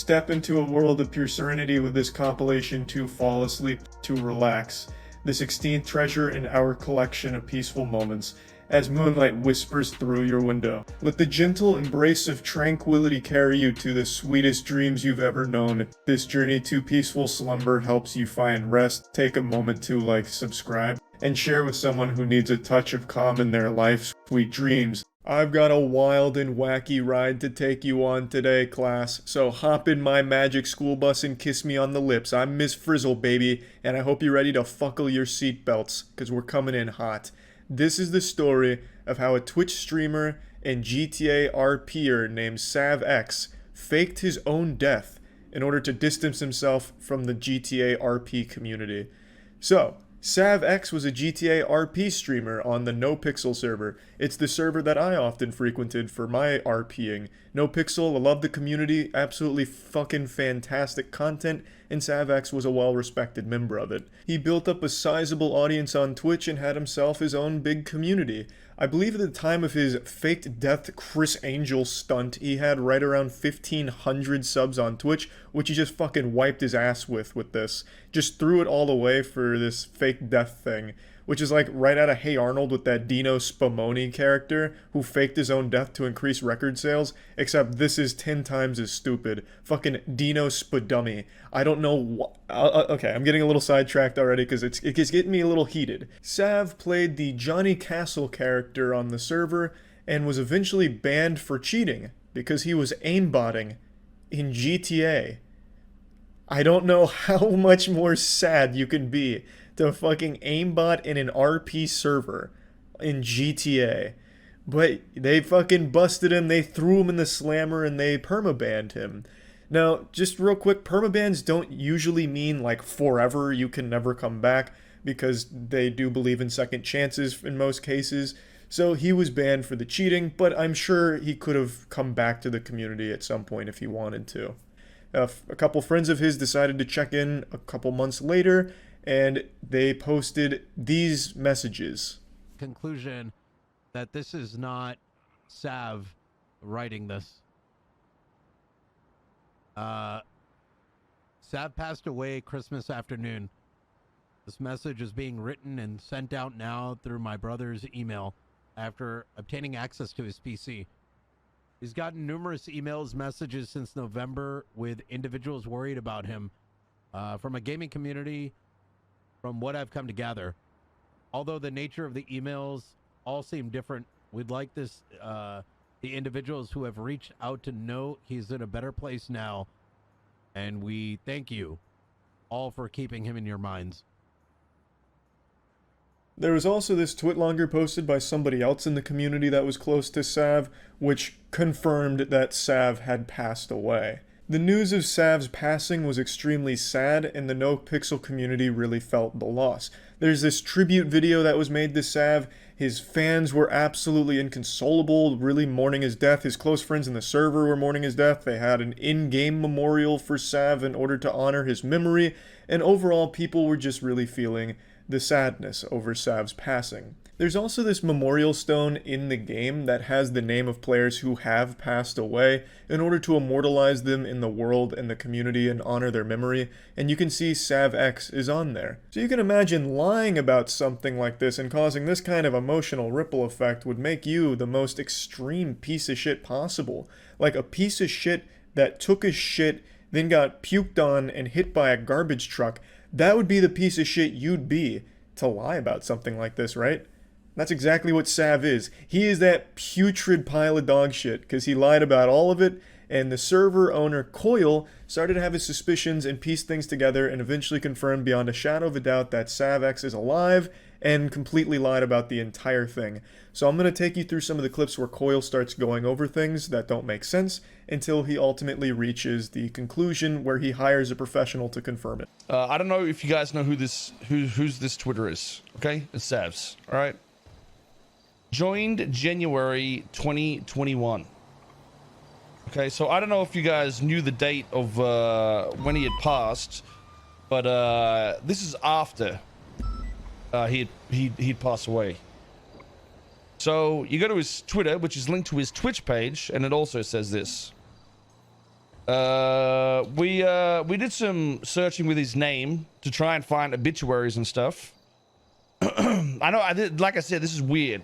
Step into a world of pure serenity with this compilation to fall asleep, to relax. The 16th treasure in our collection of peaceful moments, as moonlight whispers through your window. Let the gentle embrace of tranquility carry you to the sweetest dreams you've ever known. This journey to peaceful slumber helps you find rest. Take a moment to like, subscribe, and share with someone who needs a touch of calm in their life. Sweet dreams. I've got a wild and wacky ride to take you on today, class, so hop in my magic school bus and kiss me on the lips. I'm Miss Frizzle, baby, and I hope you're ready to fuckle your seatbelts, because we're coming in hot. This is the story of how a Twitch streamer and GTA RPer named SavX faked his own death in order to distance himself from the GTA RP community. So, SavX was a GTA RP streamer on the NoPixel server. It's the server that I often frequented for my RPing. NoPixel, I love the community, absolutely fucking fantastic content, and SavX was a well-respected member of it. He built up a sizable audience on Twitch and had himself his own big community. I believe at the time of his faked death Chris Angel stunt, he had right around 1,500 subs on Twitch, which he just fucking wiped his ass with this. Just threw it all away for this fake death thing, which is like right out of Hey Arnold with that Dino Spumoni character who faked his own death to increase record sales, except this is 10 times as stupid. Fucking Dino Spudummy. I don't know what... okay, I'm getting a little sidetracked already because it's getting me a little heated. Sav played the Johnny Castle character on the server and was eventually banned for cheating because he was aimbotting in GTA. I don't know how much more sad you can be to fucking aimbot in an RP server in GTA. But they fucking busted him, they threw him in the slammer, and they permabanned him. Now, just real quick, permabans don't usually mean like forever, you can never come back, because they do believe in second chances in most cases. So he was banned for the cheating, but I'm sure he could have come back to the community at some point if he wanted to. A couple friends of his decided to check in a couple months later, and they posted these messages. Conclusion that this is not Sav writing this. Sav passed away Christmas afternoon. This message is being written and sent out now through my brother's email after obtaining access to his PC. He's gotten numerous emails, messages since November with individuals worried about him from a gaming community, from what I've come to gather. Although the nature of the emails all seem different, we'd like this, the individuals who have reached out to know he's in a better place now, and we thank you all for keeping him in your minds. There was also this twitlonger posted by somebody else in the community that was close to Sav, which confirmed that Sav had passed away. The news of Sav's passing was extremely sad, and the NoPixel community really felt the loss. There's this tribute video that was made to Sav. His fans were absolutely inconsolable, really mourning his death. His close friends in the server were mourning his death. They had an in-game memorial for Sav in order to honor his memory, and overall people were just really feeling the sadness over Sav's passing. There's also this memorial stone in the game that has the name of players who have passed away in order to immortalize them in the world and the community and honor their memory, and you can see SavX is on there. So you can imagine lying about something like this and causing this kind of emotional ripple effect would make you the most extreme piece of shit possible. Like a piece of shit that took a shit, then got puked on and hit by a garbage truck. That would be the piece of shit you'd be to lie about something like this, right? That's exactly what Sav is. He is that putrid pile of dog shit, because he lied about all of it, and the server owner, Coil, started to have his suspicions and pieced things together and eventually confirmed beyond a shadow of a doubt that SavX is alive and completely lied about the entire thing. So I'm going to take you through some of the clips where Coil starts going over things that don't make sense until he ultimately reaches the conclusion where he hires a professional to confirm it. I don't know if you guys know who's this Twitter is, okay? It's Sav's, all right? Joined January 2021. Okay, so I don't know if you guys knew the date of when he had passed, but this is after he'd passed away. So you go to his Twitter, which is linked to his Twitch page, and it also says this. We did some searching with his name to try and find obituaries and stuff. I know, like I said, this is weird.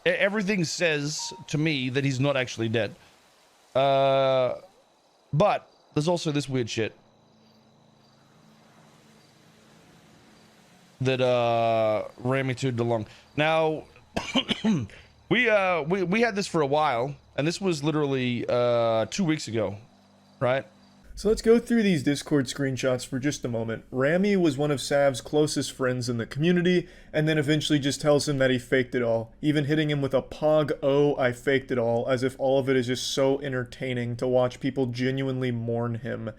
Everything says to me that he's not actually dead. But there's also this weird shit that ran me to DeLong. Now, we had this for a while, and this was literally 2 weeks ago, right? So let's go through these Discord screenshots for just a moment. Rami was one of Sav's closest friends in the community, and then eventually just tells him that he faked it all, even hitting him with a pog, oh, I faked it all, as if all of it is just so entertaining to watch people genuinely mourn him.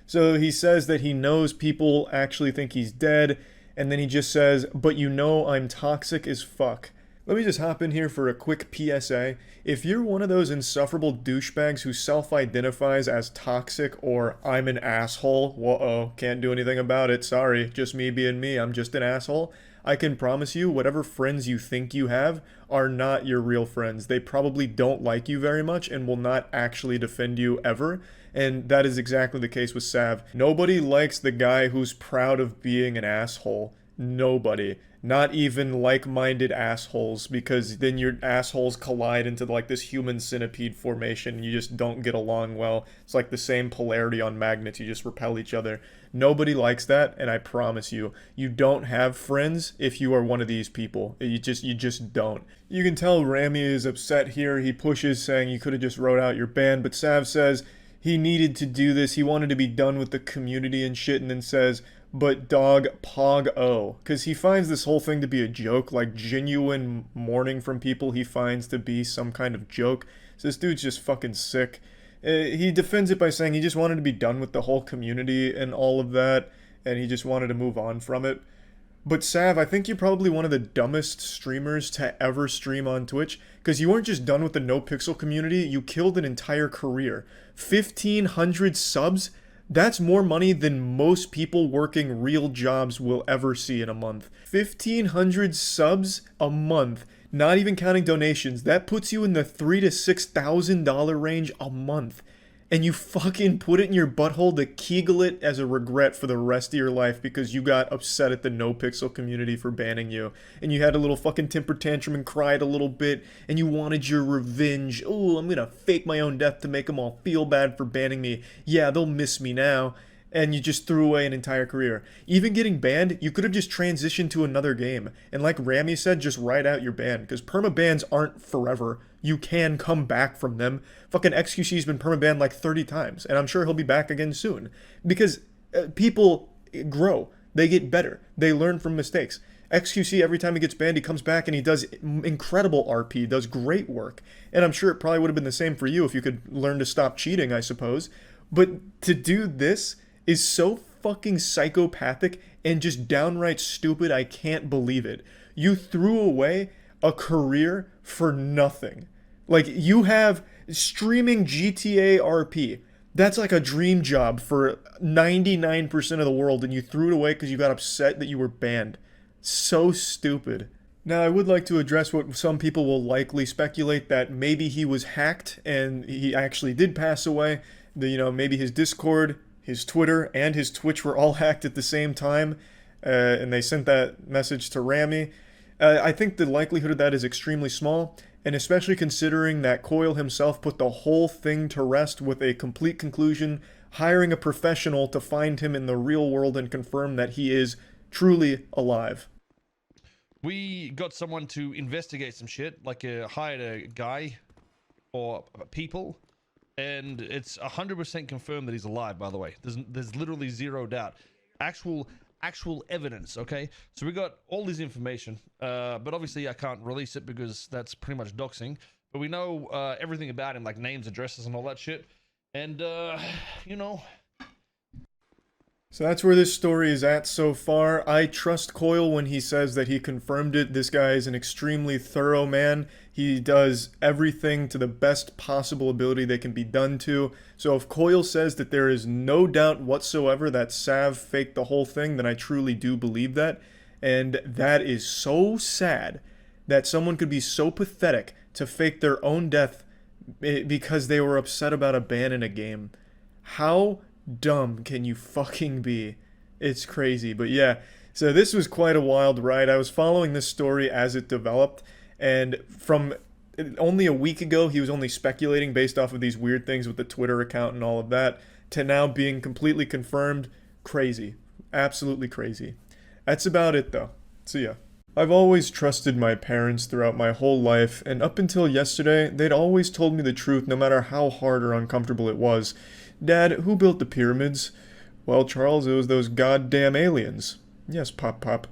So he says that he knows people actually think he's dead, and then he just says, but you know I'm toxic as fuck. Let me just hop in here for a quick PSA. If you're one of those insufferable douchebags who self-identifies as toxic or I'm an asshole, whoa, can't do anything about it, sorry, just me being me, I'm just an asshole, I can promise you whatever friends you think you have are not your real friends. They probably don't like you very much and will not actually defend you ever. And that is exactly the case with Sav. Nobody likes the guy who's proud of being an asshole. Nobody. Not even like-minded assholes, because then your assholes collide into like this human centipede formation and you just don't get along well. It's like the same polarity on magnets, you just repel each other. Nobody likes that, and I promise you, you don't have friends if you are one of these people. You just don't. You can tell Rami is upset here. He pushes, saying you could have just wrote out your ban, but Sav says he needed to do this. He wanted to be done with the community and shit, and then says, but dog pog oh, because he finds this whole thing to be a joke, like genuine mourning from people he finds to be some kind of joke. So this dude's just fucking sick. He defends it by saying he just wanted to be done with the whole community and all of that, and he just wanted to move on from it. But Sav, I think you're probably one of the dumbest streamers to ever stream on Twitch, because you weren't just done with the NoPixel community, you killed an entire career. 1,500 subs? That's more money than most people working real jobs will ever see in a month. 1,500 subs a month, not even counting donations. That puts you in the $3,000 to $6,000 range a month. And you fucking put it in your butthole to kegel it as a regret for the rest of your life because you got upset at the NoPixel community for banning you. And you had a little fucking temper tantrum and cried a little bit, and you wanted your revenge. Oh, I'm gonna fake my own death to make them all feel bad for banning me. Yeah, they'll miss me now. And you just threw away an entire career. Even getting banned, you could have just transitioned to another game. And like Rami said, just write out your ban, because permabans aren't forever. You can come back from them. Fucking XQC's been permabanned like 30 times, and I'm sure he'll be back again soon. Because people grow. They get better. They learn from mistakes. XQC, every time he gets banned, he comes back and he does incredible RP, does great work. And I'm sure it probably would have been the same for you if you could learn to stop cheating, I suppose. But to do this is so fucking psychopathic and just downright stupid, I can't believe it. You threw away a career for nothing. Like, you have streaming GTA RP. That's like a dream job for 99% of the world, and you threw it away because you got upset that you were banned. So stupid. Now, I would like to address what some people will likely speculate, that maybe he was hacked and he actually did pass away. Maybe his Discord, his Twitter, and his Twitch were all hacked at the same time, and they sent that message to Rami. I think the likelihood of that is extremely small, and especially considering that Coil himself put the whole thing to rest with a complete conclusion, hiring a professional to find him in the real world and confirm that he is truly alive. We got someone to investigate some shit, like hired a guy or people, and it's 100% confirmed that he's alive, by the way. There's literally zero doubt. Actual evidence, okay? So we got all this information, but obviously I can't release it because that's pretty much doxing. But we know everything about him, like names, addresses, and all that shit. And, So that's where this story is at so far. I trust Coil when he says that he confirmed it. This guy is an extremely thorough man. He does everything to the best possible ability that can be done to. So if Coil says that there is no doubt whatsoever that Sav faked the whole thing, then I truly do believe that. And that is so sad that someone could be so pathetic to fake their own death because they were upset about a ban in a game. How dumb can you fucking be? It's crazy. But yeah, so this was quite a wild ride. I was following this story as it developed, and from only a week ago, he was only speculating based off of these weird things with the Twitter account and all of that, to now being completely confirmed. Crazy. Absolutely crazy. That's about it, though. See ya. I've always trusted my parents throughout my whole life, and up until yesterday, they'd always told me the truth no matter how hard or uncomfortable it was. Dad, who built the pyramids? Well, Charles, it was those goddamn aliens. Yes, Pop.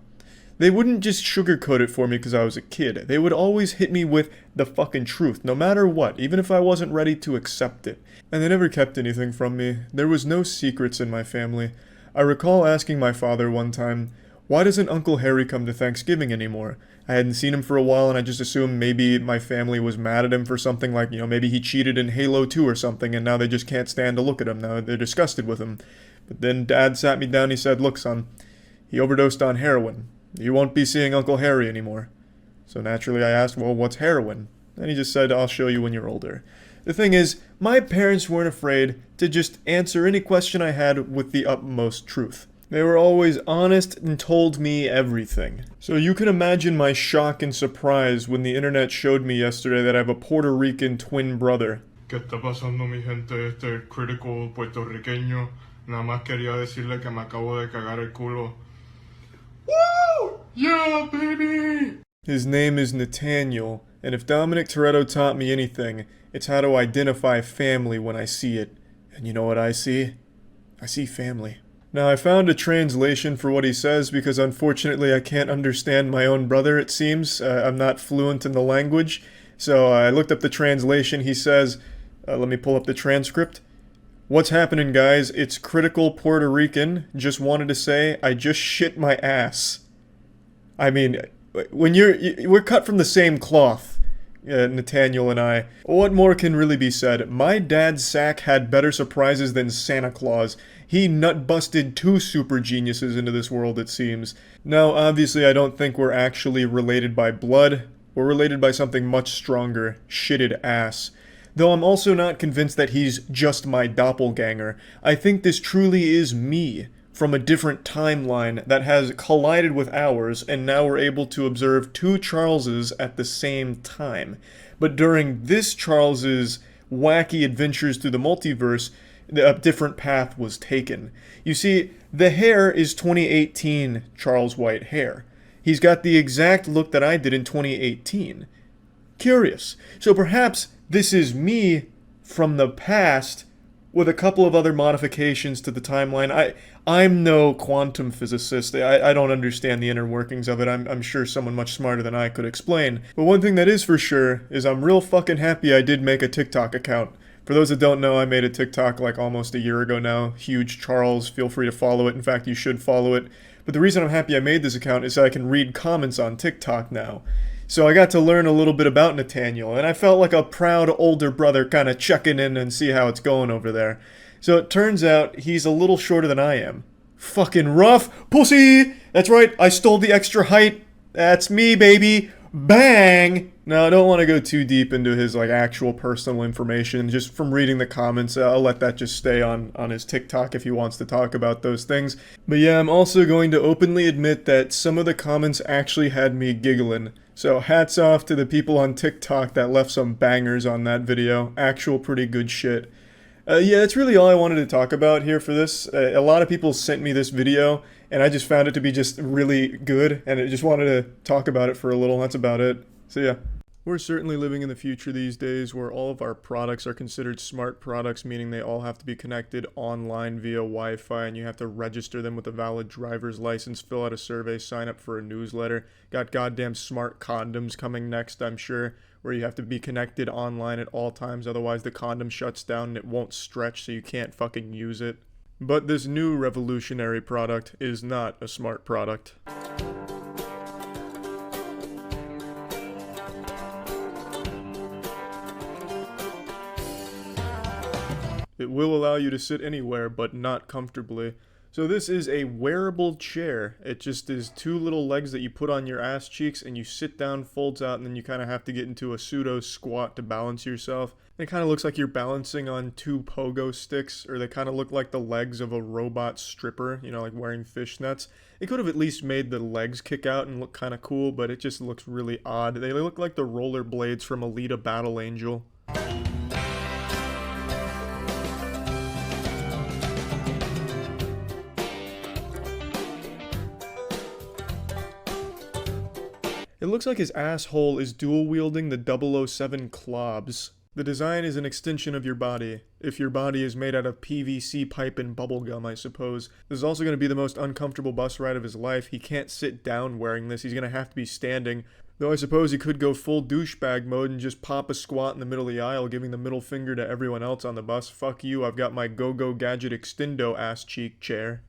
They wouldn't just sugarcoat it for me because I was a kid. They would always hit me with the fucking truth, no matter what, even if I wasn't ready to accept it. And they never kept anything from me. There was no secrets in my family. I recall asking my father one time, why doesn't Uncle Harry come to Thanksgiving anymore? I hadn't seen him for a while and I just assumed maybe my family was mad at him for something like, maybe he cheated in Halo 2 or something and now they just can't stand to look at him. Now they're disgusted with him. But then Dad sat me down and he said, look son, he overdosed on heroin. You won't be seeing Uncle Harry anymore. So naturally I asked, well, what's heroin? And he just said, I'll show you when you're older. The thing is, my parents weren't afraid to just answer any question I had with the utmost truth. They were always honest and told me everything. So you can imagine my shock and surprise when the internet showed me yesterday that I have a Puerto Rican twin brother. ¿Qué está pasando, mi gente? Este Critikal puertorriqueño. Nada más quería decirle que me acabo de cagar el culo. Woo! Yeah, baby! His name is Nathaniel, and if Dominic Toretto taught me anything, it's how to identify family when I see it. And you know what I see? I see family. Now, I found a translation for what he says because unfortunately I can't understand my own brother, it seems. I'm not fluent in the language. So I looked up the translation. He says, let me pull up the transcript. What's happening, guys? It's Critikal Puerto Rican. Just wanted to say, I just shit my ass. I mean, when we're cut from the same cloth, Nathaniel and I. What more can really be said? My dad's sack had better surprises than Santa Claus. He nut-busted 2 super geniuses into this world, it seems. Now, obviously, I don't think we're actually related by blood. We're related by something much stronger. Shitted ass. Though I'm also not convinced that he's just my doppelganger. I think this truly is me, from a different timeline that has collided with ours, and now we're able to observe 2 Charleses at the same time. But during this Charles's wacky adventures through the multiverse, a different path was taken. You see, the hair is 2018 Charles White hair. He's got the exact look that I did in 2018. Curious. So perhaps this is me from the past with a couple of other modifications to the timeline. I'm no quantum physicist. I don't understand the inner workings of it. I'm sure someone much smarter than I could explain. But one thing that is for sure is I'm real fucking happy I did make a TikTok account. For those that don't know, I made a TikTok like almost a year ago now. Huge Charles, feel free to follow it. In fact, you should follow it. But the reason I'm happy I made this account is that I can read comments on TikTok now. So I got to learn a little bit about Nathaniel, and I felt like a proud older brother kind of checking in and see how it's going over there. So it turns out he's a little shorter than I am. Fucking rough pussy! That's right, I stole the extra height. That's me, baby. Bang! Now, I don't want to go too deep into his actual personal information. Just from reading the comments, I'll let that just stay on his TikTok if he wants to talk about those things. But yeah, I'm also going to openly admit that some of the comments actually had me giggling. So hats off to the people on TikTok that left some bangers on that video. Actual pretty good shit. Yeah, that's really all I wanted to talk about here for this. A lot of people sent me this video, and I just found it to be just really good, and I just wanted to talk about it for a little. That's about it. So yeah. We're certainly living in the future these days where all of our products are considered smart products, meaning they all have to be connected online via Wi-Fi, and you have to register them with a valid driver's license, fill out a survey, sign up for a newsletter. Got goddamn smart condoms coming next, I'm sure, where you have to be connected online at all times, otherwise the condom shuts down and it won't stretch so you can't fucking use it. But this new revolutionary product is not a smart product. It will allow you to sit anywhere, but not comfortably. So this is a wearable chair. It just is two little legs that you put on your ass cheeks and you sit down, folds out, and then you kind of have to get into a pseudo squat to balance yourself. It kind of looks like you're balancing on two pogo sticks, or they kind of look like the legs of a robot stripper, you know, like wearing fishnets. It could have at least made the legs kick out and look kind of cool, but it just looks really odd. They look like the roller blades from Alita Battle Angel. It looks like his asshole is dual-wielding the 007 Clobs. The design is an extension of your body. If your body is made out of PVC pipe and bubblegum, I suppose. This is also going to be the most uncomfortable bus ride of his life. He can't sit down wearing this. He's going to have to be standing. Though I suppose he could go full douchebag mode and just pop a squat in the middle of the aisle, giving the middle finger to everyone else on the bus. Fuck you, I've got my Go-Go Gadget Extendo ass cheek chair.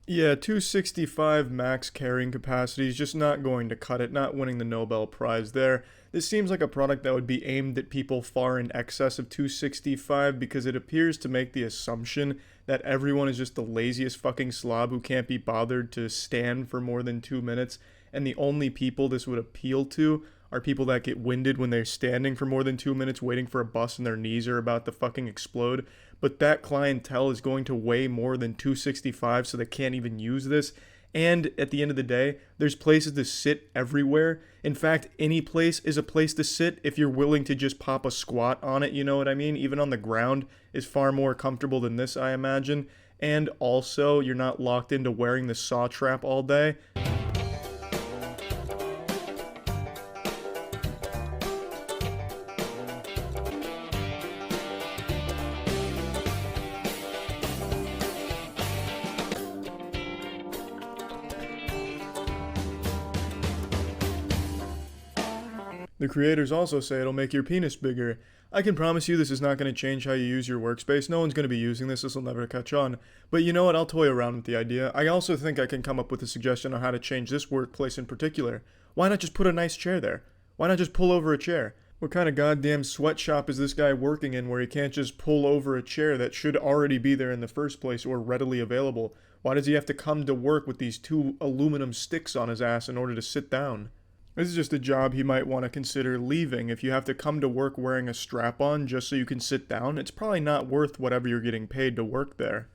Yeah, 265 max carrying capacity is just not going to cut it, not winning the Nobel Prize there. This seems like a product that would be aimed at people far in excess of 265 because it appears to make the assumption that everyone is just the laziest fucking slob who can't be bothered to stand for more than 2 minutes, and the only people this would appeal to are people that get winded when they're standing for more than 2 minutes waiting for a bus and their knees are about to fucking explode. But that clientele is going to weigh more than 265, so they can't even use this. And at the end of the day, there's places to sit everywhere. In fact, any place is a place to sit if you're willing to just pop a squat on it, you know what I mean? Even on the ground is far more comfortable than this, I imagine. And also, you're not locked into wearing the saw trap all day. The creators also say it'll make your penis bigger. I can promise you this is not going to change how you use your workspace. No one's going to be using this. This will never catch on. But you know what? I'll toy around with the idea. I also think I can come up with a suggestion on how to change this workplace in particular. Why not just put a nice chair there? Why not just pull over a chair? What kind of goddamn sweatshop is this guy working in where he can't just pull over a chair that should already be there in the first place or readily available? Why does he have to come to work with these two aluminum sticks on his ass in order to sit down? This is just a job he might want to consider leaving. If you have to come to work wearing a strap-on just so you can sit down, it's probably not worth whatever you're getting paid to work there.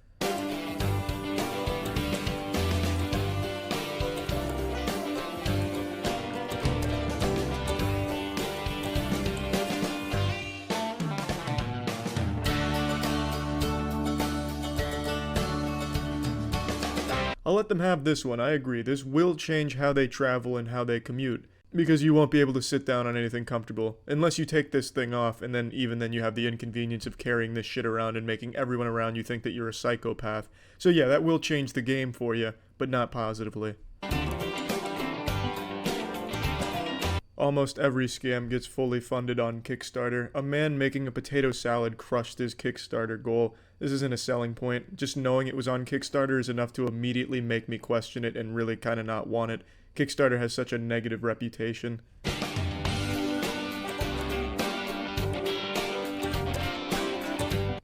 I'll let them have this one, I agree. This will change how they travel and how they commute. Because you won't be able to sit down on anything comfortable. Unless you take this thing off, and then even then you have the inconvenience of carrying this shit around and making everyone around you think that you're a psychopath. So yeah, that will change the game for you, but not positively. Almost every scam gets fully funded on Kickstarter. A man making a potato salad crushed his Kickstarter goal. This isn't a selling point. Just knowing it was on Kickstarter is enough to immediately make me question it and really kind of not want it. Kickstarter has such a negative reputation.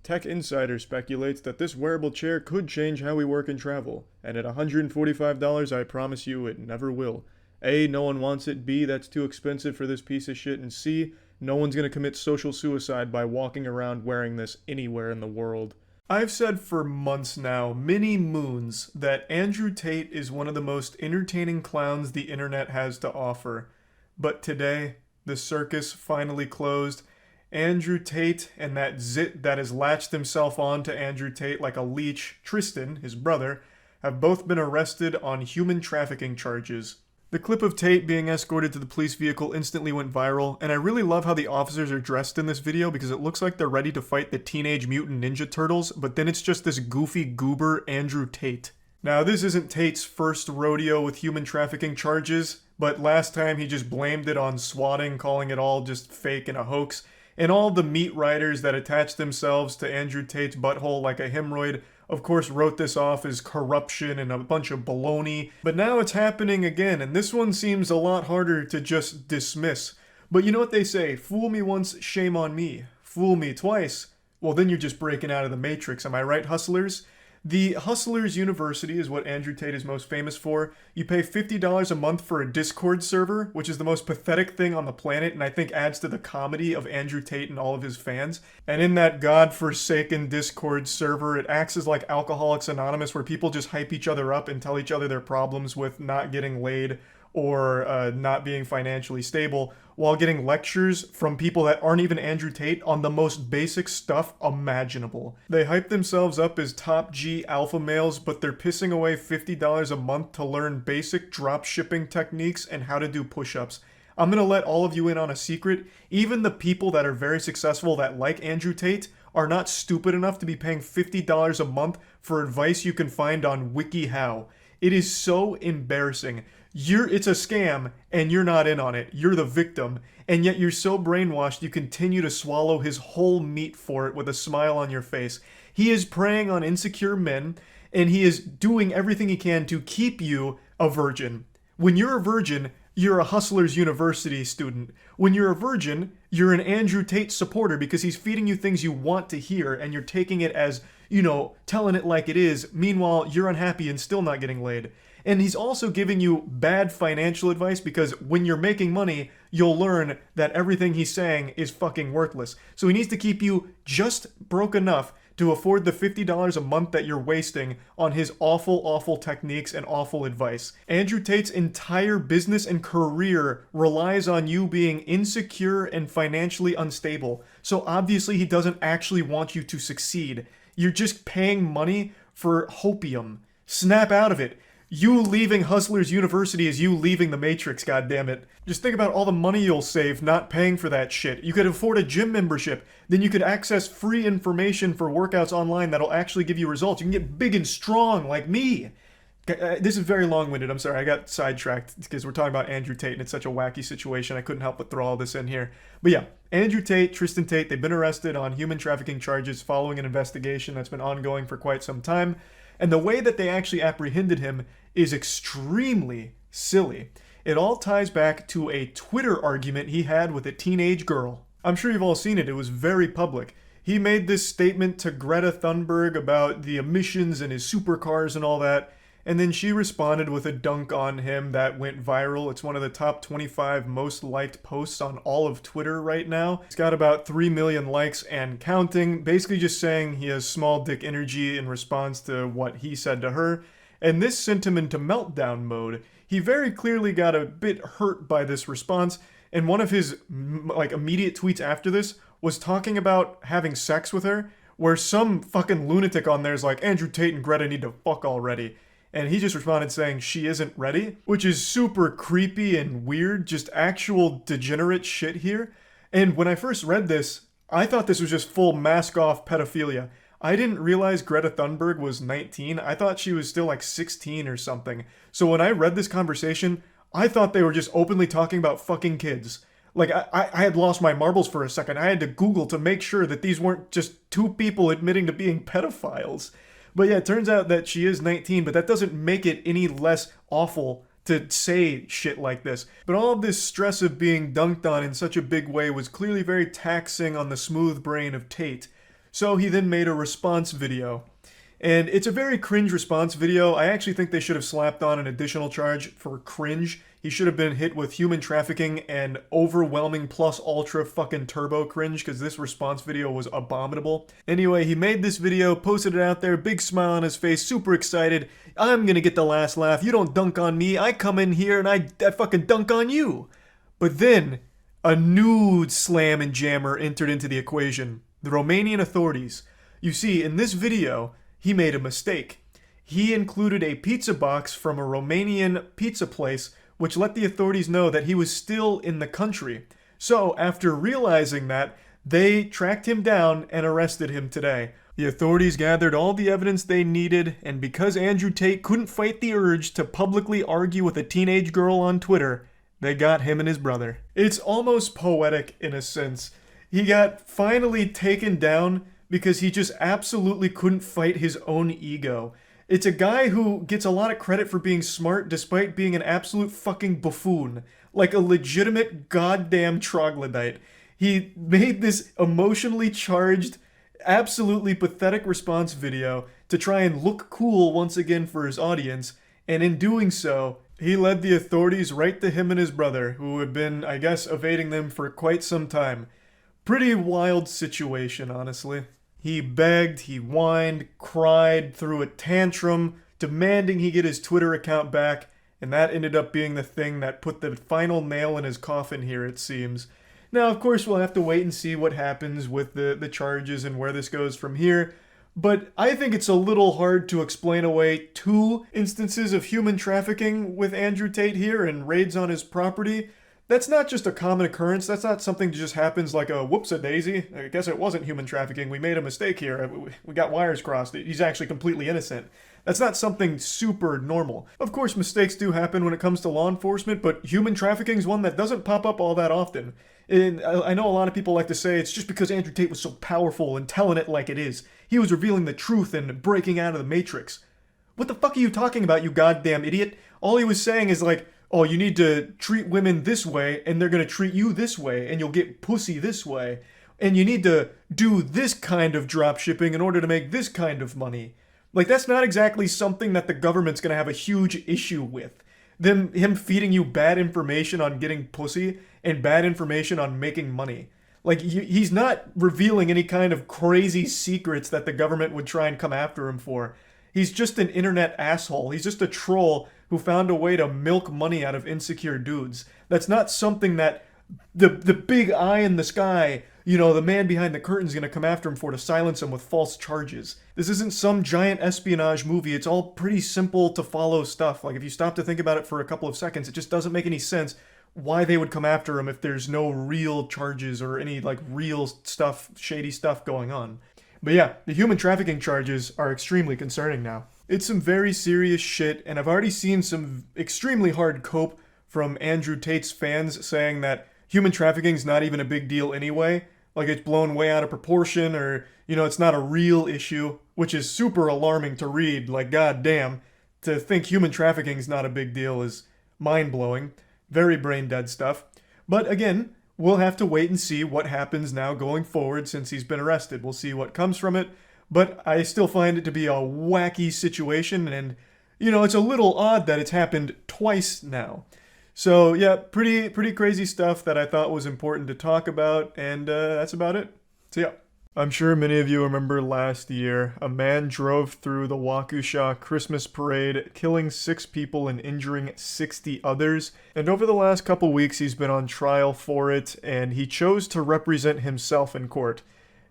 Tech Insider speculates that this wearable chair could change how we work and travel. And at $145, I promise you it never will. A, no one wants it. B, that's too expensive for this piece of shit. And C, no one's gonna commit social suicide by walking around wearing this anywhere in the world. I've said for months now, many moons, that Andrew Tate is one of the most entertaining clowns the internet has to offer. But today, the circus finally closed. Andrew Tate and that zit that has latched himself on to Andrew Tate like a leech, Tristan, his brother, have both been arrested on human trafficking charges. The clip of Tate being escorted to the police vehicle instantly went viral, and I really love how the officers are dressed in this video because it looks like they're ready to fight the Teenage Mutant Ninja Turtles, but then it's just this goofy goober Andrew Tate. Now, this isn't Tate's first rodeo with human trafficking charges, but last time he just blamed it on swatting, calling it all just fake and a hoax. And all the meat riders that attached themselves to Andrew Tate's butthole like a hemorrhoid of course, wrote this off as corruption and a bunch of baloney. But now it's happening again, and this one seems a lot harder to just dismiss. But you know what they say, fool me once, shame on me. Fool me twice, well then you're just breaking out of the matrix, am I right, hustlers? The Hustlers University is what Andrew Tate is most famous for. You pay $50 a month for a Discord server, which is the most pathetic thing on the planet, and I think adds to the comedy of Andrew Tate and all of his fans. And in that godforsaken Discord server, it acts as like Alcoholics Anonymous, where people just hype each other up and tell each other their problems with not getting laid or not being financially stable, while getting lectures from people that aren't even Andrew Tate on the most basic stuff imaginable. They hype themselves up as top G alpha males, but they're pissing away $50 a month to learn basic drop shipping techniques and how to do push-ups. I'm gonna let all of you in on a secret. Even the people that are very successful that like Andrew Tate are not stupid enough to be paying $50 a month for advice you can find on WikiHow. It is so embarrassing. It's a scam, and you're not in on it. You're the victim, and yet you're so brainwashed you continue to swallow his whole meat for it with a smile on your face. He is preying on insecure men, and he is doing everything he can to keep you a virgin. When you're a virgin, you're a Hustlers University student. When you're a virgin, you're an Andrew Tate supporter because he's feeding you things you want to hear, and you're taking it as, telling it like it is. Meanwhile, you're unhappy and still not getting laid. And he's also giving you bad financial advice because when you're making money, you'll learn that everything he's saying is fucking worthless. So he needs to keep you just broke enough to afford the $50 a month that you're wasting on his awful, awful techniques and awful advice. Andrew Tate's entire business and career relies on you being insecure and financially unstable. So obviously he doesn't actually want you to succeed. You're just paying money for hopium. Snap out of it. You leaving Hustlers University is you leaving the Matrix, goddammit. Just think about all the money you'll save not paying for that shit. You could afford a gym membership. Then you could access free information for workouts online that'll actually give you results. You can get big and strong like me. This is very long-winded. I'm sorry, I got sidetracked because we're talking about Andrew Tate and it's such a wacky situation. I couldn't help but throw all this in here. But yeah, Andrew Tate, Tristan Tate, they've been arrested on human trafficking charges following an investigation that's been ongoing for quite some time. And the way that they actually apprehended him is extremely silly. It all ties back to a Twitter argument he had with a teenage girl. I'm sure you've all seen it. It was very public. He made this statement to Greta Thunberg about the emissions and his supercars and all that, and then she responded with a dunk on him that went viral. It's one of the top 25 most liked posts on all of Twitter right now. It's got about 3 million likes and counting, basically just saying he has small dick energy in response to what he said to her. And this sent him into meltdown mode. He very clearly got a bit hurt by this response, and one of his immediate tweets after this was talking about having sex with her, where some fucking lunatic on there is like, Andrew Tate and Greta need to fuck already. And he just responded saying she isn't ready, which is super creepy and weird, just actual degenerate shit here. And when I first read this, I thought this was just full mask-off pedophilia. I didn't realize Greta Thunberg was 19. I thought she was still like 16 or something. So when I read this conversation, I thought they were just openly talking about fucking kids. Like, I had lost my marbles for a second. I had to Google to make sure that these weren't just two people admitting to being pedophiles. But yeah, it turns out that she is 19, but that doesn't make it any less awful to say shit like this. But all of this stress of being dunked on in such a big way was clearly very taxing on the smooth brain of Tate. So he then made a response video. And it's a very cringe response video. I actually think they should have slapped on an additional charge for cringe. He should have been hit with human trafficking and overwhelming plus ultra fucking turbo cringe because this response video was abominable. Anyway, he made this video, posted it out there, big smile on his face, super excited. I'm gonna get the last laugh. You don't dunk on me. I come in here and I fucking dunk on you. But then a nude slam and jammer entered into the equation. The Romanian authorities. You see, in this video, he made a mistake. He included a pizza box from a Romanian pizza place, which let the authorities know that he was still in the country. So, after realizing that, they tracked him down and arrested him today. The authorities gathered all the evidence they needed, and because Andrew Tate couldn't fight the urge to publicly argue with a teenage girl on Twitter, they got him and his brother. It's almost poetic in a sense. He got finally taken down because he just absolutely couldn't fight his own ego. It's a guy who gets a lot of credit for being smart despite being an absolute fucking buffoon. Like a legitimate goddamn troglodyte. He made this emotionally charged, absolutely pathetic response video to try and look cool once again for his audience, and in doing so, he led the authorities right to him and his brother, who had been, I guess, evading them for quite some time. Pretty wild situation, honestly. He begged, he whined, cried, threw a tantrum, demanding he get his Twitter account back, and that ended up being the thing that put the final nail in his coffin here, it seems. Now, of course, we'll have to wait and see what happens with the charges and where this goes from here, but I think it's a little hard to explain away 2 instances of human trafficking with Andrew Tate here and raids on his property. That's not just a common occurrence. That's not something that just happens like a whoops-a-daisy. I guess it wasn't human trafficking. We made a mistake here. We got wires crossed. He's actually completely innocent. That's not something super normal. Of course, mistakes do happen when it comes to law enforcement, but human trafficking is one that doesn't pop up all that often. And I know a lot of people like to say it's just because Andrew Tate was so powerful and telling it like it is. He was revealing the truth and breaking out of the Matrix. What the fuck are you talking about, you goddamn idiot? All he was saying is like, oh, you need to treat women this way, and they're gonna treat you this way, and you'll get pussy this way. And you need to do this kind of drop shipping in order to make this kind of money. Like, that's not exactly something that the government's gonna have a huge issue with. Him feeding you bad information on getting pussy and bad information on making money. Like, he's not revealing any kind of crazy secrets that the government would try and come after him for. He's just an internet asshole. He's just a troll who found a way to milk money out of insecure dudes. That's not something that the big eye in the sky, you know, the man behind the curtain's gonna come after him for to silence him with false charges. This isn't some giant espionage movie. It's all pretty simple to follow stuff. Like, if you stop to think about it for a couple of seconds, it just doesn't make any sense why they would come after him if there's no real charges or any, like, real stuff, shady stuff going on. But yeah, the human trafficking charges are extremely concerning now. It's some very serious shit, and I've already seen some extremely hard cope from Andrew Tate's fans saying that human trafficking's not even a big deal anyway. Like, it's blown way out of proportion, or, you know, it's not a real issue, which is super alarming to read. Like, goddamn, to think human trafficking's not a big deal is mind-blowing. Very brain-dead stuff. But again, we'll have to wait and see what happens now going forward since he's been arrested. We'll see what comes from it. But I still find it to be a wacky situation, and, you know, it's a little odd that it's happened twice now. So, yeah, pretty crazy stuff that I thought was important to talk about, and that's about it. So, yeah. I'm sure many of you remember last year, a man drove through the Waukesha Christmas parade, killing 6 people and injuring 60 others. And over the last couple weeks, he's been on trial for it, and he chose to represent himself in court.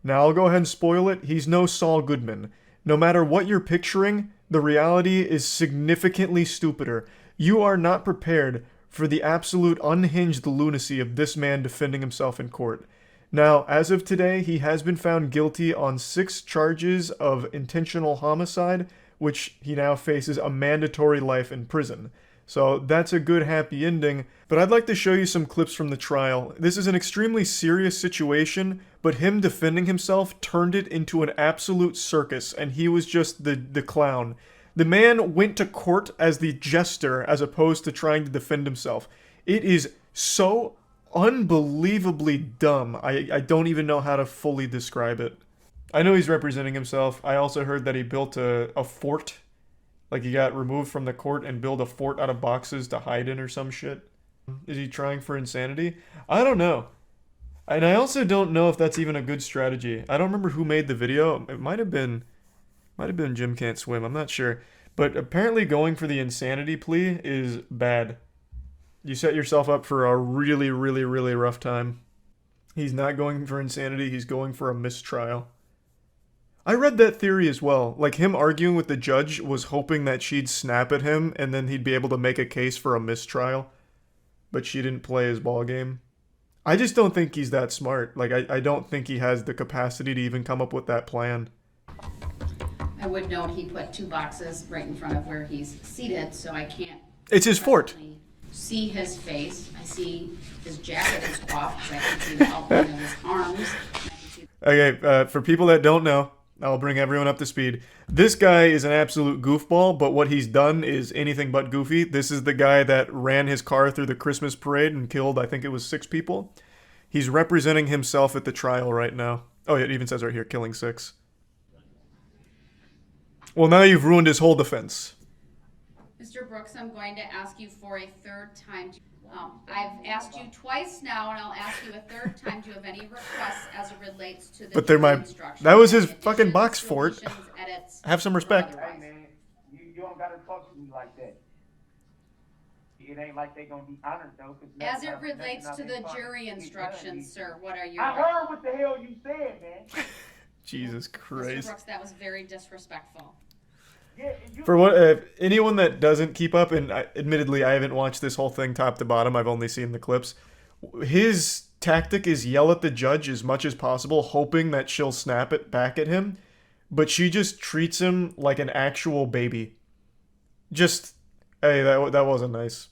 Now, I'll go ahead and spoil it. He's no Saul Goodman. No matter what you're picturing, the reality is significantly stupider. You are not prepared for the absolute unhinged lunacy of this man defending himself in court. Now, as of today, he has been found guilty on 6 charges of intentional homicide, which he now faces a mandatory life in prison. So that's a good happy ending, but I'd like to show you some clips from the trial. This is an extremely serious situation, but him defending himself turned it into an absolute circus, and he was just the clown. The man went to court as the jester as opposed to trying to defend himself. It is so unbelievably dumb. I don't even know how to fully describe it. I know he's representing himself. I also heard that he built a fort. Like, he got removed from the court and built a fort out of boxes to hide in or some shit. Is he trying for insanity? I don't know. And I also don't know if that's even a good strategy. I don't remember who made the video. It might have been Jim Can't Swim. I'm not sure. But apparently going for the insanity plea is bad. You set yourself up for a really, really, really rough time. He's not going for insanity. He's going for a mistrial. I read that theory as well. Like, him arguing with the judge was hoping that she'd snap at him and then he'd be able to make a case for a mistrial. But she didn't play his ball game. I just don't think he's that smart. Like, I don't think he has the capacity to even come up with that plan. I would note he put 2 boxes right in front of where he's seated, so I can't... It's his fort. ...see his face. I see his jacket is off, because I can see the outline of his arms. Okay, for people that don't know, I'll bring everyone up to speed. This guy is an absolute goofball, but what he's done is anything but goofy. This is the guy that ran his car through the Christmas parade and killed, I think it was 6 people. He's representing himself at the trial right now. Oh, yeah, it even says right here, killing 6. Well, now you've ruined his whole defense. Mr. Brooks, I'm going to ask you for a third time. I've asked you twice now, and I'll ask you a third time. Do you have any requests as it relates to the But they're my... instructions? That was his Additions, fucking box fort. deletions, edits, Have some respect. otherwise? Hey man, you don't gotta talk to me like that. It ain't like they gonna be honored though. As it relates to the jury instructions, sir, what are your... I heard what the hell you said, man. Jesus Mr. Christ. Brooks, that was very disrespectful. Yeah, you, For what anyone that doesn't keep up, and admittedly I haven't watched this whole thing top to bottom, I've only seen the clips. His tactic is yell at the judge as much as possible, hoping that she'll snap it back at him, but she just treats him like an actual baby. Just, hey, that wasn't nice.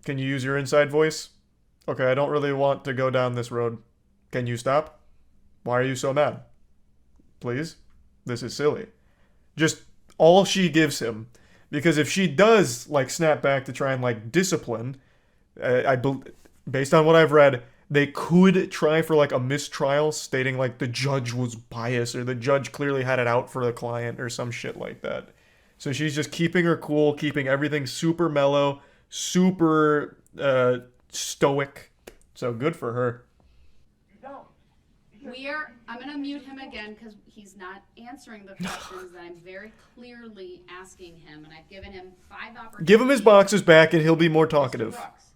Can you use your inside voice? Okay, I don't really want to go down this road. Can you stop? Why are you so mad? Please? This is silly. Just all she gives him. Because if she does, like, snap back to try and, like, discipline, based on what I've read, they could try for, like, a mistrial stating, like, the judge was biased or the judge clearly had it out for the client or some shit like that. So she's just keeping her cool, keeping everything super mellow, super stoic. So good for her. I'm going to mute him again because he's not answering the questions that I'm very clearly asking him, and I've given him 5 opportunities. Give him his boxes back and he'll be more Mr. talkative. Brooks,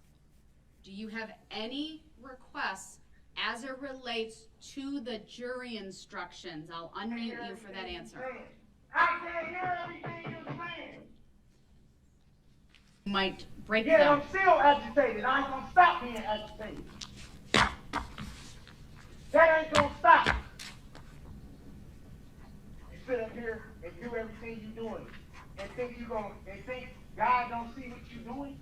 do you have any requests as it relates to the jury instructions? I'll unmute you for that answer. I can't hear everything you're saying. Might break Yeah, them. I'm still agitated. I ain't gonna stop being agitated. That ain't gonna stop. You sit up here and do everything you're doing, and think God don't see what you're doing.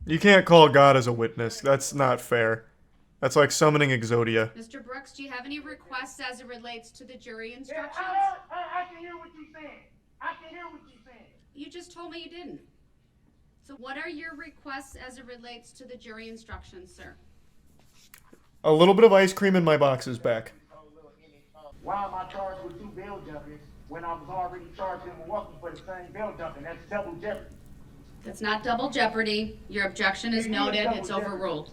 You can't call God as a witness. That's not fair. That's like summoning Exodia. Mr. Brooks, do you have any requests as it relates to the jury Yeah, instructions? I can hear what you're saying. I can hear what you're saying. You just told me you didn't. So what are your requests as it relates to the jury instructions, sir? A little bit of ice cream in my boxes back. Why am I charged with 2 bail jumpings when I was already charged in Milwaukee for the same bail jumping? That's double jeopardy. That's not double jeopardy. Your objection is noted. It's overruled.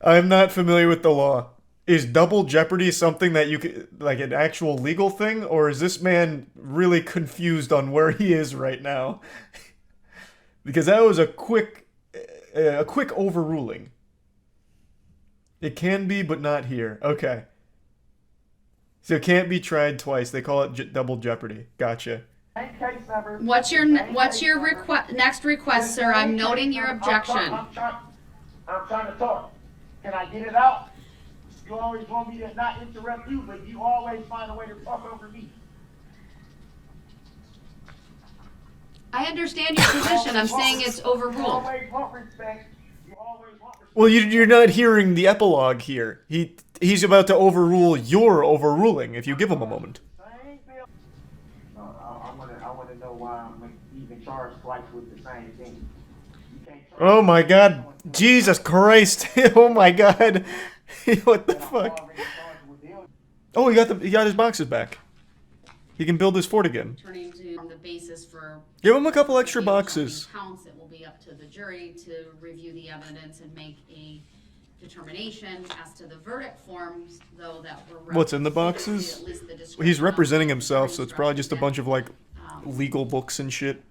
I'm not familiar with the law. Is double jeopardy something that you could, like, an actual legal thing, or is this man really confused on where he is right now? Because that was a quick overruling. It can be, but not here. Okay. So it can't be tried twice. They call it double jeopardy. Gotcha. What's your next request, sir? I'm noting your objection. I'm trying to talk. Can I get it out? You always want me to not interrupt you, but you always find a way to talk over me. I understand your position. I'm saying it's You overruled. always want respect. You always want respect. Well, you're not hearing the epilogue here. He's about to overrule your overruling if you give him a moment. Same bill. I want to know why I'm even charged twice with the same thing. You can't charge Oh my God. Jesus Christ. Oh my God. What the fuck? already charged with bail. Oh, he got his boxes back. He can build his fort again. Turning to the basis for Give him a couple extra boxes. counts, it will be up to the jury to review the evidence and make a determination as to the verdict forms, though that were What's in the represented, boxes? at least the description He's of representing the himself, jury so it's probably just a bunch of, like, instructions. legal books and shit.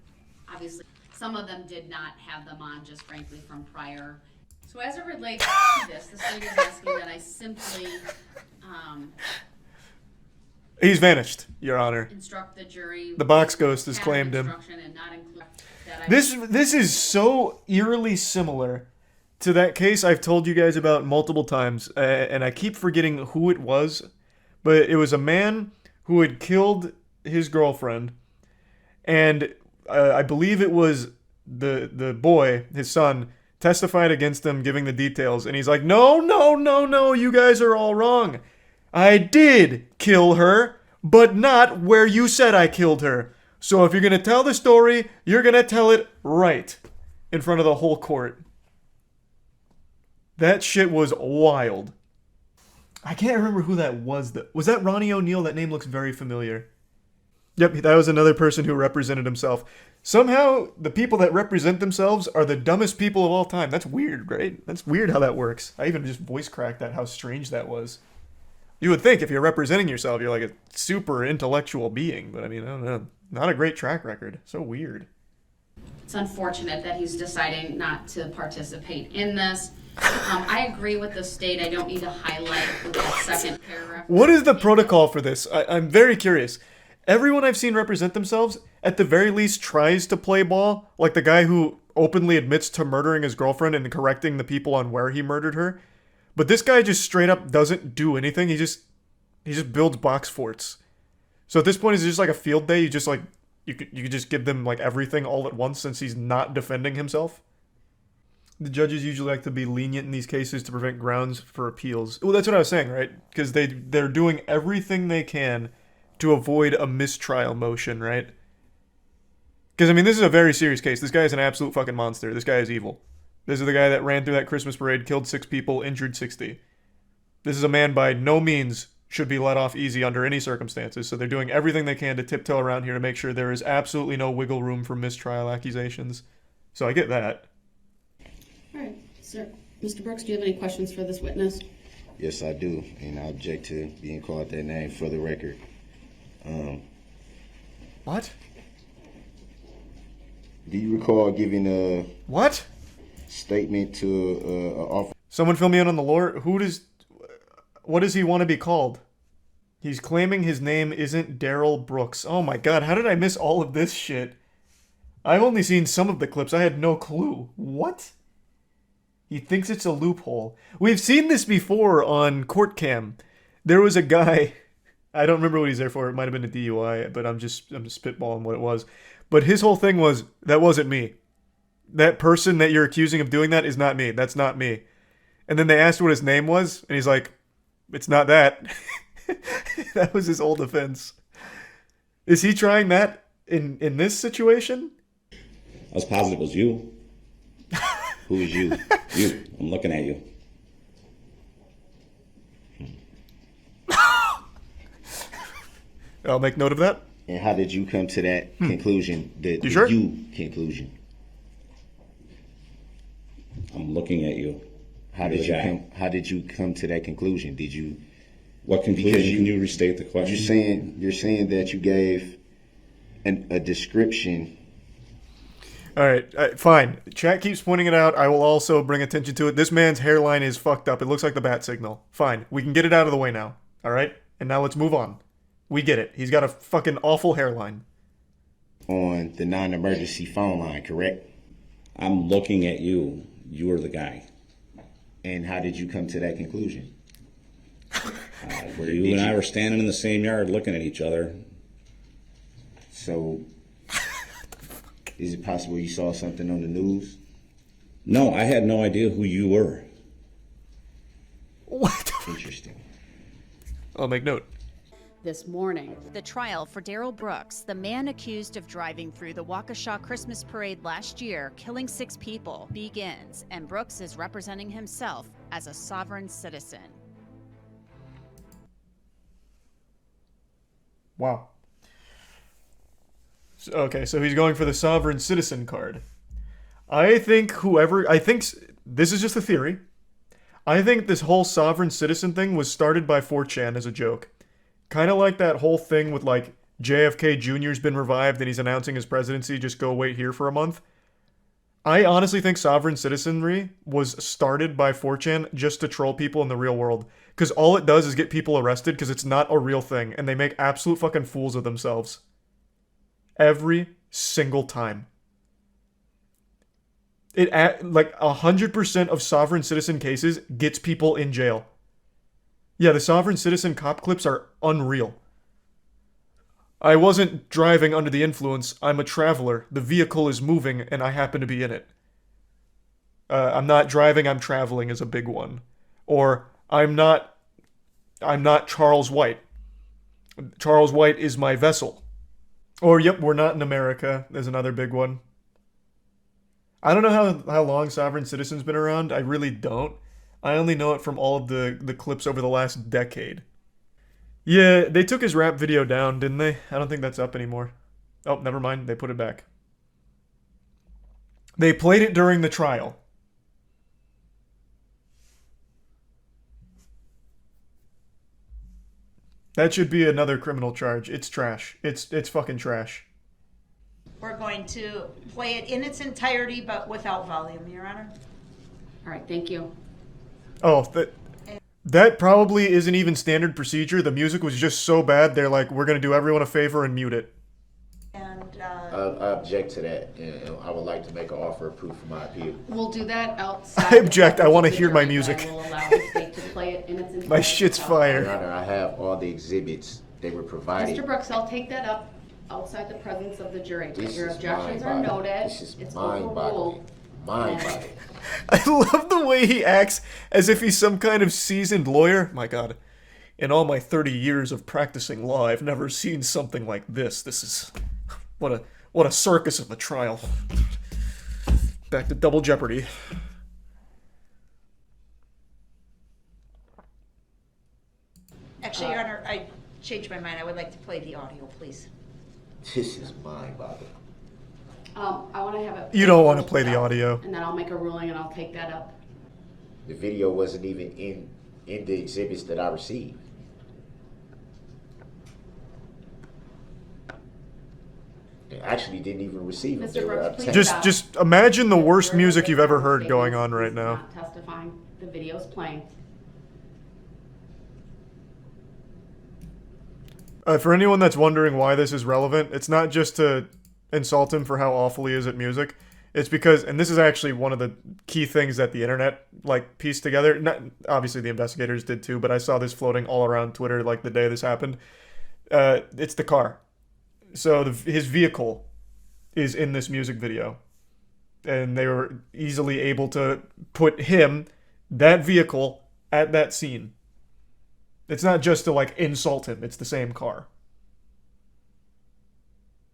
Obviously, some of them did not have them on, just frankly from prior. So as it relates to this, the state is asking that I simply He's vanished, Your Honor. instruct the jury. The box ghost has have claimed him. instruction and not include that I- This is so eerily similar to that case I've told you guys about multiple times, and I keep forgetting who it was, but it was a man who had killed his girlfriend, and I believe it was the boy, his son, testified against him, giving the details, and he's like, no, no, no, no, you guys are all wrong. I did kill her, but not where you said I killed her. So if you're going to tell the story, you're going to tell it right in front of the whole court. That shit was wild. I can't remember who that was. Was that Ronnie O'Neal? That name looks very familiar. Yep, that was another person who represented himself. Somehow, the people that represent themselves are the dumbest people of all time. That's weird, right? That's weird how that works. I even just voice cracked that, how strange that was. You would think if you're representing yourself, you're like a super intellectual being. But I mean, I don't know. Not a great track record. So weird. It's unfortunate that he's deciding not to participate in this. I agree with the state. I don't need to highlight that second paragraph. What is the protocol for this? I'm very curious. Everyone I've seen represent themselves, at the very least, tries to play ball. Like the guy who openly admits to murdering his girlfriend and correcting the people on where he murdered her. But this guy just straight up doesn't do anything. He just builds box forts. So at this point, is it just like a field day? You just like you could just give them like everything all at once since he's not defending himself. The judges usually like to be lenient in these cases to prevent grounds for appeals. Well, that's what I was saying, right? Because they're doing everything they can to avoid a mistrial motion, right? Because, I mean, this is a very serious case. This guy is an absolute fucking monster. This guy is evil. This is the guy that ran through that Christmas parade, killed 6 people, injured 60. This is a man by no means should be let off easy under any circumstances, so they're doing everything they can to tiptoe around here to make sure there is absolutely no wiggle room for mistrial accusations. So I get that. All right, sir. Mr. Brooks, do you have any questions for this witness? Yes, I do, and I object to being called that name for the record. What? Do you recall giving a What? statement to an officer? Someone fill me in on the lore. What does he want to be called? He's claiming his name isn't Daryl Brooks. Oh my god, how did I miss all of this shit? I've only seen some of the clips. I had no clue. What? He thinks it's a loophole. We've seen this before on Court Cam. There was a guy, I don't remember what he's there for. It might have been a DUI, but I'm just spitballing what it was. But his whole thing was, that wasn't me. That person that you're accusing of doing that is not me. That's not me. And then they asked what his name was, and he's like, it's not that. That was his whole defense. Is he trying that in this situation? I was positive it was you. Who is you? You. I'm looking at you. I'll make note of that. And how did you come to that conclusion? The sure? you conclusion. I'm looking at you. How did you come to that conclusion? Did you? What conclusion? Can you restate the question? You're saying that you gave a description. All right, fine. Chat keeps pointing it out. I will also bring attention to it. This man's hairline is fucked up. It looks like the bat signal. Fine. We can get it out of the way now. All right? And now let's move on. We get it. He's got a fucking awful hairline. On the non-emergency phone line, correct? I'm looking at you. You are the guy. And how did you come to that conclusion? You and I were standing in the same yard looking at each other. So, is it possible you saw something on the news? No, I had no idea who you were. What? Interesting. I'll make note. This morning, The trial for Daryl Brooks, the man accused of driving through the Waukesha Christmas parade last year, killing 6 people, begins, and Brooks is representing himself as a sovereign citizen. Wow. Okay, so he's going for the sovereign citizen card. I think this is just a theory. I think this whole sovereign citizen thing was started by 4chan as a joke. Kind of like that whole thing with like JFK Jr.'s been revived and he's announcing his presidency, just go wait here for a month. I honestly think sovereign citizenry was started by 4chan just to troll people in the real world. Because all it does is get people arrested because it's not a real thing and they make absolute fucking fools of themselves. Every single time. It like 100% of sovereign citizen cases gets people in jail. Yeah, the sovereign citizen cop clips are unreal. I wasn't driving under the influence. I'm a traveler. The vehicle is moving and I happen to be in it. I'm not driving, I'm traveling is a big one. Or I'm not Charles White. Charles White is my vessel. Or, yep, we're not in America is another big one. I don't know how long Sovereign Citizen's been around. I really don't. I only know it from all of the clips over the last decade. Yeah, they took his rap video down, didn't they? I don't think that's up anymore. Oh, never mind. They put it back. They played it during the trial. That should be another criminal charge. It's trash. It's fucking trash. We're going to play it in its entirety, but without volume, Your Honor. All right, thank you. Oh, that probably isn't even standard procedure. The music was just so bad, they're like, we're going to do everyone a favor and mute it. And I object to that, and I would like to make an offer of proof for my appeal. We'll do that outside. I object. I want to hear my music. I will allow the state to play it in its entirety. My shit's fire. Your Honor, I have all the exhibits they were provided. Mr. Brooks, I'll take that up outside the presence of the jury. This Your is objections are mind-boggling. noted. This is It's mind-boggling. overruled. Mind-boggling. I love the way he acts as if he's some kind of seasoned lawyer. My God. In all my 30 years of practicing law, I've never seen something like this. This is... What a circus of a trial. Back to Double Jeopardy. actually, Your Honor, I changed my mind. I would like to play the audio, please. This is mind-boggling. I want to have it. You don't want to play the audio. And then I'll make a ruling and I'll take that up. The video wasn't even in the exhibits that I received. They actually didn't even receive them. Mr. They were Brooks, obtained. please Just imagine the worst music you've ever heard going on right He's now. not testifying. The video's playing. For anyone that's wondering why this is relevant, it's not just to insult him for how awful he is at music. It's because, and this is actually one of the key things that the internet like pieced together. Not obviously the investigators did too, but I saw this floating all around Twitter like the day this happened. It's the car. So his vehicle is in this music video, and they were easily able to put that vehicle, at that scene. It's not just to like insult him; it's the same car.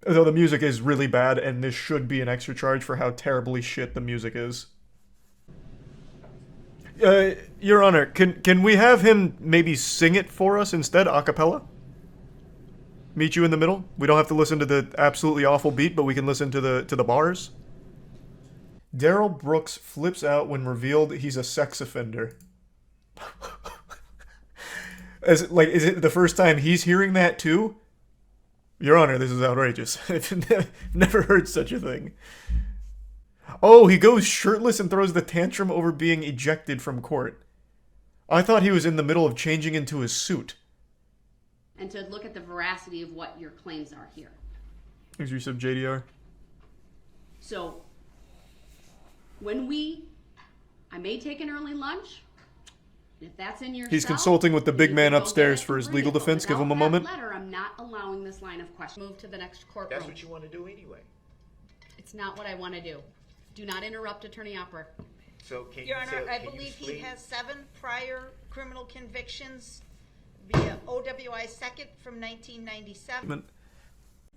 Though the music is really bad, and this should be an extra charge for how terribly shit the music is. Your Honor, can we have him maybe sing it for us instead, a cappella? Meet you in the middle? We don't have to listen to the absolutely awful beat, but we can listen to the bars. Daryl Brooks flips out when revealed he's a sex offender. Is it the first time he's hearing that too? Your Honor, this is outrageous. I've never heard such a thing. Oh, he goes shirtless and throws the tantrum over being ejected from court. I thought he was in the middle of changing into his suit. And to look at the veracity of what your claims are here. Here's your sub JDR. So, I may take an early lunch. If that's in your He's cell, consulting with the big you man can go upstairs get it for and his bring legal it. But defense. Give him a without moment. that letter, I'm not allowing this line of question. Move to the next courtroom. That's what you want to do anyway. It's not what I want to do. Do not interrupt Attorney Opper. So can Your Honor, I believe he has 7 prior criminal convictions via OWI 2nd from 1997.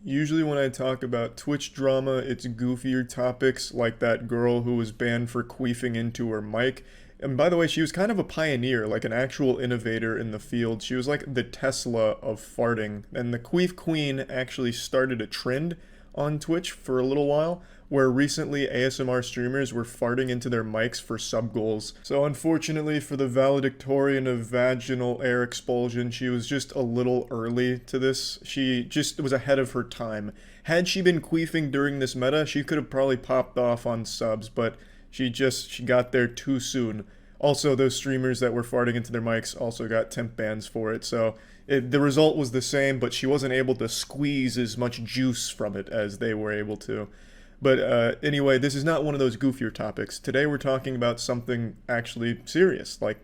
Usually when I talk about Twitch drama, it's goofier topics like that girl who was banned for queefing into her mic. And by the way, she was kind of a pioneer, like an actual innovator in the field. She was like the Tesla of farting. And the Queef Queen actually started a trend on Twitch for a little while, where recently ASMR streamers were farting into their mics for sub goals. So unfortunately for the valedictorian of vaginal air expulsion, she was just a little early to this. She just was ahead of her time. Had she been queefing during this meta, she could have probably popped off on subs, but she got there too soon. Also, those streamers that were farting into their mics also got temp bans for it, so the result was the same, but she wasn't able to squeeze as much juice from it as they were able to. But anyway, this is not one of those goofier topics. Today we're talking about something actually serious, like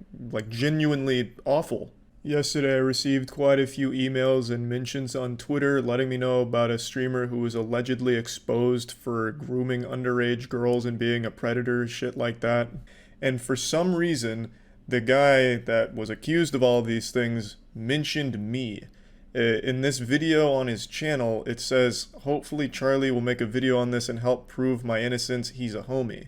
genuinely awful. Yesterday, I received quite a few emails and mentions on Twitter letting me know about a streamer who was allegedly exposed for grooming underage girls and being a predator, shit like that. And for some reason, the guy that was accused of all of these things mentioned me. In this video on his channel, it says, hopefully Charlie will make a video on this and help prove my innocence. He's a homie.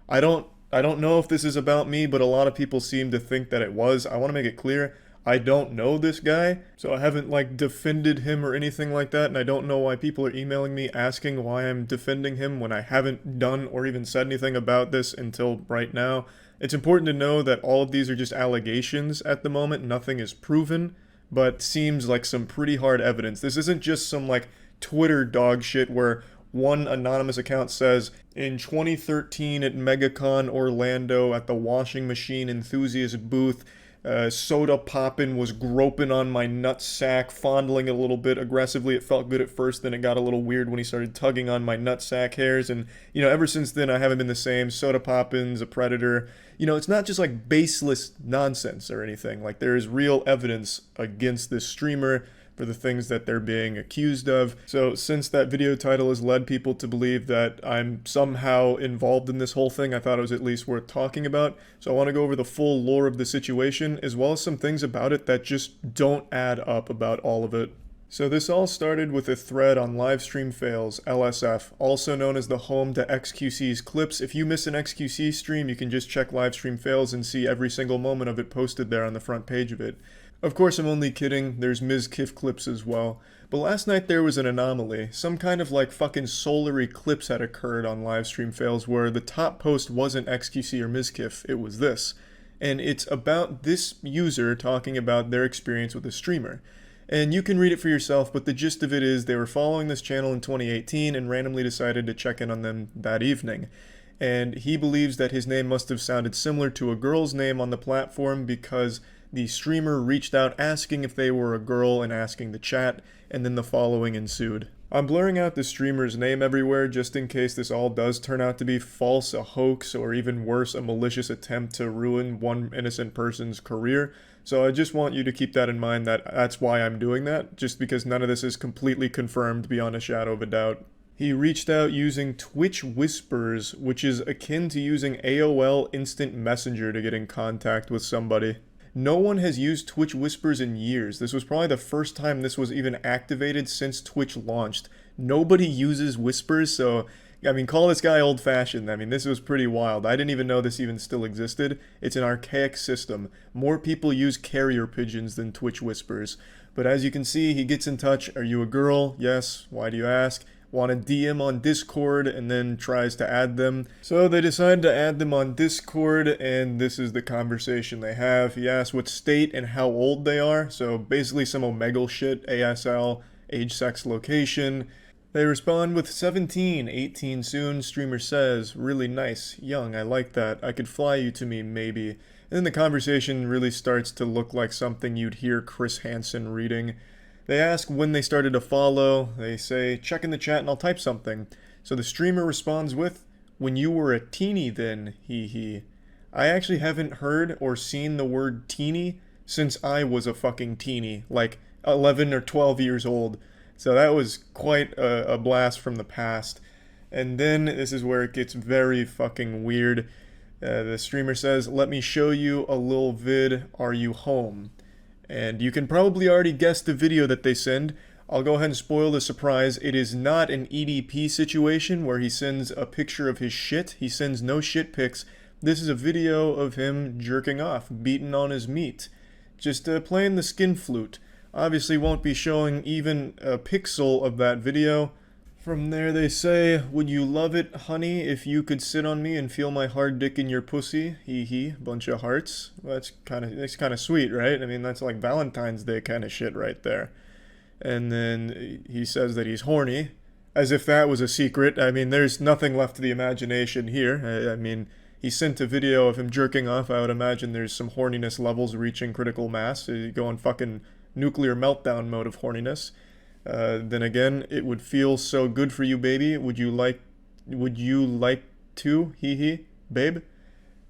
I don't know if this is about me, but a lot of people seem to think that it was. I want to make it clear, I don't know this guy, so I haven't like defended him or anything like that, and I don't know why people are emailing me asking why I'm defending him when I haven't done or even said anything about this until right now. It's important to know that all of these are just allegations at the moment, nothing is proven, but seems like some pretty hard evidence. This isn't just some like Twitter dog shit where one anonymous account says, in 2013 at MegaCon Orlando at the washing machine enthusiast booth, Soda Poppin was groping on my nutsack, fondling it a little bit aggressively. It felt good at first, then it got a little weird when he started tugging on my nutsack hairs. And, you know, ever since then, I haven't been the same. Soda Poppin's a predator. You know, it's not just like baseless nonsense or anything. Like, there is real evidence against this streamer for the things that they're being accused of. So since that video title has led people to believe that I'm somehow involved in this whole thing, I thought it was at least worth talking about. So I want to go over the full lore of the situation, as well as some things about it that just don't add up about all of it. So this all started with a thread on Livestream Fails, LSF, also known as the home to XQC's clips. If you miss an XQC stream, you can just check Livestream Fails and see every single moment of it posted there on the front page of it. Of course, I'm only kidding, there's Ms. Kiff clips as well. But last night there was an anomaly. Some kind of like fucking solar eclipse had occurred on Livestream Fails where the top post wasn't XQC or Ms. Kiff, it was this. And it's about this user talking about their experience with a streamer. And you can read it for yourself, but the gist of it is they were following this channel in 2018 and randomly decided to check in on them that evening. And he believes that his name must have sounded similar to a girl's name on the platform because the streamer reached out asking if they were a girl and asking to chat, and then the following ensued. I'm blurring out the streamer's name everywhere just in case this all does turn out to be false, a hoax, or even worse, a malicious attempt to ruin one innocent person's career. So I just want you to keep that in mind, that that's why I'm doing that, just because none of this is completely confirmed beyond a shadow of a doubt. He reached out using Twitch Whispers, which is akin to using AOL Instant Messenger to get in contact with somebody. No one has used Twitch Whispers in years. This was probably the first time this was even activated since Twitch launched. Nobody uses Whispers, so, I mean, call this guy old-fashioned. I mean, this was pretty wild. I didn't even know this even still existed. It's an archaic system. More people use carrier pigeons than Twitch Whispers. But as you can see, he gets in touch. Are you a girl? Yes. Why do you ask? Want to DM on Discord, and then tries to add them. So they decide to add them on Discord, and this is the conversation they have. He asks what state and how old they are, so basically some Omegle shit, ASL, age, sex, location. They respond with 17, 18 soon. Streamer says, really nice, young, I like that, I could fly you to me, maybe. And then the conversation really starts to look like something you'd hear Chris Hansen reading. They ask when they started to follow. They say, check in the chat and I'll type something. So the streamer responds with, when you were a teeny then, hee hee. I actually haven't heard or seen the word teeny since I was a fucking teeny, like 11 or 12 years old. So that was quite a blast from the past. And then this is where it gets very fucking weird. The streamer says, let me show you a little vid, are you home? And you can probably already guess the video that they send. I'll go ahead and spoil the surprise. It is not an EDP situation where he sends a picture of his shit. He sends no shit pics. This is a video of him jerking off, beating on his meat. Just playing the skin flute. Obviously won't be showing even a pixel of that video. From there they say, would you love it, honey, if you could sit on me and feel my hard dick in your pussy? Hee hee, bunch of hearts. Well, that's kind of sweet, right? I mean, that's like Valentine's Day kind of shit right there. And then he says that he's horny, as if that was a secret. I mean, there's nothing left to the imagination here. I mean, he sent a video of him jerking off. I would imagine there's some horniness levels reaching critical mass. You go in fucking nuclear meltdown mode of horniness. Then again, it would feel so good for you, baby. Would you like to? Hee hee, babe.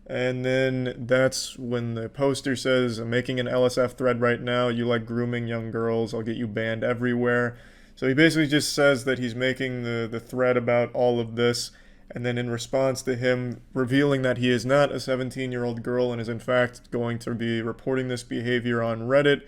And then that's when the poster says, I'm making an LSF thread right now. You like grooming young girls. I'll get you banned everywhere. So he basically just says that he's making the thread about all of this. And then in response to him revealing that he is not a 17-year-old girl and is in fact going to be reporting this behavior on Reddit,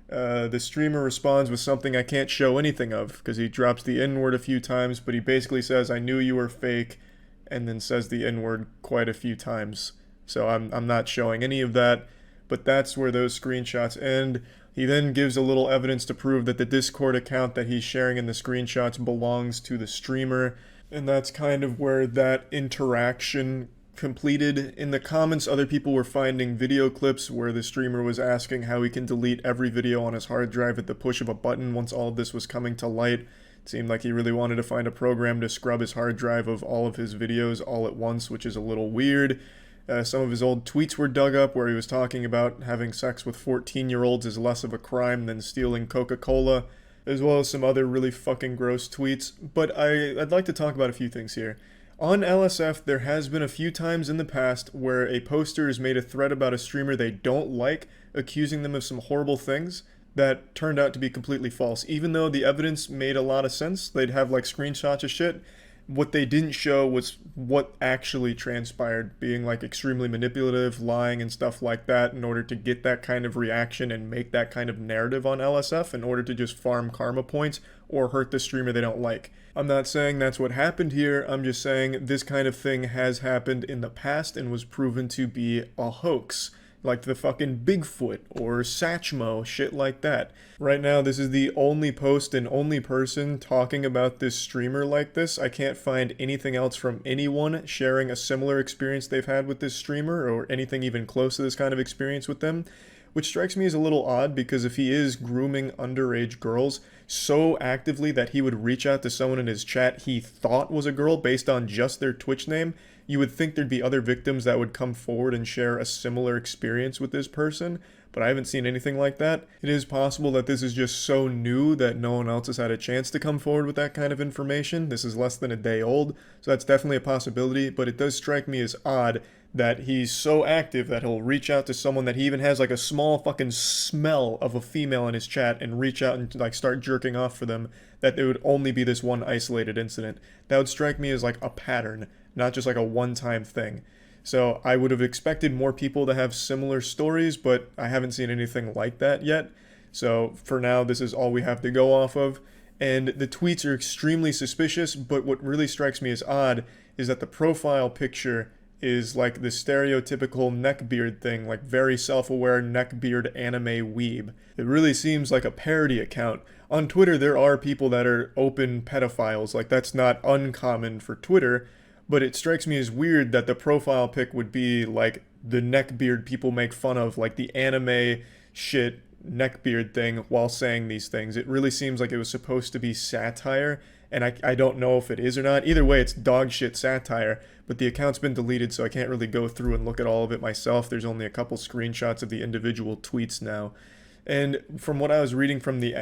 the streamer responds with something I can't show anything of because he drops the N-word a few times, but he basically says, I knew you were fake, and then says the N-word quite a few times. So I'm not showing any of that, but that's where those screenshots end. He then gives a little evidence to prove that the Discord account that he's sharing in the screenshots belongs to the streamer, and that's kind of where that interaction completed. In the comments, other people were finding video clips where the streamer was asking how he can delete every video on his hard drive at the push of a button once all of this was coming to light. It seemed like he really wanted to find a program to scrub his hard drive of all of his videos all at once, which is a little weird. Some of his old tweets were dug up where he was talking about having sex with 14-year-olds is less of a crime than stealing Coca-Cola, as well as some other really fucking gross tweets. But I'd like to talk about a few things here. On LSF, there has been a few times in the past where a poster has made a thread about a streamer they don't like, accusing them of some horrible things that turned out to be completely false. Even though the evidence made a lot of sense, they'd have like screenshots of shit. What they didn't show was what actually transpired, being like extremely manipulative, lying and stuff like that in order to get that kind of reaction and make that kind of narrative on LSF in order to just farm karma points or hurt the streamer they don't like. I'm not saying that's what happened here, I'm just saying this kind of thing has happened in the past and was proven to be a hoax. Like the fucking Bigfoot or Satchmo, shit like that. Right now, this is the only post and only person talking about this streamer like this. I can't find anything else from anyone sharing a similar experience they've had with this streamer or anything even close to this kind of experience with them. Which strikes me as a little odd because if he is grooming underage girls so actively that he would reach out to someone in his chat he thought was a girl based on just their Twitch name, you would think there'd be other victims that would come forward and share a similar experience with this person, but I haven't seen anything like that. It is possible that this is just so new that no one else has had a chance to come forward with that kind of information. This is less than a day old, so that's definitely a possibility, but it does strike me as odd that he's so active that he'll reach out to someone that he even has like a small fucking smell of a female in his chat and reach out and like start jerking off for them, that there would only be this one isolated incident. That would strike me as like a pattern, not just like a one-time thing. So I would have expected more people to have similar stories, but I haven't seen anything like that yet. So for now, this is all we have to go off of. And the tweets are extremely suspicious, but what really strikes me as odd is that the profile picture is like the stereotypical neckbeard thing, like very self-aware neckbeard anime weeb. It really seems like a parody account. On Twitter, there are people that are open pedophiles, like that's not uncommon for Twitter, but it strikes me as weird that the profile pic would be like the neckbeard people make fun of, like the anime shit neckbeard thing while saying these things. It really seems like it was supposed to be satire, and I don't know if it is or not. Either way, it's dog shit satire, but the account's been deleted, so I can't really go through and look at all of it myself. There's only a couple screenshots of the individual tweets now. And from what I was reading from the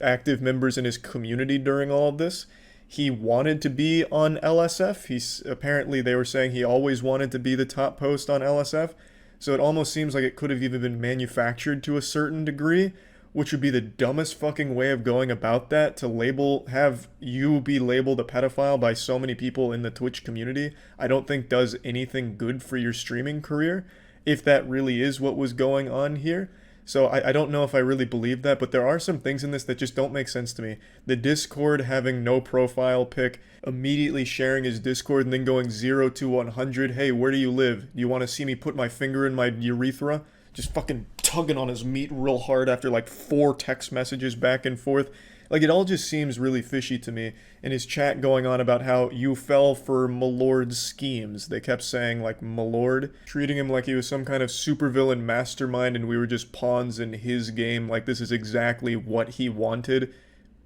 active members in his community during all of this, he wanted to be on LSF. Apparently they were saying he always wanted to be the top post on LSF, so it almost seems like it could have even been manufactured to a certain degree, which would be the dumbest fucking way of going about that, to have you be labeled a pedophile by so many people in the Twitch community. I don't think does anything good for your streaming career, if that really is what was going on here. So I don't know if I really believe that, but there are some things in this that just don't make sense to me. The Discord having no profile pic, immediately sharing his Discord and then going 0 to 100, hey, where do you live? Do you want to see me put my finger in my urethra? Just fucking tugging on his meat real hard after like 4 text messages back and forth. Like, it all just seems really fishy to me. And his chat going on about how you fell for Malord's schemes. They kept saying, like, Malord, treating him like he was some kind of supervillain mastermind and we were just pawns in his game. Like, this is exactly what he wanted,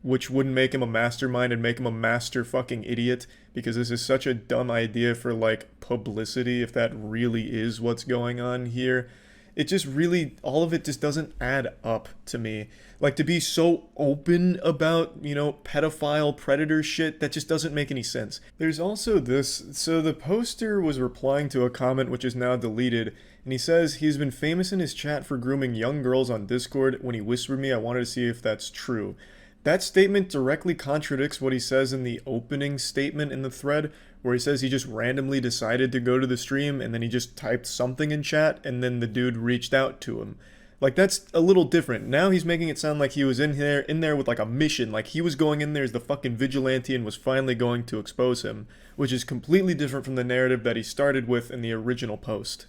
which wouldn't make him a mastermind and make him a master fucking idiot, because this is such a dumb idea for, like, publicity, if that really is what's going on here. It just really, all of it just doesn't add up to me. Like, to be so open about, you know, pedophile predator shit, that just doesn't make any sense. There's also this, so the poster was replying to a comment which is now deleted, and he says he's been famous in his chat for grooming young girls on Discord. When he whispered me, I wanted to see if that's true. That statement directly contradicts what he says in the opening statement in the thread, where he says he just randomly decided to go to the stream and then he just typed something in chat and then the dude reached out to him. Like, that's a little different. Now he's making it sound like he was in there with like a mission, like he was going in there as the fucking vigilante and was finally going to expose him, which is completely different from the narrative that he started with in the original post.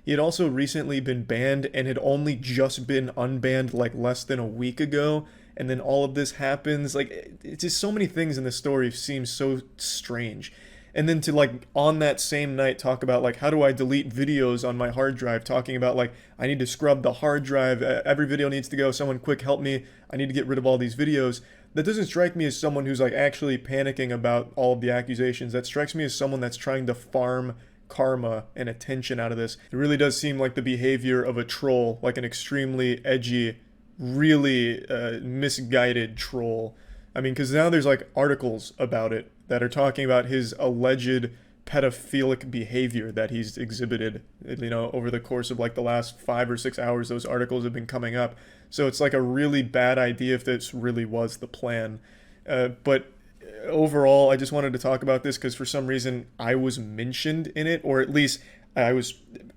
He had also recently been banned and had only just been unbanned like less than a week ago, and then all of this happens. Like, it's just so many things in the story seem so strange. And then to, like, on that same night talk about, like, how do I delete videos on my hard drive, talking about, like, I need to scrub the hard drive, every video needs to go, someone quick help me, I need to get rid of all these videos. That doesn't strike me as someone who's, like, actually panicking about all of the accusations. That strikes me as someone that's trying to farm karma and attention out of this. It really does seem like the behavior of a troll, like an extremely edgy, really misguided troll. I mean, because now there's like articles about it that are talking about his alleged pedophilic behavior that he's exhibited, you know, over the course of like the last 5 or 6 hours. Those articles have been coming up. So it's like a really bad idea if this really was the plan. But overall, I just wanted to talk about this because for some reason I was mentioned in it, or at least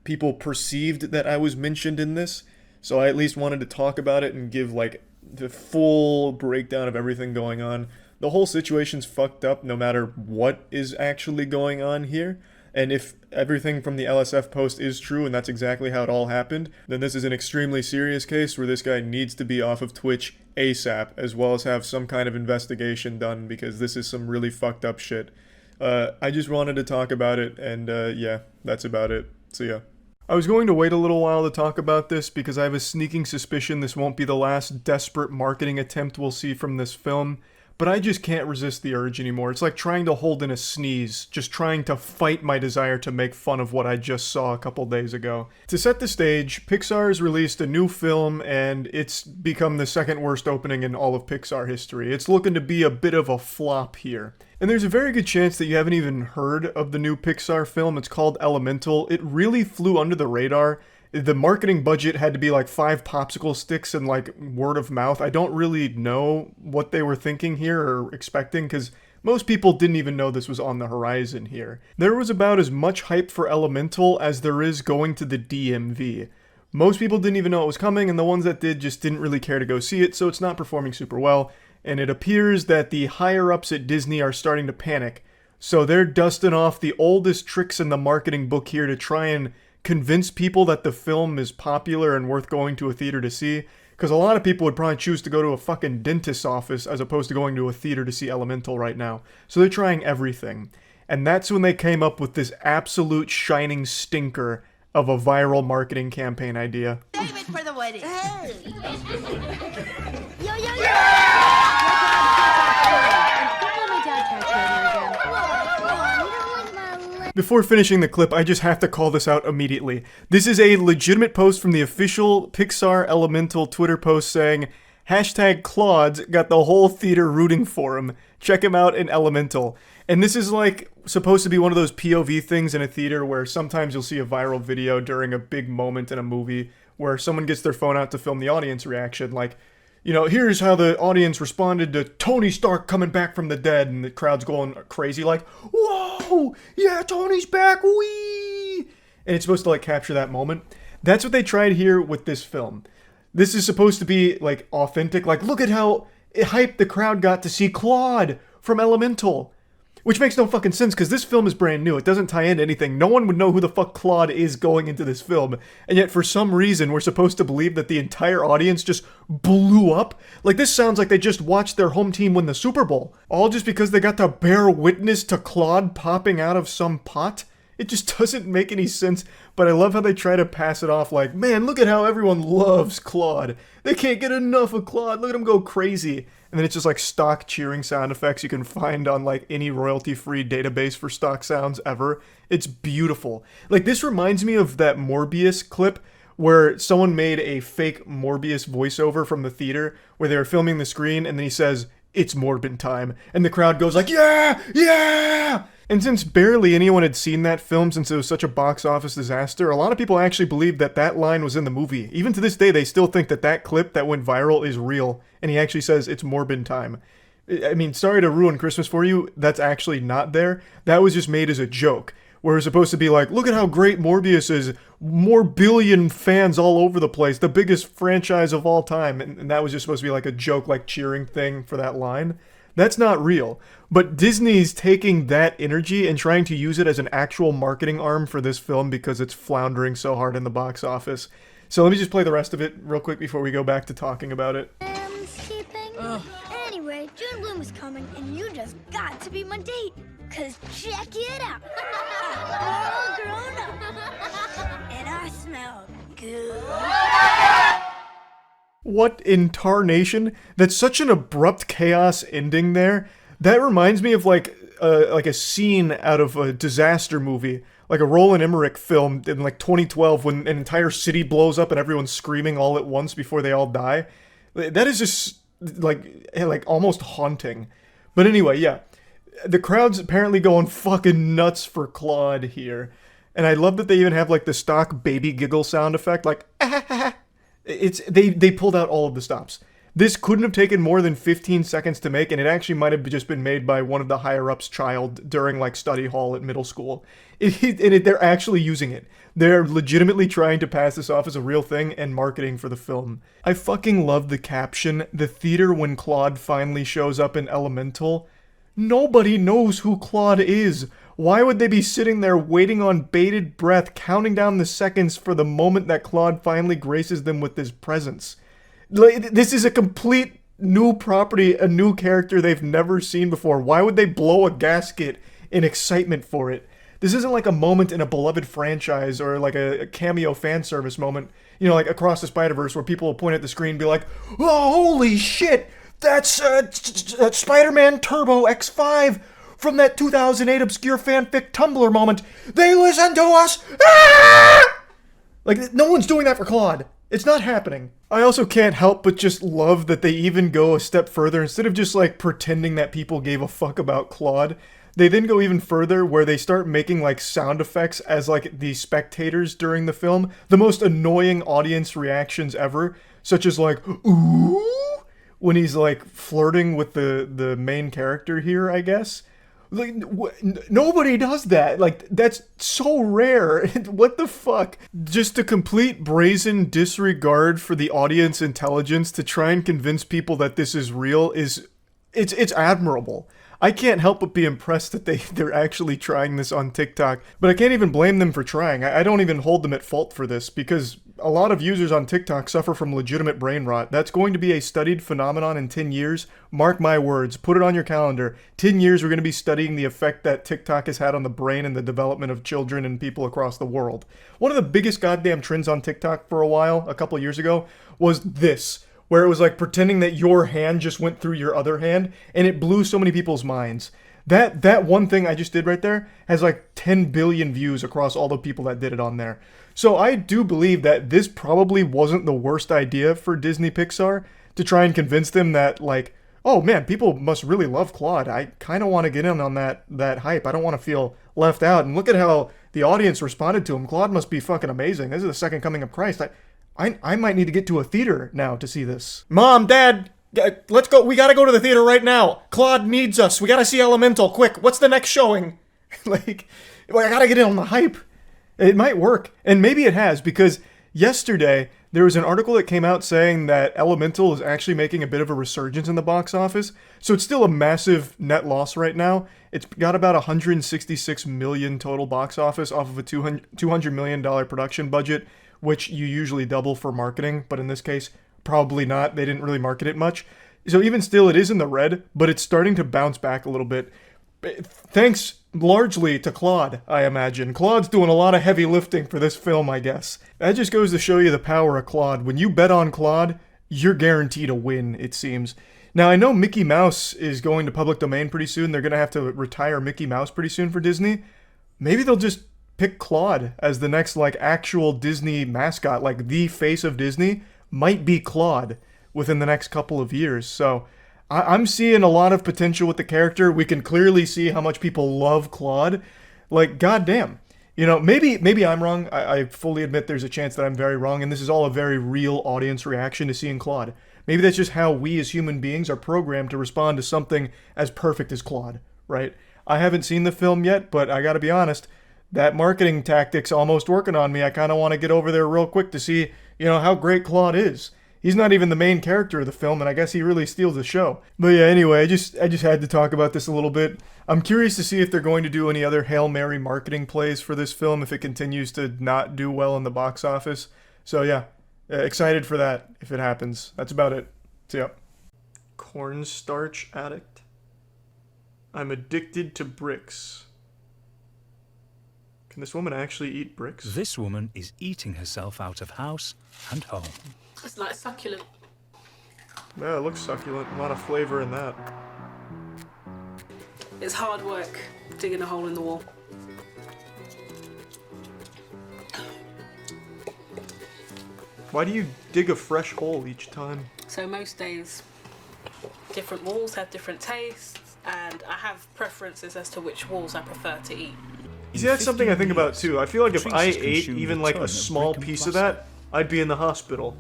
people perceived that I was mentioned in this. So I at least wanted to talk about it and give like the full breakdown of everything going on. The whole situation's fucked up no matter what is actually going on here. And if everything from the LSF post is true and that's exactly how it all happened, then this is an extremely serious case where this guy needs to be off of Twitch ASAP, as well as have some kind of investigation done, because this is some really fucked up shit. I just wanted to talk about it, and yeah, that's about it. See ya. I was going to wait a little while to talk about this because I have a sneaking suspicion this won't be the last desperate marketing attempt we'll see from this film, but I just can't resist the urge anymore. It's like trying to hold in a sneeze, just trying to fight my desire to make fun of what I just saw a couple days ago. To set the stage, Pixar has released a new film and it's become the second worst opening in all of Pixar history. It's looking to be a bit of a flop here. And there's a very good chance that you haven't even heard of the new Pixar film. It's called Elemental. It really flew under the radar. The marketing budget had to be like 5 popsicle sticks and like word of mouth. I don't really know what they were thinking here or expecting, because most people didn't even know this was on the horizon here. There was about as much hype for Elemental as there is going to the DMV. Most people didn't even know it was coming, and the ones that did just didn't really care to go see it, so it's not performing super well. And it appears that the higher-ups at Disney are starting to panic. So they're dusting off the oldest tricks in the marketing book here to try and convince people that the film is popular and worth going to a theater to see. Because a lot of people would probably choose to go to a fucking dentist's office as opposed to going to a theater to see Elemental right now. So they're trying everything. And that's when they came up with this absolute shining stinker of a viral marketing campaign idea. David for the wedding. Hey! Yo, yo, yo! Before finishing the clip, I just have to call this out immediately. This is a legitimate post from the official Pixar Elemental Twitter post saying, #Claude's got the whole theater rooting for him. Check him out in Elemental. And this is like supposed to be one of those POV things in a theater where sometimes you'll see a viral video during a big moment in a movie where someone gets their phone out to film the audience reaction. Like, you know, here's how the audience responded to Tony Stark coming back from the dead, and the crowd's going crazy like, whoa, yeah, Tony's back, wee! And it's supposed to like capture that moment. That's what they tried here with this film. This is supposed to be like authentic, like look at how hyped the crowd got to see Claude from Elemental. Which makes no fucking sense, because this film is brand new. It doesn't tie into anything. No one would know who the fuck Claude is going into this film. And yet, for some reason, we're supposed to believe that the entire audience just blew up. Like, this sounds like they just watched their home team win the Super Bowl. All just because they got to bear witness to Claude popping out of some pot? It just doesn't make any sense, but I love how they try to pass it off like, man, look at how everyone loves Claude. They can't get enough of Claude. Look at him go crazy. And then it's just like stock cheering sound effects you can find on like any royalty-free database for stock sounds ever. It's beautiful. Like, this reminds me of that Morbius clip where someone made a fake Morbius voiceover from the theater where they were filming the screen, and then he says, "It's Morbin time," and the crowd goes like, "Yeah! Yeah!" And since barely anyone had seen that film since it was such a box office disaster, a lot of people actually believed that that line was in the movie. Even to this day, they still think that that clip that went viral is real, and he actually says, "It's Morbin time." I mean, sorry to ruin Christmas for you, that's actually not there. That was just made as a joke, where it's supposed to be like, look at how great Morbius is, more billion fans all over the place, the biggest franchise of all time, and that was just supposed to be like a joke, like cheering thing for that line. That's not real. But Disney's taking that energy and trying to use it as an actual marketing arm for this film because it's floundering so hard in the box office. So let me just play the rest of it real quick before we go back to talking about it. Anyway, June Bloom is coming, and you just got to be my date. Cause check it out, I'm all grown up, and I smell good. What in tarnation? That's such an abrupt chaos ending there. That reminds me of like a scene out of a disaster movie, like a Roland Emmerich film in like 2012 when an entire city blows up and everyone's screaming all at once before they all die. That is just like almost haunting. But anyway, yeah. The crowd's apparently going fucking nuts for Claude here. And I love that they even have like the stock baby giggle sound effect, like they pulled out all of the stops. This couldn't have taken more than 15 seconds to make, and it actually might have just been made by one of the higher-ups' child during like study hall at middle school. They're actually using it. They're legitimately trying to pass this off as a real thing and marketing for the film. I fucking love the caption, "The theater when Claude finally shows up in Elemental." Nobody knows who Claude is. Why would they be sitting there waiting on bated breath, counting down the seconds for the moment that Claude finally graces them with his presence? This is a complete new property, a new character they've never seen before. Why would they blow a gasket in excitement for it? This isn't like a moment in a beloved franchise or like a cameo fan service moment, you know, like Across the Spider-Verse where people will point at the screen and be like, "Oh, holy shit! That's Spider-Man Turbo X5 from that 2008 obscure fanfic Tumblr moment. They listen to us!" Ah! Like, no one's doing that for Claude. It's not happening. I also can't help but just love that they even go a step further. Instead of just like pretending that people gave a fuck about Claude, they then go even further where they start making like sound effects as like the spectators during the film. The most annoying audience reactions ever, such as like, "Ooh," when he's like flirting with the main character here, I guess. Like, nobody does that. Like, that's so rare. What the fuck? Just a complete brazen disregard for the audience intelligence to try and convince people that this is real is, it's admirable. I can't help but be impressed that they're actually trying this on TikTok, but I can't even blame them for trying. I don't even hold them at fault for this, because a lot of users on TikTok suffer from legitimate brain rot. That's going to be a studied phenomenon in 10 years. Mark my words. Put it on your calendar. 10 years we're going to be studying the effect that TikTok has had on the brain and the development of children and people across the world. One of the biggest goddamn trends on TikTok for a while, a couple years ago, was this, where it was like pretending that your hand just went through your other hand, and it blew so many people's minds. That one thing I just did right there has like 10 billion views across all the people that did it on there. So I do believe that this probably wasn't the worst idea for Disney Pixar to try and convince them that like, oh man, people must really love Claude. I kind of want to get in on that hype. I don't want to feel left out. And look at how the audience responded to him. Claude must be fucking amazing. This is the second coming of Christ. I might need to get to a theater now to see this. Mom, Dad, let's go. We got to go to the theater right now. Claude needs us. We got to see Elemental. Quick, what's the next showing? I got to get in on the hype. It might work. And maybe it has, because yesterday there was an article that came out saying that Elemental is actually making a bit of a resurgence in the box office. So it's still a massive net loss right now. It's got about 166 million total box office off of a $200 million production budget, which you usually double for marketing, but in this case, probably not. They didn't really market it much. So even still, it is in the red, but it's starting to bounce back a little bit. Thanks largely to Claude, I imagine. Claude's doing a lot of heavy lifting for this film, I guess. That just goes to show you the power of Claude. When you bet on Claude, you're guaranteed a win, it seems. Now, I know Mickey Mouse is going to public domain pretty soon. They're going to have to retire Mickey Mouse pretty soon for Disney. Maybe they'll just pick Claude as the next, like, actual Disney mascot. Like, the face of Disney might be Claude within the next couple of years. So I'm seeing a lot of potential with the character. We can clearly see how much people love Claude. Like, goddamn. You know, maybe I'm wrong. I fully admit there's a chance that I'm very wrong, and this is all a very real audience reaction to seeing Claude. Maybe that's just how we as human beings are programmed to respond to something as perfect as Claude, right? I haven't seen the film yet, but I gotta be honest, that marketing tactic's almost working on me. I kind of want to get over there real quick to see, you know, how great Claude is. He's not even the main character of the film, and I guess he really steals the show. But yeah, anyway, I just had to talk about this a little bit. I'm curious to see if they're going to do any other Hail Mary marketing plays for this film if it continues to not do well in the box office. So yeah, excited for that if it happens. That's about it. So yeah. Cornstarch addict. I'm addicted to bricks. Can this woman actually eat bricks? This woman is eating herself out of house and home. It's like succulent. Yeah, it looks succulent. A lot of flavor in that. It's hard work digging a hole in the wall. Why do you dig a fresh hole each time? So most days, different walls have different tastes, and I have preferences as to which walls I prefer to eat. See, that's something I think about too. I feel like if I ate even like a small piece of that, I'd be in the hospital.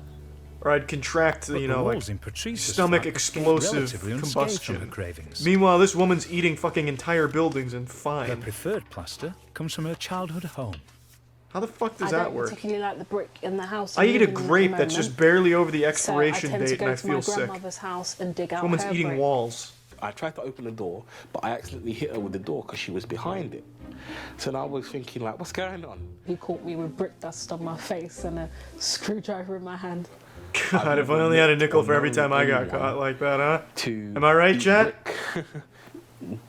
Or I'd contract, you know, like stomach explosive combustion. Meanwhile, this woman's eating fucking entire buildings and fine. Her preferred plaster comes from her childhood home. How the fuck does that work? I don't particularly like the brick in the house. I eat a grape that's just barely over the expiration date and I feel sick. So I tend to go to my grandmother's house and dig out This woman's her eating brick. walls. I tried to open the door, but I accidentally hit her with the door because she was behind it. So now I was thinking, like, what's going on? He caught me with brick dust on my face and a screwdriver in my hand. God, if I only had a nickel for every time I got caught like that, huh? Am I right, chat?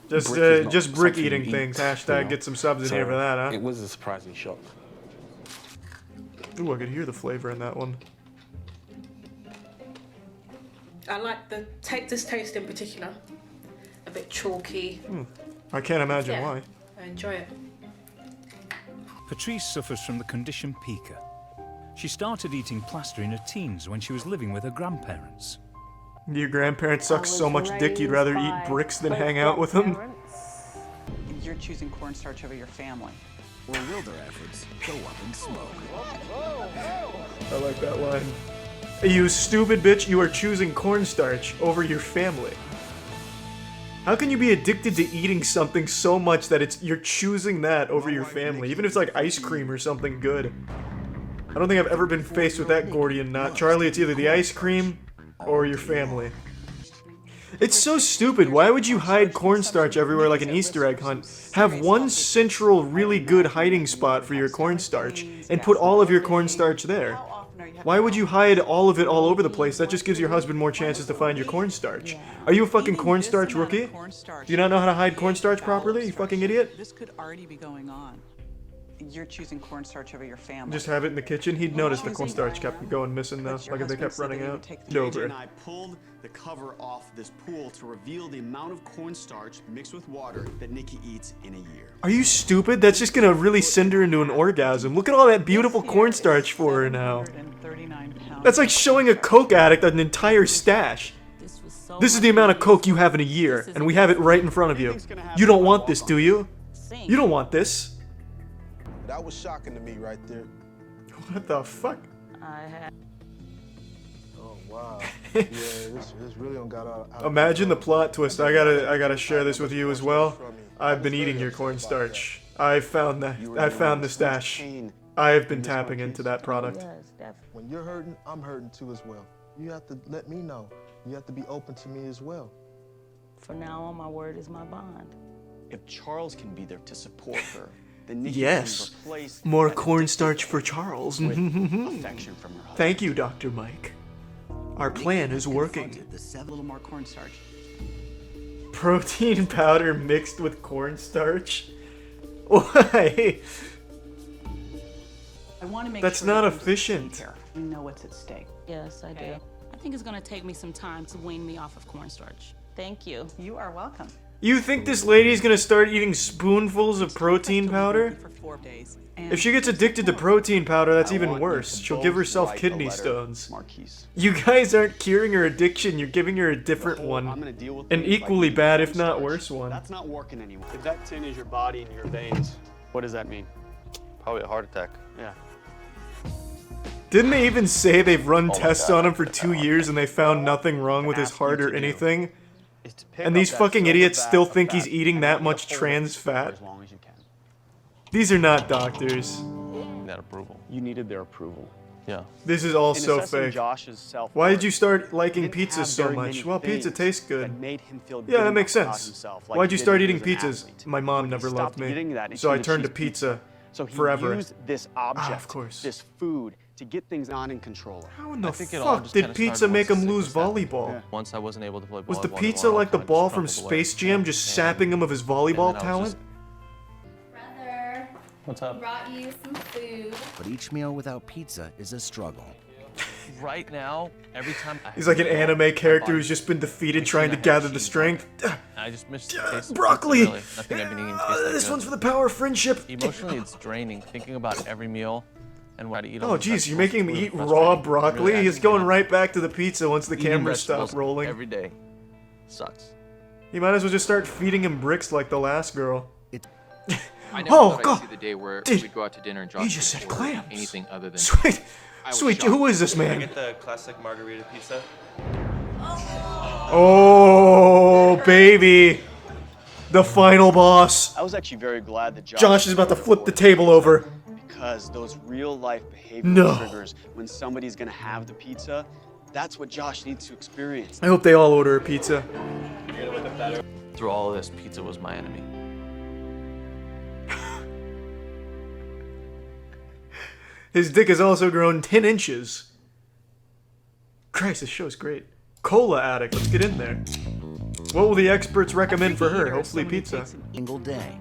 Just brick eating things. Hashtag get some subs in here for that, huh? It was a surprising shock. Ooh, I could hear the flavor in that one. I like this taste in particular. A bit chalky. I can't imagine why. I enjoy it. Patrice suffers from the condition pica. She started eating plaster in her teens when she was living with her grandparents. Your grandparents suck so much dick you'd rather eat bricks than hang out with them? You're choosing cornstarch over your family. Or will their efforts go up in smoke? I like that line. You stupid bitch, you are choosing cornstarch over your family. How can you be addicted to eating something so much that you're choosing that over your family, even if it's like ice cream or something good? I don't think I've ever been faced with that Gordian knot. Charlie, it's either the ice cream or your family. It's so stupid. Why would you hide cornstarch everywhere like an Easter egg hunt? Have one central, really good hiding spot for your cornstarch and put all of your cornstarch there. Why would you hide all of it all over the place? That just gives your husband more chances to find your cornstarch. Are you a fucking cornstarch rookie? Do you not know how to hide cornstarch properly, you fucking idiot? This could already be going on. You're choosing cornstarch over your family. Just have it in the kitchen. He'd notice the cornstarch kept going missing though, like if they kept running out. Over. And I pulled the cover off this pool to reveal the amount of cornstarch mixed with water that Nikki eats in a year. Are you stupid? That's just gonna really send her into an orgasm. Look at all that beautiful cornstarch for her now. That's like showing a coke addict an entire stash. This is the amount of coke you have in a year, and we have it right in front of you. You don't want this, do you? You don't want this. That was shocking to me right there. What the fuck? Oh wow. Yeah, this really don't got out. Imagine the plot twist. I gotta share this with you as well. I've been eating your cornstarch. I found the stash. I have been tapping into that product. When you're hurting, I'm hurting too as well. You have to let me know. You have to be open to me as well. From now on, my word is my bond. If Charles can be there to support her, then Nikki Yes, can replace more that cornstarch for Charles. affection from her husband. Thank you, Dr. Mike. Our plan is working. A little more cornstarch. Protein powder mixed with cornstarch? Why? I want to make That's sure not that you efficient. You know what's at stake. Yes, I do. I think it's gonna take me some time to wean me off of cornstarch. Thank you. You are welcome. You think this lady's gonna start eating spoonfuls of protein powder? For 4 days. If she gets addicted to protein powder, that's even worse. She'll give herself kidney stones. You guys aren't curing her addiction, you're giving her a different one. An equally bad, if not worse one. That's not working anymore. If that tin is your body and your veins, what does that mean? Probably a heart attack. Yeah. Didn't they even say they've run tests on him for 2 years and they found nothing wrong with his heart or anything? And these fucking idiots still think he's eating that much trans fat? These are not doctors. That approval. You needed their approval. Yeah. This is all In so assessing fake. Josh's self-worth, Why did you start liking he didn't pizza have so very much? many Well, pizza things tastes good. that made him feel Yeah, good that makes about sense. himself, like Why'd he you did start when he eating was an pizzas? athlete. My mom When he never loved stopped me. getting that, he So I started turned to choose pizza So he forever. used this object, of course. this food, to get things on in control. How in the think it all fuck just did kinda pizza started make once him the lose sickness happened. volleyball? Once I wasn't able to play volleyball. Was the pizza like the ball from Space Jam just sapping him of his volleyball talent? Brother, What's up? brought you some food. But each meal without pizza is a struggle. Right now, every time I He's like an anime character who's just been defeated trying to gather the strength. I just miss the taste of Broccoli! pizza, really. Nothing I've been eating tastes that This good. one's for the power of friendship. Emotionally, it's draining thinking about every meal and what I eat. Oh jeez, you're making him eat raw broccoli? He's going right back to the pizza once the Eating cameras stop vegetables rolling. every day sucks. You might as well just start feeding him bricks like the last girl. I never Oh, thought God. I'd see the day where Dude, we'd go out to dinner and Josh he just would said order clams. anything other than Sweet, I was sweet. shocked. Who is this Can I man? get the classic margarita pizza? Oh, baby. The final boss. I was actually very glad that Josh is about to flip the table over. because those real life behavioral No. triggers when somebody's gonna have the pizza, that's what Josh needs to experience. I hope they all order a pizza. Through all of this, pizza was my enemy. His dick has also grown 10 inches. Christ, this show's great. Cola addict, let's get in there. What will the experts recommend for her? Hopefully pizza. Single day.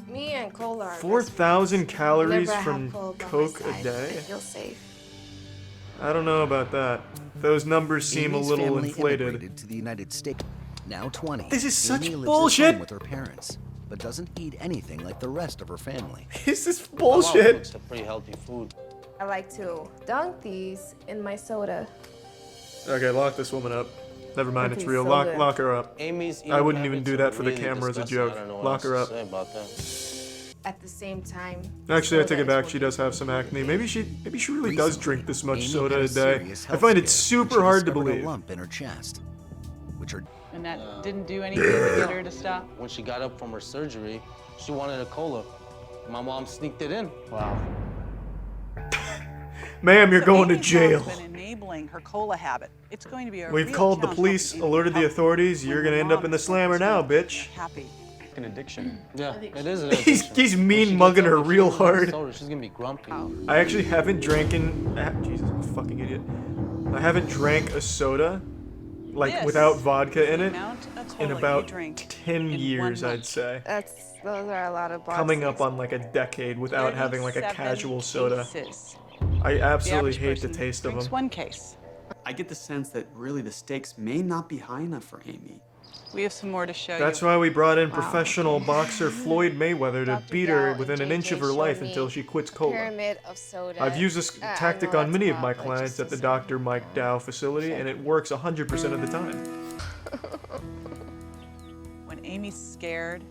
Me and Cola are 4,000 calories Whenever I have from Cola by my Coke a side, I day? feel safe. I don't know about that. Those numbers seem a Amy's little family inflated. immigrated to the United States. Now 20. This is such Amy lives bullshit. At home with her parents, but doesn't eat anything like the rest of her family. This is bullshit. It's a pretty healthy food. I like to dunk these in my soda. Okay, lock this woman up. Never mind, it's Okay, real. so Lock, good. lock her up. Amy's I wouldn't even do that for the really camera as a disgusting. I joke. don't know what Lock her else up. to say about that. At the same time, Actually, I take soda it is back. what She does have some acne. Maybe she really does drink this much Amy soda had a day. serious I health find it scare when super hard to discovered believe. A lump in her chest, which are And that didn't do anything to get her to stop? When she got up from her surgery, she wanted a cola. My mom sneaked it in. Wow. Ma'am, you're So going to Amy's jail. mom's been enabling her cola habit. It's going to be a We've real called the challenge police, helping Amy alerted the help authorities. You're gonna end up in the slammer now, bitch. happy. An addiction. Yeah, it is an He's, addiction. he's When she mean gets mugging up her and she real doesn't have hard. soda, she's gonna be grumpy. I actually haven't drank in. Jesus, I'm a fucking idiot. I haven't drank a soda, like This without vodka in the it, amount of in cola you about drink 10 years, I'd say. those are a lot of boxes. Coming up on like a decade without having like a 37 casual soda. cases. I absolutely average hate the person taste of drinks them. one case. I get the sense that really the stakes may not be high enough for Amy. We have some more to show That's you. why we brought in professional boxer Floyd Mayweather to beat her Dow within and an inch of her JJ life showed me until she quits cola. Pyramid of soda. I've used this I tactic know on many of that's my wild, but clients just at the to Dr. Mike Dow facility, and it works 100% of the time. When Amy's scared,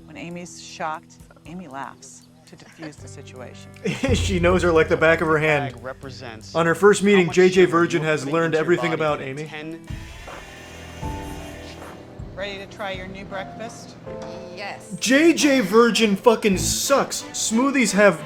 when Amy's shocked, Amy laughs to diffuse the situation. She knows her like the back of her hand. Bag represents On her first meeting, how much JJ sugar Virgin you're has putting learned into your everything body about in Amy. 10 Ready to try your new breakfast? Yes. JJ Virgin fucking sucks. Smoothies have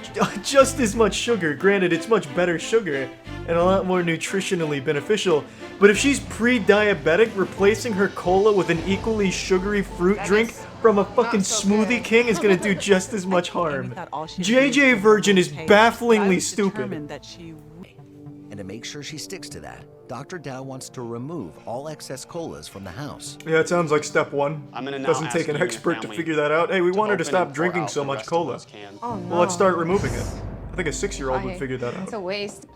just as much sugar. Granted, it's much better sugar and a lot more nutritionally beneficial. But if she's pre-diabetic, replacing her cola with an equally sugary fruit drink from a fucking Smoothie King is gonna do just as much harm. JJ Virgin is bafflingly stupid. And to make sure she sticks to that, Dr. Dow wants to remove all excess colas from the house. Yeah, it sounds like step one. I'm gonna now Doesn't ask take an you and your expert to family figure that out. Hey, we want her to open stop and pour drinking out so the much rest of cola. those cans. Oh, Well, let's no. start removing it. I think a 6-year-old would Okay. figure that It's out. a waste.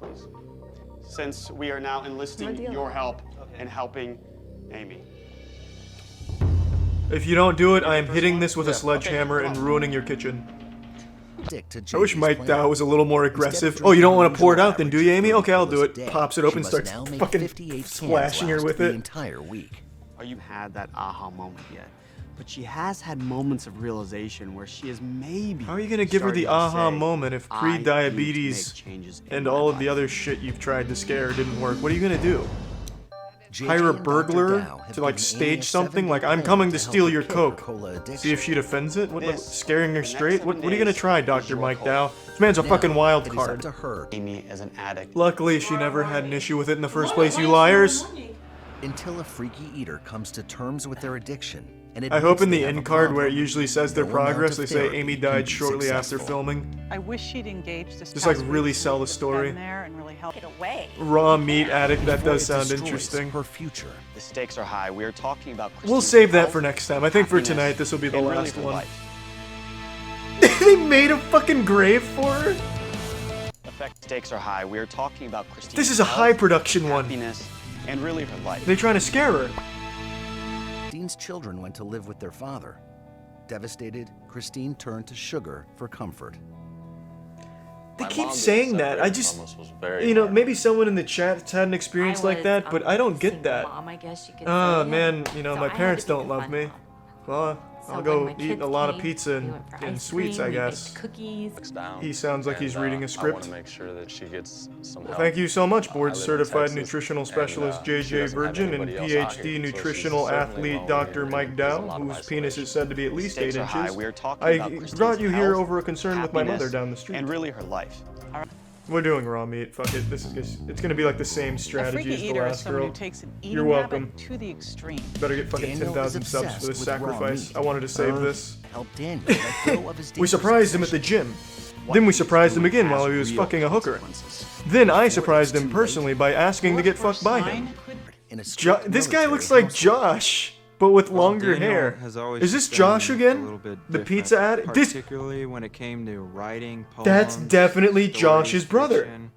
Since we are now enlisting My deal. your help in helping Amy. If you don't do it, I am hitting this with a sledgehammer and ruining your kitchen. I wish Mike Dow was a little more aggressive. Oh, you don't want to pour it out then, do you, Amy? Okay, I'll do it. Pops it open, starts fucking splashing her with it. Entire week. You had that aha moment yet, but she has had moments of realization where she is maybe. How are you gonna give her the aha say, moment if "I need to make pre-diabetes changes in and my all of life." the other shit you've tried to scare her didn't work? What are you gonna do? JJ Hire a and Dr. burglar Dow have to like given Amy a stage something? 7-day Like, I'm plan coming to help steal her your kick her coke. cola addiction. See if she defends it? What, This, scaring her the next straight? 7 What are you gonna days try, is Dr. your Mike call. Dow? This man's a Now, fucking wild it is card. up to her. Amy as an addict. Luckily, she never had an issue with it in the first place, you liars. Until a freaky eater comes to terms with their addiction. And I hope in the admits they have end a card where it problem, usually says their no amount progress, of they say therapy Amy can died be shortly after successful. filming. I wish she'd engaged this Just like past really week. sell the Been story. there and really help it away. Raw meat addict, that Before does it sound destroys interesting. Her future. The stakes are high. We are talking about. We'll Christine's save that health, for next time. I think for happiness, tonight, this will be the and really last her one. life. They made a fucking grave for her? Stakes are high. We are talking about Christine's This is a health, high production one. happiness, and really her life. They're trying to scare her. Christine's children went to live with their father. Devastated, Christine turned to sugar for comfort. They keep saying that. I just, you know, maybe someone in the chat's had an experience like that, but I don't get that. Mom, I guess you could Oh say. man, you know, So my I had parents to be don't the love fun me. mom. Well, So I'll when go my eat kids a lot of came, pizza we and, went for and ice sweets, cream, I we guess. baked cookies. He sounds like he's reading a I script. want to make sure that she gets some Well, help. thank you so much, I board live in certified Texas, nutritional and, specialist she JJ doesn't have Virgin and anybody else out PhD here, so she's nutritional certainly athlete lonely Dr. and Mike there's a Dow, lot of whose penis is said to be at least 8 Stakes are high. inches. We are talking I about Christine's brought you here health, over a concern with my mother happiness, down the street. and really her life. We're doing raw meat. Fuck it. This is it's gonna be like the same A strategy freaky as the eater is last someone girl. who takes an You're eating welcome. habit to the extreme. Better get fucking Daniel 10,000 is subs for obsessed this with raw sacrifice. meat. I wanted to save this. Help Daniel let go of his We surprised him at the gym. Then we surprised him again while he was fucking a hooker. Then I surprised him personally by asking to get fucked by him. This guy looks like Josh, but with longer hair. Is this Josh again? The pizza addict? Particularly when it came to writing, poems, That's definitely stories, Josh's brother. fiction.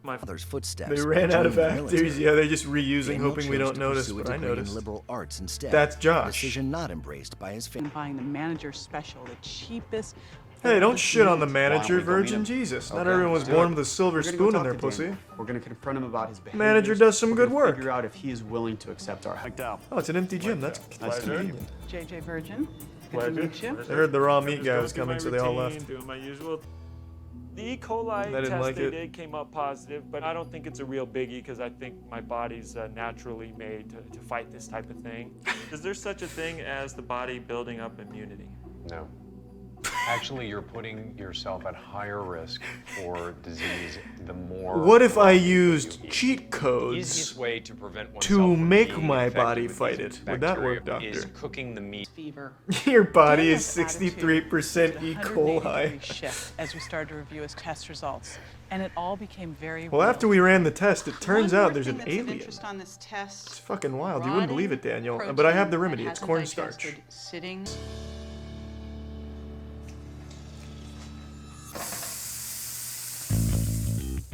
My father's footsteps. They ran out of joined the actors. military. Yeah, they're just reusing, Daniel hoping we chose don't to notice, pursue a but I degree in noticed. liberal arts instead. That's A Josh. decision not embraced by his family. Buying the manager special, the cheapest. Hey, don't shit on the Why don't manager, we go meet Virgin. him? Jesus, not Okay, everyone was let's do born it. with a silver We're gonna go spoon in talk their to pussy. Dan. We're going to confront him about his behavior. Manager does some good work. Figure out if he is willing to accept our help. Oh, it's an empty gym. That's convenient. JJ Virgin. Good to meet you. I heard the raw meat guy was coming, so they all left. Doing my usual. The E. coli I didn't test like they it. did came up positive, but I don't think it's a real biggie because I think my body's naturally made to fight this type of thing. Is there such a thing as the body building up immunity? No. Actually, you're putting yourself at higher risk for disease the more... What if I used cheat The codes easiest way to prevent oneself to from make being my infected body with fight these it? Would that work, bacteria is doctor? cooking the meat. Fever. Your body is Daniel's attitude 63% E. 180-degree coli. shift as we started to review his test results, and it all became very Well, real. after we ran the test, it turns One more out there's thing an that's of alien. interest on this test, It's fucking wild. You wouldn't believe it, rotting Daniel. But I have the protein remedy. that It's hasn't cornstarch. digested sitting.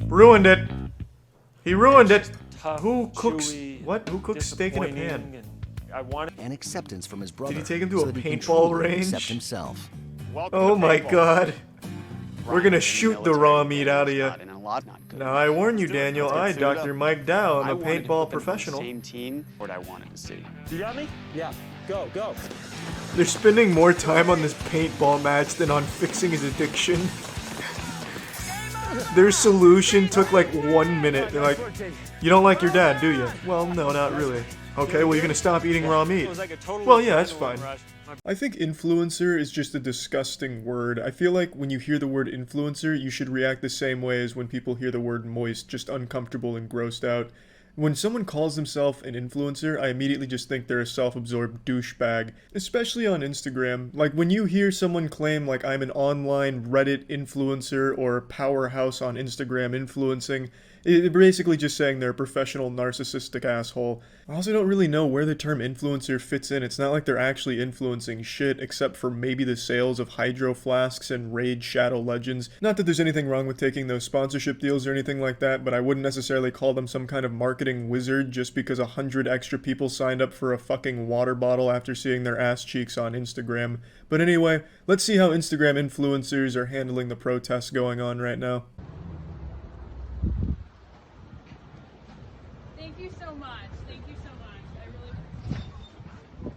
Ruined it. He ruined it. Tough, Who cooks? chewy, What? Who cooks steak in a pan? disappointing, and I wanted And acceptance from his brother. Did he take him to so a that he can paintball truly range? accept himself. Oh my god. We're gonna shoot the raw meat out of you. Now I warn you, Daniel, I, Dr. Mike Dow, I'm a paintball professional. Same team, what I wanted to see. You got me? Yeah, go, go. They're spending more time on this paintball match than on fixing his addiction. Their solution took like 1 minute. They're like, you don't like your dad, do you? Well, no, not really. Okay, well, you're gonna stop eating raw meat. Well, yeah, that's fine. I think influencer is just a disgusting word. I feel like when you hear the word influencer, you should react the same way as when people hear the word moist, just uncomfortable and grossed out. When someone calls themselves an influencer, I immediately just think they're a self-absorbed douchebag, especially on Instagram. Like, when you hear someone claim, like, I'm an online Reddit influencer or powerhouse on Instagram influencing, it's basically just saying they're a professional narcissistic asshole. I also don't really know where the term influencer fits in. It's not like they're actually influencing shit, except for maybe the sales of Hydro Flasks and Raid Shadow Legends. Not that there's anything wrong with taking those sponsorship deals or anything like that, but I wouldn't necessarily call them some kind of marketing marketing wizard just because 100 extra people signed up for a fucking water bottle after seeing their ass cheeks on Instagram. But anyway, let's see how Instagram influencers are handling the protests going on right now. Thank you so much. Thank you so much.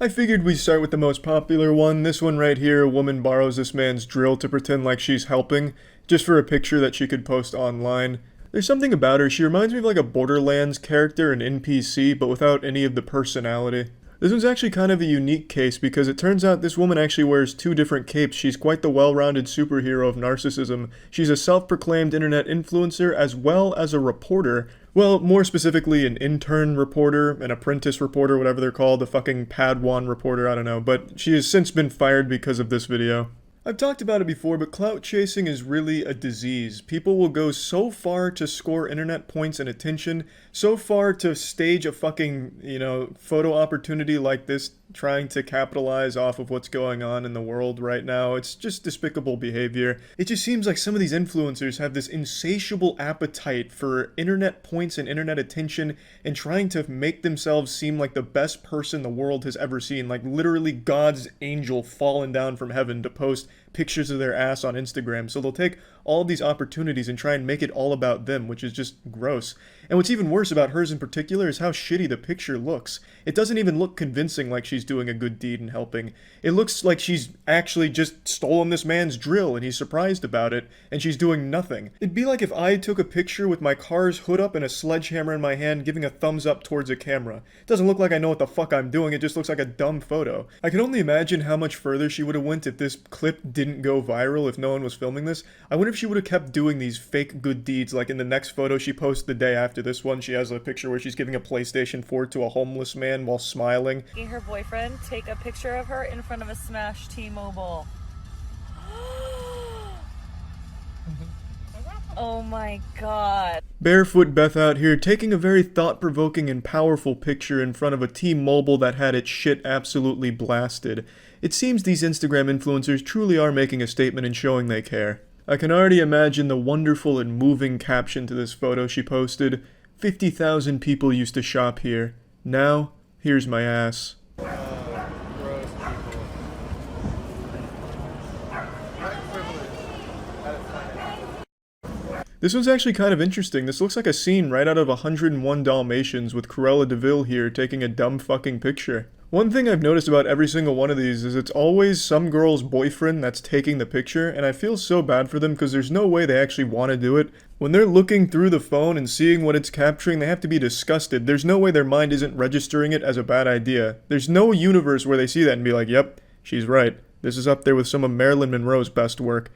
I figured we'd start with the most popular one. This one right here, a woman borrows this man's drill to pretend like she's helping, just for a picture that she could post online. There's something about her, she reminds me of like a Borderlands character, an NPC, but without any of the personality. This one's actually kind of a unique case because it turns out this woman actually wears two different capes. She's quite the well-rounded superhero of narcissism. She's a self-proclaimed internet influencer as well as a reporter. Well, more specifically an intern reporter, an apprentice reporter, whatever they're called, a fucking Padawan reporter, I don't know. But she has since been fired because of this video. I've talked about it before, but clout chasing is really a disease. People will go so far to score internet points and attention, so far to stage a fucking, photo opportunity like this, trying to capitalize off of what's going on in the world right now. It's just despicable behavior. It just seems like some of these influencers have this insatiable appetite for internet points and internet attention and trying to make themselves seem like the best person the world has ever seen, like literally God's angel fallen down from heaven to post pictures of their ass on Instagram. So they'll take all of these opportunities and try and make it all about them, which is just gross. And what's even worse about hers in particular is how shitty the picture looks. It doesn't even look convincing like she's doing a good deed and helping. It looks like she's actually just stolen this man's drill and he's surprised about it, and she's doing nothing. It'd be like if I took a picture with my car's hood up and a sledgehammer in my hand giving a thumbs up towards a camera. It doesn't look like I know what the fuck I'm doing, it just looks like a dumb photo. I can only imagine how much further she would have went if this clip didn't go viral, if no one was filming this. I wonder if she would have kept doing these fake good deeds, like in the next photo she posts the day after this one, she has a picture where she's giving a PlayStation 4 to a homeless man while smiling. Her boyfriend take a picture of her in front of a smashed T-Mobile. Oh my god. Barefoot Beth out here taking a very thought-provoking and powerful picture in front of a T-Mobile that had its shit absolutely blasted. It seems these Instagram influencers truly are making a statement and showing they care. I can already imagine the wonderful and moving caption to this photo she posted. 50,000 people used to shop here. Now, here's my ass. This one's actually kind of interesting. This looks like a scene right out of 101 Dalmatians with Cruella de Vil here taking a dumb fucking picture. One thing I've noticed about every single one of these is it's always some girl's boyfriend that's taking the picture, and I feel so bad for them because there's no way they actually want to do it. When they're looking through the phone and seeing what it's capturing, they have to be disgusted. There's no way their mind isn't registering it as a bad idea. There's no universe where they see that and be like, yep, she's right. This is up there with some of Marilyn Monroe's best work.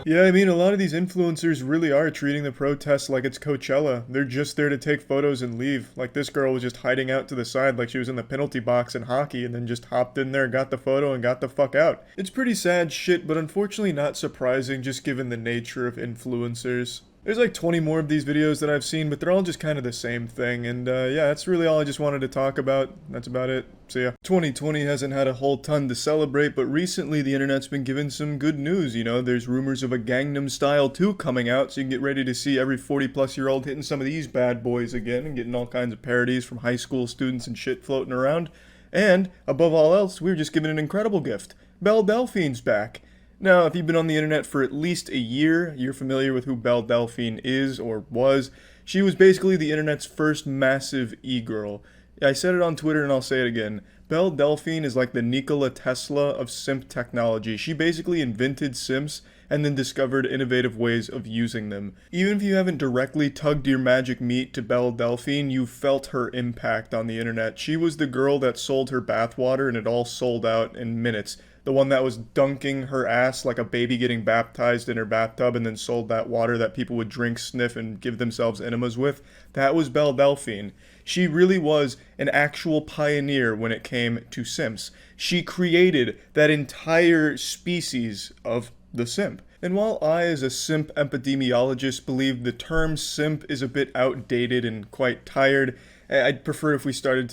Yeah, I mean, a lot of these influencers really are treating the protests like it's Coachella. They're just there to take photos and leave. Like this girl was just hiding out to the side like she was in the penalty box in hockey and then just hopped in there, got the photo, and got the fuck out. It's pretty sad shit, but unfortunately not surprising just given the nature of influencers. There's like 20 more of these videos that I've seen, but they're all just kind of the same thing, and yeah, that's really all I just wanted to talk about. That's about it. See ya. 2020 hasn't had a whole ton to celebrate, but recently the internet's been given some good news, you know? There's rumors of a Gangnam Style 2 coming out, so you can get ready to see every 40-plus-year-old hitting some of these bad boys again and getting all kinds of parodies from high school students and shit floating around. And, above all else, we were just given an incredible gift. Belle Delphine's back. Now, if you've been on the internet for at least a year, you're familiar with who Belle Delphine is, or was. She was basically the internet's first massive e-girl. I said it on Twitter and I'll say it again. Belle Delphine is like the Nikola Tesla of simp technology. She basically invented simps and then discovered innovative ways of using them. Even if you haven't directly tugged your magic meat to Belle Delphine, you felt her impact on the internet. She was the girl that sold her bathwater and it all sold out in minutes. The one that was dunking her ass like a baby getting baptized in her bathtub and then sold that water that people would drink, sniff, and give themselves enemas with. That was Belle Delphine. She really was an actual pioneer when it came to simps. She created that entire species of the simp. And while I, as a simp epidemiologist, believe the term simp is a bit outdated and quite tired, I'd prefer if we started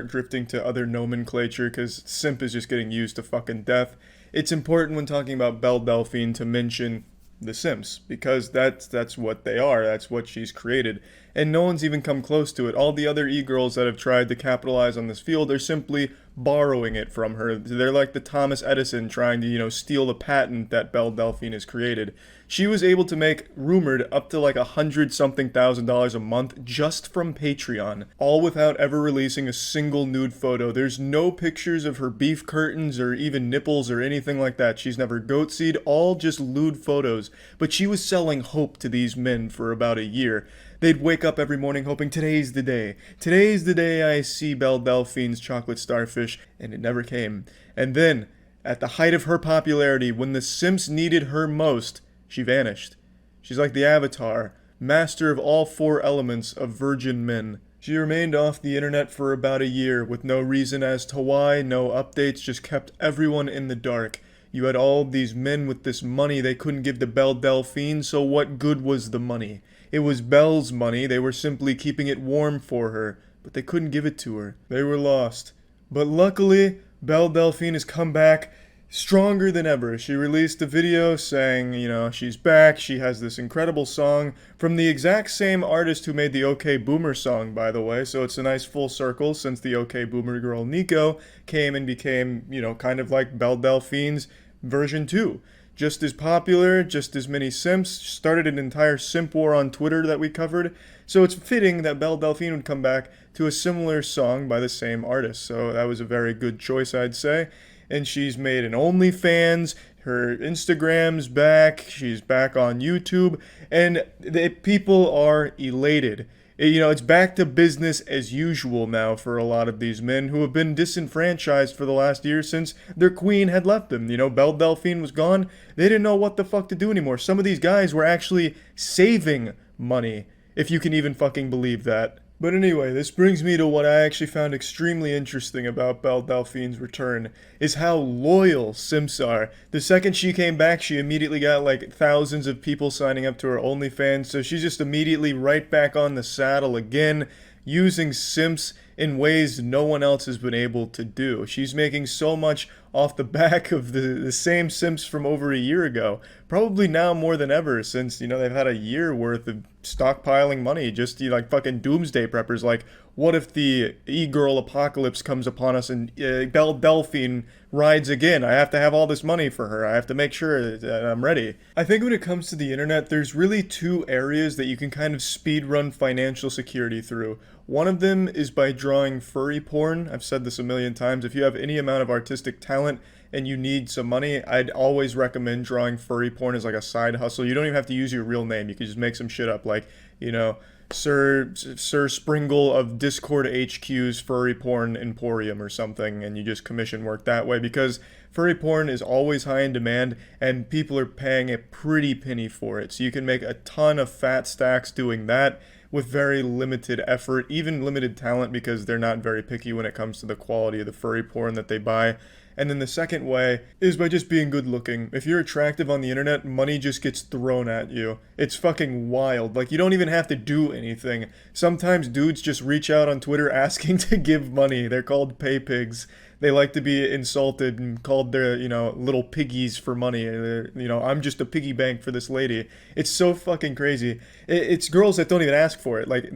drifting to other nomenclature, because simp is just getting used to fucking death. It's important when talking about Belle Delphine to mention the Simps, because that's what they are. That's what she's created. And no one's even come close to it. All the other e-girls that have tried to capitalize on this field are simply borrowing it from her. They're like the Thomas Edison trying to, steal the patent that Belle Delphine has created. She was able to make, rumored, up to like $100-something thousand a month just from Patreon, all without ever releasing a single nude photo. There's no pictures of her beef curtains or even nipples or anything like that. She's never goat-seed, all just lewd photos. But she was selling hope to these men for about a year. They'd wake up every morning hoping, today's the day. Today's the day I see Belle Delphine's chocolate starfish, and it never came. And then, at the height of her popularity, when the Simps needed her most, she vanished. She's like the Avatar, master of all 4 elements of virgin men. She remained off the internet for about a year, with no reason as to why, no updates, just kept everyone in the dark. You had all these men with this money they couldn't give to Belle Delphine, so what good was the money? It was Belle's money, they were simply keeping it warm for her, but they couldn't give it to her. They were lost. But luckily, Belle Delphine has come back stronger than ever. She released a video saying, she's back, she has this incredible song from the exact same artist who made the OK Boomer song, by the way, so it's a nice full circle since the OK Boomer girl Nico came and became, kind of like Belle Delphine's version 2. Just as popular, just as many simps, started an entire simp war on Twitter that we covered, so it's fitting that Belle Delphine would come back to a similar song by the same artist, so that was a very good choice, I'd say. And she's made an OnlyFans, her Instagram's back, she's back on YouTube, and people are elated. It's back to business as usual now for a lot of these men who have been disenfranchised for the last year since their queen had left them. Belle Delphine was gone. They didn't know what the fuck to do anymore. Some of these guys were actually saving money, if you can even fucking believe that. But anyway, this brings me to what I actually found extremely interesting about Belle Delphine's return, is how loyal simps are. The second she came back, she immediately got like thousands of people signing up to her OnlyFans, so she's just immediately right back on the saddle again, using simps in ways no one else has been able to do. She's making so much off the back of the same simps from over a year ago. Probably now more than ever, since, they've had a year worth of stockpiling money, just like fucking doomsday preppers. Like, what if the e-girl apocalypse comes upon us and Belle Delphine rides again? I have to have all this money for her. I have to make sure that I'm ready. I think when it comes to the internet, there's really 2 areas that you can kind of speedrun financial security through. One of them is by drawing furry porn. I've said this a million times. If you have any amount of artistic talent and you need some money, I'd always recommend drawing furry porn as like a side hustle. You don't even have to use your real name. You can just make some shit up, like, Sir Springle of Discord HQ's Furry Porn Emporium or something, and you just commission work that way, because furry porn is always high in demand and people are paying a pretty penny for it. So you can make a ton of fat stacks doing that with very limited effort, even limited talent, because they're not very picky when it comes to the quality of the furry porn that they buy. And then the second way is by just being good looking. If you're attractive on the internet, money just gets thrown at you. It's fucking wild. Like, you don't even have to do anything. Sometimes dudes just reach out on Twitter asking to give money. They're called pay pigs. They like to be insulted and called their, little piggies for money. I'm just a piggy bank for this lady. It's so fucking crazy. It's girls that don't even ask for it. Like,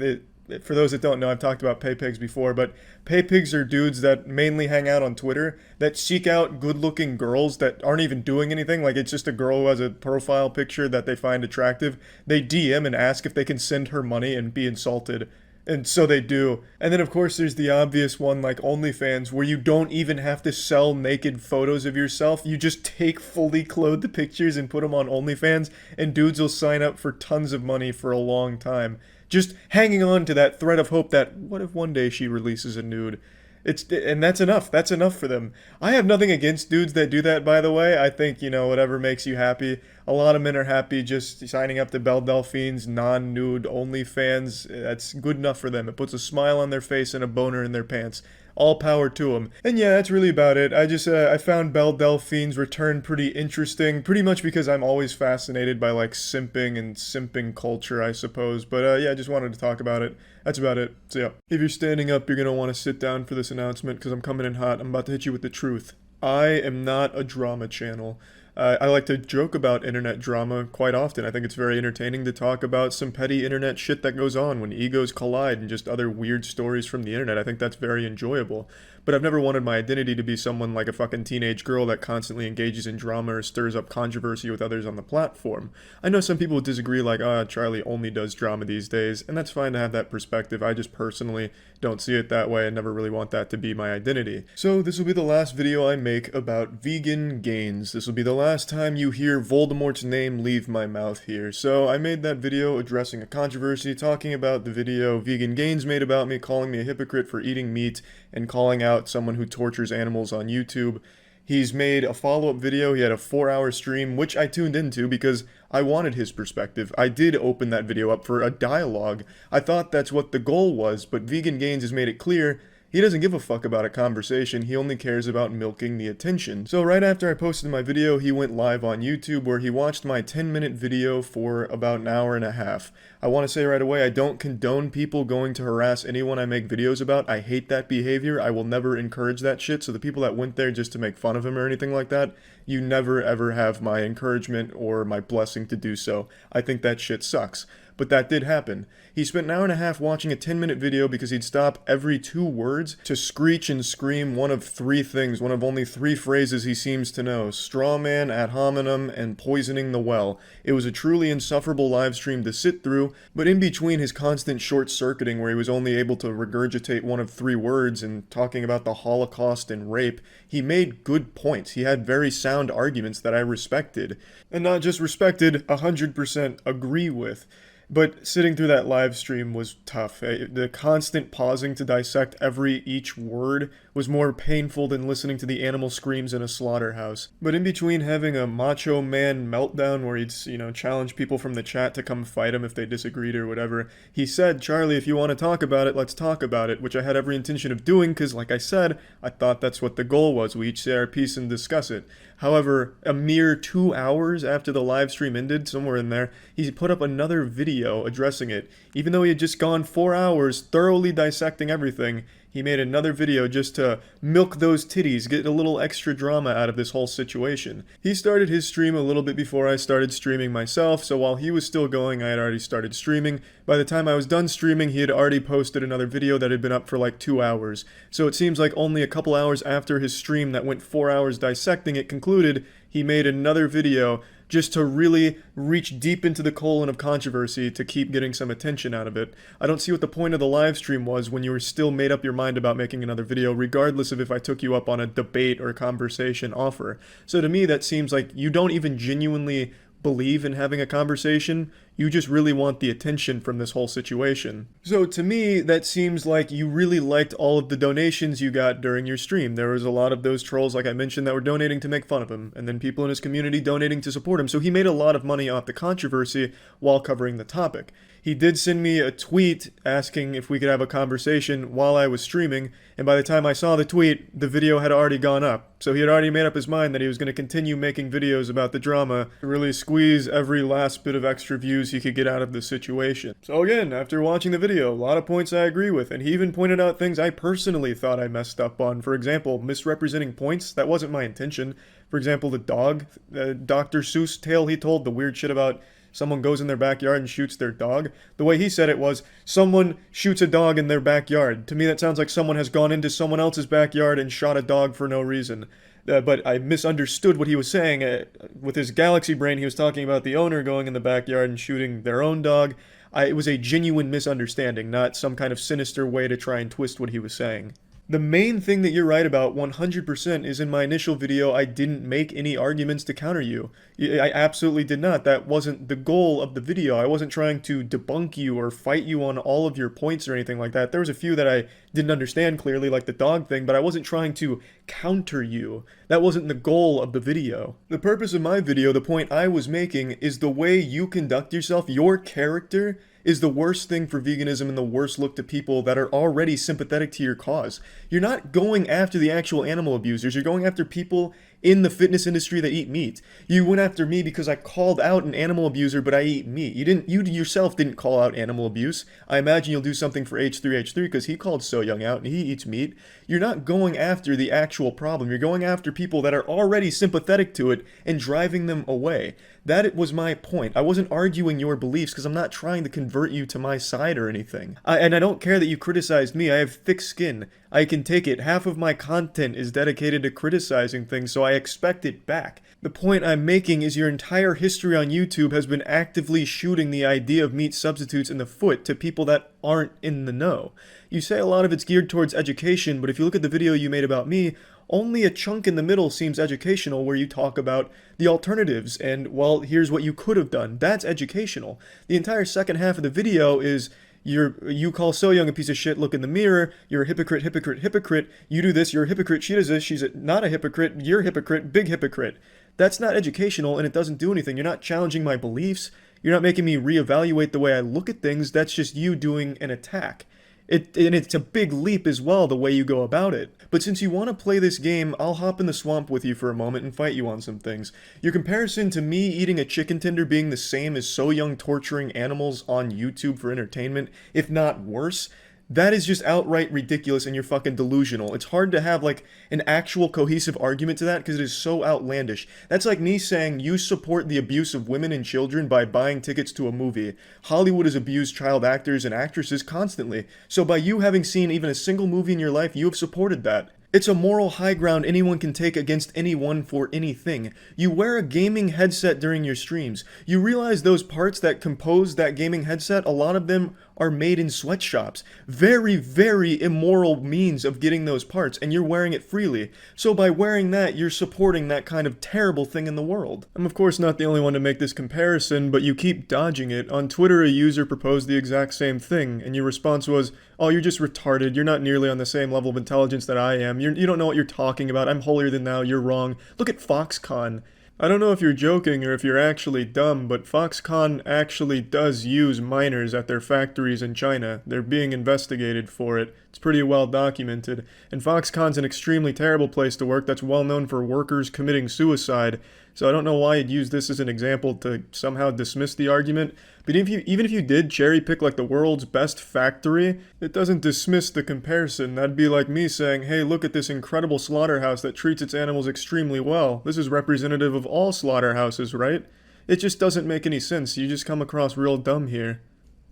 for those that don't know, I've talked about pay pigs before, but pay pigs are dudes that mainly hang out on Twitter that seek out good-looking girls that aren't even doing anything. Like, it's just a girl who has a profile picture that they find attractive. They DM and ask if they can send her money and be insulted. And so they do. And then, of course, there's the obvious one like OnlyFans, where you don't even have to sell naked photos of yourself. You just take fully clothed pictures and put them on OnlyFans, and dudes will sign up for tons of money for a long time. Just hanging on to that thread of hope that, what if one day she releases a nude? And that's enough. That's enough for them. I have nothing against dudes that do that, by the way. I think, whatever makes you happy. A lot of men are happy just signing up to Belle Delphine's non-nude OnlyFans. That's good enough for them. It puts a smile on their face and a boner in their pants. all power to him. And yeah, that's really about it. I found Belle Delphine's return pretty interesting, pretty much because I'm always fascinated by like simping and simping culture, I suppose. But yeah, I just wanted to talk about it. That's about it. So yeah, if you're standing up, you're gonna want to sit down for this announcement because I'm coming in hot. I'm about to hit you with the truth. I am not a drama channel. I like to joke about internet drama quite often. I think it's very entertaining to talk about some petty internet shit that goes on when egos collide and just other weird stories from the internet. I think that's very enjoyable. But I've never wanted my identity to be someone like a fucking teenage girl that constantly engages in drama or stirs up controversy with others on the platform. I know some people would disagree, like, Charlie only does drama these days, and that's fine to have that perspective. I just personally don't see it that way and never really want that to be my identity. So this will be the last video I make about vegan gains. This will be the last time you hear Voldemort's name leave my mouth here. So I made that video addressing a controversy, talking about the video Vegan Gains made about me, calling me a hypocrite for eating meat, and calling out someone who tortures animals on YouTube. He's made a follow-up video. He had a 4-hour stream, which I tuned into because I wanted his perspective. I did open that video up for a dialogue. I thought that's what the goal was, but Vegan Gains has made it clear he doesn't give a fuck about a conversation, he only cares about milking the attention. So right after I posted my video, he went live on YouTube where he watched my 10-minute video for about an hour and a half. I want to say right away, I don't condone people going to harass anyone I make videos about. I hate that behavior. I will never encourage that shit, so the people that went there just to make fun of him or anything like that, you never ever have my encouragement or my blessing to do so. I think that shit sucks. But that did happen. He spent an hour and a half watching a 10-minute video because he'd stop every 2 words to screech and scream one of 3 things, one of only 3 phrases he seems to know: straw man, ad hominem, and poisoning the well. It was a truly insufferable live stream to sit through, but in between his constant short-circuiting where he was only able to regurgitate one of 3 words and talking about the Holocaust and rape, he made good points. He had very sound arguments that I respected. And not just respected, 100% agree with. But sitting through that live stream was tough. The constant pausing to dissect each word was more painful than listening to the animal screams in a slaughterhouse. But in between having a macho man meltdown where he'd, challenge people from the chat to come fight him if they disagreed or whatever, he said, "Charlie, if you want to talk about it, let's talk about it," which I had every intention of doing because, like I said, I thought that's what the goal was. We each say our piece and discuss it. However, a mere 2 hours after the live stream ended, somewhere in there, he put up another video addressing it. Even though he had just gone 4 hours thoroughly dissecting everything, he made another video just to milk those titties, get a little extra drama out of this whole situation. He started his stream a little bit before I started streaming myself, so while he was still going, I had already started streaming. By the time I was done streaming, he had already posted another video that had been up for like 2 hours. So it seems like only a couple hours after his stream that went 4 hours dissecting it concluded, he made another video just to really reach deep into the colon of controversy to keep getting some attention out of it. I don't see what the point of the live stream was when you were still made up your mind about making another video, regardless of if I took you up on a debate or conversation offer. So to me, that seems like you don't even genuinely believe in having a conversation, you just really want the attention from this whole situation. So to me, that seems like you really liked all of the donations you got during your stream. There was a lot of those trolls, like I mentioned, that were donating to make fun of him, and then people in his community donating to support him, so he made a lot of money off the controversy while covering the topic. He did send me a tweet asking if we could have a conversation while I was streaming, and by the time I saw the tweet, the video had already gone up. So he had already made up his mind that he was going to continue making videos about the drama to really squeeze every last bit of extra views he could get out of the situation. So again, after watching the video, a lot of points I agree with, and he even pointed out things I personally thought I messed up on. For example, misrepresenting points, that wasn't my intention. For example, the dog, Dr. Seuss tale he told, the weird shit about someone goes in their backyard and shoots their dog. The way he said it was, someone shoots a dog in their backyard. To me, that sounds like someone has gone into someone else's backyard and shot a dog for no reason. But I misunderstood what he was saying. With his galaxy brain, he was talking about the owner going in the backyard and shooting their own dog. It was a genuine misunderstanding, not some kind of sinister way to try and twist what he was saying. The main thing that you're right about 100% is in my initial video, I didn't make any arguments to counter you. I absolutely did not. That wasn't the goal of the video. I wasn't trying to debunk you or fight you on all of your points or anything like that. There was a few that I didn't understand clearly, like the dog thing, but I wasn't trying to counter you. That wasn't the goal of the video. The purpose of my video, the point I was making, is the way you conduct yourself, your character, is the worst thing for veganism and the worst look to people that are already sympathetic to your cause. You're not going after the actual animal abusers, you're going after people in the fitness industry that eat meat. You went after me because I called out an animal abuser, but I eat meat. You yourself didn't call out animal abuse. I imagine you'll do something for H3H3 because he called So Young out and he eats meat. You're not going after the actual problem. You're going after people that are already sympathetic to it and driving them away. That was my point. I wasn't arguing your beliefs because I'm not trying to convert you to my side or anything. And I don't care that you criticized me. I have thick skin. I can take it. Half of my content is dedicated to criticizing things, so I expect it back. The point I'm making is your entire history on YouTube has been actively shooting the idea of meat substitutes in the foot to people that aren't in the know. You say a lot of it's geared towards education, but if you look at the video you made about me, only a chunk in the middle seems educational where you talk about the alternatives and, well, here's what you could have done. That's educational. The entire second half of the video is you call So Young a piece of shit, look in the mirror, you're a hypocrite, hypocrite, hypocrite, you do this, you're a hypocrite, she does this, she's not a hypocrite, you're a hypocrite, big hypocrite. That's not educational and it doesn't do anything. You're not challenging my beliefs, you're not making me reevaluate the way I look at things, that's just you doing an attack. And it's a big leap as well, the way you go about it. But since you want to play this game, I'll hop in the swamp with you for a moment and fight you on some things. Your comparison to me eating a chicken tender being the same as So Young torturing animals on YouTube for entertainment, if not worse, that is just outright ridiculous and you're fucking delusional. It's hard to have like an actual cohesive argument to that because it is so outlandish. That's like me saying you support the abuse of women and children by buying tickets to a movie. Hollywood has abused child actors and actresses constantly. So by you having seen even a single movie in your life, you have supported that. It's a moral high ground anyone can take against anyone for anything. You wear a gaming headset during your streams. You realize those parts that compose that gaming headset, a lot of them are made in sweatshops. Very, very immoral means of getting those parts, and you're wearing it freely. So by wearing that, you're supporting that kind of terrible thing in the world. I'm of course not the only one to make this comparison, but you keep dodging it. On Twitter, a user proposed the exact same thing, and your response was, "Oh, you're just retarded. You're not nearly on the same level of intelligence that I am. You don't know what you're talking about. I'm holier than thou. You're wrong. Look at Foxconn." I don't know if you're joking or if you're actually dumb, but Foxconn actually does use minors at their factories in China. They're being investigated for it. It's pretty well documented. And Foxconn's an extremely terrible place to work that's well known for workers committing suicide. So I don't know why you'd use this as an example to somehow dismiss the argument. But even if you did cherry pick like the world's best factory, it doesn't dismiss the comparison. That'd be like me saying, hey, look at this incredible slaughterhouse that treats its animals extremely well. This is representative of all slaughterhouses, right? It just doesn't make any sense. You just come across real dumb here.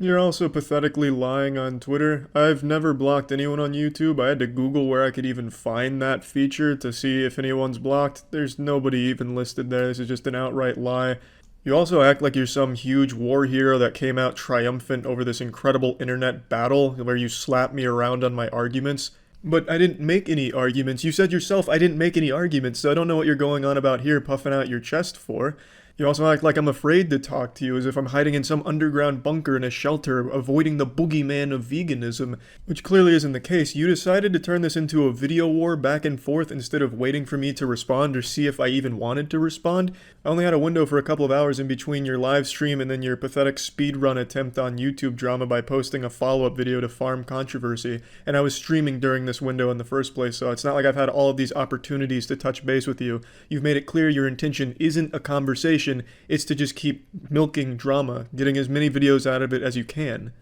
You're also pathetically lying on Twitter. I've never blocked anyone on YouTube. I had to Google where I could even find that feature to see if anyone's blocked. There's nobody even listed there. This is just an outright lie. You also act like you're some huge war hero that came out triumphant over this incredible internet battle where you slap me around on my arguments. But I didn't make any arguments. You said yourself I didn't make any arguments, so I don't know what you're going on about here puffing out your chest for. You also act like I'm afraid to talk to you, as if I'm hiding in some underground bunker in a shelter, avoiding the boogeyman of veganism, which clearly isn't the case. You decided to turn this into a video war back and forth instead of waiting for me to respond or see if I even wanted to respond. I only had a window for a couple of hours in between your live stream and then your pathetic speedrun attempt on YouTube drama by posting a follow-up video to farm controversy, and I was streaming during this window in the first place, so it's not like I've had all of these opportunities to touch base with you. You've made it clear your intention isn't a conversation. It's to just keep milking drama, getting as many videos out of it as you can.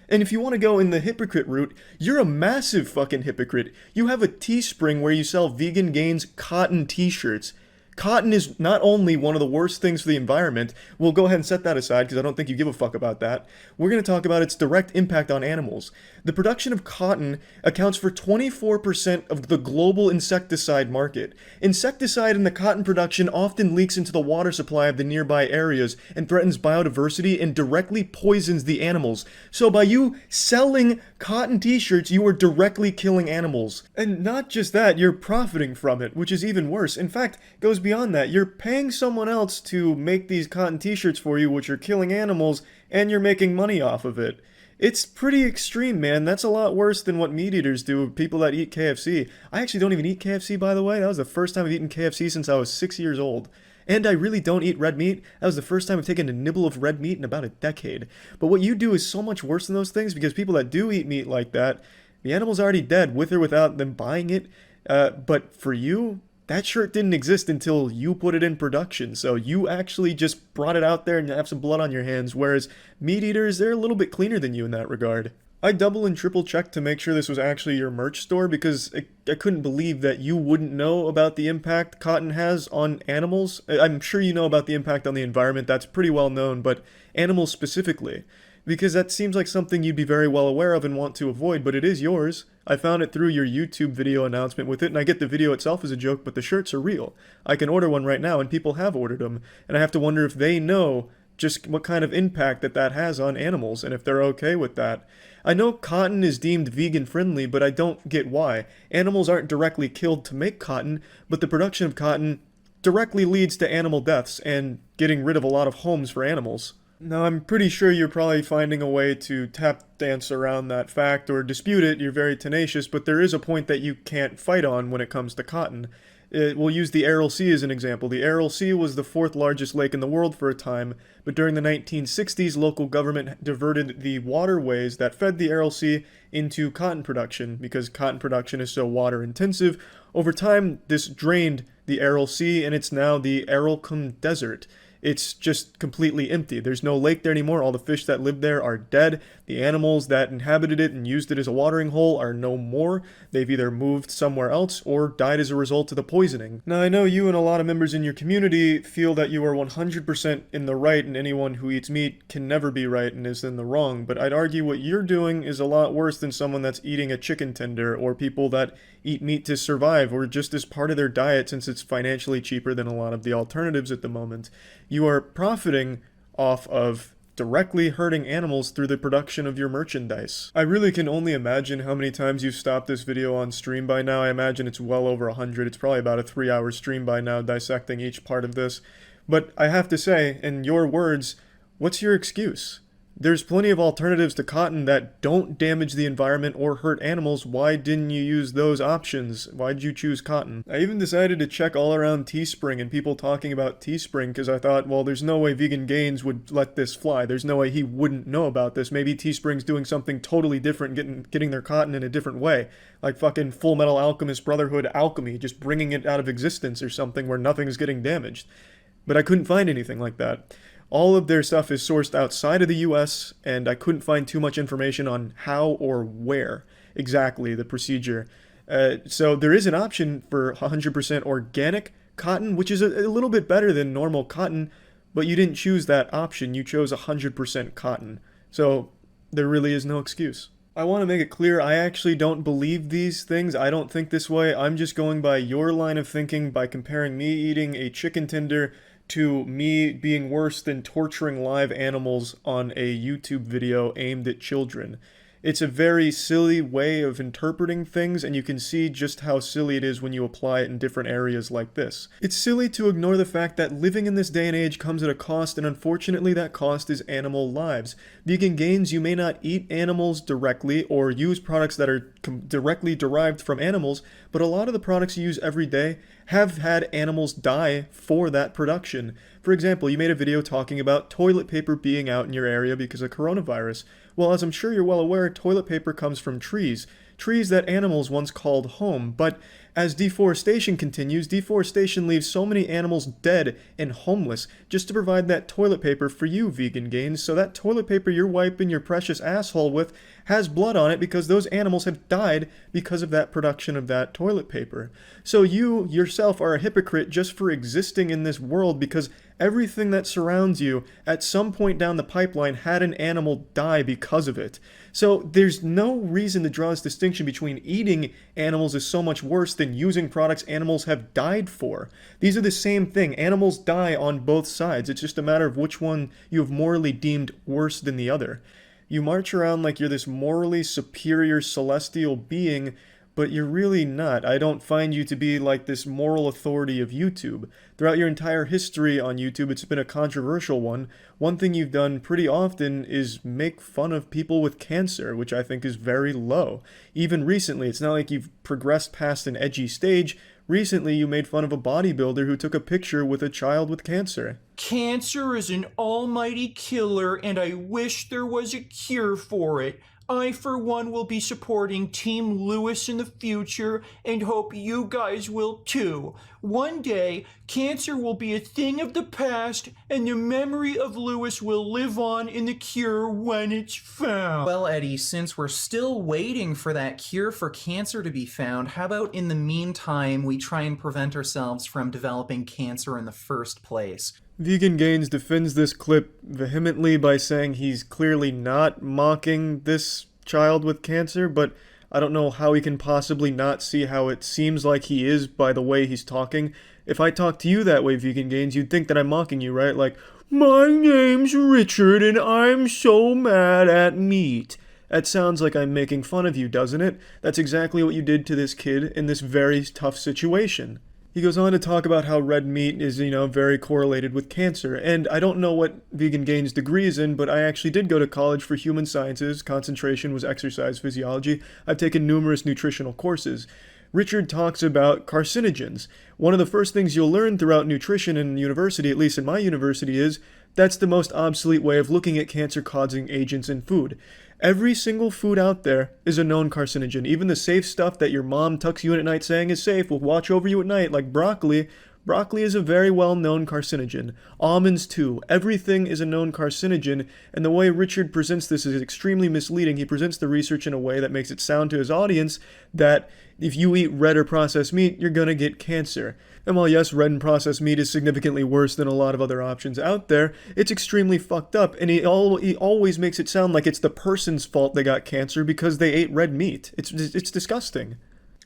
And if you want to go in the hypocrite route, you're a massive fucking hypocrite. You have a Teespring where you sell Vegan Gains cotton t-shirts. Cotton is not only one of the worst things for the environment, we'll go ahead and set that aside because I don't think you give a fuck about that. We're going to talk about its direct impact on animals. The production of cotton accounts for 24% of the global insecticide market. Insecticide in the cotton production often leaks into the water supply of the nearby areas and threatens biodiversity and directly poisons the animals. So by you selling cotton t-shirts, you are directly killing animals. And not just that, you're profiting from it, which is even worse. In fact, it goes beyond that. You're paying someone else to make these cotton t-shirts for you, which are killing animals, and you're making money off of it. It's pretty extreme, man. That's a lot worse than what meat eaters do, people that eat KFC. I actually don't even eat KFC, by the way. That was the first time I've eaten KFC since I was 6 years old. And I really don't eat red meat. That was the first time I've taken a nibble of red meat in about a decade. But what you do is so much worse than those things, because people that do eat meat like that, the animal's already dead, with or without them buying it. But for you, that shirt didn't exist until you put it in production. So you actually just brought it out there and have some blood on your hands, whereas meat eaters, they're a little bit cleaner than you in that regard. I double and triple checked to make sure this was actually your merch store, because I couldn't believe that you wouldn't know about the impact cotton has on animals. I'm sure you know about the impact on the environment, that's pretty well known, but animals specifically. Because that seems like something you'd be very well aware of and want to avoid, but it is yours. I found it through your YouTube video announcement with it, and I get the video itself as a joke, but the shirts are real. I can order one right now, and people have ordered them, and I have to wonder if they know just what kind of impact that has on animals, and if they're okay with that. I know cotton is deemed vegan friendly, but I don't get why. Animals aren't directly killed to make cotton, but the production of cotton directly leads to animal deaths and getting rid of a lot of homes for animals. Now, I'm pretty sure you're probably finding a way to tap dance around that fact or dispute it. You're very tenacious, but there is a point that you can't fight on when it comes to cotton. We'll use the Aral Sea as an example. The Aral Sea was the 4th largest lake in the world for a time, but during the 1960s, local government diverted the waterways that fed the Aral Sea into cotton production, because cotton production is so water intensive. Over time, this drained the Aral Sea, and it's now the Aralkum Desert. It's just completely empty. There's no lake there anymore. All the fish that lived there are dead. The animals that inhabited it and used it as a watering hole are no more. They've either moved somewhere else or died as a result of the poisoning. Now, I know you and a lot of members in your community feel that you are 100% in the right, and anyone who eats meat can never be right and is in the wrong, but I'd argue what you're doing is a lot worse than someone that's eating a chicken tender, or people that eat meat to survive, or just as part of their diet since it's financially cheaper than a lot of the alternatives at the moment. You are profiting off of directly hurting animals through the production of your merchandise. I really can only imagine how many times you've stopped this video on stream by now. I imagine it's well over 100. It's probably about a 3-hour stream by now, dissecting each part of this. But I have to say, in your words, what's your excuse? There's plenty of alternatives to cotton that don't damage the environment or hurt animals. Why didn't you use those options? Why'd you choose cotton? I even decided to check all around Teespring and people talking about Teespring, because I thought, well, there's no way Vegan Gains would let this fly. There's no way he wouldn't know about this. Maybe Teespring's doing something totally different, getting their cotton in a different way. Like fucking Full Metal Alchemist Brotherhood alchemy, just bringing it out of existence or something where nothing's getting damaged. But I couldn't find anything like that. All of their stuff is sourced outside of the US, and I couldn't find too much information on how or where exactly the procedure. So there is an option for 100% organic cotton, which is a little bit better than normal cotton, but you didn't choose that option. You chose 100% cotton. So there really is no excuse. I want to make it clear, I actually don't believe these things. I don't think this way. I'm just going by your line of thinking by comparing me eating a chicken tender to me being worse than torturing live animals on a YouTube video aimed at children. It's a very silly way of interpreting things, and you can see just how silly it is when you apply it in different areas like this. It's silly to ignore the fact that living in this day and age comes at a cost, and unfortunately that cost is animal lives. Vegan Gains, you may not eat animals directly or use products that are directly derived from animals, but a lot of the products you use every day have had animals die for that production. For example, you made a video talking about toilet paper being out in your area because of coronavirus. Well, as I'm sure you're well aware, toilet paper comes from trees that animals once called home, but as deforestation continues, deforestation leaves so many animals dead and homeless just to provide that toilet paper for you, Vegan Gains. So that toilet paper you're wiping your precious asshole with has blood on it because those animals have died because of that production of that toilet paper. So you yourself are a hypocrite just for existing in this world, because everything that surrounds you at some point down the pipeline had an animal die because of it. So there's no reason to draw this distinction between eating animals is so much worse than using products animals have died for. These are the same thing. Animals die on both sides. It's just a matter of which one you have morally deemed worse than the other. You march around like you're this morally superior celestial being, but you're really not. I don't find you to be like this moral authority of YouTube. Throughout your entire history on YouTube, it's been a controversial one. One thing you've done pretty often is make fun of people with cancer, which I think is very low. Even recently, it's not like you've progressed past an edgy stage. Recently, you made fun of a bodybuilder who took a picture with a child with cancer. Cancer is an almighty killer, and I wish there was a cure for it. I, for one, will be supporting Team Lewis in the future and hope you guys will too. One day, cancer will be a thing of the past, and the memory of Lewis will live on in the cure when it's found. Well, Eddie, since we're still waiting for that cure for cancer to be found, how about in the meantime we try and prevent ourselves from developing cancer in the first place? Vegan Gains defends this clip vehemently by saying he's clearly not mocking this child with cancer, but I don't know how he can possibly not see how it seems like he is by the way he's talking. If I talk to you that way, Vegan Gains, you'd think that I'm mocking you, right? Like, my name's Richard and I'm so mad at meat. That sounds like I'm making fun of you, doesn't it? That's exactly what you did to this kid in this very tough situation. He goes on to talk about how red meat is, very correlated with cancer. And I don't know what Vegan Gains' degree is in, but I actually did go to college for human sciences. Concentration was exercise physiology. I've taken numerous nutritional courses. Richard talks about carcinogens. One of the first things you'll learn throughout nutrition in university, at least in my university, is that's the most obsolete way of looking at cancer-causing agents in food. Every single food out there is a known carcinogen. Even the safe stuff that your mom tucks you in at night saying is safe will watch over you at night, like broccoli. Broccoli is a very well-known carcinogen. Almonds too. Everything is a known carcinogen, and the way Richard presents this is extremely misleading. He presents the research in a way that makes it sound to his audience that if you eat red or processed meat, you're gonna get cancer. And while yes, red and processed meat is significantly worse than a lot of other options out there, it's extremely fucked up, and he always makes it sound like it's the person's fault they got cancer because they ate red meat. It's disgusting.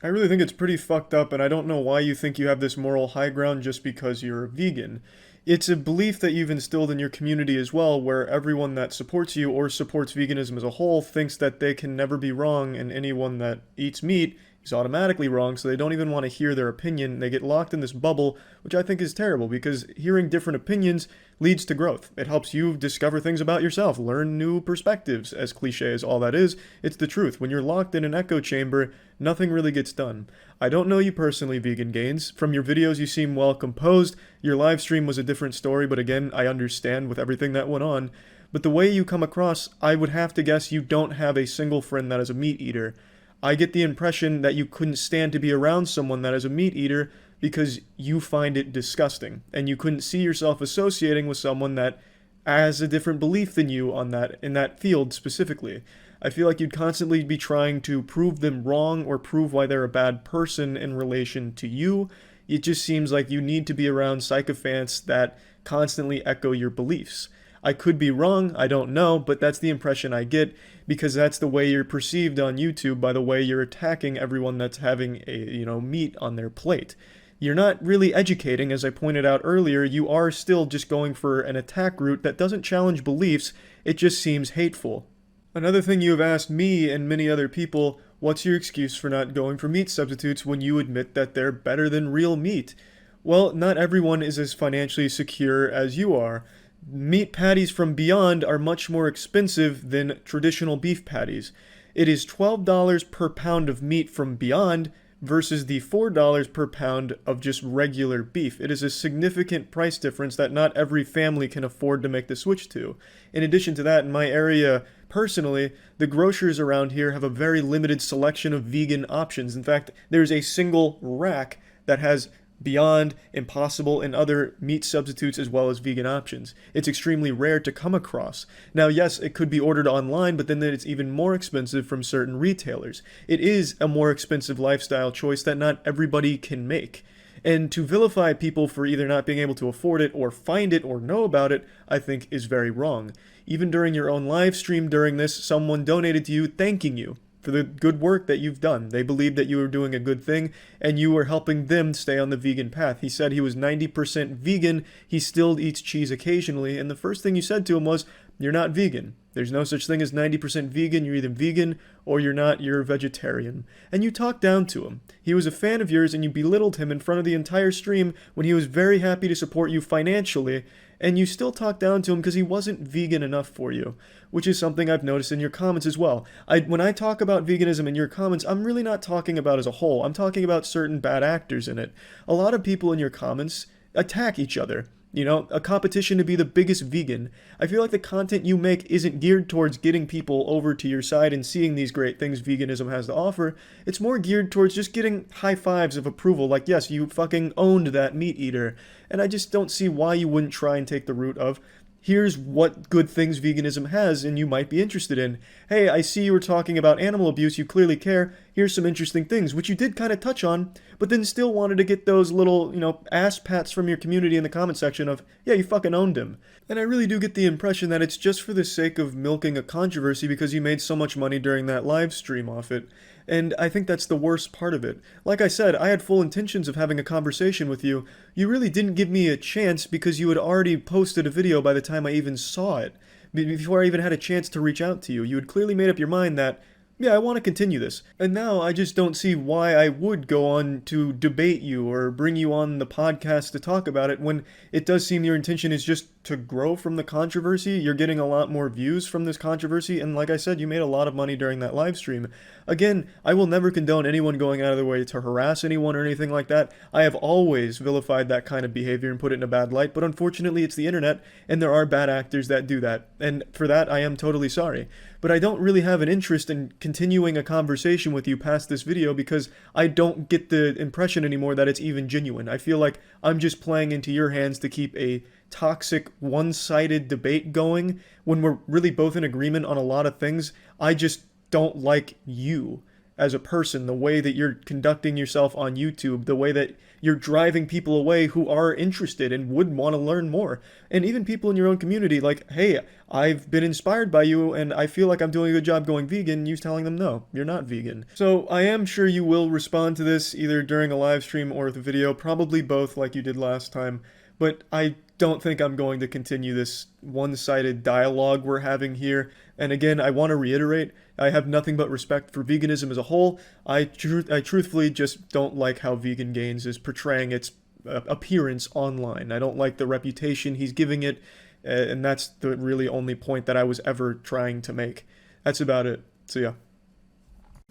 I really think it's pretty fucked up, and I don't know why you think you have this moral high ground just because you're a vegan. It's a belief that you've instilled in your community as well, where everyone that supports you or supports veganism as a whole thinks that they can never be wrong, and anyone that eats meat is automatically wrong, so they don't even want to hear their opinion. They get locked in this bubble, which I think is terrible, because hearing different opinions leads to growth. It helps you discover things about yourself, learn new perspectives. As cliche as all that is, it's the truth. When you're locked in an echo chamber, nothing really gets done. I don't know you personally, Vegan Gains. From your videos, you seem well composed. Your live stream was a different story, but again, I understand with everything that went on. But the way you come across, I would have to guess you don't have a single friend that is a meat eater. I get the impression that you couldn't stand to be around someone that is a meat eater because you find it disgusting, and you couldn't see yourself associating with someone that has a different belief than you on that, in that field specifically. I feel like you'd constantly be trying to prove them wrong or prove why they're a bad person in relation to you. It just seems like you need to be around sycophants that constantly echo your beliefs. I could be wrong, I don't know, but that's the impression I get, because that's the way you're perceived on YouTube, by the way you're attacking everyone that's having a, meat on their plate. You're not really educating, as I pointed out earlier. You are still just going for an attack route that doesn't challenge beliefs, it just seems hateful. Another thing you have asked me and many other people, what's your excuse for not going for meat substitutes when you admit that they're better than real meat? Well, not everyone is as financially secure as you are. Meat patties from Beyond are much more expensive than traditional beef patties. It is $12 per pound of meat from Beyond versus the $4 per pound of just regular beef. It is a significant price difference that not every family can afford to make the switch to. In addition to that, in my area, personally, the grocers around here have a very limited selection of vegan options. In fact, there's a single rack that has Beyond, Impossible, and other meat substitutes as well as vegan options. It's extremely rare to come across. Now, yes, it could be ordered online, but then it's even more expensive from certain retailers. It is a more expensive lifestyle choice that not everybody can make. And to vilify people for either not being able to afford it or find it or know about it, I think is very wrong. Even during your own live stream during this, someone donated to you thanking you for the good work that you've done. They believed that you were doing a good thing, and you were helping them stay on the vegan path. He said he was 90% vegan, he still eats cheese occasionally, and the first thing you said to him was, you're not vegan. There's no such thing as 90% vegan, you're either vegan or you're not, you're a vegetarian. And you talked down to him. He was a fan of yours and you belittled him in front of the entire stream when he was very happy to support you financially, and you still talk down to him because he wasn't vegan enough for you, which is something I've noticed in your comments as well. When I talk about veganism in your comments, I'm really not talking about as a whole. I'm talking about certain bad actors in it. A lot of people in your comments attack each other. You know, a competition to be the biggest vegan. I feel like the content you make isn't geared towards getting people over to your side and seeing these great things veganism has to offer. It's more geared towards just getting high fives of approval, like, yes, you fucking owned that meat eater. And I just don't see why you wouldn't try and take the route of, here's what good things veganism has and you might be interested in. Hey, I see you were talking about animal abuse, you clearly care. Here's some interesting things, which you did kind of touch on, but then still wanted to get those little, ass pats from your community in the comment section of, yeah, you fucking owned him. And I really do get the impression that it's just for the sake of milking a controversy because you made so much money during that live stream off it. And I think that's the worst part of it. Like I said, I had full intentions of having a conversation with you. You really didn't give me a chance because you had already posted a video by the time I even saw it. Before I even had a chance to reach out to you. You had clearly made up your mind that, yeah, I want to continue this. And now I just don't see why I would go on to debate you or bring you on the podcast to talk about it when it does seem your intention is just to grow from the controversy. You're getting a lot more views from this controversy, and like I said, you made a lot of money during that live stream. Again, I will never condone anyone going out of their way to harass anyone or anything like that. I have always vilified that kind of behavior and put it in a bad light, but unfortunately it's the internet, and there are bad actors that do that, and for that I am totally sorry. But I don't really have an interest in continuing a conversation with you past this video because I don't get the impression anymore that it's even genuine. I feel like I'm just playing into your hands to keep a toxic, one-sided debate going when we're really both in agreement on a lot of things. I just don't like you as a person, the way that you're conducting yourself on YouTube, the way that you're driving people away who are interested and would want to learn more. And even people in your own community, like, hey, I've been inspired by you and I feel like I'm doing a good job going vegan, you telling them, no, you're not vegan. So I am sure you will respond to this either during a live stream or the video, probably both like you did last time. But I don't think I'm going to continue this one-sided dialogue we're having here. And again, I want to reiterate, I have nothing but respect for veganism as a whole. I truthfully just don't like how Vegan Gains is portraying its appearance online. I don't like the reputation he's giving it, and that's the really only point that I was ever trying to make. That's about it. So yeah.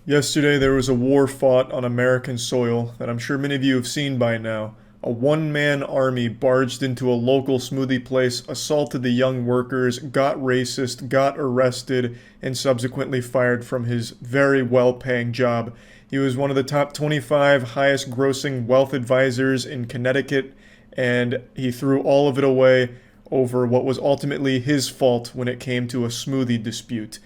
Yesterday there was a war fought on American soil that I'm sure many of you have seen by now. A one-man army barged into a local smoothie place, assaulted the young workers, got racist, got arrested, and subsequently fired from his very well-paying job. He was one of the top 25 highest-grossing wealth advisors in Connecticut, and he threw all of it away over what was ultimately his fault when it came to a smoothie dispute.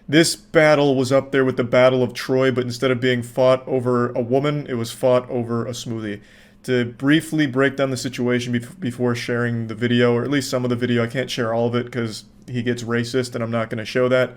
This battle was up there with the Battle of Troy, but instead of being fought over a woman, it was fought over a smoothie. To briefly break down the situation before sharing the video, or at least some of the video, I can't share all of it because he gets racist and I'm not going to show that.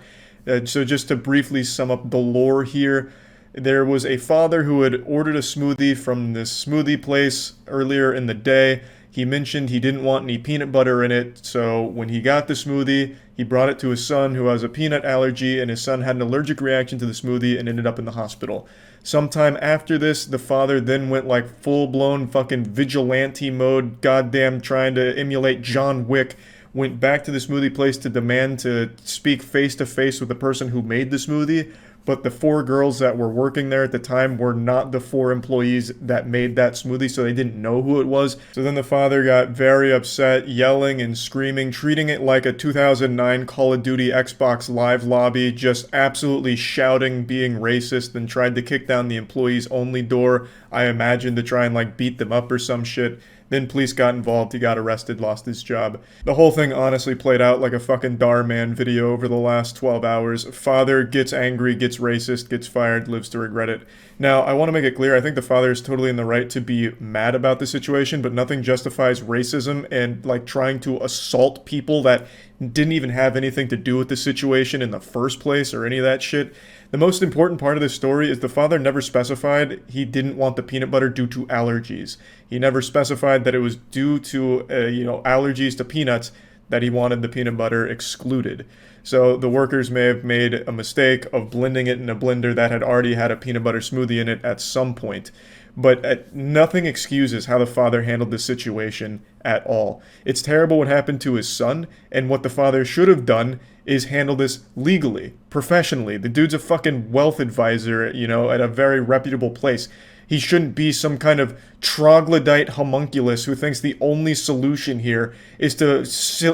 So just to briefly sum up the lore here, there was a father who had ordered a smoothie from this smoothie place earlier in the day. He mentioned he didn't want any peanut butter in it, so when he got the smoothie, he brought it to his son who has a peanut allergy, and his son had an allergic reaction to the smoothie and ended up in the hospital. Sometime after this, the father then went like full-blown fucking vigilante mode, goddamn trying to emulate John Wick, went back to the smoothie place to demand to speak face-to-face with the person who made the smoothie, but the 4 girls that were working there at the time were not the 4 employees that made that smoothie, so they didn't know who it was. So then the father got very upset, yelling and screaming, treating it like a 2009 Call of Duty Xbox Live lobby, just absolutely shouting, being racist, and tried to kick down the employees only door, I imagine to try and like beat them up or some shit. Then police got involved, he got arrested, lost his job. The whole thing honestly played out like a fucking Dhar Mann video over the last 12 hours. Father gets angry, gets racist, gets fired, lives to regret it. Now, I want to make it clear, I think the father is totally in the right to be mad about the situation, but nothing justifies racism and like trying to assault people that didn't even have anything to do with the situation in the first place or any of that shit. The most important part of this story is the father never specified he didn't want the peanut butter due to allergies. He never specified that it was due to, allergies to peanuts that he wanted the peanut butter excluded. So the workers may have made a mistake of blending it in a blender that had already had a peanut butter smoothie in it at some point. But nothing excuses how the father handled this situation at all. It's terrible what happened to his son, and what the father should have done is handle this legally, professionally. The dude's a fucking wealth advisor, you know, at a very reputable place. He shouldn't be some kind of troglodyte homunculus who thinks the only solution here is to,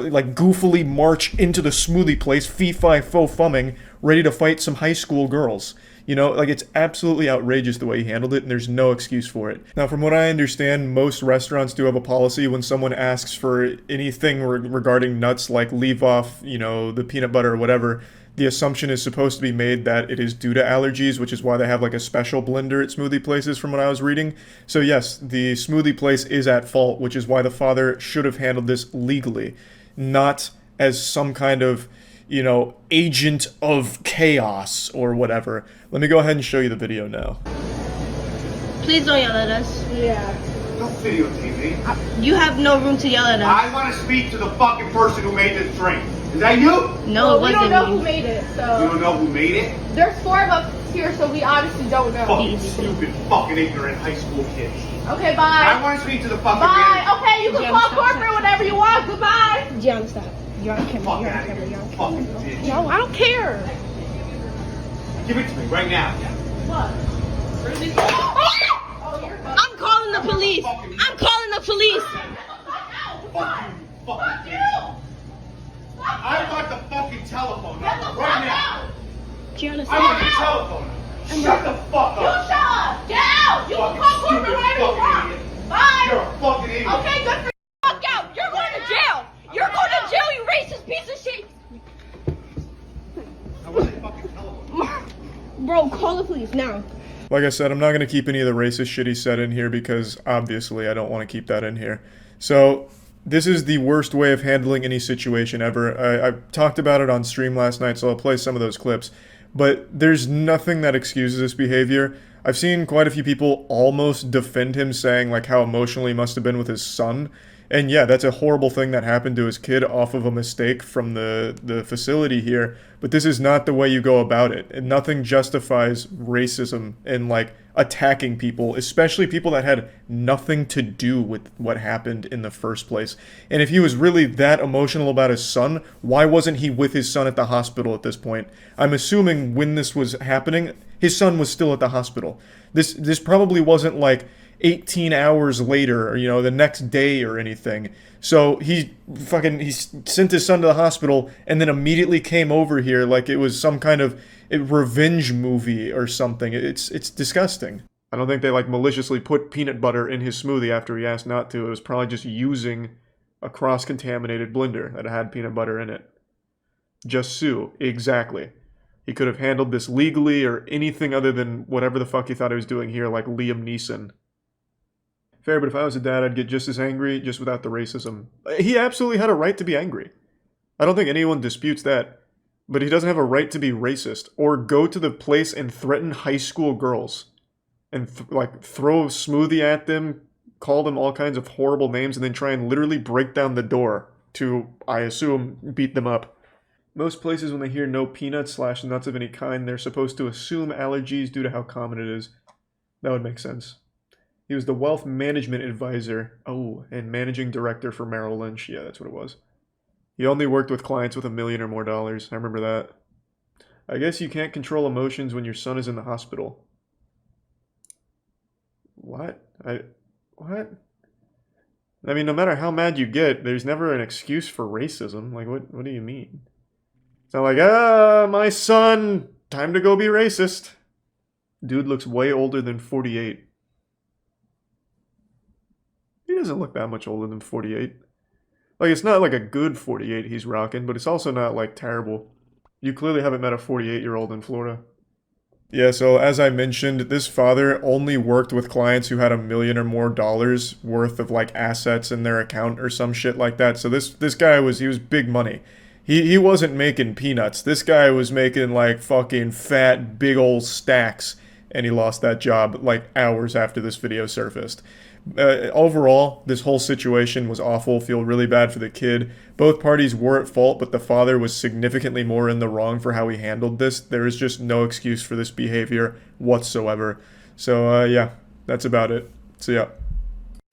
like, goofily march into the smoothie place, fee-fi-fo-fumming, ready to fight some high school girls. You know, like, it's absolutely outrageous the way he handled it, and there's no excuse for it. Now, from what I understand, most restaurants do have a policy when someone asks for anything regarding nuts, like leave off, you know, the peanut butter or whatever, the assumption is supposed to be made that it is due to allergies, which is why they have like a special blender at smoothie places from what I was reading. So yes, the smoothie place is at fault, which is why the father should have handled this legally, not as some kind of, you know, agent of chaos or whatever. Let me go ahead and show you the video now. Please don't yell at us. Yeah. Don't videotape me. You have no room to yell at us. I want to speak to the fucking person who made this drink. Is that you? No, well, we don't know who made it, You so. don't know who made it? There's 4 of us here, so we honestly don't know. Fucking stupid, fucking ignorant high school kids. Okay, bye. I want to speak to the fucking Bye. manager. Okay, you can call corporate whenever you want. Goodbye. John, stop. You're on camera. You're on camera. You're on camera. Fucking bitch. No, I don't care. Give it to me right now. What? I'm calling the police. I'm calling the police. Fuck you. I want the fucking telephone number right now. I want the telephone number. Shut the fuck You up. shut up. Get out. You can call corporate whenever you want. Bye. You're a fucking idiot. Okay, good for you. Fuck out. You're going to jail. You're going to jail, you racist piece of shit. I want the fucking telephone. Bro, call the police now. Like I said, I'm not going to keep any of the racist shit he said in here because obviously I don't want to keep that in here. So this is the worst way of handling any situation ever. I talked about it on stream last night, so I'll play some of those clips. But there's nothing that excuses this behavior. I've seen quite a few people almost defend him, saying like how emotional he must have been with his son. And yeah, that's a horrible thing that happened to his kid off of a mistake from the facility here. But this is not the way you go about it. And nothing justifies racism and like attacking people, especially people that had nothing to do with what happened in the first place. And if he was really that emotional about his son, why wasn't he with his son at the hospital at this point? I'm assuming when this was happening, his son was still at the hospital. This probably wasn't like 18 hours later, or, you know, the next day or anything. So he sent his son to the hospital and then immediately came over here like it was some kind of revenge movie or something. It's disgusting. I don't think they like maliciously put peanut butter in his smoothie after he asked not to. It was probably just using a cross-contaminated blender that had peanut butter in it. Just sue. Exactly. He could have handled this legally or anything other than whatever the fuck he thought he was doing here, like Liam Neeson. Fair, but if I was a dad, I'd get just as angry, just without the racism. He absolutely had a right to be angry. I don't think anyone disputes that. But he doesn't have a right to be racist, or go to the place and threaten high school girls. And throw a smoothie at them, call them all kinds of horrible names, and then try and literally break down the door to, I assume, beat them up. Most places, when they hear no peanuts/nuts of any kind, they're supposed to assume allergies due to how common it is. That would make sense. He was the wealth management advisor. Oh, and managing director for Merrill Lynch. Yeah, that's what it was. He only worked with clients with $1 million or more. I remember that. I guess you can't control emotions when your son is in the hospital. What? What? I mean, no matter how mad you get, there's never an excuse for racism. Like, what do you mean? It's not like, my son, time to go be racist. Dude looks way older than 48. He doesn't look that much older than 48. Like, it's not like a good 48 he's rocking, but it's also not, like, terrible. You clearly haven't met a 48-year-old in Florida. Yeah, so as I mentioned, this father only worked with clients who had $1 million or more worth of, like, assets in their account or some shit like that. So this guy he was big money. He wasn't making peanuts. This guy was making, like, fucking fat, big old stacks. And he lost that job, like, hours after this video surfaced. Overall, this whole situation was awful. Feel really bad for the kid. Both parties were at fault, but the father was significantly more in the wrong for how he handled this. There is just no excuse for this behavior whatsoever. So, yeah, that's about it. So, yeah.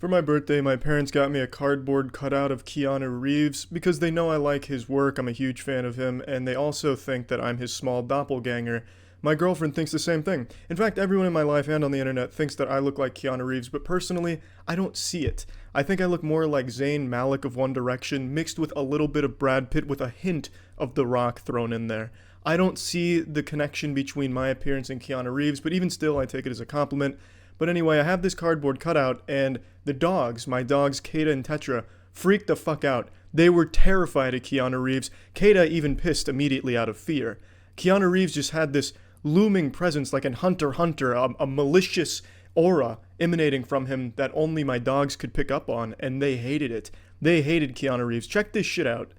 For my birthday, my parents got me a cardboard cutout of Keanu Reeves because they know I like his work, I'm a huge fan of him, and they also think that I'm his small doppelganger. My girlfriend thinks the same thing. In fact, everyone in my life and on the internet thinks that I look like Keanu Reeves, but personally, I don't see it. I think I look more like Zayn Malik of One Direction, mixed with a little bit of Brad Pitt with a hint of The Rock thrown in there. I don't see the connection between my appearance and Keanu Reeves, but even still, I take it as a compliment. But anyway, I have this cardboard cutout, and the dogs, my dogs Kata and Tetra, freaked the fuck out. They were terrified of Keanu Reeves. Kata even pissed immediately out of fear. Keanu Reeves just had this looming presence like in Hunter x Hunter, a malicious aura emanating from him that only my dogs could pick up on, and they hated it. They hated Keanu Reeves. Check this shit out.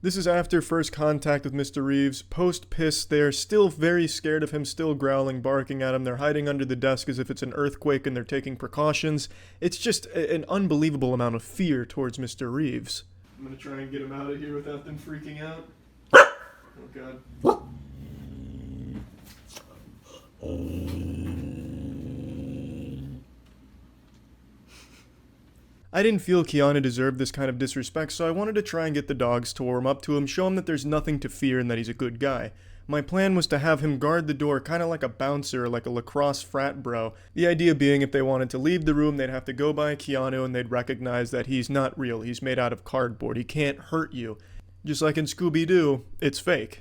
This is after first contact with Mr. Reeves. Post-piss, they're still very scared of him, still growling, barking at him. They're hiding under the desk as if it's an earthquake and they're taking precautions. It's just an unbelievable amount of fear towards Mr. Reeves. I'm gonna try and get him out of here without them freaking out. Oh god. I didn't feel Keanu deserved this kind of disrespect, so I wanted to try and get the dogs to warm up to him, show him that there's nothing to fear and that he's a good guy. My plan was to have him guard the door kind of like a bouncer, like a lacrosse frat bro. The idea being if they wanted to leave the room, they'd have to go by Keanu and they'd recognize that he's not real, he's made out of cardboard, he can't hurt you. Just like in Scooby-Doo, it's fake.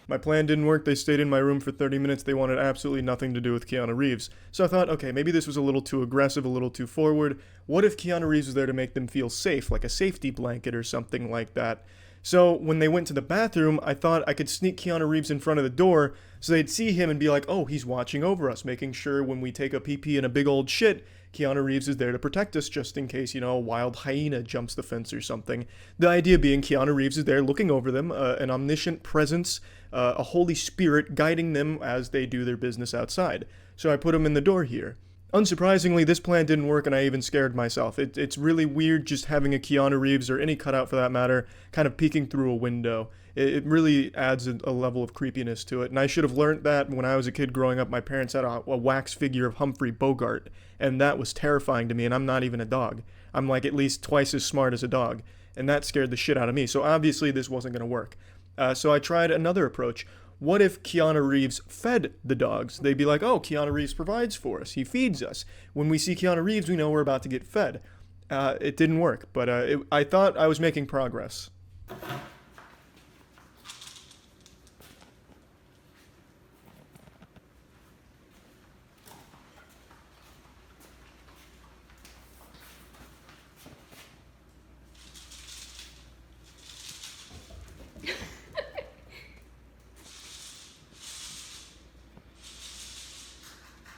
My plan didn't work, they stayed in my room for 30 minutes, they wanted absolutely nothing to do with Keanu Reeves. So I thought, okay, maybe this was a little too aggressive, a little too forward. What if Keanu Reeves was there to make them feel safe, like a safety blanket or something like that? So when they went to the bathroom, I thought I could sneak Keanu Reeves in front of the door so they'd see him and be like, oh, he's watching over us, making sure when we take a pee-pee in a big old shit, Keanu Reeves is there to protect us just in case, a wild hyena jumps the fence or something. The idea being Keanu Reeves is there looking over them, an omniscient presence, a Holy Spirit guiding them as they do their business outside. So I put him in the door here. Unsurprisingly, this plan didn't work and I even scared myself. It's really weird just having a Keanu Reeves, or any cutout for that matter, kind of peeking through a window. It really adds a level of creepiness to it. And I should have learned that when I was a kid growing up. My parents had a wax figure of Humphrey Bogart, and that was terrifying to me, and I'm not even a dog. I'm like at least twice as smart as a dog, and that scared the shit out of me. So obviously this wasn't going to work. So I tried another approach. What if Keanu Reeves fed the dogs? They'd be like, oh, Keanu Reeves provides for us. He feeds us. When we see Keanu Reeves, we know we're about to get fed. It didn't work, but I thought I was making progress.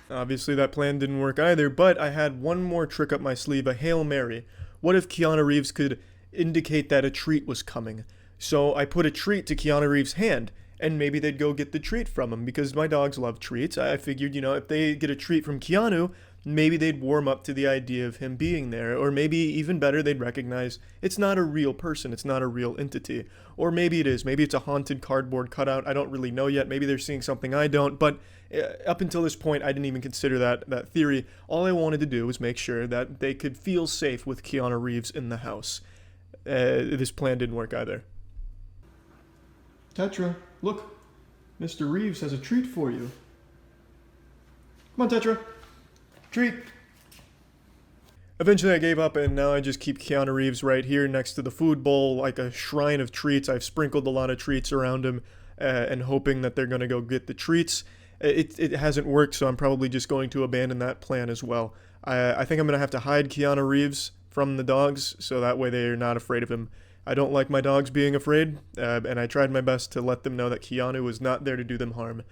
Obviously that plan didn't work either, but I had one more trick up my sleeve, a Hail Mary. What if Keanu Reeves could indicate that a treat was coming? So I put a treat to Keanu Reeves' hand, and maybe they'd go get the treat from him, because my dogs love treats. I figured, if they get a treat from Keanu, maybe they'd warm up to the idea of him being there, or maybe even better, they'd recognize it's not a real person, it's not a real entity. Or maybe it is, maybe it's a haunted cardboard cutout, I don't really know yet, maybe they're seeing something I don't, but up until this point, I didn't even consider that theory. All I wanted to do was make sure that they could feel safe with Keanu Reeves in the house. This plan didn't work either. Tetra, look, Mr. Reeves has a treat for you. Come on, Tetra. Treat. Eventually I gave up, and now I just keep Keanu Reeves right here next to the food bowl like a shrine of treats. I've sprinkled a lot of treats around him and hoping that they're going to go get the treats. It hasn't worked, so I'm probably just going to abandon that plan as well. I think I'm going to have to hide Keanu Reeves from the dogs, so that way they're not afraid of him. I don't like my dogs being afraid, and I tried my best to let them know that Keanu was not there to do them harm.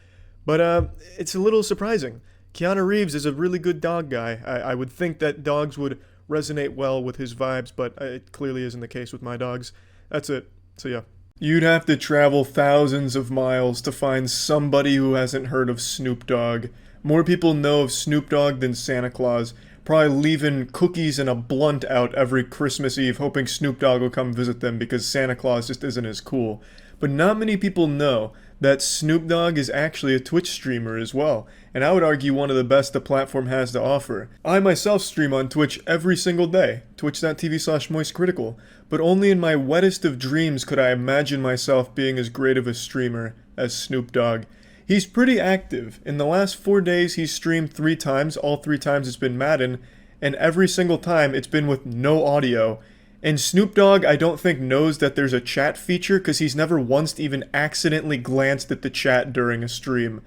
But it's a little surprising. Keanu Reeves is a really good dog guy. I would think that dogs would resonate well with his vibes, but it clearly isn't the case with my dogs. That's it. So yeah. You'd have to travel thousands of miles to find somebody who hasn't heard of Snoop Dogg. More people know of Snoop Dogg than Santa Claus. Probably leaving cookies and a blunt out every Christmas Eve, hoping Snoop Dogg will come visit them because Santa Claus just isn't as cool. But not many people know that Snoop Dogg is actually a Twitch streamer as well, and I would argue one of the best the platform has to offer. I myself stream on Twitch every single day, twitch.tv/moistcritikal, but only in my wettest of dreams could I imagine myself being as great of a streamer as Snoop Dogg. He's pretty active. In the last 4 days he's streamed 3 times, all 3 times it's been Madden, and every single time it's been with no audio. And Snoop Dogg, I don't think, knows that there's a chat feature because he's never once even accidentally glanced at the chat during a stream.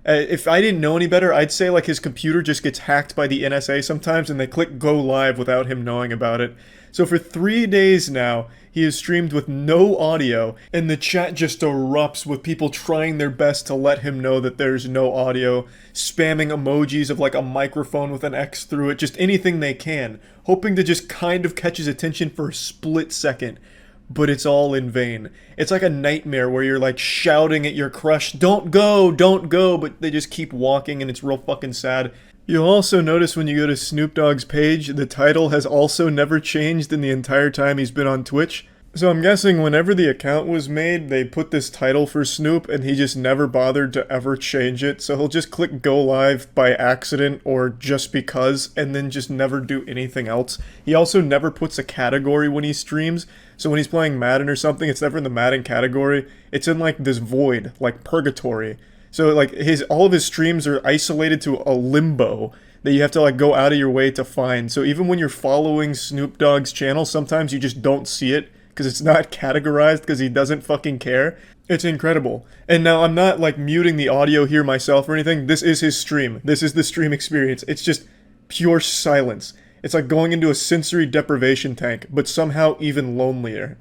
If I didn't know any better, I'd say like his computer just gets hacked by the NSA sometimes and they click go live without him knowing about it. So for 3 days now, he has streamed with no audio, and the chat just erupts with people trying their best to let him know that there's no audio, spamming emojis of like a microphone with an X through it, just anything they can, hoping to just kind of catch his attention for a split second. But it's all in vain. It's like a nightmare where you're like shouting at your crush, don't go, but they just keep walking and it's real fucking sad. You'll also notice when you go to Snoop Dogg's page, the title has also never changed in the entire time he's been on Twitch. So I'm guessing whenever the account was made, they put this title for Snoop and he just never bothered to ever change it. So he'll just click go live by accident or just because and then just never do anything else. He also never puts a category when he streams. So when he's playing Madden or something, it's never in the Madden category. It's in like this void, like purgatory. So like all of his streams are isolated to a limbo that you have to like go out of your way to find. So even when you're following Snoop Dogg's channel, sometimes you just don't see it because it's not categorized because he doesn't fucking care. It's incredible. And now I'm not like muting the audio here myself or anything. This is his stream. This is the stream experience. It's just pure silence. It's like going into a sensory deprivation tank, but somehow even lonelier.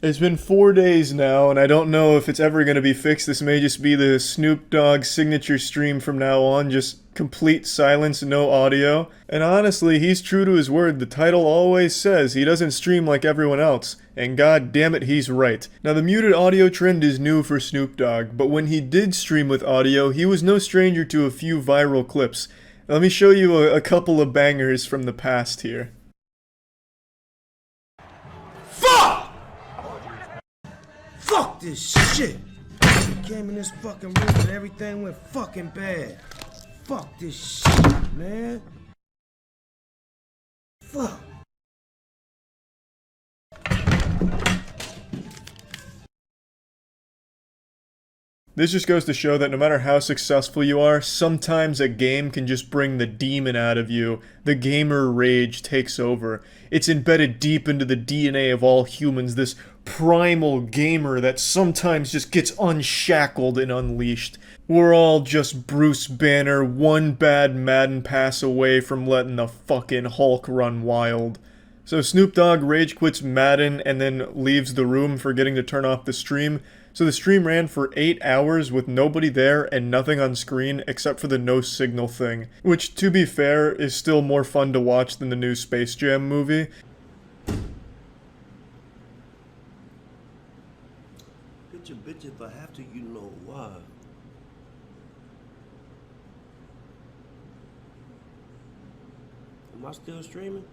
It's been 4 days now, and I don't know if it's ever going to be fixed. This may just be the Snoop Dogg signature stream from now on, just complete silence, no audio. And honestly, he's true to his word. The title always says he doesn't stream like everyone else, and god damn it, he's right. Now, the muted audio trend is new for Snoop Dogg, but when he did stream with audio, he was no stranger to a few viral clips. Let me show you a couple of bangers from the past here. Fuck this shit! Came in this fucking room and everything went fucking bad. Fuck this shit, man. Fuck. This just goes to show that no matter how successful you are, sometimes a game can just bring the demon out of you. The gamer rage takes over. It's embedded deep into the DNA of all humans, this primal gamer that sometimes just gets unshackled and unleashed. We're all just Bruce Banner, one bad Madden pass away from letting the fucking Hulk run wild. So Snoop Dogg rage quits Madden and then leaves the room forgetting to turn off the stream. So the stream ran for 8 hours with nobody there and nothing on screen except for the no signal thing, which, to be fair, is still more fun to watch than the new Space Jam movie. Bitch, if I have to, you know why. Am I still streaming?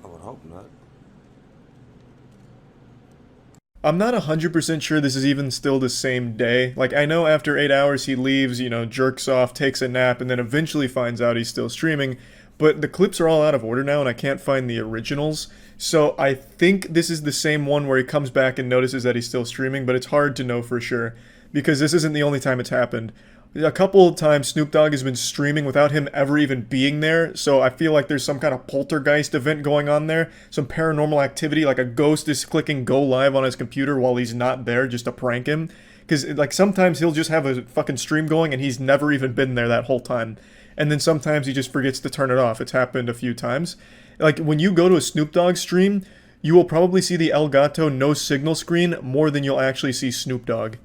I would hope not. I'm not 100% sure this is even still the same day. Like, I know after 8 hours he leaves, you know, jerks off, takes a nap, and then eventually finds out he's still streaming. But the clips are all out of order now, and I can't find the originals. So I think this is the same one where he comes back and notices that he's still streaming, but it's hard to know for sure, because this isn't the only time it's happened. A couple of times Snoop Dogg has been streaming without him ever even being there, so I feel like there's some kind of poltergeist event going on there, some paranormal activity, like a ghost is clicking go live on his computer while he's not there just to prank him. Because, like, sometimes he'll just have a fucking stream going and he's never even been there that whole time. And then sometimes he just forgets to turn it off. It's happened a few times. Like, when you go to a Snoop Dogg stream, you will probably see the El Gato no signal screen more than you'll actually see Snoop Dogg.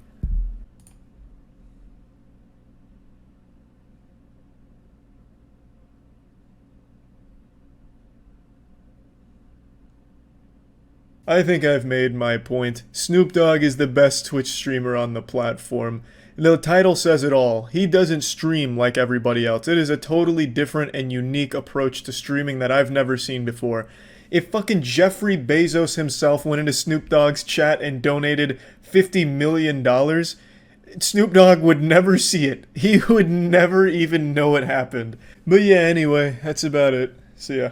I think I've made my point. Snoop Dogg is the best Twitch streamer on the platform. The title says it all. He doesn't stream like everybody else. It is a totally different and unique approach to streaming that I've never seen before. If fucking Jeffrey Bezos himself went into Snoop Dogg's chat and donated $50 million, Snoop Dogg would never see it. He would never even know it happened. But yeah, anyway, that's about it. See ya.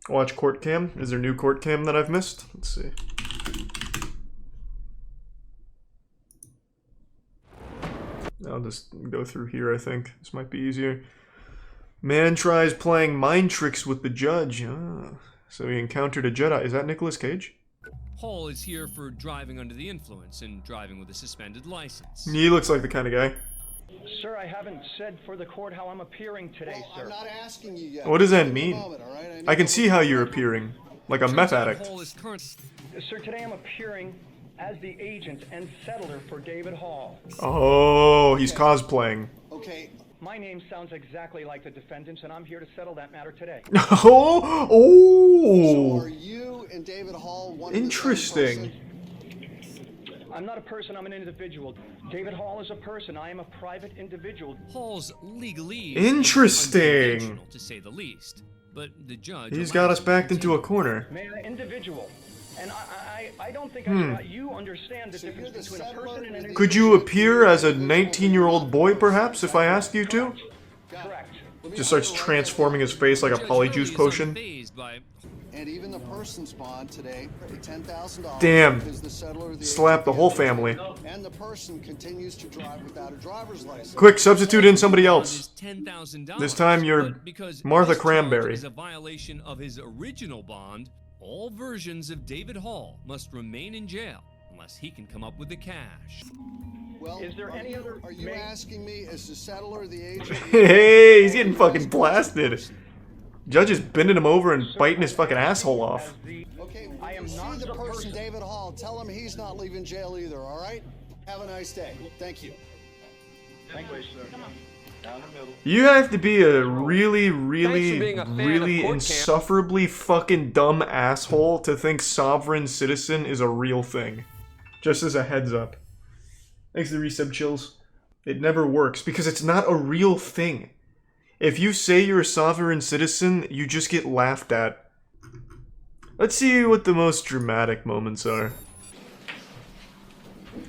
Watch court cam. Is there new court cam that I've missed? Let's see. I'll just go through here, I think. This might be easier. Man tries playing mind tricks with the judge. Ah, so he encountered a Jedi. Is that Nicolas Cage? Hall is here for driving under the influence and driving with a suspended license. He looks like the kind of guy. Sir, I haven't said for the court how I'm appearing today, sir. I'm not asking you yet. What does that mean? I can see how you're appearing. Like a meth addict. Sir, today I'm appearing as the agent and settler for David Hall. Oh, he's cosplaying. Okay. My name sounds exactly like the defendant's, and I'm here to settle that matter today. Oh! So are you and David Hall one Interesting. I'm not a person, I'm an individual. David Hall is a person, I am a private individual. Hall's legalese Interesting. unconventional, to say the least, but the judge He's got us backed into a corner. Man, individual. And I don't think you understand the difference between a person and an individual. Could you appear as a 19-year-old boy, perhaps, if I asked you to? Correct. Just starts transforming his face like a polyjuice potion. And even the person's bond today, the $10,000. Damn. Is the settler of the Slap the whole family. And the person continues to drive without a driver's license. Quick, substitute in somebody else. $10,000. This time you're because Martha this charge Cranberry. is a violation of his original bond. All versions of David Hall must remain in jail unless he can come up with the cash. Well, is there any other? Are you asking me as the settler, the agent? Hey, he's getting fucking blasted. Judge is bending him over and biting his fucking asshole off. Okay, I am not the person, David Hall. Tell him he's not leaving jail either, all right? Have a nice day. Thank you. Thank you, sir. Down the middle. You have to be a really, Thanks insufferably fucking dumb asshole to think sovereign citizen is a real thing. Just as a heads up. Thanks to the resub chills. It never works because it's not a real thing. If you say you're a sovereign citizen, you just get laughed at. Let's see what the most dramatic moments are.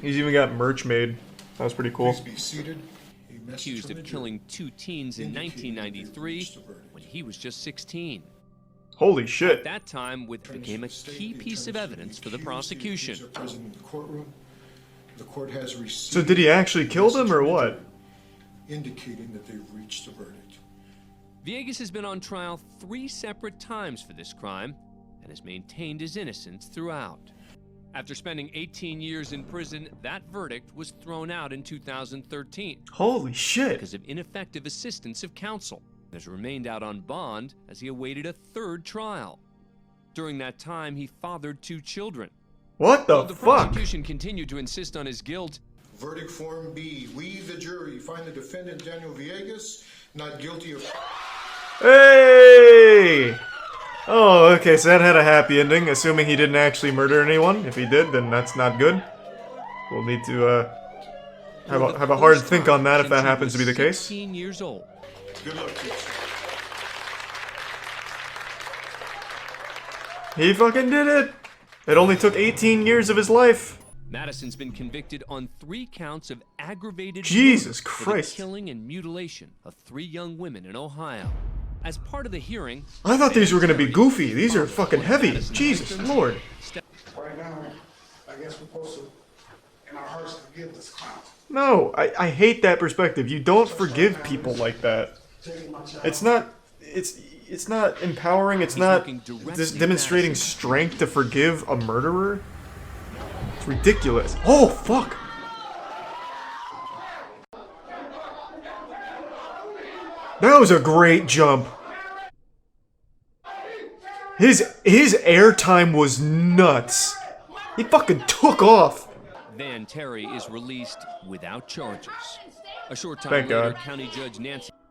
He's even got merch made. That was pretty cool. Please be seated. Accused of killing 2 teens in 1993 when he was just 16. Holy shit. At that time, which became a key piece of evidence for the prosecution. The court has received. So did he actually kill them or what? Indicating that they've reached a verdict. Villegas has been on trial 3 separate times for this crime and has maintained his innocence throughout. After spending 18 years in prison, that verdict was thrown out in 2013. Holy shit. Because of ineffective assistance of counsel. He has remained out on bond as he awaited a 3rd trial. During that time, he fathered 2 children. What the Though the fuck? prosecution continued to insist on his guilt. Verdict form B. We, the jury, find the defendant Daniel Villegas not guilty of. Hey! Oh, okay, so that had a happy ending, assuming he didn't actually murder anyone. If he did, then that's not good. We'll need to, have a hard think on that if that happens to be the case. 16 years old. Good luck to you. He fucking did it! It only took 18 years of his life. Madison's been convicted on 3 counts of aggravated Jesus murder for Christ. the killing and mutilation of 3 young women in Ohio. As part of the hearing, I thought these were gonna be goofy. These are fucking heavy. Jesus Lord. Right now, I guess we're supposed to, in our hearts, forgive this clown. No, I hate that perspective. You don't forgive people like that. It's not empowering. It's not demonstrating strength to forgive a murderer. It's ridiculous. Oh, fuck. That was a great jump. His airtime was nuts. He fucking took off. Van Terry is released without charges. A short time Thank later, God. County Judge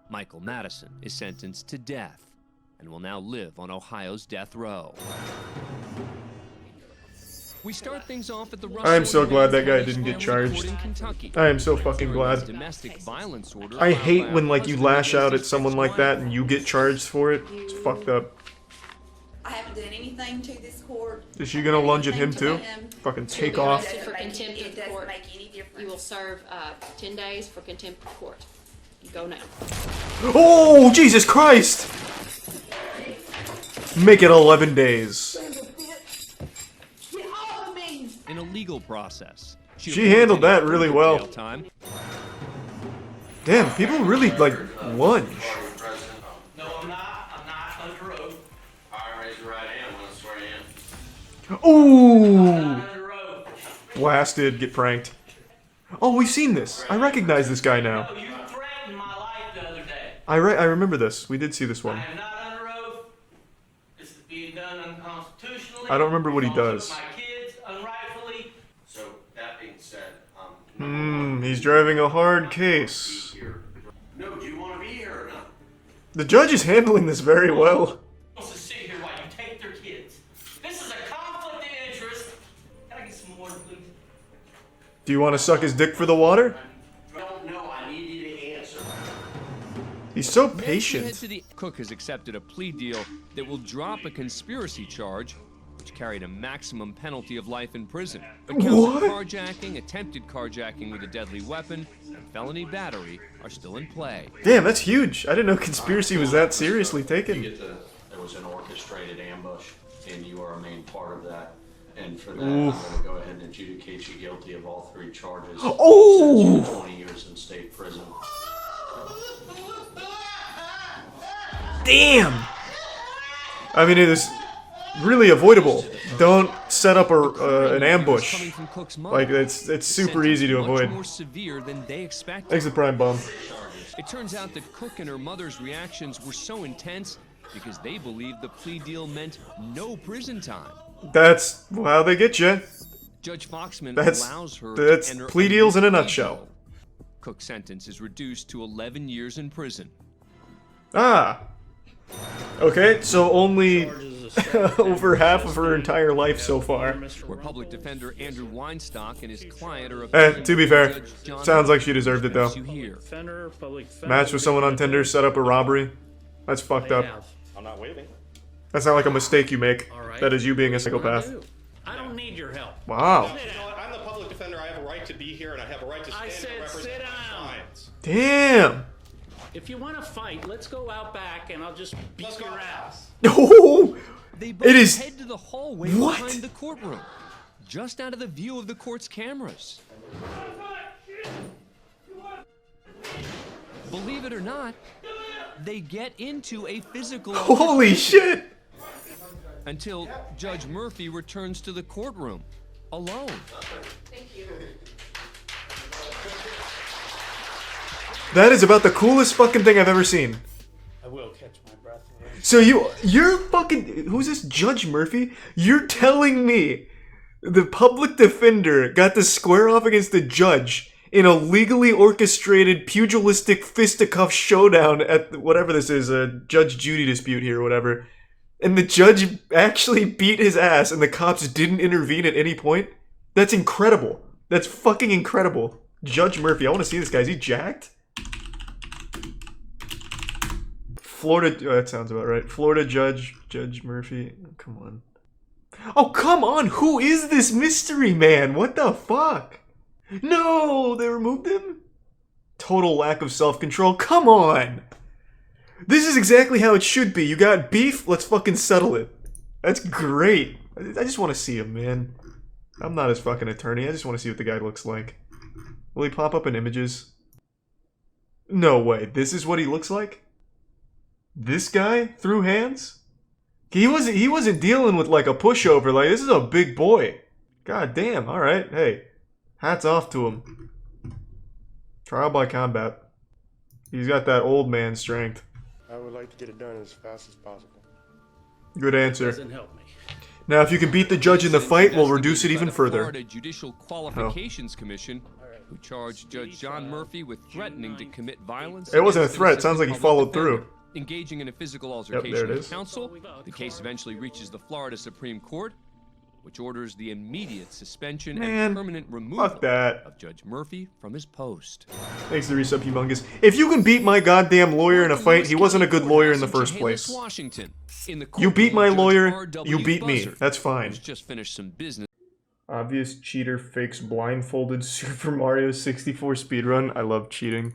Michael Madison is sentenced to death and will now live on Ohio's death row. We start things off at the I am so glad that guy Russell didn't get Family charged. Court in Kentucky. I am so fucking glad. Domestic violence order I filed hate by when a like you husband lash out against at his someone like ex-wife. that and you get charged for it. It's fucked up. I haven't done anything to this court. Is she gonna lunge at him too? Fucking take off. For contempt of court. You will serve 10 days for contempt of court. You go now. Oh, Jesus Christ! Make it 11 days. In a legal process. She handled that really well. Jail time. Damn, people really like lunge. No, I'm not. I'm not under oath. I raise your right hand when I swear in. Ooh! Blasted, get pranked. Oh, we've seen this. I recognize this guy now. You threatened my life the other day. I remember this. We did see this one. I am not under oath. This is being done unconstitutionally. I don't remember what he does. My kids unrightfully. So that being said, He's driving a hard case. no, do you want to be here or not? The judge is handling this very well. Wants to sit here while you take their kids. This is a conflict of interest. Can I get some water, please? Do you want to suck his dick for the water? I don't know. I need you to answer. He's so Next, we head patient. to the Cook has accepted a plea deal that will drop a conspiracy charge, which carried a maximum penalty of life in prison. But counts What? of carjacking, attempted carjacking with a deadly weapon, and felony battery are still in play. Damn, that's huge. I didn't know conspiracy was that seriously taken. There was an orchestrated ambush, and you are a main part of that. And for that, Oof. I'm going to go ahead and adjudicate you guilty of all 3 charges. Oh! Sentence you to 20 years in state prison. Damn! I mean, it is really avoidable. Don't set up an ambush. Like, it's super easy to avoid. More severe than they expected. Thanks to Prime Bomb. It turns out that Cook and her mother's reactions were so intense because they believed the plea deal meant no prison time. That's how they get you. Judge Foxman That's allows her that's to enter plea a deals in a plea nutshell. deal. Cook's sentence is reduced to 11 years in prison. Ah. Okay, so only over half of her entire life so far. Where public defender Andrew Weinstock and his client are To be fair, sounds like she deserved it though. Defender, public defender. Match with someone on Tinder, set up a robbery. That's fucked up. I'm not waving. That's not like a mistake you make. That is you being a psychopath. I don't need your help. Wow. You know what? I'm the public defender. I have a right to be here, and I have a right to stand and represent my clients. Damn. If you want to fight, let's go out back, and I'll just beat your ass. Oh, They both it is. head to the hallway What? behind the courtroom, just out of the view of the court's cameras. Believe it or not, they get into a physical Holy altercation shit. until Judge Murphy returns to the courtroom alone. That is about the coolest fucking thing I've ever seen. I will catch my breath. So you're fucking, who's this, Judge Murphy? You're telling me the public defender got to square off against the judge in a legally orchestrated pugilistic fisticuff showdown at whatever this is, a Judge Judy dispute here or whatever, and the judge actually beat his ass and the cops didn't intervene at any point? That's incredible. That's fucking incredible. Judge Murphy, I want to see this guy. Is he jacked? Florida, that sounds about right. Florida Judge Murphy. Come on. Oh, come on. Who is this mystery man? What the fuck? No, they removed him? Total lack of self-control. Come on. This is exactly how it should be. You got beef? Let's fucking settle it. That's great. I just want to see him, man. I'm not his fucking attorney. I just want to see what the guy looks like. Will he pop up in images? No way. This is what he looks like? This guy threw hands? He wasn't dealing with like a pushover. Like, this is a big boy. God damn. All right. Hey, hats off to him. Trial by combat. He's got that old man strength. I would like to get it done as fast as possible. Good answer. Doesn't help me. Now, if you can beat the judge in the fight, we'll reduce it even further. Florida Judicial Qualifications Commission, who charged Judge John Murphy with threatening to commit violence. It wasn't a against threat. Sounds like he public followed defender, through. Engaging in a physical there altercation it with is. counsel. The case eventually reaches the Florida Supreme Court. which orders the immediate suspension Man, and permanent removal fuck that. of Judge Murphy from his post. Thanks to resub humongous. If you can beat my goddamn lawyer in a fight, he wasn't a good lawyer in the first place. Washington. In the You beat my courtroom, lawyer, Judge you R.W. beat me. Buzzard, That's fine. who's just finished some business. Obvious cheater fakes blindfolded Super Mario 64 speedrun. I love cheating.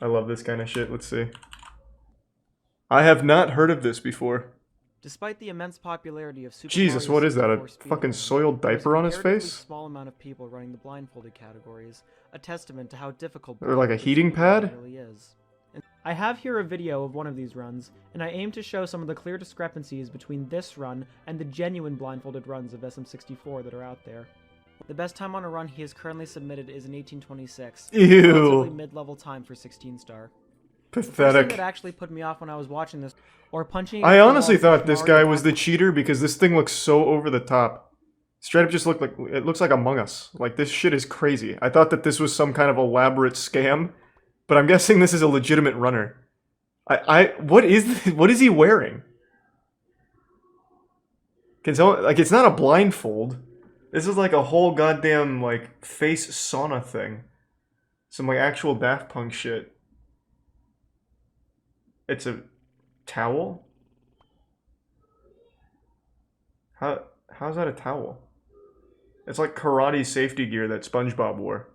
I love this kind of shit. Let's see. I have not heard of this before. Despite the immense popularity of Super Jesus, Mario what is that? A 64 fucking speedrun, soiled there is diaper on his comparatively face? small amount of people running the blindfolded categories, a testament to how difficult Or like a blindfolded heating speedrunning pad? really is. I have here a video of one of these runs, and I aim to show some of the clear discrepancies between this run and the genuine blindfolded runs of SM64 that are out there. The best time on a run he has currently submitted is an 1826. Ew. Relatively mid-level time for 16-star. The first thing Pathetic. that actually put me off when I was watching this, or punching. I against the honestly wall thought from this Mario guy was the cheater because this thing looks so over the top. Straight up just looked like, it looks like Among Us. Like, this shit is crazy. I thought that this was some kind of elaborate scam, but I'm guessing this is a legitimate runner. What is he wearing? Can someone, like, it's not a blindfold. This is like a whole goddamn, like, face sauna thing. Some, like, actual Daft Punk shit. It's a towel? How's that a towel? It's like karate safety gear that SpongeBob wore.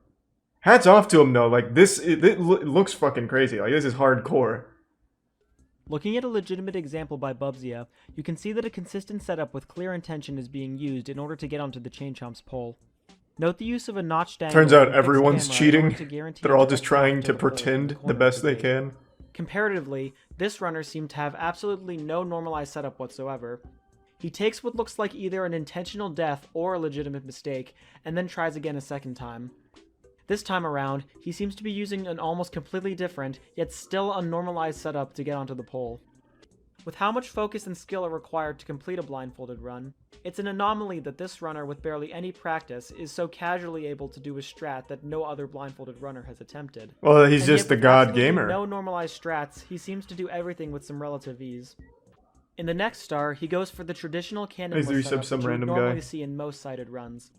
Hats off to him though, like this, it looks fucking crazy. Like this is hardcore. Looking at a legitimate example by Bubsia, you can see that a consistent setup with clear intention is being used in order to get onto the Chain Chomp's pole. Note the use of a notch dangle. Turns out and fixed everyone's camera in order to cheating. guarantee They're all direct just trying to the pole in pretend corner the of best they stage. can. Comparatively, this runner seemed to have absolutely no normalized setup whatsoever. He takes what looks like either an intentional death or a legitimate mistake, and then tries again a second time. This time around, he seems to be using an almost completely different, yet still unnormalized setup to get onto the pole. With how much focus and skill are required to complete a blindfolded run, it's an anomaly that this runner with barely any practice is so casually able to do a strat that no other blindfolded runner has attempted. Well, he's And just yet the with god absolutely gamer. No normalized strats, he seems to do everything with some relative ease. In the next star, he goes for the traditional cannonless Is there setup some that you would random normally guy? see in most sighted runs.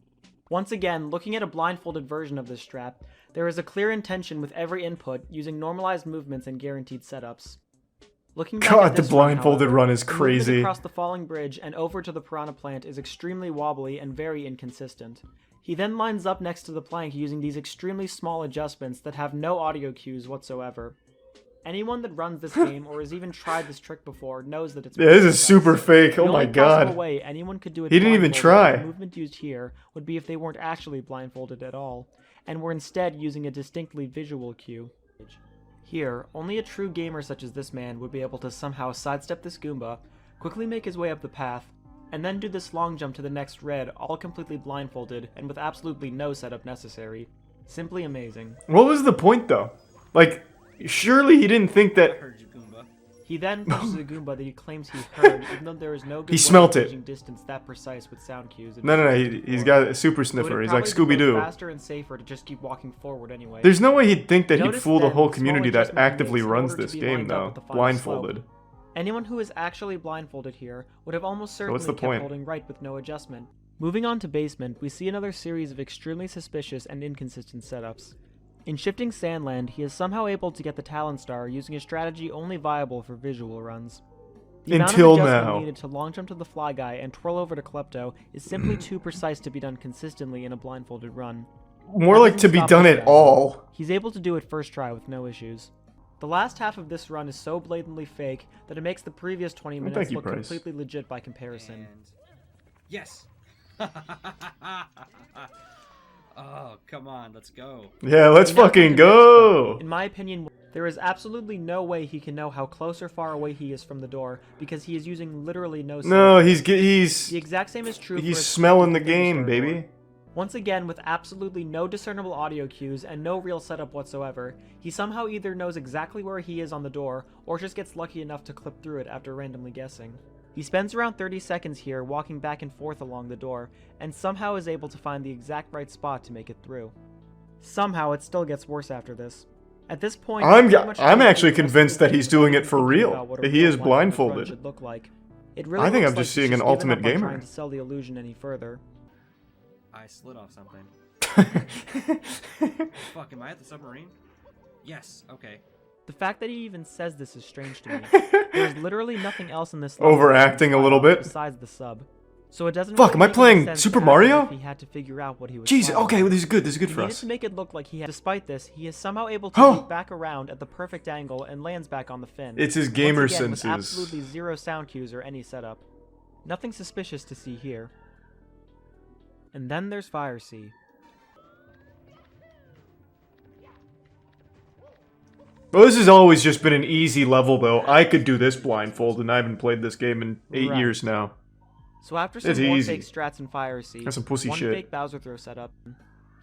Once again, looking at a blindfolded version of this strat, there is a clear intention with every input using normalized movements and guaranteed setups. Looking back God, at the this blindfolded however, run is the movement crazy. across the falling bridge and over to the piranha plant is extremely wobbly and very inconsistent. He then lines up next to the plank using these extremely small adjustments that have no audio cues whatsoever. Anyone that runs this game or has even tried this trick before knows that it's Yeah, this is precise. super fake. The Oh my only possible god. way anyone could do it He didn't even blindfolded try. with the movement used here would be if they weren't actually blindfolded at all, and were instead using a distinctly visual cue. Here, only a true gamer such as this man would be able to somehow sidestep this Goomba, quickly make his way up the path, and then do this long jump to the next red all completely blindfolded and with absolutely no setup necessary. Simply amazing. What was the point though? Like, surely he didn't think that. He then pushes a Goomba that he claims he heard, even though there is no good He way smelt of it. gauging distance that precise with sound cues. No, he's got a super sniffer. He's like Scooby Doo. Faster and safer to just keep walking forward anyway. There's no way he'd think that he'd Notice fool the then whole the small community that adjustment he actively makes in runs order to this be game lined up though, with the final blindfolded. slope. Anyone who is actually blindfolded here would have almost certainly what's the kept point? holding right with no adjustment. Moving on to basement, we see another series of extremely suspicious and inconsistent setups. In Shifting Sandland, he is somehow able to get the Talon Star using a strategy only viable for visual runs. The Until amount of adjustment now. needed to long jump to the Fly Guy and twirl over to Klepto is simply too precise to be done consistently in a blindfolded run. More That like doesn't to be stop done us at there. all. He's able to do it first try with no issues. The last half of this run is so blatantly fake that it makes the previous 20 Oh, minutes thank you, look Bryce. completely legit by comparison. Yes. Oh, come on, let's go. Yeah, let's We now fucking come to the next go. part. In my opinion, there is absolutely no way he can know how close or far away he is from the door because he is using literally no No, sight. he's The exact same is true for he's his smelling the completely game, star baby. door. Once again, with absolutely no discernible audio cues and no real setup whatsoever, he somehow either knows exactly where he is on the door, or just gets lucky enough to clip through it after randomly guessing. He spends around 30 seconds here walking back and forth along the door, and somehow is able to find the exact right spot to make it through. Somehow it still gets worse after this. At this point, I'm he pretty much I'm knows actually the rest of convinced the that he's game doing without it for thinking real. about what a That he real is blindfolded run blindfolded. should look like. It really I think looks I'm like just he's seeing an given ultimate up on gamer. trying to sell the illusion any further. I slid off something. Fuck, am I at the submarine? Yes, okay. The fact that he even says this is strange to me. There's literally nothing else in this level Overacting a little bit. besides the sub. So it doesn't Fuck, really am I make any playing sense Super to act Mario? as if he had to figure out what he was Jeez, flying. okay, well, this is good. This is good He for needed us. to make it look like he had. Despite this, he is somehow able to loop back around at the perfect angle and lands back on the fin. It's his gamer Once again, senses. With absolutely zero sound cues or any setup. Nothing suspicious to see here. And then there's Fire Sea. Well, this has always just been an easy level, though. I could do this blindfolded, and I haven't played this game in 8 Right. years now. So after some It's more easy. fake strats and Fire Sea, That's some pussy one shit. fake Bowser throw setup,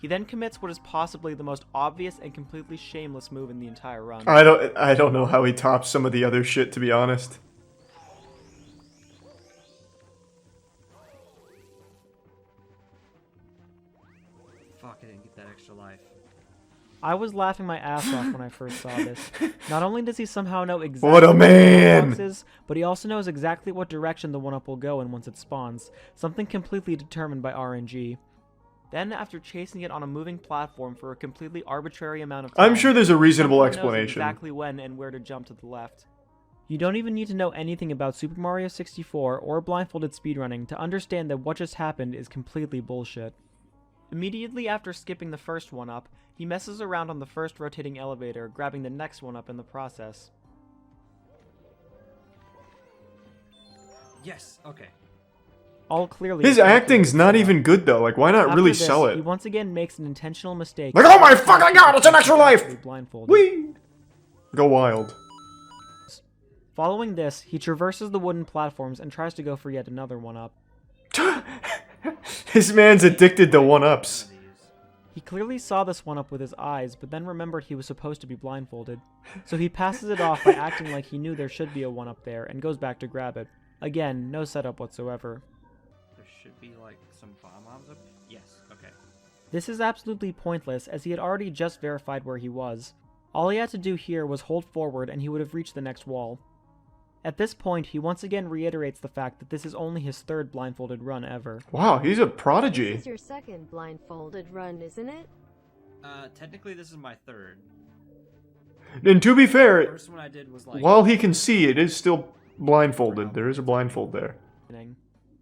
he then commits what is possibly the most obvious and completely shameless move in the entire run. I don't know how he tops some of the other shit, to be honest. Fuck, I didn't get that extra life. I was laughing my ass off when I first saw this. Not only does he somehow know exactly What a where the man! box is, but he also knows exactly what direction the 1-up will go in once it spawns, something completely determined by RNG. Then, after chasing it on a moving platform for a completely arbitrary amount of time, I'm sure there's a reasonable somehow knows explanation. exactly when and where to jump to the left. You don't even need to know anything about Super Mario 64 or blindfolded speedrunning to understand that what just happened is completely bullshit. Immediately after skipping the first 1-up, he messes around on the first rotating elevator, grabbing the next 1-up in the process. Yes, okay. All clearly... His acting's not even good, though. Like, why not After really this, sell he it? once again makes an intentional mistake. Like, oh my fucking god, it's an extra life! Blindfolded. Whee! Go wild. Following this, he traverses the wooden platforms and tries to go for yet another 1-up. This man's addicted to 1-ups. He clearly saw this 1-up with his eyes, but then remembered he was supposed to be blindfolded. So he passes it off by acting like he knew there should be a 1-up there, and goes back to grab it. Again, no setup whatsoever. There should be, like, some bomb-bombs up? Yes, okay. This is absolutely pointless, as he had already just verified where he was. All he had to do here was hold forward, and he would have reached the next wall. At this point, he once again reiterates the fact that this is only his third blindfolded run ever. Wow, he's a prodigy. This is your second blindfolded run, isn't it? Technically this is my third. And to be fair, The first one I did was like... while he can see, it is still blindfolded. There is a blindfold there.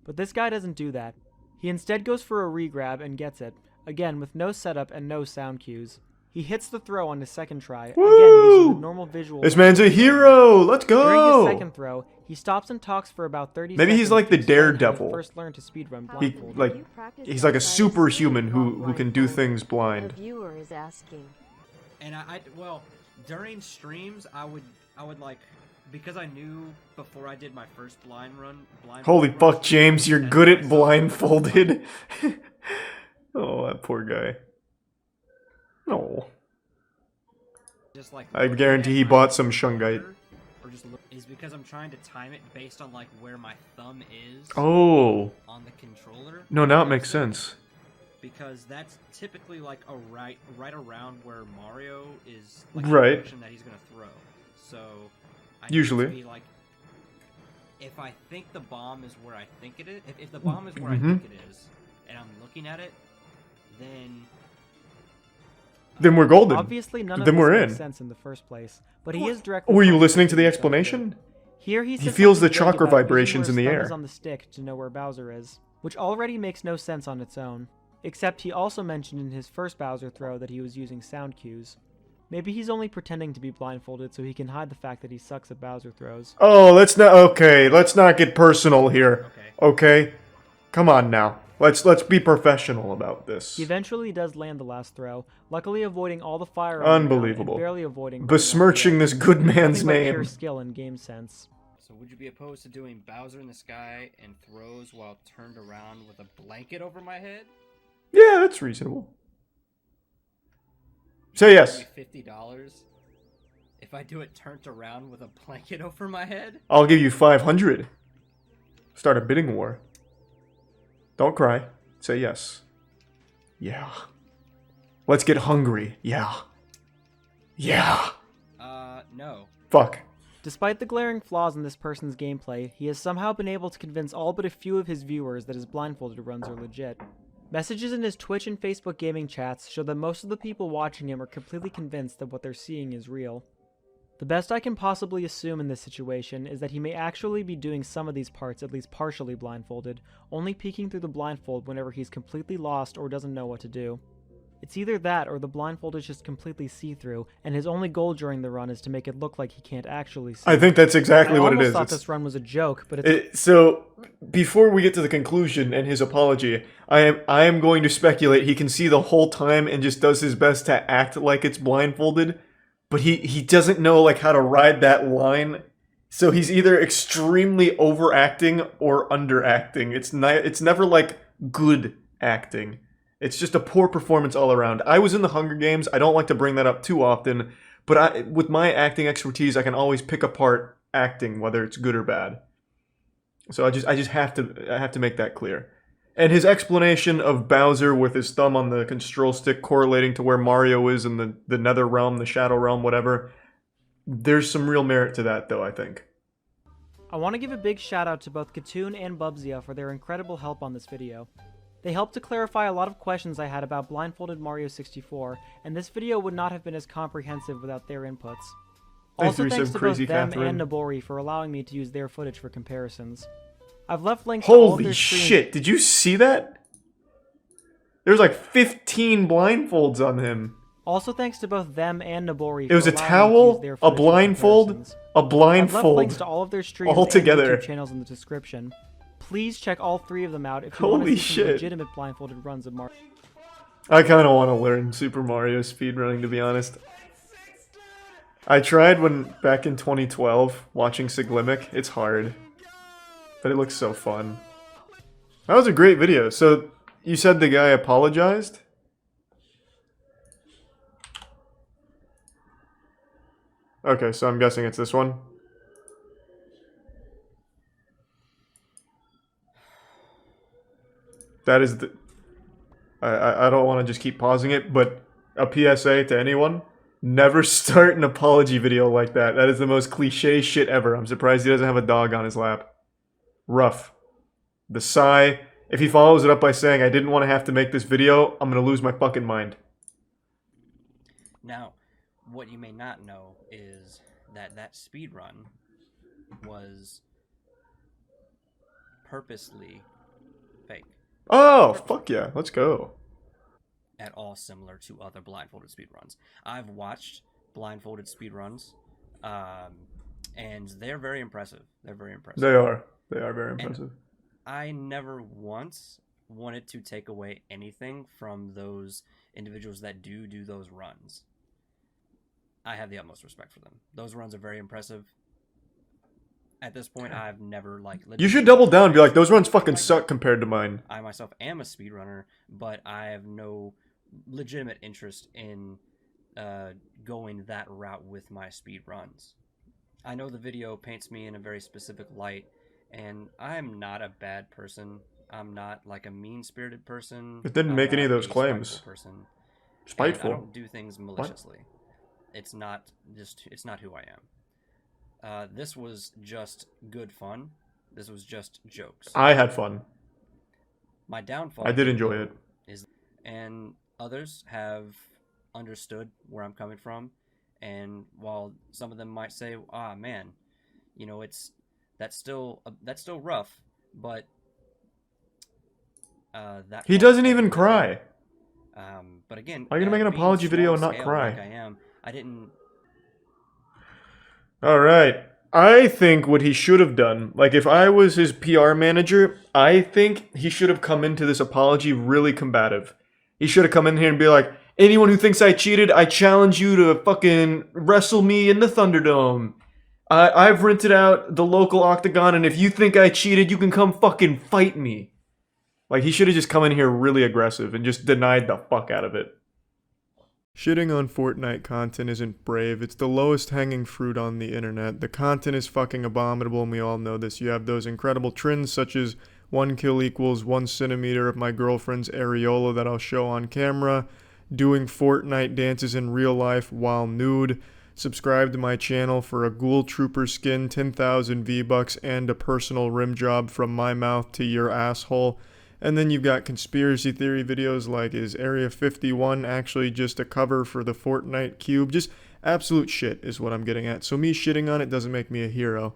But this guy doesn't do that. He instead goes for a regrab and gets it, again with no setup and no sound cues. He hits the throw on his second try, again using the normal visual. This man's a hero! Let's go! During his second throw, he stops and talks for about 30 seconds. Maybe he's like the to explain how he Daredevil. First learned to speedrun He, blindfolded. like, he's like a superhuman who can do things blind. Viewer is asking. And well, during streams, I would like, because I knew before I did my first blind run. Holy fuck, James, you're good at blindfolded. Oh, that poor guy. No. Just like I guarantee he bought some shungite. or just look, is because I'm trying to time it based on like where my thumb is. Oh. On the controller. No, now it makes sense. Because that's typically like a right around where Mario is. Like, Right. The direction that he's gonna throw. So. I need Usually. To be like, if I think the bomb is where I think it is, if the bomb is where Mhm. I think it is, and I'm looking at it, then. Then we're golden. Obviously, none of Then this we're makes in. sense in the first place, but he is directly. Were you trying to listening to the do explanation? something. Here he He feels the says something chakra about using vibrations where in the his thumb air. is on the stick to know where Bowser is, which already makes no sense on its own. Except he also mentioned in his first Bowser throw that he was using sound cues. Maybe he's only pretending to be blindfolded so he can hide the fact that he sucks at Bowser throws. Oh, let's not get personal here. Okay? Come on now. Let's be professional about this. He eventually does land the last throw, luckily avoiding all the fire on the ground and Unbelievable. barely avoiding Besmirching this good man's Nothing but name. pure skill and game sense. So would you be opposed to doing Bowser in the sky and throws while turned around with a blanket over my head? Yeah, that's reasonable. Say yes. $50 if I do it turned around with a blanket over my head? I'll give you 500. Start a bidding war. Don't cry. Say yes. Yeah. Let's get hungry. Yeah. Yeah. No. Fuck. Despite the glaring flaws in this person's gameplay, he has somehow been able to convince all but a few of his viewers that his blindfolded runs are legit. Messages in his Twitch and Facebook gaming chats show that most of the people watching him are completely convinced that what they're seeing is real. The best I can possibly assume in this situation is that he may actually be doing some of these parts at least partially blindfolded, only peeking through the blindfold whenever he's completely lost or doesn't know what to do. It's either that or the blindfold is just completely see-through, and his only goal during the run is to make it look like he can't actually see. I think that's exactly what it is. I almost thought this run was a joke, but it's... So, before we get to the conclusion and his apology, I am going to speculate he can see the whole time and just does his best to act like it's blindfolded, but he doesn't know like how to ride that line. So he's either extremely overacting or underacting. It's never like good acting. It's just a poor performance all around. I was in the Hunger Games. I don't like to bring that up too often, but with my acting expertise, I can always pick apart acting, whether it's good or bad. So I just have to make that clear. And his explanation of Bowser with his thumb on the control stick correlating to where Mario is in the Nether Realm, the Shadow Realm, whatever, there's some real merit to that, though, I think. I want to give a big shout out to both Katoon and Bubzia for their incredible help on this video. They helped to clarify a lot of questions I had about blindfolded Mario 64, and this video would not have been as comprehensive without their inputs. Also thanks to both them and Nabori for allowing me to use their footage for comparisons. I've left links to all of their streams. Holy shit, did you see that? There's like 15 blindfolds on him. Also thanks to both them and Nabori for allowing me to use their footage for comparisons. A blindfold, I've left links to all of their streams all together. And YouTube channels in the description. Please check all 3 of them out if you want to see some legitimate blindfolded runs of Mario. I kind of want to learn Super Mario speedrunning, to be honest. I tried back in 2012, watching Siglimic. It's hard. But it looks so fun. That was a great video. So, you said the guy apologized? Okay, so I'm guessing it's this one. That is the... I don't want to just keep pausing it, but a PSA to anyone. Never start an apology video like that. That is the most cliche shit ever. I'm surprised he doesn't have a dog on his lap. Rough. The sigh. If he follows it up by saying, I didn't want to have to make this video, I'm going to lose my fucking mind. Now, what you may not know is that speedrun was purposely fake. Oh, fuck yeah. Let's go. At all similar to other blindfolded speedruns. I've watched blindfolded speedruns, and they're very impressive. They're very impressive. They are. They are very impressive. And I never once wanted to take away anything from those individuals that do those runs. I have the utmost respect for them. Those runs are very impressive. At this point, I've never, like... You should double down and be like, those runs fucking suck compared to mine. I myself am a speedrunner, but I have no legitimate interest in going that route with my speedruns. I know the video paints me in a very specific light, and I'm not a bad person. I'm not, like, a mean-spirited person. It didn't make any of those claims. Spiteful. I don't do things maliciously. What? It's not who I am. This was just good fun. This was just jokes. I had fun. My downfall... I did enjoy it. And others have understood where I'm coming from. And while some of them might say, ah, man, you know, that's still rough, but... He doesn't even cry. But again... Are you going to make an apology video and not cry? Like I didn't... Alright, I think what he should have done, like if I was his PR manager, I think he should have come into this apology really combative. He should have come in here and be like, anyone who thinks I cheated, I challenge you to fucking wrestle me in the Thunderdome. I've rented out the local octagon, and if you think I cheated, you can come fucking fight me. Like, he should have just come in here really aggressive and just denied the fuck out of it. Shitting on Fortnite content isn't brave, it's the lowest hanging fruit on the internet. The content is fucking abominable and we all know this. You have those incredible trends such as 1 kill equals 1 centimeter of my girlfriend's areola that I'll show on camera, doing Fortnite dances in real life while nude, Subscribe to my channel for a Ghoul Trooper skin, 10,000 V-Bucks, and a personal rim job from my mouth to your asshole. And then you've got conspiracy theory videos like, is Area 51 actually just a cover for the Fortnite cube? Just absolute shit is what I'm getting at. So me shitting on it doesn't make me a hero.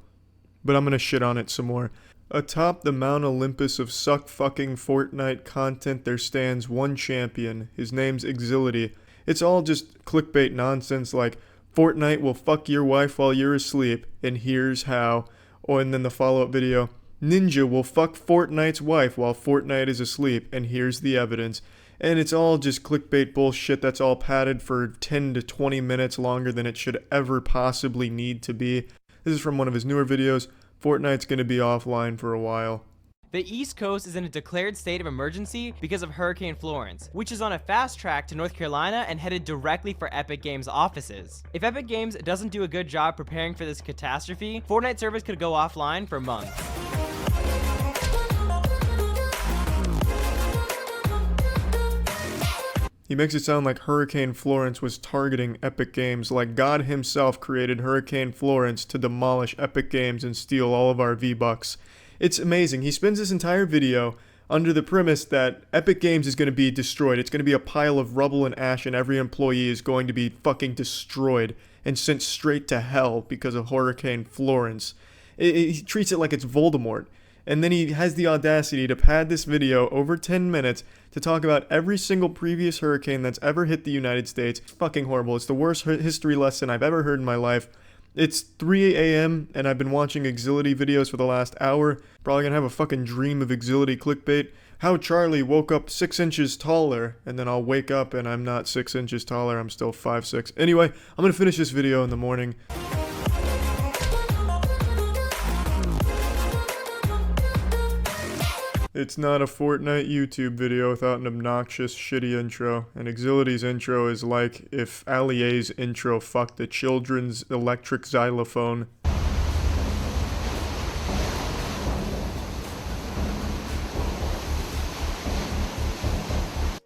But I'm gonna shit on it some more. Atop the Mount Olympus of suck-fucking Fortnite content, there stands one champion. His name's Exility. It's all just clickbait nonsense like, Fortnite will fuck your wife while you're asleep, and here's how. Or and then the follow-up video, Ninja will fuck Fortnite's wife while Fortnite is asleep, and here's the evidence. And it's all just clickbait bullshit that's all padded for 10 to 20 minutes longer than it should ever possibly need to be. This is from one of his newer videos. Fortnite's gonna be offline for a while. The East Coast is in a declared state of emergency because of Hurricane Florence, which is on a fast track to North Carolina and headed directly for Epic Games offices. If Epic Games doesn't do a good job preparing for this catastrophe, Fortnite servers could go offline for months. He makes it sound like Hurricane Florence was targeting Epic Games, like God himself created Hurricane Florence to demolish Epic Games and steal all of our V-Bucks. It's amazing. He spends this entire video under the premise that Epic Games is going to be destroyed. It's going to be a pile of rubble and ash, and every employee is going to be fucking destroyed and sent straight to hell because of Hurricane Florence. He treats it like it's Voldemort. And then he has the audacity to pad this video over 10 minutes to talk about every single previous hurricane that's ever hit the United States. It's fucking horrible. It's the worst history lesson I've ever heard in my life. It's 3 a.m. and I've been watching Exility videos for the last hour. Probably gonna have a fucking dream of Exility clickbait. How Charlie woke up 6 inches taller, and then I'll wake up and I'm not 6 inches taller, I'm still 5'6". Anyway, I'm gonna finish this video in the morning. It's not a Fortnite YouTube video without an obnoxious, shitty intro. And Exility's intro is like if Allier's intro fucked a children's electric xylophone.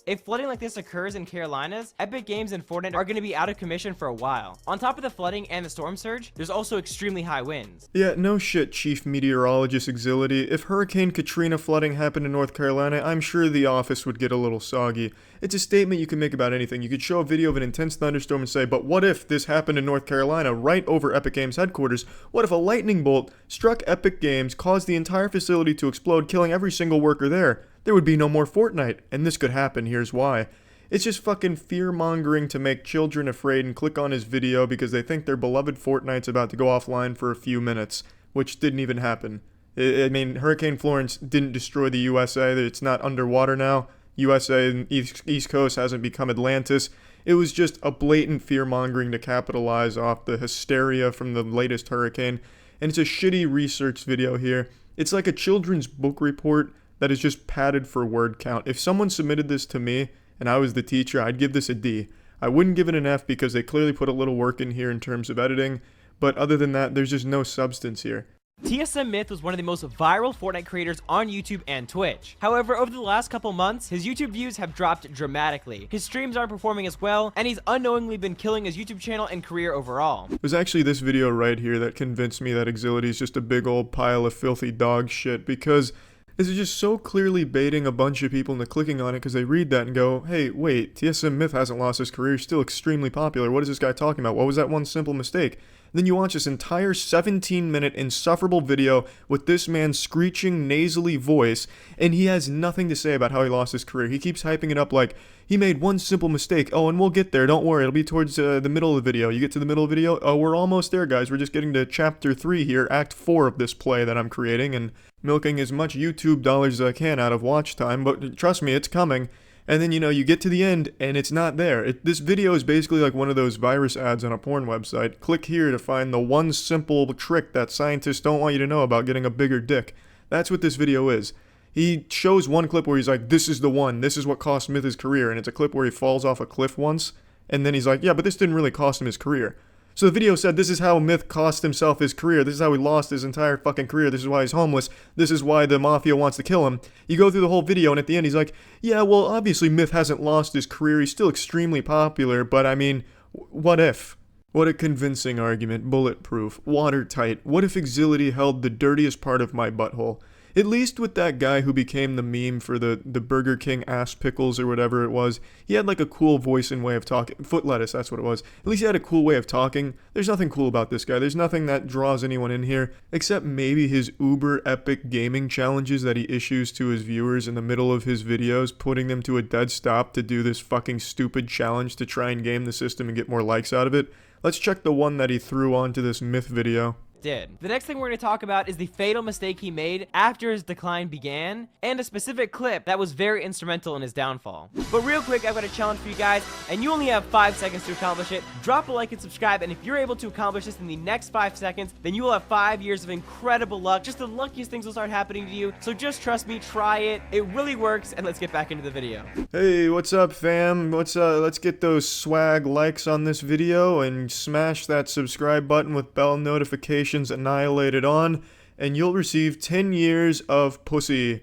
If flooding like this occurs in Carolinas, Epic Games and Fortnite are going to be out of commission for a while. On top of the flooding and the storm surge, there's also extremely high winds. Yeah, no shit, Chief Meteorologist Exility. If Hurricane Katrina flooding happened in North Carolina, I'm sure the office would get a little soggy. It's a statement you can make about anything. You could show a video of an intense thunderstorm and say, but what if this happened in North Carolina right over Epic Games headquarters? What if a lightning bolt struck Epic Games, caused the entire facility to explode, killing every single worker there? There would be no more Fortnite, and this could happen, here's why. It's just fucking fear-mongering to make children afraid and click on his video because they think their beloved Fortnite's about to go offline for a few minutes, which didn't even happen. I mean, Hurricane Florence didn't destroy the USA, it's not underwater now. USA and East Coast hasn't become Atlantis. It was just a blatant fear-mongering to capitalize off the hysteria from the latest hurricane, and it's a shitty research video here. It's like a children's book report that is just padded for word count. If someone submitted this to me and I was the teacher, I'd give this a D. I wouldn't give it an F because they clearly put a little work in here in terms of editing, but other than that, there's just no substance here. TSM Myth was one of the most viral Fortnite creators on YouTube and Twitch. However, over the last couple months, his YouTube views have dropped dramatically. His streams aren't performing as well, and he's unknowingly been killing his YouTube channel and career overall. It was actually this video right here that convinced me that Exility is just a big old pile of filthy dog shit, because this is just so clearly baiting a bunch of people into clicking on it because they read that and go, hey, wait, TSM Myth hasn't lost his career, he's still extremely popular, what is this guy talking about? What was that one simple mistake? Then you watch this entire 17-minute insufferable video with this man's screeching, nasally voice, and he has nothing to say about how he lost his career. He keeps hyping it up like, he made one simple mistake. Oh, and we'll get there. Don't worry. It'll be towards the middle of the video. You get to the middle of the video? Oh, we're almost there, guys. We're just getting to chapter 3 here, act 4 of this play that I'm creating, and milking as much YouTube dollars as I can out of watch time, but trust me, it's coming. And then, you get to the end, and it's not there. This video is basically like one of those virus ads on a porn website. Click here to find the one simple trick that scientists don't want you to know about getting a bigger dick. That's what this video is. He shows one clip where he's like, this is the one, this is what cost Myth his career, and it's a clip where he falls off a cliff once, and then he's like, yeah, but this didn't really cost him his career. So the video said, this is how Myth cost himself his career, this is how he lost his entire fucking career, this is why he's homeless, this is why the mafia wants to kill him. You go through the whole video, and at the end he's like, yeah, well, obviously Myth hasn't lost his career, he's still extremely popular, but I mean, what if? What a convincing argument, bulletproof, watertight. What if Exility held the dirtiest part of my butthole? At least with that guy who became the meme for the Burger King ass pickles or whatever it was, he had like a cool voice and way of talking. Foot lettuce, that's what it was. At least he had a cool way of talking. There's nothing cool about this guy. There's nothing that draws anyone in here, except maybe his uber epic gaming challenges that he issues to his viewers in the middle of his videos, putting them to a dead stop to do this fucking stupid challenge to try and game the system and get more likes out of it. Let's check the one that he threw onto this myth video. Did. The next thing we're going to talk about is the fatal mistake he made after his decline began, and a specific clip that was very instrumental in his downfall. But real quick, I've got a challenge for you guys, and you only have 5 seconds to accomplish it. Drop a like and subscribe, and if you're able to accomplish this in the next 5 seconds, then you will have 5 years of incredible luck. Just the luckiest things will start happening to you, so just trust me, try it. It really works, and let's get back into the video. Hey, what's up, fam? Let's get those swag likes on this video and smash that subscribe button with bell notifications annihilated on, and you'll receive 10 years of pussy.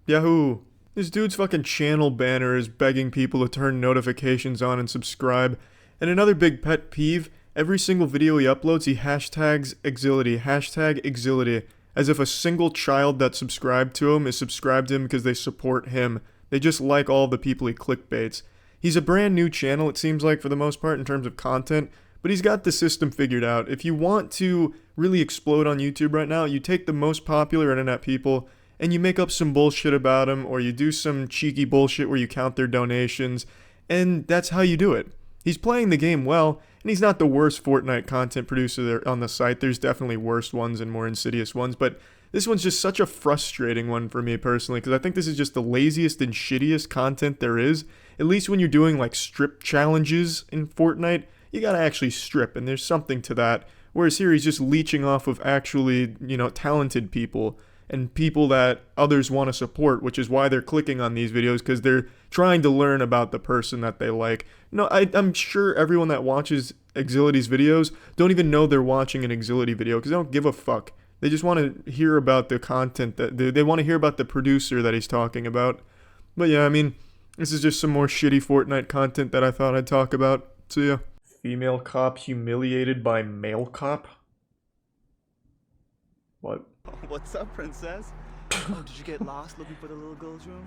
Yahoo! This dude's fucking channel banner is begging people to turn notifications on and subscribe. And another big pet peeve, every single video he uploads, he hashtags Exility, hashtag Exility, as if a single child that subscribed to him is subscribed to him because they support him. They just like all the people he clickbaits. He's a brand new channel, it seems like, for the most part, in terms of content, but he's got the system figured out. If you want to really explode on YouTube right now, you take the most popular internet people and you make up some bullshit about them, or you do some cheeky bullshit where you count their donations, and that's how you do it. He's playing the game well, and he's not the worst Fortnite content producer there on the site. There's definitely worse ones and more insidious ones, but this one's just such a frustrating one for me personally, because I think this is just the laziest and shittiest content there is. At least when you're doing like strip challenges in Fortnite, you gotta actually strip, and there's something to that. Whereas here he's just leeching off of actually, talented people and people that others want to support, which is why they're clicking on these videos, because they're trying to learn about the person that they like. No, I'm sure everyone that watches Exility's videos don't even know they're watching an Exility video, because they don't give a fuck. They just want to hear about the content, that they want to hear about the producer that he's talking about. But yeah, I mean, this is just some more shitty Fortnite content that I thought I'd talk about. So yeah. Female cop humiliated by male cop? What? What's up, princess? Oh, did you get lost looking for the little girl's room?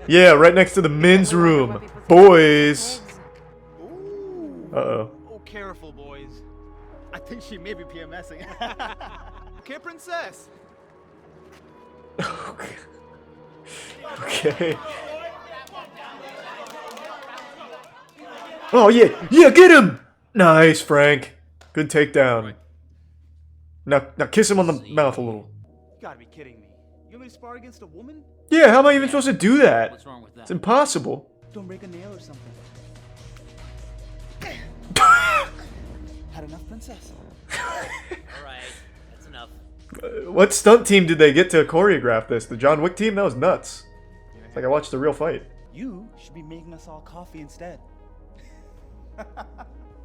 Yeah, right next to the men's room. Boys! Uh-oh. Oh, careful, boys. I think she may be PMSing. Okay, princess? Okay. Oh, yeah, get him! Nice, Frank. Good takedown. Now kiss him on the mouth a little. You gotta be kidding me. You want me to spar against a woman? Yeah, how am I even supposed to do that? What's wrong with that? It's impossible. Don't break a nail or something. Had enough, princess? Alright, that's enough. What stunt team did they get to choreograph this? The John Wick team? That was nuts. It's like I watched a real fight. You should be making us all coffee instead.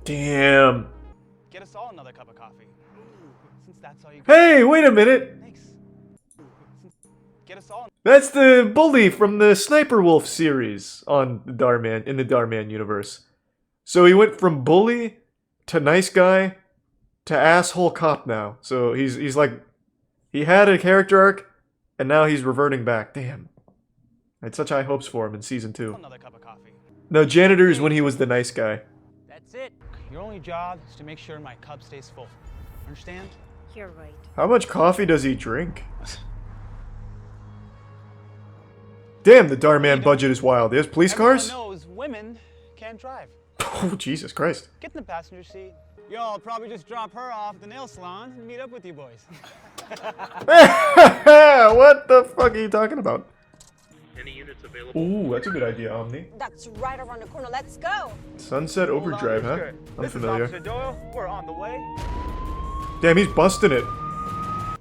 Damn. Get us all another cup of coffee. Since that's all you Hey, wait a minute. Thanks. Get us all. That's the bully from the Sniper Wolf series on the Darman, in the Darman universe. So he went from bully to nice guy to asshole cop now. So he's like, he had a character arc and now he's reverting back. Damn. I had such high hopes for him in season 2. Another cup of coffee. No, janitor is when he was the nice guy. That's it. Your only job is to make sure my cup stays full. Understand? You're right. How much coffee does he drink? Damn, the Darman budget is wild. He has police cars? Everyone knows women can't drive. Oh, Jesus Christ. Get in the passenger seat. Yo, I'll probably just drop her off at the nail salon and meet up with you boys. What the fuck are you talking about? Any units available? Ooh, that's a good idea, Omni. That's right around the corner. Let's go. Sunset Overdrive, huh? Unfamiliar. Officer Doyle. We're on the way. Damn, he's busting it.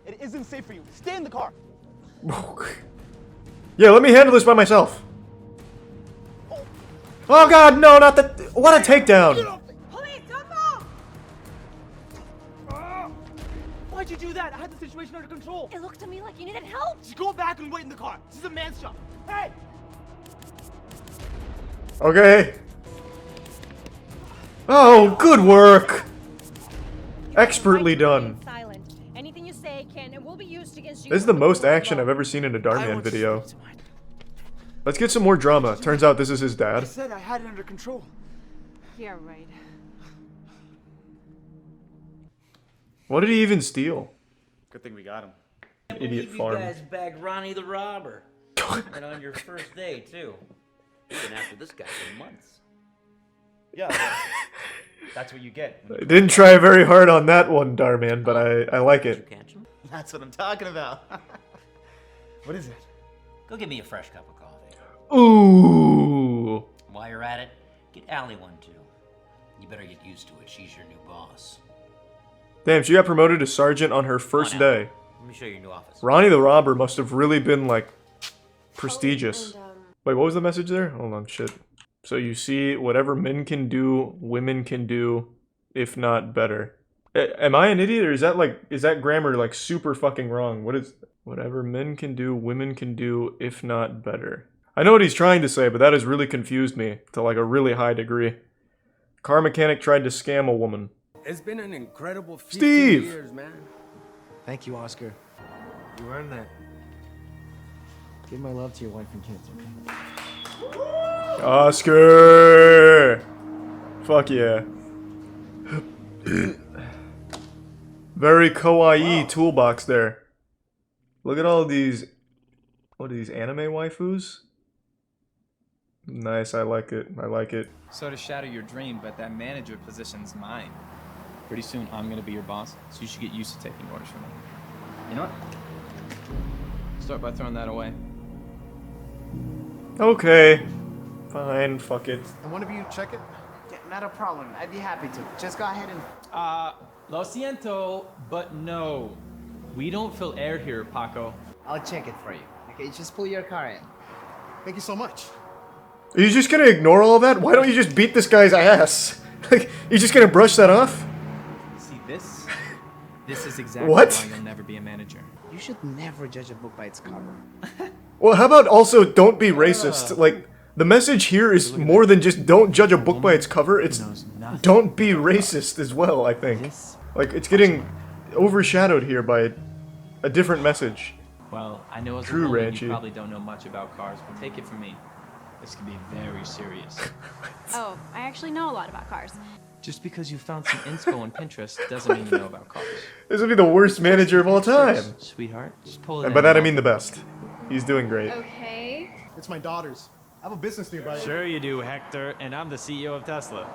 It isn't safe for you. Stay in the car. Yeah, let me handle this by myself. Oh god, no, not the... What a takedown. Police, come on! Why'd you do that? I had the situation under control. It looked to me like you needed help. Just go back and wait in the car. This is a man's job. Hey! Okay. Oh, good work! Expertly done. Silent. Anything you say can and will be used against you. This is the most action I've ever seen in a Darman video. Let's get some more drama. Turns out this is his I dad. said I had it under control. Yeah, right. What did he even steal? Good thing we got him. Idiot You farm. guys bagged Ronnie the robber. And on your first day, too. You've been after this guy for months. Yeah, that's what you get. I didn't try very hard on that one, Darman, but I like it. That's what I'm talking about. What is it? Go get me a fresh cup of coffee. Ooh. While you're at it, get Allie one, too. You better get used to it. She's your new boss. Damn, she got promoted to sergeant on her first day. Let me show you your new office. Ronnie the robber must have really been, like, prestigious. Wait, what was the message there? Hold on, shit. So you see, whatever men can do, women can do, if not better. Am I an idiot, or is that grammar, like, super fucking wrong? What is... Whatever men can do, women can do, if not better. I know what he's trying to say, but that has really confused me to, like, a really high degree. Car mechanic tried to scam a woman. It's been an incredible 15 Steve! years, man. Thank you, Oscar. You earned that. Give my love to your wife and kids, okay? Oscar! Fuck yeah. Very kawaii toolbox there. Look at all these... What are these, anime waifus? Nice, I like it. I like it. So to shatter your dream, but that manager position's mine. Pretty soon I'm gonna be your boss, so you should get used to taking orders from me. You know what? Start by throwing that away. Okay. Fine, fuck it. And one of you check it? Yeah, not a problem. I'd be happy to. Just go ahead and... Lo siento, but no. We don't fill air here, Paco. I'll check it for you. Okay, just pull your car in. Thank you so much. Are you just gonna ignore all that? Why don't you just beat this guy's ass? Like, you just gonna brush that off? See this? This is exactly What? why you'll never be a manager. You should never judge a book by its cover. Well, how about also don't be racist? Like, the message here is more than just don't judge a book by its cover, it's don't be racist as well, I think. Like, it's getting overshadowed here by a different message. Well, I know as a True, woman Ranchy. you probably don't know much about cars, but take it from me. This could be very serious. Oh, I actually know a lot about cars. Just because you found some inspo on Pinterest doesn't mean you know about cars. This would be the worst manager of all time. Sweetheart, just pull it And in. by that I mean the best. He's doing great. Okay. It's my daughter's. I have a business nearby. Sure you do, Hector, and I'm the CEO of Tesla.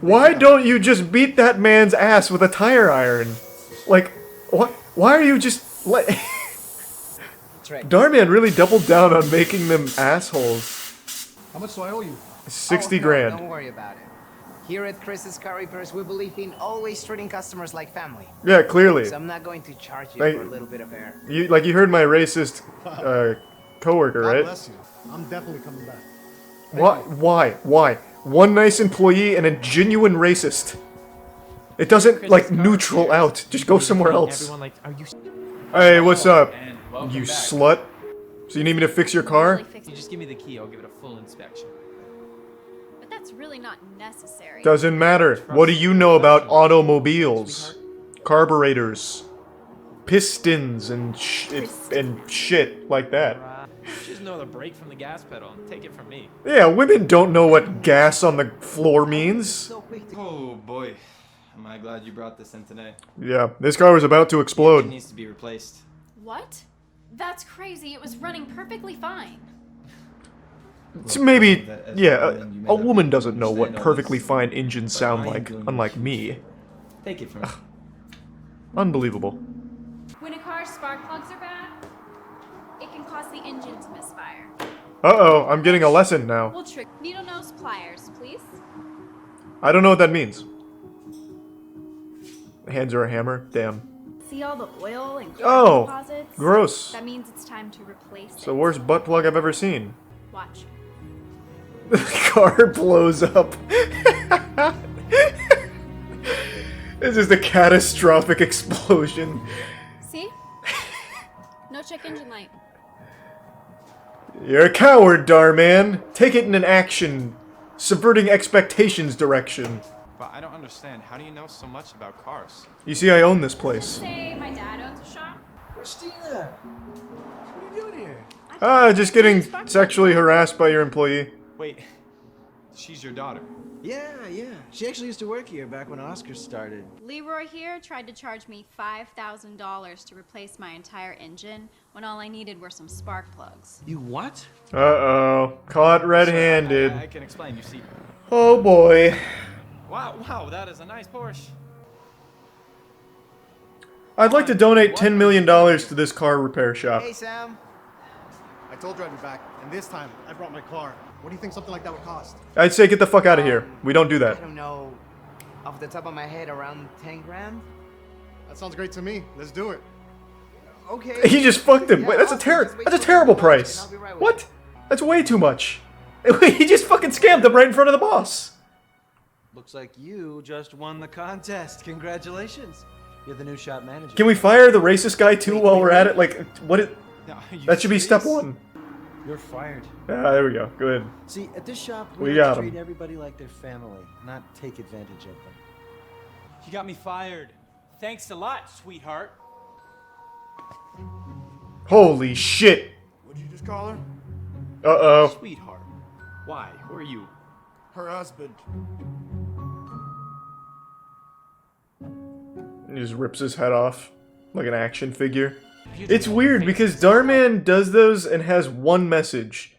Why don't you just beat that man's ass with a tire iron? Like, why are you just like... Darman really doubled down on making them assholes. How much do I owe you? 60 no, grand. Don't worry about it. Here at Chris's Car Repairs, we believe in always treating customers like family. Yeah, clearly. So I'm not going to charge you Like, for a little bit of air. You heard my racist coworker, God right? bless you. I'm definitely coming back. Why? One nice employee and a genuine racist. It doesn't, like, neutral out. Just go somewhere else. Everyone like, are you... Hey, what's up? welcome You back. slut? So you need me to fix your car? You just give me the key, I'll give it a full inspection. But that's really not necessary. Doesn't matter. What do you know about automobiles? Carburetors. Pistons and shit like that. You just know the brake from the gas pedal, and take it from me. Yeah, women don't know what gas on the floor means. Oh boy, am I glad you brought this in today. Yeah, this car was about to It explode. needs to be replaced. What? That's crazy. It was running perfectly fine. So maybe, yeah, a woman doesn't know what perfectly fine engines sound like, unlike me. Take it from me. Unbelievable. When a car's spark plugs are bad, it can cause the engine to misfire. Uh-oh, I'm getting a lesson now. We'll trick needle nose pliers, please. I don't know what that means. Hands are a hammer? Damn. See all the oil and Oh, deposits? gross. That means it's time to replace It's the worst butt plug I've ever seen. Watch. The car blows up. This is the catastrophic explosion. See? No check engine light. You're a coward, Darman. Take it in an action subverting expectations direction. But I don't understand. How do you know so much about cars? You see, I own this place. Say my dad owns a shop. Christina, what are you doing here? Just getting sexually harassed by your employee. Wait, she's your daughter. Yeah. She actually used to work here back when Oscar started. Leroy here tried to charge me $5,000 to replace my entire engine when all I needed were some spark plugs. You what? Uh-oh. Caught red-handed. I can explain, you see. Oh boy. Wow, that is a nice Porsche. I'd like to donate $10 million to this car repair shop. Hey, Sam. I told you I'd be back, and this time I brought my car. What do you think something like that would cost? I'd say get the fuck out of here. We don't do that. I don't know. Off the top of my head, around 10 grand? That sounds great to me. Let's do it. Okay. He just fucked him. Wait, that's a terrible price. What? That's way too much. He just fucking scammed him right in front of the boss. Looks like you just won the contest. Congratulations. You're the new shop manager. Can we fire the racist guy too while we're at it? Like, what it... That should be step one. You're fired. Ah, there we go. Good. See, at this shop, We we got like to him. treat everybody like their family, not take advantage of them. You got me fired. Thanks a lot, sweetheart. Holy shit. What'd you just call her? Uh-oh. Sweetheart. Why? Who are you? Her husband. He just rips his head off like an action figure. It's weird because Darman does those and has one message.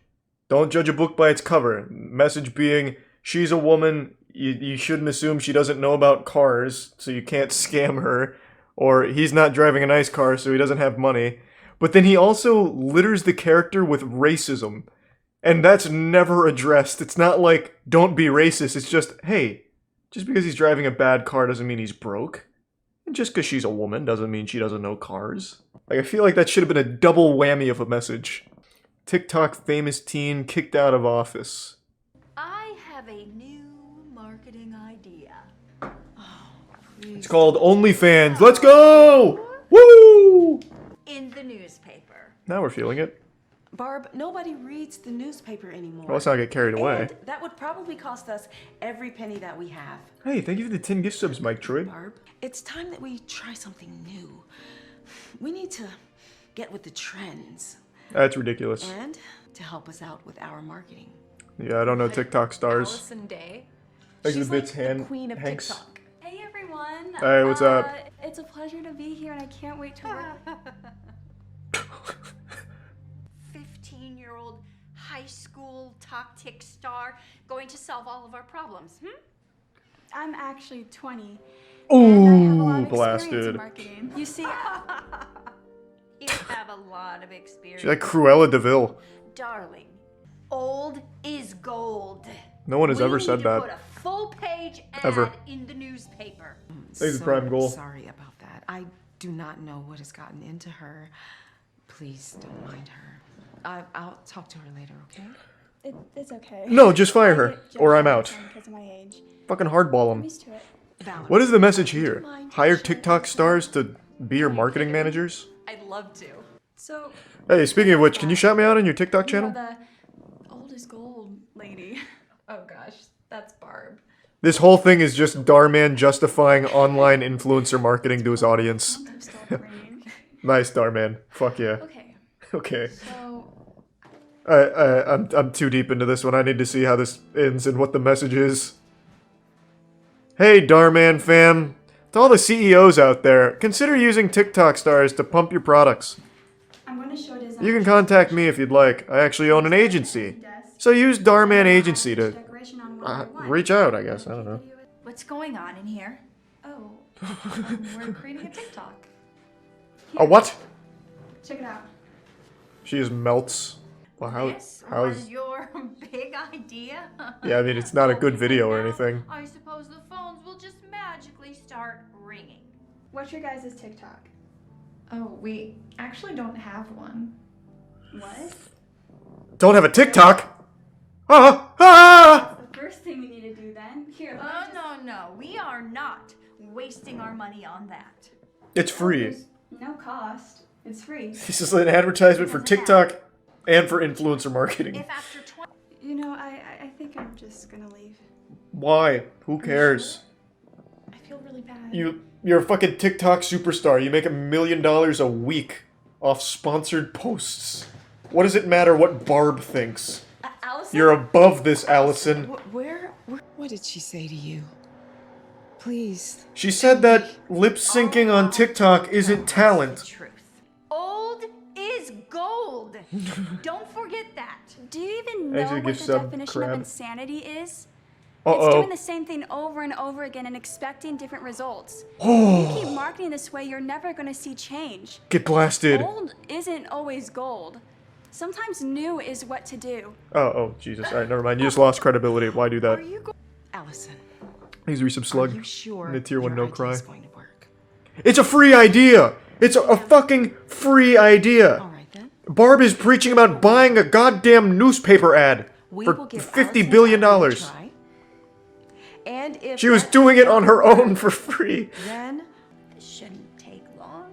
Don't judge a book by its cover. Message being, she's a woman, you shouldn't assume she doesn't know about cars, so you can't scam her. Or he's not driving a nice car, so he doesn't have money. But then he also litters the character with racism. And that's never addressed. It's not like, don't be racist, it's just, hey, just because he's driving a bad car doesn't mean he's broke. And just because she's a woman doesn't mean she doesn't know cars. Like, I feel like that should have been a double whammy of a message. TikTok famous teen kicked out of office. I have a new marketing idea. It's called OnlyFans. Let's go! Woo! In the newspaper. Now we're feeling it. Barb, nobody reads the newspaper anymore. Well, let's not get carried away. And that would probably cost us every penny that we have. Hey, thank you for the 10 gift subs, Mike Troy. Barb, it's time that we try something new. We need to get with the trends. That's ridiculous. And to help us out with our marketing. Yeah, I don't know TikTok stars. Allison Day. Thanks for She's the bits, like the queen of Hanks. TikTok. Hey everyone. Hey, what's up? It's a pleasure to be here and I can't wait to work. 15-year-old high school Tik star going to solve all of our problems, I'm actually 20. Ooh, blasted. You see, you have a lot of experience. She's like Cruella DeVille. Darling, old is gold. No one has ever said We need to that. put a full-page ad Ever. in the newspaper. Thanks, Prime Goal. Sorry about that. I do not know what has gotten into her. Please don't mind her. I'll talk to her later, okay? It's okay. No, just fire her, or I'm out. Because of my age. Fucking hardball I'm him. used to it. What is the message here? Hire TikTok stars to be your marketing managers? I'd love to. So, Hey, speaking of which, can you shout me out on your TikTok channel? the old is gold lady. Oh gosh, that's Barb. This whole thing is just Darman justifying online influencer marketing to his audience. Nice, Darman. Fuck yeah. Okay. Okay. So, I'm too deep into this one. I need to see how this ends and what the message is. Hey, Darman fam. To all the CEOs out there, consider using TikTok stars to pump your products. I'm going to show design. You can contact me if you'd like. I actually own an agency. So use Darman Agency to reach out, I guess. I don't know. What's going on in here? Oh, we're creating a TikTok. A what? Check it out. She just melts. Well, This how's... was your big idea? Yeah, I mean, it's not a good video or anything. I suppose the phones will just magically start ringing. What's your guys' TikTok? Oh, we actually don't have one. What? Don't have a TikTok? Ah! The first thing we need to do then. Here. No. We are not wasting our money on that. It's free. No cost. It's free. This is an advertisement for TikTok and for influencer marketing. If after 20... You know, I think I'm just gonna leave. Why? Who cares? I feel really bad. You're a fucking TikTok superstar. You make $1 million a week off sponsored posts. What does it matter what Barb thinks? Allison? You're above this, Allison. What did she say to you? Please. She said that lip syncing on TikTok isn't talent. Old is gold. Don't forget that. Do you even know Actually, what give the sub definition crab. of insanity is? Uh-oh. It's doing the same thing over and over again and expecting different results. Oh. If you keep marketing this way, you're never going to see change. Get blasted. Old isn't always gold. Sometimes new is what to do. Oh, Jesus. Alright, never mind. You just lost credibility. Why do that? Allison. Please read some slug. Are you sure In the tier 1 your no cry. idea's going to work? It's a free idea! It's a fucking free idea! Alright then. Barb is preaching about buying a goddamn newspaper ad for $50 billion. And if She was doing it on her own for free. Then this shouldn't take long.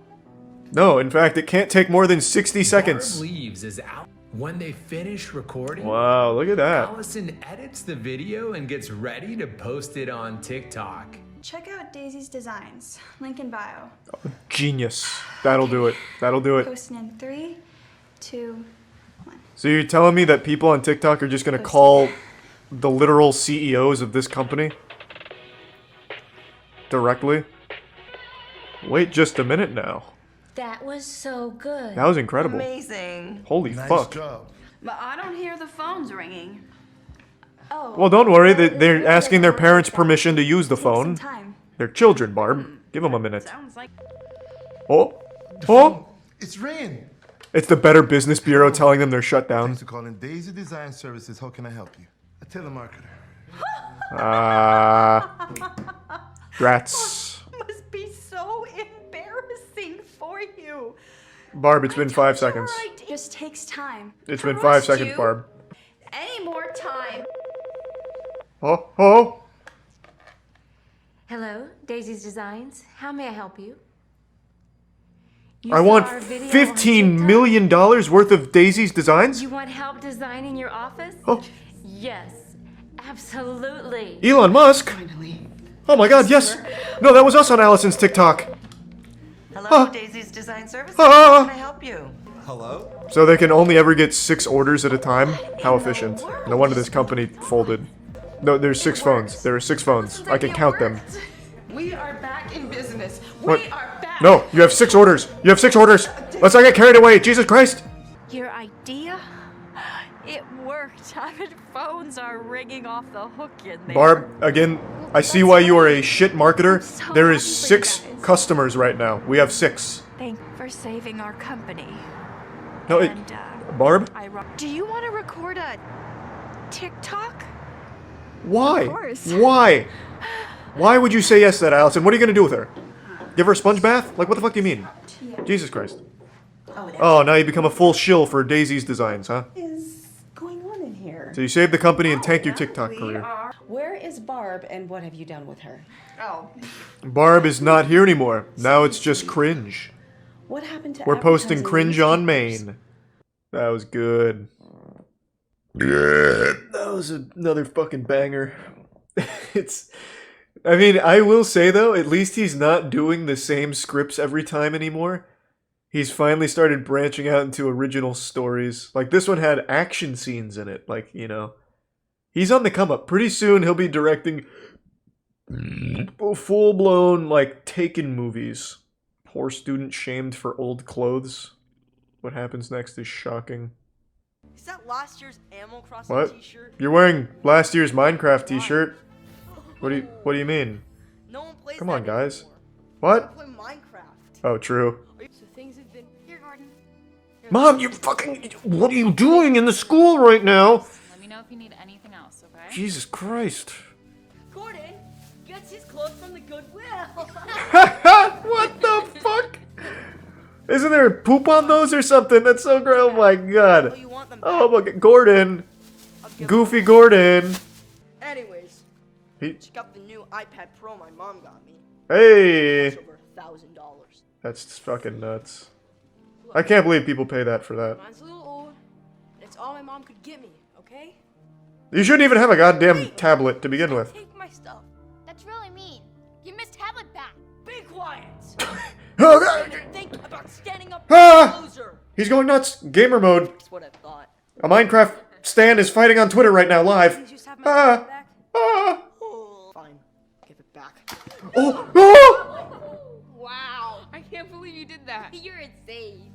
No, in fact, it can't take more than 60 seconds. Barb Leaves is out. When they finish recording, Wow, look at that. Allison edits the video and gets ready to post it on TikTok. Check out Daisy's designs. Link in bio. Genius. That'll do it. That'll do it. Posting in 3, 2. So you're telling me that people on TikTok are just gonna call the literal CEOs of this company? Directly? Wait just a minute now. That was so good. That was incredible. Amazing. Holy fuck. But I don't hear the phones ringing. Oh. Well, don't worry. They're asking their parents' permission to use the phone. They're children, Barb. Give them a minute. Sounds like Oh. Oh. It's ringing. It's the Better Business Bureau telling them they're shut down. Thanks for calling Daisy Design Services. How can I help you? A telemarketer. Rats. must be so embarrassing for you. Barb, it's been 5 seconds. It just takes time. It's been 5 Trust seconds, you. Barb. Any more time. Oh. Oh. Hello, Daisy's Designs. How may I help you? I want $15 million worth of Daisy's designs? You want help designing your office? Oh. Yes, absolutely. Elon Musk? Oh my god, yes! No, that was us on Allison's TikTok. Hello, Daisy's Design Services. Ah. How can I help you? Hello? So they can only ever get 6 orders at a time? How efficient. No wonder this company folded. No, there's 6 phones. There are 6 phones. I can count them. We are back in business. What? We are back. No, you have 6 orders. You have 6 orders. Let's not get carried away. Jesus Christ. Your idea? It worked. I mean, phones are ringing off the hook in there. Barb, again, I see why you are a shit marketer. There is 6 customers right now. We have 6. Thank you for saving our company. No, it, Barb? Do you want to record a TikTok? Why? Of course. Why? Why would you say yes to that, Allison? What are you gonna do with her? Give her a sponge bath? Like, what the fuck do you mean? Jesus Christ. Oh, now you become a full shill for Daisy's designs, huh? What is going on in here? So you saved the company and tanked your TikTok career. Where is Barb and what have you done with her? Oh. Barb is not here anymore. Now it's just cringe. What happened to We're posting advertising cringe on Maine. That was good. That was another fucking banger. I mean, I will say though, at least he's not doing the same scripts every time anymore. He's finally started branching out into original stories. Like, this one had action scenes in it. Like, you know. He's on the come up. Pretty soon he'll be directing full-blown, like, Taken movies. Poor student shamed for old clothes. What happens next is shocking. Is that last year's Animal Crossing What? t-shirt? You're wearing last year's Minecraft t-shirt? What do you mean? No one plays Come that on, guys. What? Play Minecraft. Oh, true. So things have been... Here, Gordon. Mom, you fucking... What are you doing in the school right now? Let me know if you need anything else, okay? Jesus Christ. Gordon gets his clothes from the Goodwill. What the fuck? Isn't there poop on those or something? That's so great. Oh my god. Oh my god. Gordon. Goofy Gordon. Anyways, He- check out the new iPad Pro my mom got me. Hey. It's over $1,000. That's fucking nuts. I can't believe people pay that for that. Mine's a little old. It's all my mom could get me, okay? You shouldn't even have a goddamn tablet to begin with. Take my stuff. That's really mean. Give Miss Tablet back. Be quiet. Oh, God. Think about standing up Ah! loser. He's going nuts. Gamer mode. That's what I thought. A Minecraft stan is fighting on Twitter right now, live. Ah! Ah! Fine. Give it back. Oh! Oh! Wow. I can't believe you did that. You're insane.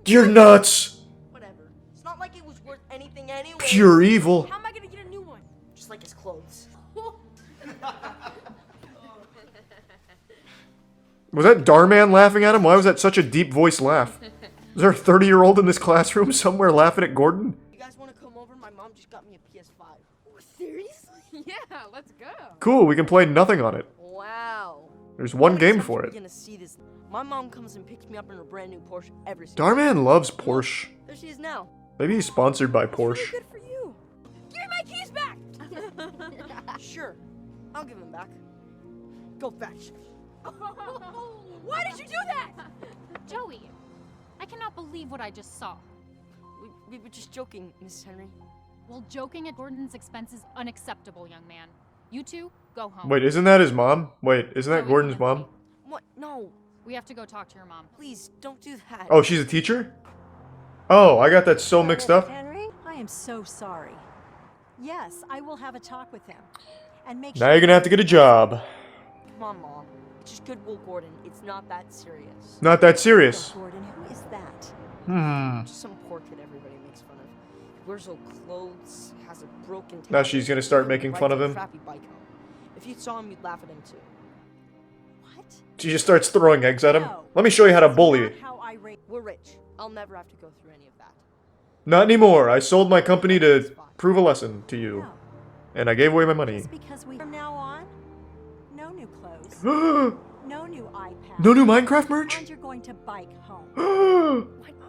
You're nuts. Whatever. It's not like it was worth anything anyway. Pure evil. How am I gonna get a new one? Just like his clothes. Was that Darman laughing at him? Why was that such a deep voice laugh? Is there a 30-year-old in this classroom somewhere laughing at Gordon? You guys want to come over? My mom just got me a PS5. Seriously? Yeah, let's go. Cool, we can play nothing on it. Wow. There's one game for it. Gonna see this. My mom comes and picks me up in her brand new Porsche every single Darman loves Porsche. There she is now. Maybe he's sponsored by Porsche. Good for you. Give me my keys back. Sure, I'll give them back. Go fetch. Why did you do that? Joey, I cannot believe what I just saw. We were just joking, Miss Henry. Well, joking at Gordon's expense is unacceptable, young man. You two, go home. Wait, isn't that his mom? Wait, isn't that Gordon's mom? What? No. We have to go talk to your mom. Please, don't do that. Oh, she's a teacher? Oh, I got that so mixed up. Henry, I am so sorry. Yes, I will have a talk with him. And make Now you're gonna have to get a job. Come on, Mom. It's just Goodwill Gordon. It's not that serious. Not that serious. Gordon, who is that? Just some poor kid everybody makes fun of. He wears old clothes, has a broken Now tablet, she's gonna start and making rides fun of a him. crappy bike home. If you saw him, you'd laugh at him too. She just starts throwing eggs at him. Let me show you how to bully. We're rich. I'll never have to go through any of that. Not anymore. I sold my company to prove a lesson to you. And I gave away my money. Because we from now on, no new clothes, no new iPad, No new Minecraft merch? and you're going to bike home.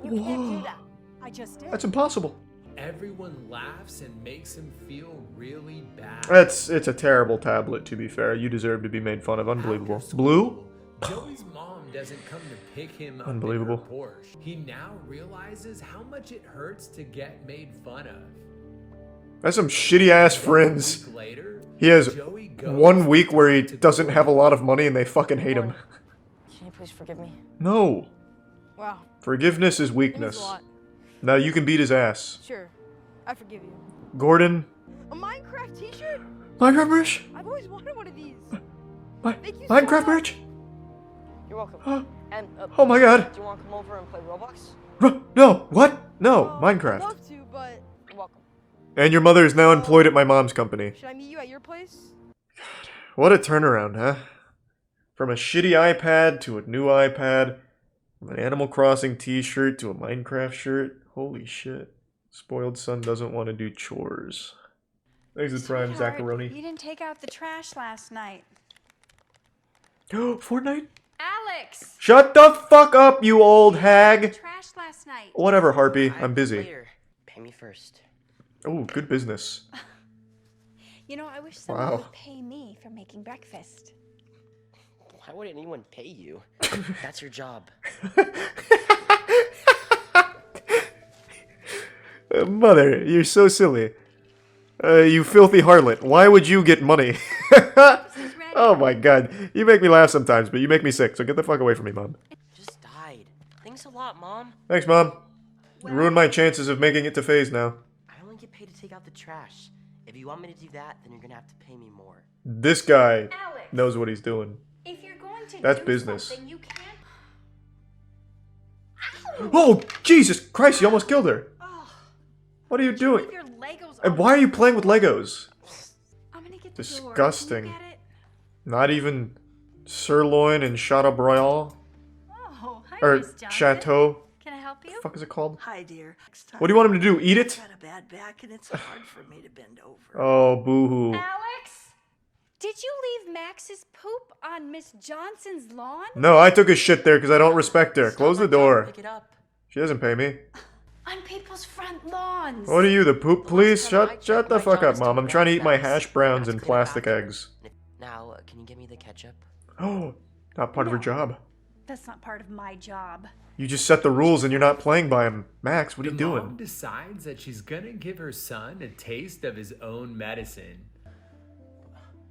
You can't do that. I just did. That's impossible. Everyone laughs and makes him feel really bad. It's a terrible tablet, to be fair. You deserve to be made fun of. Unbelievable. Blue? Joey's mom doesn't come to pick him up Unbelievable. in her Porsche. He now realizes how much it hurts to get made fun of. That's some shitty ass friends. Later, He has Joey goes 1 week where he doesn't have a lot of money and they fucking hate him. Can you please forgive me? No. Wow. Forgiveness is It means weakness. a lot. Now you can beat his ass. Sure. I forgive you. Gordon. A Minecraft t-shirt? Minecraft merch? I've always wanted one of these. Thank you so Minecraft much. merch? You're welcome. And Oh my God. Do you want to come over and play Roblox? No. What? No. Minecraft. I'd love to, but you're welcome. And your mother is now employed at my mom's company. Should I meet you at your place? What a turnaround, huh? From a shitty iPad to a new iPad. From an Animal Crossing t-shirt to a Minecraft shirt. Holy shit. Spoiled son doesn't want to do chores. Thanks for Prime, Zacharoni. You didn't take out the trash last night. Fortnite? Alex! Shut the fuck up, you old hag! Trash last night. Whatever, Harpy. I'm busy. Later. Pay me first. Oh, good business. You know, I wish someone Wow. would pay me for making breakfast. Why would anyone pay you? That's your job. Mother, you're so silly. You filthy harlot. Why would you get money? Oh my god. You make me laugh sometimes, but you make me sick, so get the fuck away from me, Mom. Just died. Thanks a lot, Mom. Thanks, Mom. You ruined my chances of making it to phase now. I only get paid to take out the trash. If you want me to do that, then you're gonna have to pay me more. This guy knows what he's doing. If you're going to That's do business. something, you can't. Oh, Jesus Christ, you almost killed her. What are you doing? Your Legos And why are you playing with Legos? I'm gonna get Disgusting. Not even sirloin and Chateaubriand? Oh, hi, Or Miss Johnson. Chateau? Can I help you? What the fuck is it called? Hi, dear. Next time What do you want him to do? Eat it? I've got a bad back and it's hard for me to bend over. Oh, boo-hoo. Alex? Did you leave Max's poop on Miss Johnson's lawn? No, I took a shit there because I don't respect her. Close the door. Pick it up. She doesn't pay me. On people's front lawns. What are you, the poop police? Shut the fuck up, Mom. I'm trying to eat my hash browns and plastic eggs. Now, can you give me the ketchup? Oh, not part of her job. That's not part of my job. You just set the rules and you're not playing by them. Max, what are you doing? Mom decides that she's gonna give her son a taste of his own medicine.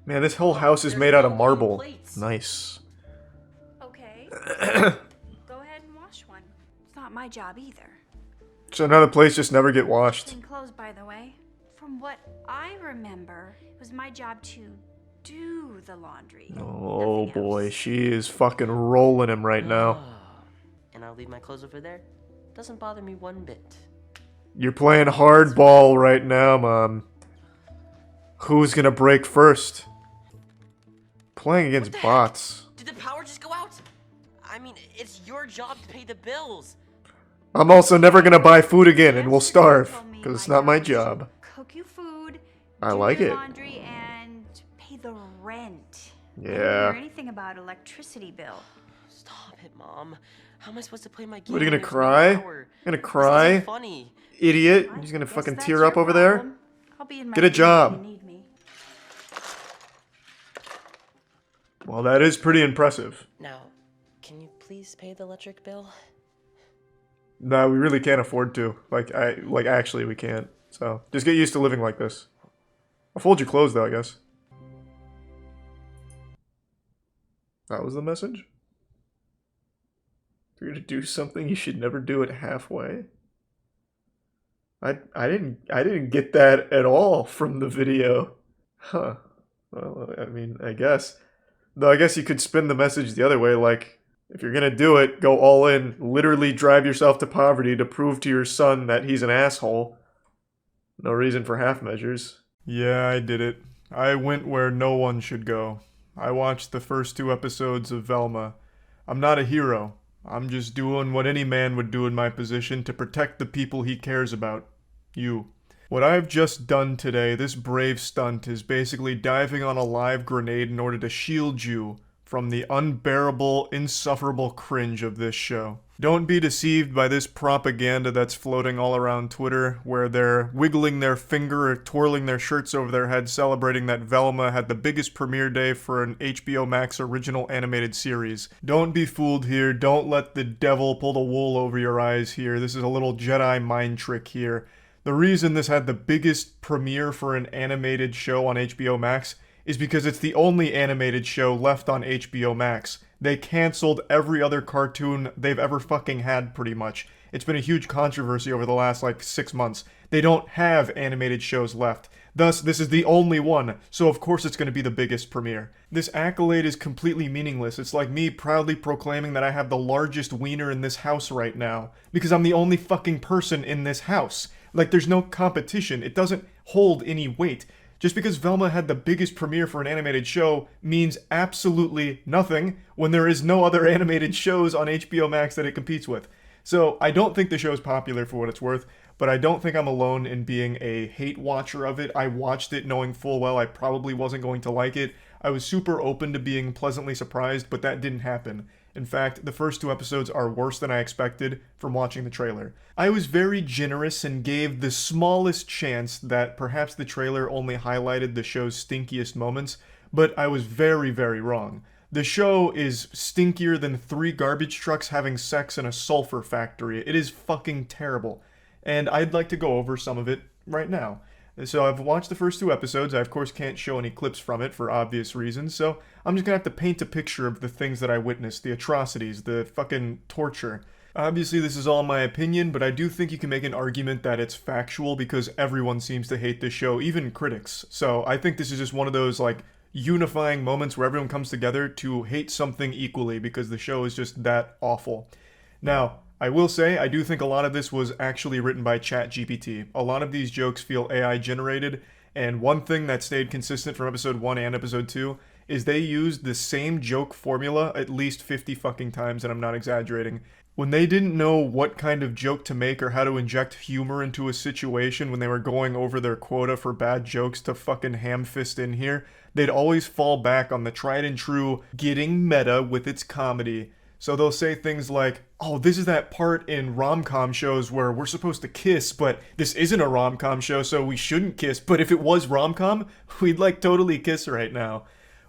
Man, this whole house is made out of marble. Nice. Okay. Go ahead and wash one. It's not my job either. So another place just never get washed. Clean clothes, by the way. From what I remember, it was my job to do the laundry. Oh boy, she is fucking rolling him right now. And I'll leave my clothes over there. Doesn't bother me one bit. You're playing hardball right now, Mom. Who's gonna break first? Playing against bots. Did the power just go out? I mean, it's your job to pay the bills. I'm also never gonna buy food again and we'll starve. Because it's not my job. Cook you food, I do like your it. laundry, and pay the rent. I Yeah. didn't hear anything about electricity bill. Stop it, Mom. How am I supposed to play my game? What, are you when gonna there's no cry? power? Gonna This cry? isn't funny. Idiot. He's gonna fucking tear up over there? I'll be in my Get a room if job. you need me. Well, that is pretty impressive. Now, can you please pay the electric bill? No, we really can't afford to. Actually, we can't. So, just get used to living like this. I'll fold your clothes, though, I guess. That was the message? If you're gonna do something, you should never do it halfway. I didn't get that at all from the video. Huh. Well, I mean, I guess. Though I guess you could spin the message the other way, like, if you're gonna do it, go all in, literally drive yourself to poverty to prove to your son that he's an asshole. No reason for half measures. Yeah, I did it. I went where no one should go. I watched the first 2 episodes of Velma. I'm not a hero. I'm just doing what any man would do in my position to protect the people he cares about. You. What I've just done today, this brave stunt, is basically diving on a live grenade in order to shield you from the unbearable, insufferable cringe of this show. Don't be deceived by this propaganda that's floating all around Twitter, where they're wiggling their finger or twirling their shirts over their head celebrating that Velma had the biggest premiere day for an HBO Max original animated series. Don't be fooled here. Don't let the devil pull the wool over your eyes here. This is a little Jedi mind trick here. The reason this had the biggest premiere for an animated show on HBO Max is because it's the only animated show left on HBO Max. They canceled every other cartoon they've ever fucking had, pretty much. It's been a huge controversy over the last, 6 months. They don't have animated shows left. Thus, this is the only one, so of course it's going to be the biggest premiere. This accolade is completely meaningless. It's like me proudly proclaiming that I have the largest wiener in this house right now, because I'm the only fucking person in this house. There's no competition. It doesn't hold any weight. Just because Velma had the biggest premiere for an animated show means absolutely nothing when there is no other animated shows on HBO Max that it competes with. So I don't think the show is popular for what it's worth, but I don't think I'm alone in being a hate watcher of it. I watched it knowing full well I probably wasn't going to like it. I was super open to being pleasantly surprised, but that didn't happen. In fact, the first 2 episodes are worse than I expected from watching the trailer. I was very generous and gave the smallest chance that perhaps the trailer only highlighted the show's stinkiest moments, but I was very, very wrong. The show is stinkier than 3 garbage trucks having sex in a sulfur factory. It is fucking terrible. And I'd like to go over some of it right now. So I've watched the first 2 episodes. I, of course, can't show any clips from it for obvious reasons, so I'm just gonna have to paint a picture of the things that I witnessed, the atrocities, the fucking torture. Obviously, this is all my opinion, but I do think you can make an argument that it's factual because everyone seems to hate this show, even critics. So I think this is just one of those, unifying moments where everyone comes together to hate something equally because the show is just that awful. Now, I will say, I do think a lot of this was actually written by ChatGPT. A lot of these jokes feel AI generated, and one thing that stayed consistent from episode 1 and episode 2 is they used the same joke formula at least 50 fucking times, and I'm not exaggerating. When they didn't know what kind of joke to make or how to inject humor into a situation when they were going over their quota for bad jokes to fucking ham-fist in here, they'd always fall back on the tried and true getting meta with its comedy. So they'll say things like, oh, this is that part in rom-com shows where we're supposed to kiss, but this isn't a rom-com show, so we shouldn't kiss. But if it was rom-com, we'd totally kiss right now.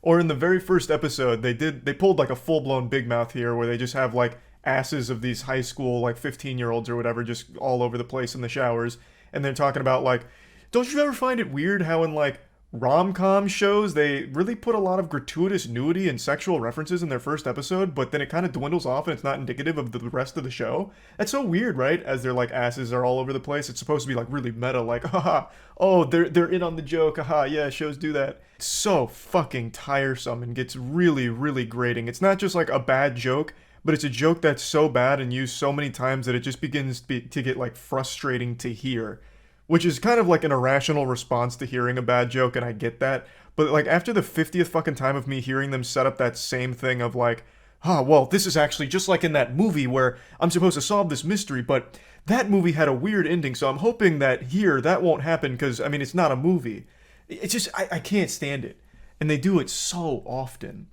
Or in the very first episode, they pulled like a full-blown Big Mouth here where they just have like asses of these high school like 15-year-olds or whatever just all over the place in the showers, and they're talking about like, don't you ever find it weird how in like rom-com shows they really put a lot of gratuitous nudity and sexual references in their first episode, but then it kind of dwindles off and it's not indicative of the rest of the show? That's so weird, right? As their like asses are all over the place, it's supposed to be like really meta, like haha, oh they're in on the joke, haha, yeah, shows do that. It's so fucking tiresome and gets really, really grating. It's not just like a bad joke, but it's a joke that's so bad and used so many times that it just begins to get like frustrating to hear. Which is kind of like an irrational response to hearing a bad joke, and I get that. But like after the 50th fucking time of me hearing them set up that same thing of like, oh, well, this is actually just like in that movie where I'm supposed to solve this mystery, but that movie had a weird ending, so I'm hoping that here that won't happen because, I mean, it's not a movie. It's just, I can't stand it. And they do it so often.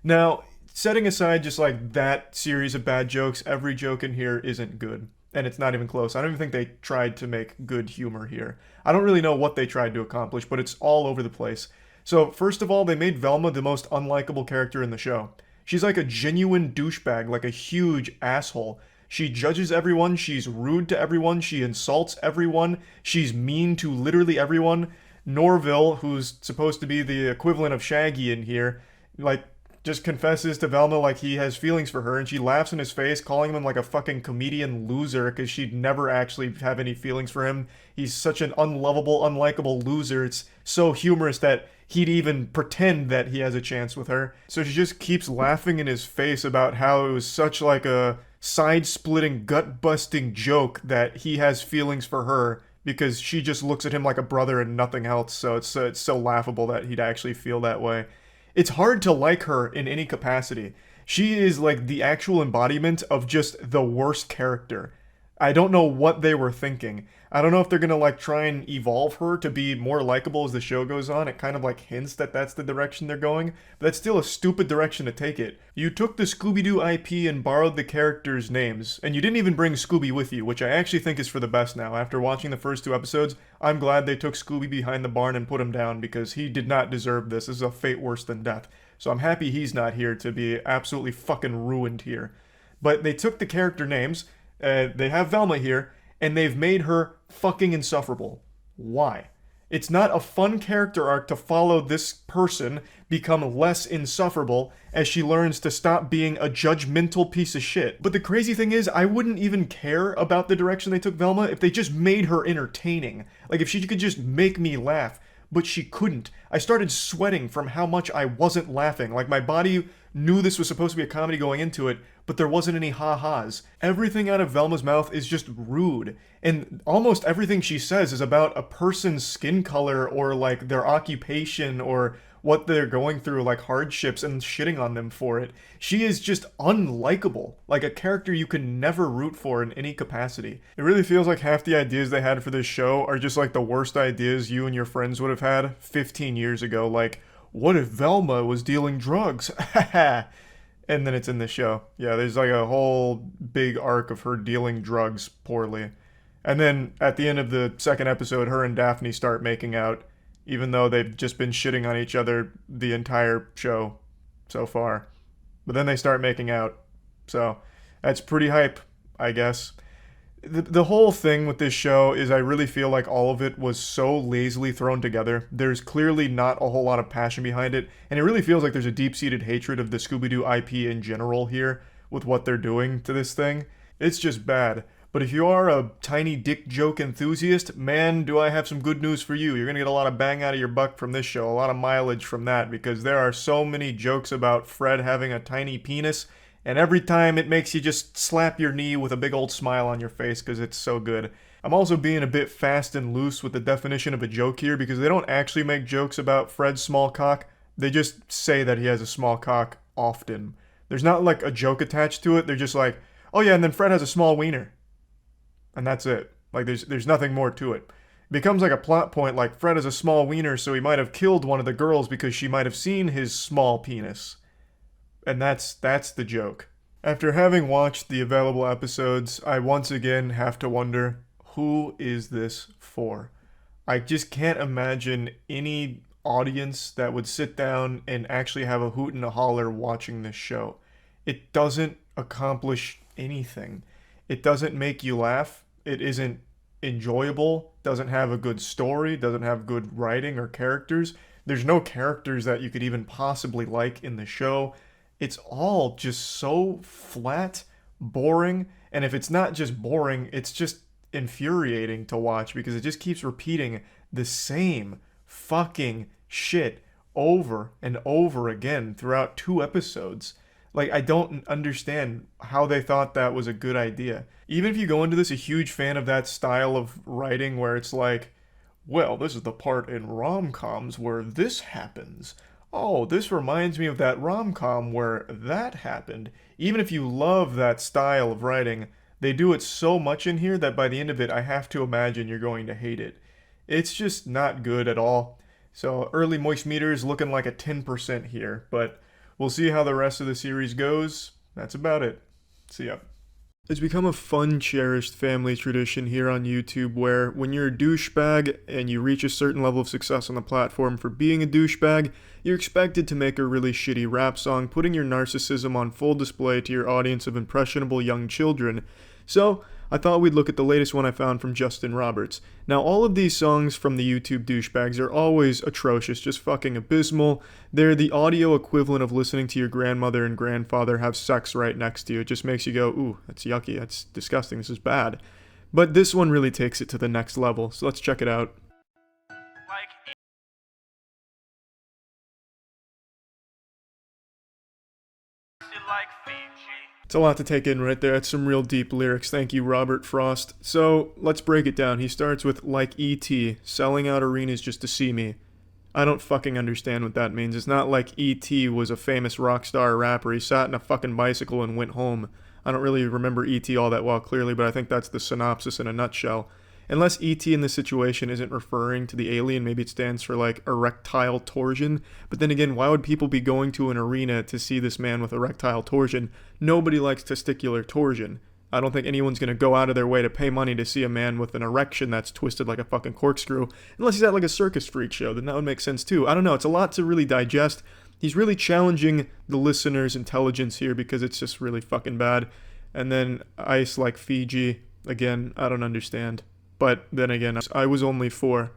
Now, setting aside just like that series of bad jokes, every joke in here isn't good. And it's not even close. I don't even think they tried to make good humor here. I don't really know what they tried to accomplish, but it's all over the place. So, first of all, they made Velma the most unlikable character in the show. She's like a genuine douchebag, like a huge asshole. She judges everyone, she's rude to everyone, she insults everyone, she's mean to literally everyone. Norville, who's supposed to be the equivalent of Shaggy in here, like, just confesses to Velma like he has feelings for her, and she laughs in his face, calling him like a fucking comedian loser because she'd never actually have any feelings for him. He's such an unlovable, unlikable loser. It's so humorous that he'd even pretend that he has a chance with her. So she just keeps laughing in his face about how it was such like a side-splitting, gut-busting joke that he has feelings for her because she just looks at him like a brother and nothing else. So it's so laughable that he'd actually feel that way. It's hard to like her in any capacity. She is like the actual embodiment of just the worst character. I don't know what they were thinking. I don't know if they're gonna like try and evolve her to be more likable as the show goes on. It kind of like hints that that's the direction they're going, but that's still a stupid direction to take it. You took the Scooby-Doo IP and borrowed the characters' names, and you didn't even bring Scooby with you, which I actually think is for the best now. After watching the first 2 episodes, I'm glad they took Scooby behind the barn and put him down because he did not deserve this. This is a fate worse than death. So I'm happy he's not here to be absolutely fucking ruined here. But they took the character names, they have Velma here, and they've made her fucking insufferable. Why? It's not a fun character arc to follow this person become less insufferable as she learns to stop being a judgmental piece of shit. But the crazy thing is, I wouldn't even care about the direction they took Velma if they just made her entertaining. Like if she could just make me laugh. But she couldn't. I started sweating from how much I wasn't laughing. Like my body knew this was supposed to be a comedy going into it, but there wasn't any ha-has. Everything out of Velma's mouth is just rude. And almost everything she says is about a person's skin color or like their occupation or what they're going through, like hardships, and shitting on them for it. She is just unlikable, like a character you can never root for in any capacity. It really feels like half the ideas they had for this show are just like the worst ideas you and your friends would have had 15 years ago, like, what if Velma was dealing drugs? Haha. And then it's in the show. Yeah, there's like a whole big arc of her dealing drugs poorly. And then at the end of the second episode, her and Daphne start making out, even though they've just been shitting on each other the entire show so far. But then they start making out. So that's pretty hype, I guess. The whole thing with this show is I really feel like all of it was so lazily thrown together. There's clearly not a whole lot of passion behind it, and it really feels like there's a deep-seated hatred of the Scooby-Doo IP in general here with what they're doing to this thing. It's just bad. But if you are a tiny dick joke enthusiast, man, do I have some good news for you. You're going to get a lot of bang out of your buck from this show, a lot of mileage from that, because there are so many jokes about Fred having a tiny penis, and every time it makes you just slap your knee with a big old smile on your face because it's so good. I'm also being a bit fast and loose with the definition of a joke here because they don't actually make jokes about Fred's small cock. They just say that he has a small cock often. There's not like a joke attached to it. They're just like, oh yeah, and then Fred has a small wiener. And that's it. Like, there's nothing more to it. It becomes like a plot point, like Fred has a small wiener, so he might have killed one of the girls because she might have seen his small penis. And that's the joke. After having watched the available episodes, I once again have to wonder, who is this for? I just can't imagine any audience that would sit down and actually have a hoot and a holler watching this show. It doesn't accomplish anything. It doesn't make you laugh. It isn't enjoyable, doesn't have a good story, doesn't have good writing or characters. There's no characters that you could even possibly like in the show. It's all just so flat, boring, and if it's not just boring, it's just infuriating to watch because it just keeps repeating the same fucking shit over and over again throughout 2 episodes. Like, I don't understand how they thought that was a good idea. Even if you go into this a huge fan of that style of writing where it's like, well, this is the part in rom-coms where this happens. Oh, this reminds me of that rom-com where that happened. Even if you love that style of writing, they do it so much in here that by the end of it, I have to imagine you're going to hate it. It's just not good at all. So early moist meter is looking like a 10% here, but we'll see how the rest of the series goes. That's about it. See ya. It's become a fun, cherished family tradition here on YouTube where when you're a douchebag and you reach a certain level of success on the platform for being a douchebag, you're expected to make a really shitty rap song, putting your narcissism on full display to your audience of impressionable young children. So, I thought we'd look at the latest one I found from Justin Roberts. Now, all of these songs from the YouTube douchebags are always atrocious, just fucking abysmal. They're the audio equivalent of listening to your grandmother and grandfather have sex right next to you. It just makes you go, ooh, that's yucky, that's disgusting, this is bad. But this one really takes it to the next level, so let's check it out. It's a lot to take in right there. It's some real deep lyrics. Thank you, Robert Frost. So, let's break it down. He starts with, like E.T., selling out arenas just to see me. I don't fucking understand what that means. It's not like E.T. was a famous rock star rapper. He sat in a fucking bicycle and went home. I don't really remember E.T. all that well clearly, but I think that's the synopsis in a nutshell. Unless E.T. in this situation isn't referring to the alien, maybe it stands for like erectile torsion. But then again, why would people be going to an arena to see this man with erectile torsion? Nobody likes testicular torsion. I don't think anyone's going to go out of their way to pay money to see a man with an erection that's twisted like a fucking corkscrew. Unless he's at like a circus freak show, then that would make sense too. I don't know, it's a lot to really digest. He's really challenging the listener's intelligence here because it's just really fucking bad. And then ice like Fiji, again, I don't understand. But then again, I was only 4.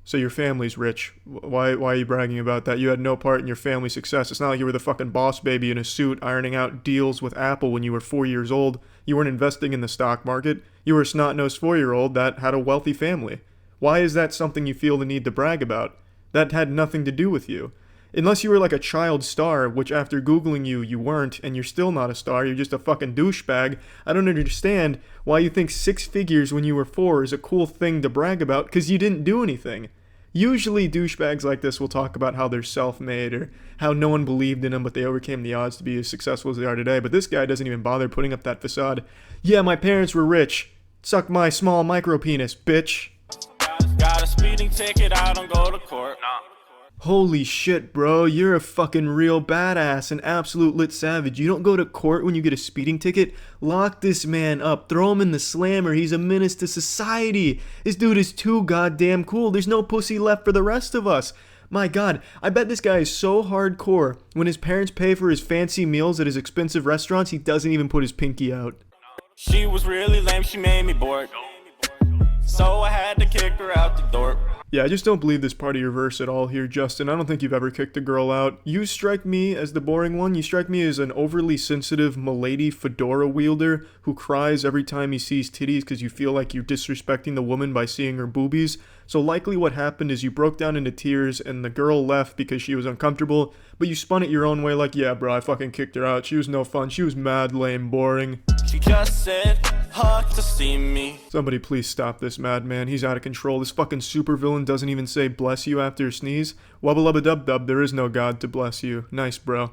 So your family's rich. Why are you bragging about that? You had no part in your family's success. It's not like you were the fucking boss baby in a suit ironing out deals with Apple when you were 4 years old. You weren't investing in the stock market. You were a snot-nosed 4-year-old that had a wealthy family. Why is that something you feel the need to brag about? That had nothing to do with you. Unless you were like a child star, which after Googling you weren't, and you're still not a star, you're just a fucking douchebag. I don't understand why you think 6 figures when you were 4 is a cool thing to brag about, because you didn't do anything. Usually douchebags like this will talk about how they're self-made, or how no one believed in them, but they overcame the odds to be as successful as they are today. But this guy doesn't even bother putting up that facade. Yeah, my parents were rich. Suck my small micro penis, bitch. Got a speeding ticket, I don't go to court. Holy shit, bro, you're a fucking real badass, an absolute lit savage. You don't go to court when you get a speeding ticket? Lock this man up, throw him in the slammer, he's a menace to society. This dude is too goddamn cool, there's no pussy left for the rest of us. My god, I bet this guy is so hardcore, when his parents pay for his fancy meals at his expensive restaurants, he doesn't even put his pinky out. She was really lame, she made me bored. So I had to kick her out the door. Yeah, I just don't believe this part of your verse at all here, Justin. I don't think you've ever kicked a girl out. You strike me as the boring one. You strike me as an overly sensitive milady fedora wielder who cries every time he sees titties because you feel like you're disrespecting the woman by seeing her boobies. So likely what happened is you broke down into tears and the girl left because she was uncomfortable, but you spun it your own way like, yeah, bro, I fucking kicked her out. She was no fun. She was mad, lame, boring. She just said, hard to see me. Somebody please stop this madman. He's out of control. This fucking supervillain doesn't even say bless you after a sneeze. Wubba lubba dub dub, there is no God to bless you. Nice, bro.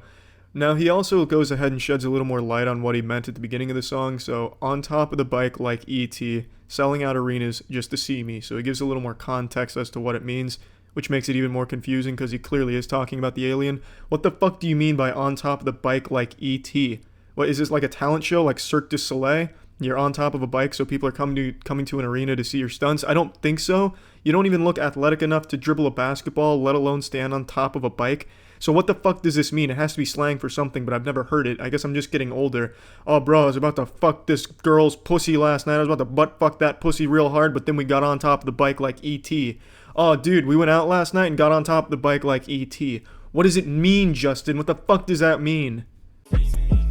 Now, he also goes ahead and sheds a little more light on what he meant at the beginning of the song. So, on top of the bike like E.T., selling out arenas just to see me. So he gives a little more context as to what it means, which makes it even more confusing because he clearly is talking about the alien. What the fuck do you mean by on top of the bike like E.T.? What, is this like a talent show like Cirque du Soleil? You're on top of a bike, so people are coming to an arena to see your stunts? I don't think so. You don't even look athletic enough to dribble a basketball, let alone stand on top of a bike. So what the fuck does this mean? It has to be slang for something, but I've never heard it. I guess I'm just getting older. Oh, bro, I was about to fuck this girl's pussy last night. I was about to butt fuck that pussy real hard, but then we got on top of the bike like E.T. Oh, dude, we went out last night and got on top of the bike like E.T. What does it mean, Justin? What the fuck does that mean?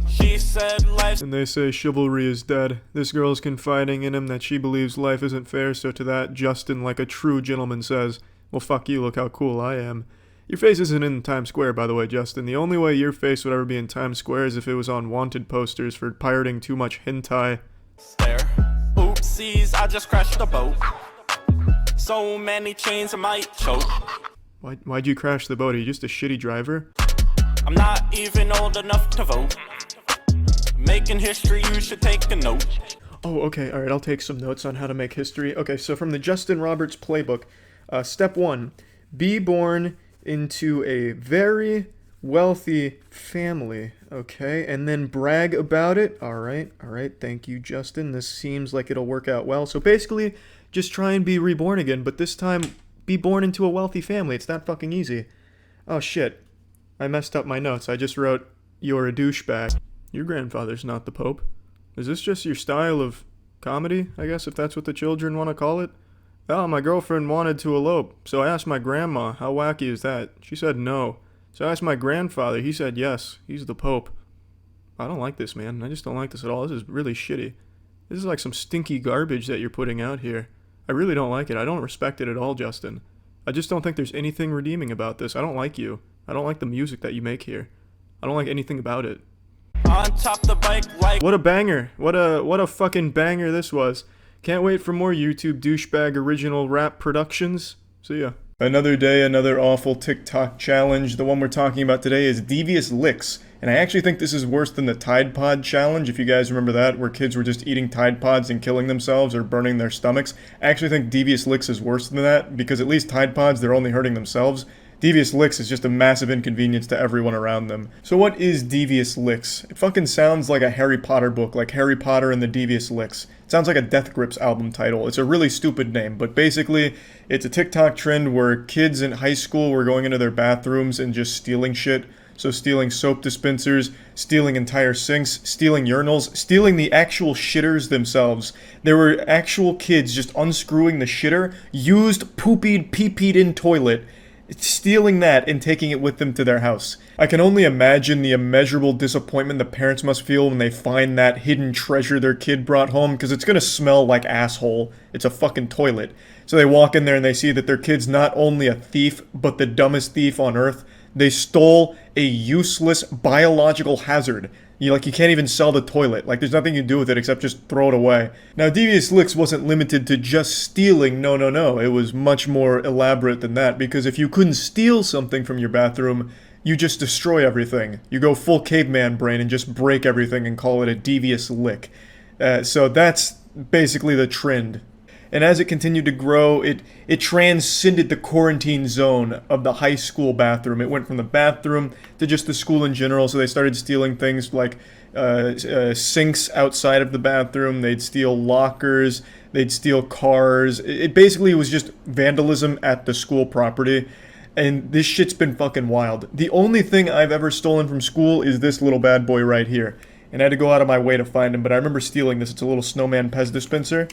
She said life. And they say chivalry is dead. This girl's confiding in him that she believes life isn't fair, so to that, Justin, like a true gentleman, says, well, fuck you, look how cool I am. Your face isn't in Times Square, by the way, Justin. The only way your face would ever be in Times Square is if it was on wanted posters for pirating too much hentai. There. Oopsies, I just crashed the boat. So many chains I might choke. Why'd you crash the boat? Are you just a shitty driver? I'm not even old enough to vote. Making history, you should take a note. Oh, okay, alright, I'll take some notes on how to make history. Okay, so from the Justin Roberts playbook, step 1, be born into a very wealthy family, okay, and then brag about it. Alright, thank you, Justin. This seems like it'll work out well. So basically, just try and be reborn again, but this time, be born into a wealthy family. It's that fucking easy. Oh, shit. I messed up my notes. I just wrote, you're a douchebag. Your grandfather's not the Pope. Is this just your style of comedy, I guess, if that's what the children want to call it? Oh, my girlfriend wanted to elope, so I asked my grandma, how wacky is that? She said no. So I asked my grandfather, he said yes, he's the Pope. I don't like this, man. I just don't like this at all. This is really shitty. This is like some stinky garbage that you're putting out here. I really don't like it. I don't respect it at all, Justin. I just don't think there's anything redeeming about this. I don't like you. I don't like the music that you make here. I don't like anything about it. On top the bike like. What a banger. What a fucking banger this was. Can't wait for more YouTube douchebag original rap productions. See ya. Another day, another awful TikTok challenge. The one we're talking about today is Devious Licks. And I actually think this is worse than the Tide Pod challenge, if you guys remember that, where kids were just eating Tide Pods and killing themselves or burning their stomachs. I actually think Devious Licks is worse than that, because at least Tide Pods, they're only hurting themselves. Devious Licks is just a massive inconvenience to everyone around them. So what is Devious Licks? It fucking sounds like a Harry Potter book, like Harry Potter and the Devious Licks. It sounds like a Death Grips album title. It's a really stupid name, but basically, it's a TikTok trend where kids in high school were going into their bathrooms and just stealing shit. So stealing soap dispensers, stealing entire sinks, stealing urinals, stealing the actual shitters themselves. There were actual kids just unscrewing the shitter, used poopied, pee-peed in toilet, stealing that and taking it with them to their house. I can only imagine the immeasurable disappointment the parents must feel when they find that hidden treasure their kid brought home, because it's gonna smell like asshole. It's a fucking toilet. So they walk in there and they see that their kid's not only a thief, but the dumbest thief on earth. They stole a useless biological hazard. You can't even sell the toilet. Like, there's nothing you can do with it except just throw it away. Now, Devious Licks wasn't limited to just stealing. No. It was much more elaborate than that, because if you couldn't steal something from your bathroom, you just destroy everything. You go full caveman brain and just break everything and call it a Devious Lick. So that's basically the trend. And as it continued to grow, it transcended the quarantine zone of the high school bathroom. It went from the bathroom to just the school in general, so they started stealing things like sinks outside of the bathroom, they'd steal lockers, they'd steal cars. It basically was just vandalism at the school property, and this shit's been fucking wild. The only thing I've ever stolen from school is this little bad boy right here, and I had to go out of my way to find him, but I remember stealing this. It's a little snowman Pez dispenser.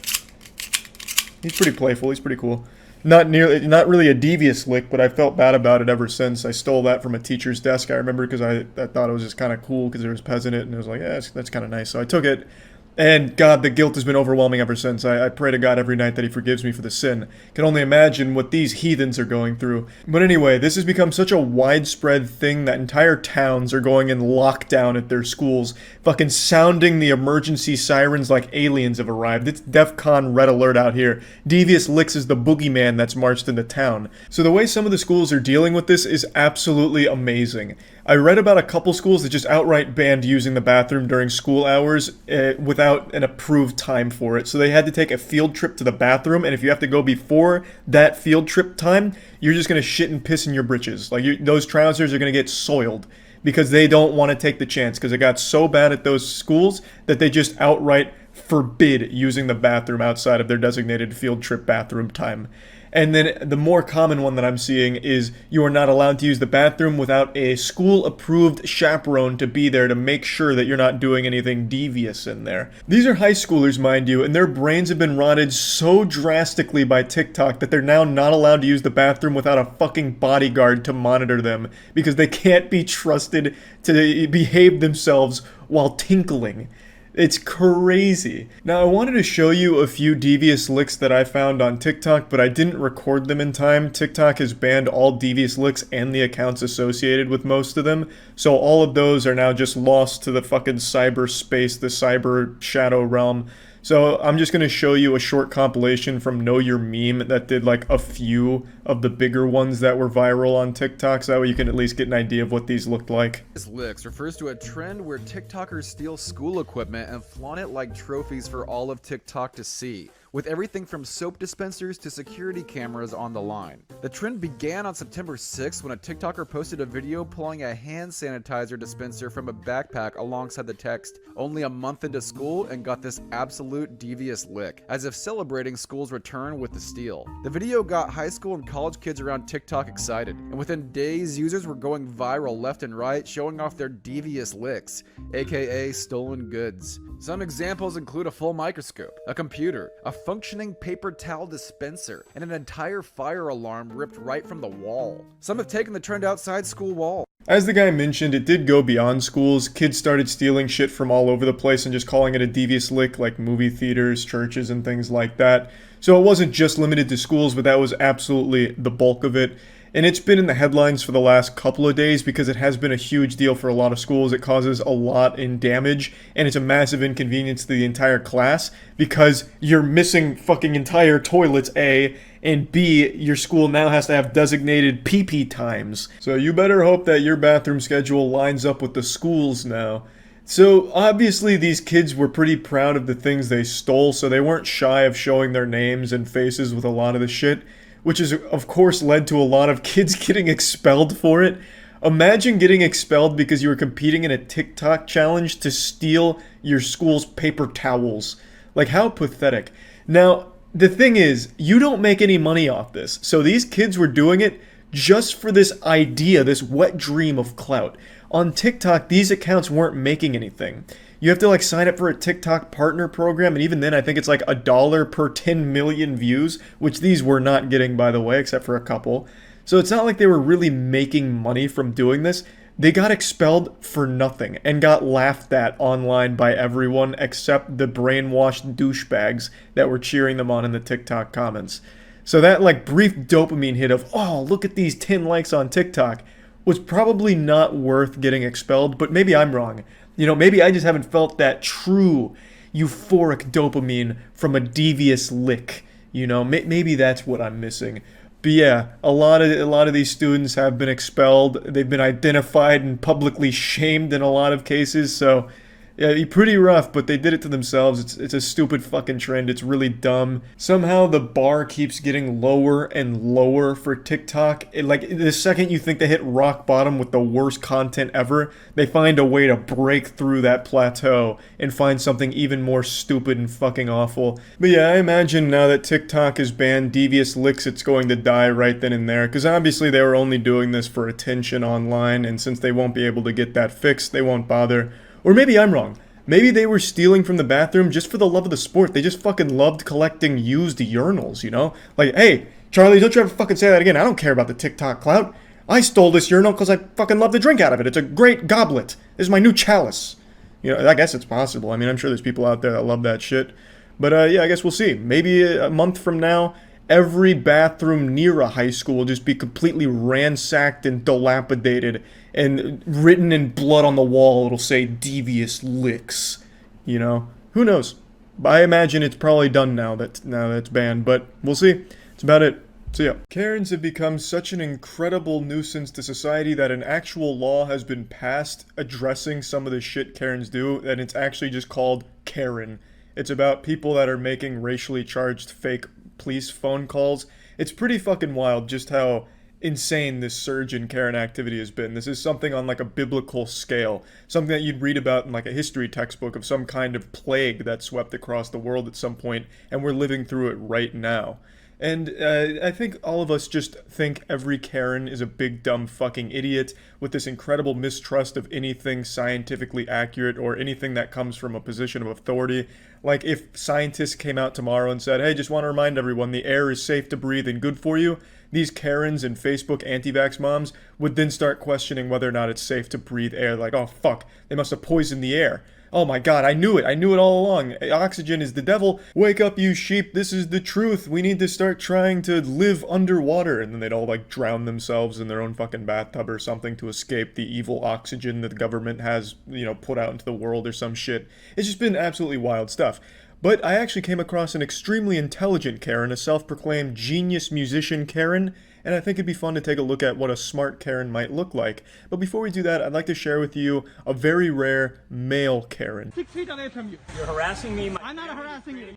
He's pretty playful, he's pretty cool. Not really a devious lick, but I felt bad about it ever since. I stole that from a teacher's desk, I remember, because I thought it was just kind of cool because there was Pez in it, and it was like, yeah, that's kind of nice. So I took it, and God, the guilt has been overwhelming ever since. I pray to God every night that he forgives me for the sin. Can only imagine what these heathens are going through. But anyway, this has become such a widespread thing that entire towns are going in lockdown at their schools, fucking sounding the emergency sirens like aliens have arrived. It's DEFCON red alert out here. Devious Licks is the boogeyman that's marched into town. So the way some of the schools are dealing with this is absolutely amazing. I read about a couple schools that just outright banned using the bathroom during school hours without an approved time for it. So they had to take a field trip to the bathroom, and if you have to go before that field trip time, you're just going to shit and piss in your britches. Like, those trousers are going to get soiled because they don't want to take the chance, because it got so bad at those schools that they just outright forbid using the bathroom outside of their designated field trip bathroom time. And then the more common one that I'm seeing is you are not allowed to use the bathroom without a school-approved chaperone to be there to make sure that you're not doing anything devious in there. These are high schoolers, mind you, and their brains have been rotted so drastically by TikTok that they're now not allowed to use the bathroom without a fucking bodyguard to monitor them because they can't be trusted to behave themselves while tinkling. It's crazy. Now, I wanted to show you a few devious licks that I found on TikTok, but I didn't record them in time. TikTok has banned all devious licks and the accounts associated with most of them, so all of those are now just lost to the fucking cyberspace, the cyber shadow realm. So I'm just going to show you a short compilation from Know Your Meme that did like a few of the bigger ones that were viral on TikTok, so that way you can at least get an idea of what these looked like. Licks refers to a trend where TikTokers steal school equipment and flaunt it like trophies for all of TikTok to see, with everything from soap dispensers to security cameras on the line. The trend began on September 6th when a TikToker posted a video pulling a hand sanitizer dispenser from a backpack alongside the text, "Only a month into school," and got this absolute devious lick, as if celebrating school's return with the steal. The video got high school and college kids around TikTok excited, and within days, users were going viral left and right, showing off their devious licks, aka stolen goods. Some examples include a full microscope, a computer, a functioning paper towel dispenser, and an entire fire alarm ripped right from the wall. Some have taken the trend outside school walls. As the guy mentioned, it did go beyond schools. Kids started stealing shit from all over the place and just calling it a devious lick, like movie theaters, churches, and things like that. So it wasn't just limited to schools, but that was absolutely the bulk of it. And it's been in the headlines for the last couple of days because it has been a huge deal for a lot of schools. It causes a lot in damage, and it's a massive inconvenience to the entire class because you're missing fucking entire toilets, A, and B, your school now has to have designated pee-pee times. So you better hope that your bathroom schedule lines up with the school's now. So obviously these kids were pretty proud of the things they stole, so they weren't shy of showing their names and faces with a lot of the shit, which has of course led to a lot of kids getting expelled for it. Imagine getting expelled because you were competing in a TikTok challenge to steal your school's paper towels. Like, how pathetic. Now, the thing is, you don't make any money off this, so these kids were doing it just for this idea, this wet dream of clout. On TikTok, these accounts weren't making anything. You have to like sign up for a TikTok partner program, and even then I think it's like $1 per 10 million views, which these were not getting, by the way, except for a couple. So it's not like they were really making money from doing this. They got expelled for nothing and got laughed at online by everyone except the brainwashed douchebags that were cheering them on in the TikTok comments. So that like brief dopamine hit of, oh, look at these 10 likes on TikTok, was probably not worth getting expelled, but maybe I'm wrong. You know, maybe I just haven't felt that true euphoric dopamine from a devious lick. You know, maybe that's what I'm missing. But yeah, a lot of these students have been expelled. They've been identified and publicly shamed in a lot of cases. So yeah, pretty rough, but they did it to themselves. It's a stupid fucking trend. It's really dumb. Somehow the bar keeps getting lower and lower for TikTok. Like, the second you think they hit rock bottom with the worst content ever, they find a way to break through that plateau and find something even more stupid and fucking awful. But yeah, I imagine now that TikTok has banned devious licks, it's going to die right then and there, because obviously they were only doing this for attention online, and since they won't be able to get that fixed, they won't bother. Or maybe I'm wrong. Maybe they were stealing from the bathroom just for the love of the sport. They just fucking loved collecting used urinals, you know? Like, hey, Charlie, don't you ever fucking say that again. I don't care about the TikTok clout. I stole this urinal because I fucking love to drink out of it. It's a great goblet. This is my new chalice. You know, I guess it's possible. I mean, I'm sure there's people out there that love that shit. But yeah, I guess we'll see. Maybe a month from now, every bathroom near a high school will just be completely ransacked and dilapidated, and written in blood on the wall it'll say devious licks. You know, who knows? I imagine it's probably done now that it's banned, but we'll see. That's about it. See ya. Karens have become such an incredible nuisance to society that an actual law has been passed addressing some of the shit Karens do, and it's actually just called Karen. It's about people that are making racially charged fake police phone calls. It's pretty fucking wild just how insane this surge in Karen activity has been. This is something on like a biblical scale, something that you'd read about in like a history textbook of some kind of plague that swept across the world at some point, and we're living through it right now. And I think all of us just think every Karen is a big dumb fucking idiot with this incredible mistrust of anything scientifically accurate or anything that comes from a position of authority. Like if scientists came out tomorrow and said, hey, just want to remind everyone the air is safe to breathe and good for you, these Karens and Facebook anti-vax moms would then start questioning whether or not it's safe to breathe air. Like, oh fuck, they must have poisoned the air. Oh my god, I knew it all along. Oxygen is the devil. Wake up, you sheep, this is the truth. We need to start trying to live underwater. And then they'd all like drown themselves in their own fucking bathtub or something to escape the evil oxygen that the government has, you know, put out into the world or some shit. It's just been absolutely wild stuff. But I actually came across an extremely intelligent Karen, a self-proclaimed genius musician Karen, and I think it'd be fun to take a look at what a smart Karen might look like. But before we do that, I'd like to share with you a very rare male Karen. 6 feet away from you. You're harassing me. I'm not harassing you.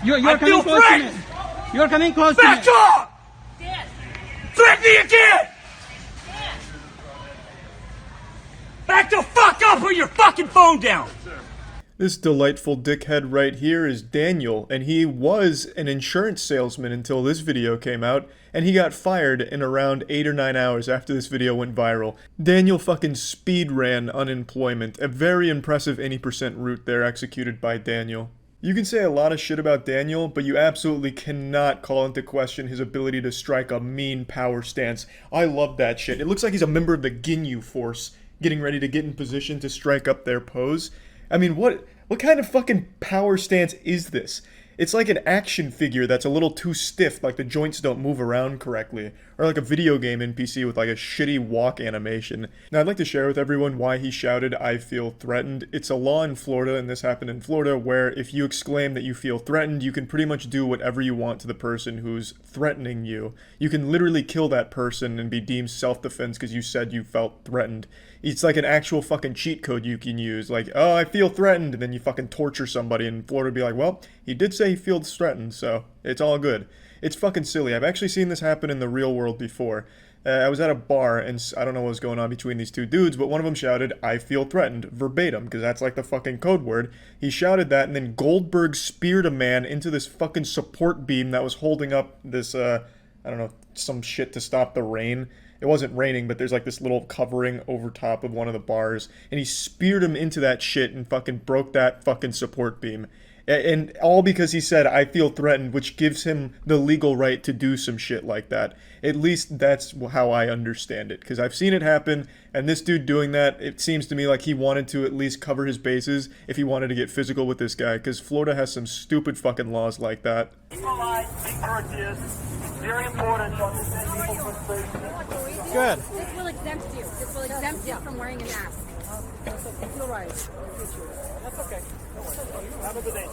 You're coming close to me. You're coming close to me. Back off! Threaten me again! Back the fuck up or your fucking phone down! This delightful dickhead right here is Daniel, and he was an insurance salesman until this video came out, and he got fired in around 8 or 9 hours after this video went viral. Daniel fucking speedran unemployment, a very impressive 80% route there executed by Daniel. You can say a lot of shit about Daniel, but you absolutely cannot call into question his ability to strike a mean power stance. I love that shit. It looks like he's a member of the Ginyu Force, getting ready to get in position to strike up their pose. I mean, what kind of fucking power stance is this? It's like an action figure that's a little too stiff, like the joints don't move around correctly. Or like a video game NPC with like a shitty walk animation. Now I'd like to share with everyone why he shouted, "I feel threatened." It's a law in Florida, and this happened in Florida, where if you exclaim that you feel threatened, you can pretty much do whatever you want to the person who's threatening you. You can literally kill that person and be deemed self-defense because you said you felt threatened. It's like an actual fucking cheat code you can use, like, oh, I feel threatened, and then you fucking torture somebody, and Florida would be like, well, he did say he feels threatened, so it's all good. It's fucking silly. I've actually seen this happen in the real world before. I was at a bar, and I don't know what was going on between these two dudes, but one of them shouted, "I feel threatened," verbatim, because that's like the fucking code word. He shouted that, and then Goldberg speared a man into this fucking support beam that was holding up this, I don't know, some shit to stop the rain. It wasn't raining, but there's like this little covering over top of one of the bars, and he speared him into that shit and fucking broke that fucking support beam. And all because he said, "I feel threatened," which gives him the legal right to do some shit like that. At least that's how I understand it, because I've seen it happen, and this dude doing that, it seems to me like he wanted to at least cover his bases if he wanted to get physical with this guy, because Florida has some stupid fucking laws like that. Be polite, be courteous. Very important. Good. This will exempt you. This will exempt you from wearing a mask. You're right. That's okay. Have a good day.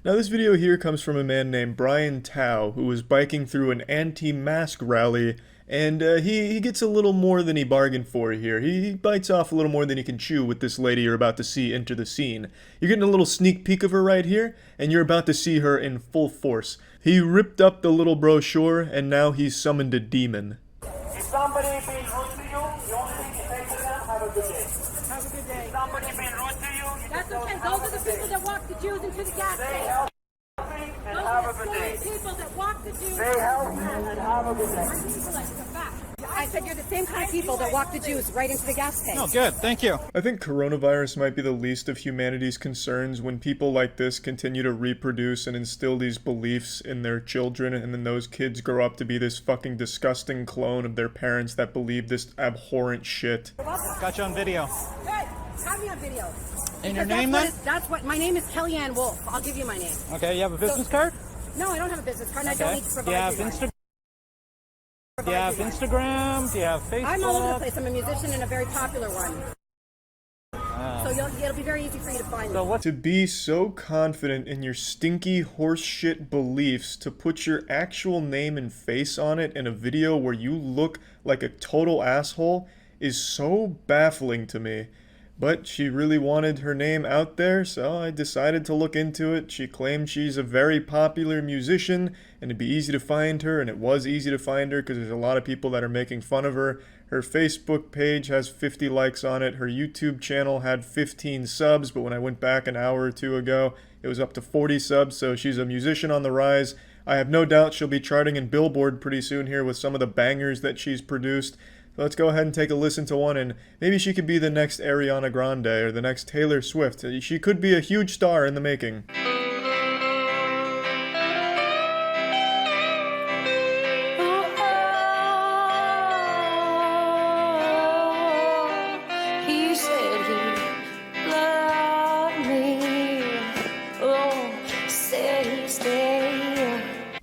Now this video here comes from a man named Brian Tao, who was biking through an anti-mask rally, and he gets a little more than he bargained for here. He bites off a little more than he can chew with this lady you're about to see enter the scene. You're getting a little sneak peek of her right here, and you're about to see her in full force. He ripped up the little brochure, and now he's summoned a demon. If somebody being rude to you, the only thing you say to them, have a good day. Have a good day. If somebody being rude to you, That's okay. Those are the people that walk the Jews into the gas say station. help me and Those have are a the good day. same people that walk the Jews. Say help me and have a good day. It's a fact. I said you're the same kind of people that walk the Jews right into the gas tank. Oh, good. Thank you. I think coronavirus might be the least of humanity's concerns when people like this continue to reproduce and instill these beliefs in their children, and then those kids grow up to be this fucking disgusting clone of their parents that believe this abhorrent shit. Got you on video. Good. Have me on video. And your Because name then? That's what my name is Kellyanne Wolf. I'll give you my name. Okay, you have a business card? No, I don't have a business card. And I don't need to Do provide you have you one. Instagram? Do you have Instagram? Do you have Facebook? I'm all over the place. I'm a musician and a very popular one. So it'll be very easy for you to find me. To be so confident in your stinky horseshit beliefs to put your actual name and face on it in a video where you look like a total asshole is so baffling to me. But she really wanted her name out there, so I decided to look into it. She claimed she's a very popular musician, and it'd be easy to find her, and it was easy to find her because there's a lot of people that are making fun of her. Her Facebook page has 50 likes on it. Her YouTube channel had 15 subs, but when I went back an hour or two ago, it was up to 40 subs, so she's a musician on the rise. I have no doubt she'll be charting in Billboard pretty soon here with some of the bangers that she's produced. Let's go ahead and take a listen to one, and maybe she could be the next Ariana Grande or the next Taylor Swift. She could be a huge star in the making. He said he loved me. Oh, said he'd stay.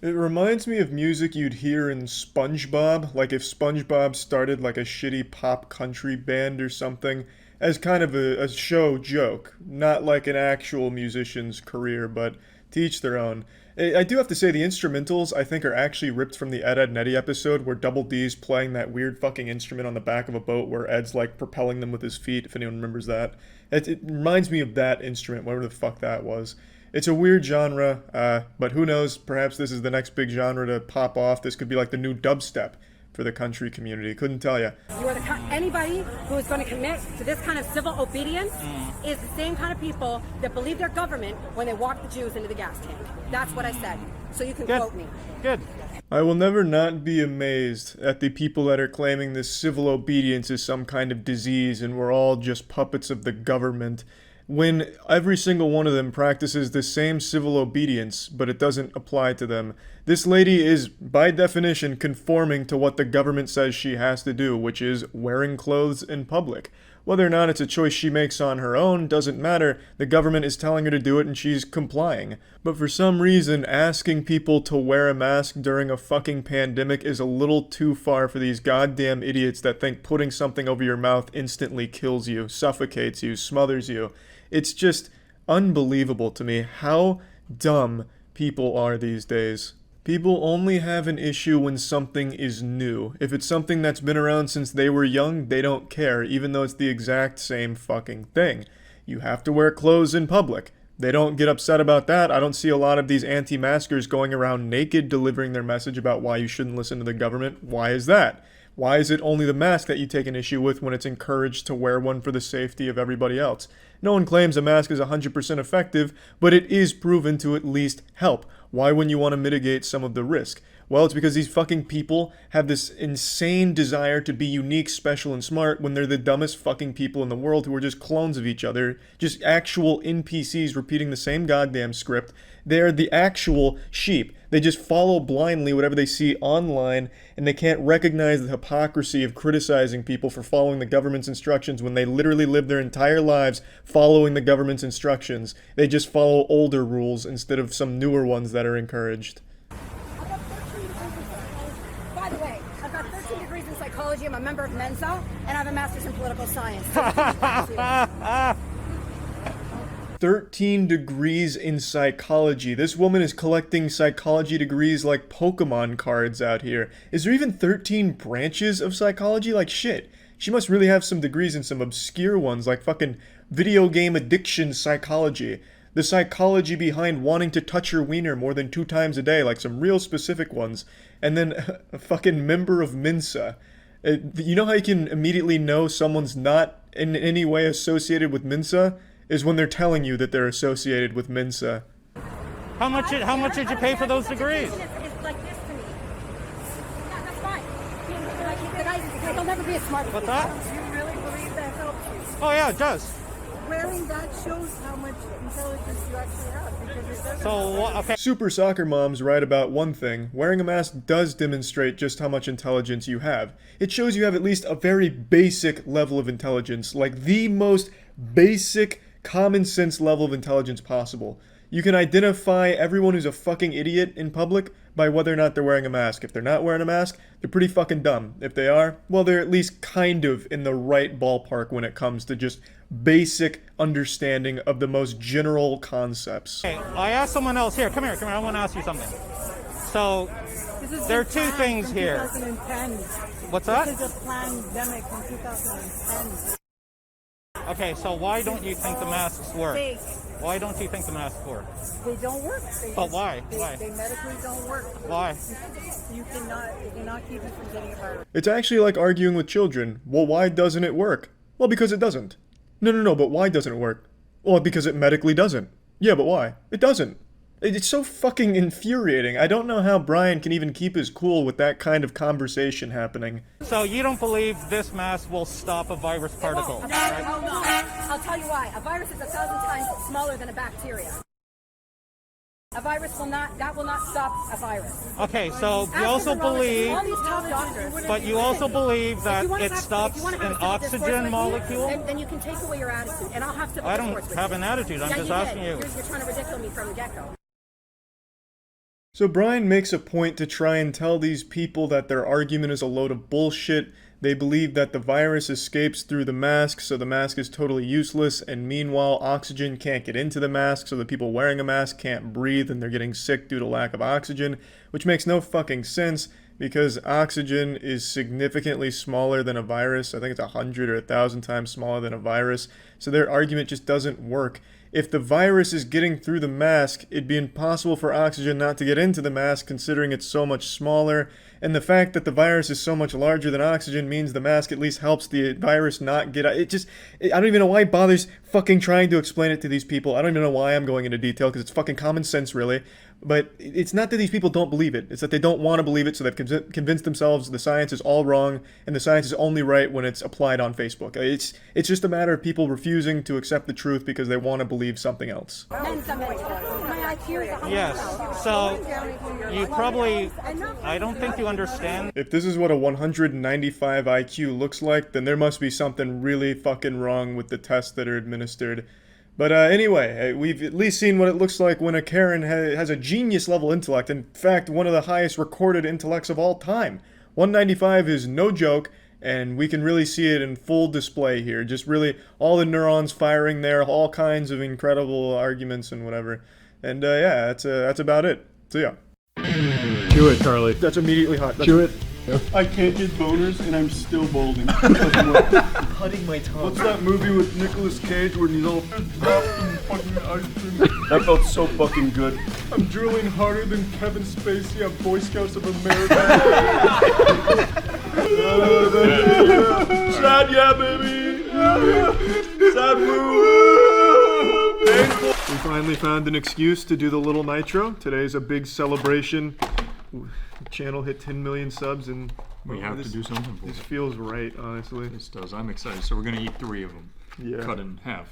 It reminds me of music you'd hear in SpongeBob, like if SpongeBob started like a shitty pop country band or something, as kind of a show joke, not like an actual musician's career, but to each their own. I do have to say the instrumentals I think are actually ripped from the Ed, Edd n Eddy episode where Double D's playing that weird fucking instrument on the back of a boat where Ed's like propelling them with his feet, if anyone remembers that. It reminds me of that instrument, whatever the fuck that was. It's a weird genre, but who knows, perhaps this is the next big genre to pop off. This could be like the new dubstep for the country community. Couldn't tell you. You are anybody who is going to commit to this kind of civil obedience is the same kind of people that believe their government when they walk the Jews into the gas tank. That's what I said. So you can quote me. Good. I will never not be amazed at the people that are claiming this civil obedience is some kind of disease and we're all just puppets of the government, when every single one of them practices the same civil obedience, but it doesn't apply to them. This lady is, by definition, conforming to what the government says she has to do, which is wearing clothes in public. Whether or not it's a choice she makes on her own doesn't matter. The government is telling her to do it and she's complying. But for some reason, asking people to wear a mask during a fucking pandemic is a little too far for these goddamn idiots that think putting something over your mouth instantly kills you, suffocates you, smothers you. It's just unbelievable to me how dumb people are these days. People only have an issue when something is new. If it's something that's been around since they were young, they don't care, even though it's the exact same fucking thing. You have to wear clothes in public. They don't get upset about that. I don't see a lot of these anti-maskers going around naked delivering their message about why you shouldn't listen to the government. Why is that? Why is it only the mask that you take an issue with when it's encouraged to wear one for the safety of everybody else? No one claims a mask is 100% effective, but it is proven to at least help. Why wouldn't you want to mitigate some of the risk? Well, it's because these fucking people have this insane desire to be unique, special, and smart when they're the dumbest fucking people in the world who are just clones of each other, just actual NPCs repeating the same goddamn script. They're the actual sheep. They just follow blindly whatever they see online, and they can't recognize the hypocrisy of criticizing people for following the government's instructions when they literally live their entire lives following the government's instructions. They just follow older rules instead of some newer ones that are encouraged. By the way, I've got 13 degrees in psychology, I'm a member of Mensa, and I have a master's in political science. 13 degrees in psychology. This woman is collecting psychology degrees like Pokemon cards out here. Is there even 13 branches of psychology? Like shit. She must really have some degrees in some obscure ones like fucking video game addiction psychology. The psychology behind wanting to touch your wiener more than 2 times a day, like some real specific ones. And then a fucking member of Mensa. You know how you can immediately know someone's not in any way associated with Mensa? Is when they're telling you that they're associated with Mensa. How much did you pay for those degrees? It's like this to me. Yeah, that's fine. The guys, they'll never be as smart as What's you. that? Do you really believe that helps you? Oh yeah, it does. Wearing that shows how much intelligence you actually have. Because it doesn't okay. Super soccer moms write about one thing. Wearing a mask does demonstrate just how much intelligence you have. It shows you have at least a very basic level of intelligence, like the most basic common sense level of intelligence possible. You can identify everyone who's a fucking idiot in public by whether or not they're wearing a mask. If they're not wearing a mask, they're pretty fucking dumb. If they are, well, they're at least kind of in the right ballpark when it comes to just basic understanding of the most general concepts. Okay, I asked someone else here. Come here. I want to ask you something. So, there are 2 things here. 2010. What's that? This is a pandemic from 2010. Okay, so why don't you think the masks work? Why don't you think the masks work? They don't work. But why? Why? They medically don't work. Why? You cannot keep you from getting a virus. It's actually like arguing with children. Well, why doesn't it work? Well, because it doesn't. No, but why doesn't it work? Well, because it medically doesn't. Yeah, but why? It doesn't. It's so fucking infuriating. I don't know how Brian can even keep his cool with that kind of conversation happening. So you don't believe this mask will stop a virus particle? No, I'll tell you why. A virus is 1,000 times smaller than a bacteria. A virus will not stop a virus. Okay, so you also believe, all these top doctors, but you also believe that it stops an an oxygen molecule? Then you can take away your attitude, and I'll have to. I don't have an attitude. I'm just asking you. You're trying to ridicule me from the get-go. So Brian makes a point to try and tell these people that their argument is a load of bullshit. They believe that the virus escapes through the mask, so the mask is totally useless, and meanwhile oxygen can't get into the mask, so the people wearing a mask can't breathe and they're getting sick due to lack of oxygen, which makes no fucking sense because oxygen is significantly smaller than a virus. I think it's 100 or 1,000 times smaller than a virus, so their argument just doesn't work. If the virus is getting through the mask, it'd be impossible for oxygen not to get into the mask considering it's so much smaller, and the fact that the virus is so much larger than oxygen means the mask at least helps the virus not get out. I don't even know why he bothers fucking trying to explain it to these people. I don't even know why I'm going into detail because it's fucking common sense really. But it's not that these people don't believe it. It's that they don't want to believe it, so they've convinced themselves the science is all wrong, and the science is only right when it's applied on Facebook. It's just a matter of people refusing to accept the truth because they want to believe something else. Yes, so you probably, I don't think you understand. If this is what a 195 IQ looks like, then there must be something really fucking wrong with the tests that are administered. But anyway, we've at least seen what it looks like when a Karen has a genius level intellect. In fact, one of the highest recorded intellects of all time. 195 is no joke, and we can really see it in full display here. Just really all the neurons firing there, all kinds of incredible arguments and whatever. And yeah, that's about it. So yeah. Chew it, Charlie. That's immediately hot. Chew it. I can't get boners and I'm still balding. Cutting my tongue. What's that movie with Nicolas Cage where he's all fucking ice cream? That felt so fucking good. I'm drooling harder than Kevin Spacey on Boy Scouts of America. Sad yeah, baby. Sad woo. We finally found an excuse to do the little nitro. Today's a big celebration. The channel hit 10 million subs and we have to do something for it. This feels right, honestly. This does. I'm excited. So we're gonna eat 3 of them. Yeah. Cut in half.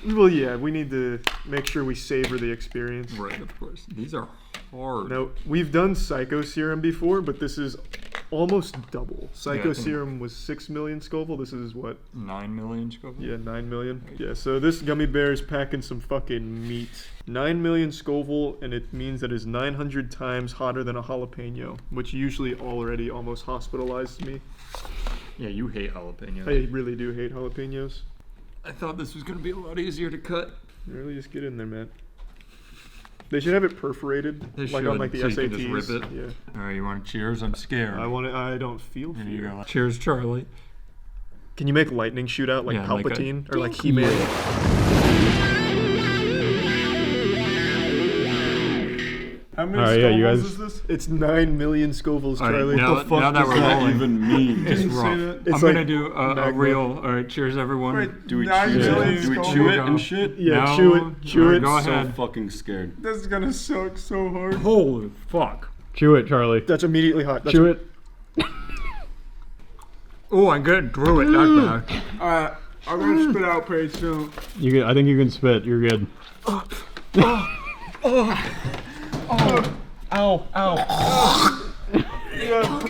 Well, yeah, we need to make sure we savor the experience. Right, of course. These are hard. Now, we've done Psycho Serum before, but this is almost double. Psycho Serum was 6 million Scoville. This is what? 9 million Scoville? Yeah, 9 million. Yeah, so this gummy bear is packing some fucking meat. 9 million Scoville, and it means that it's 900 times hotter than a jalapeno, which usually already almost hospitalized me. Yeah, you hate jalapenos. I really do hate jalapenos. I thought this was going to be a lot easier to cut. Really, just get in there, man. They should have it perforated, They like should, on like the so SATs. you can just rip it. Yeah. All right, you want to cheers? I'm scared. I don't feel Here fear. you go. Cheers, Charlie. Can you make lightning shoot out like Yeah, Palpatine like or like He-Man? How many All right, yeah, you Scovilles guys- is this? It's 9 million Scovilles, All right, Charlie. now, What the fuck now that does we're that rolling, even mean? It's Can you say rough. that? I'm It's gonna like do a magma. real. All right, cheers, everyone. Wait, do we 9 chew million it? Do we Scovilles? chew it and shit? Yeah, No. chew it. Chew All right, it. Go So ahead. fucking scared. This is gonna suck so hard. Holy fuck. Chew it, Charlie. That's immediately hot. That's Chew it. Oh, I got through it. That's bad. Alright, I'm gonna spit out pretty soon. I think you can spit. You're good. Ow, ow. Yeah.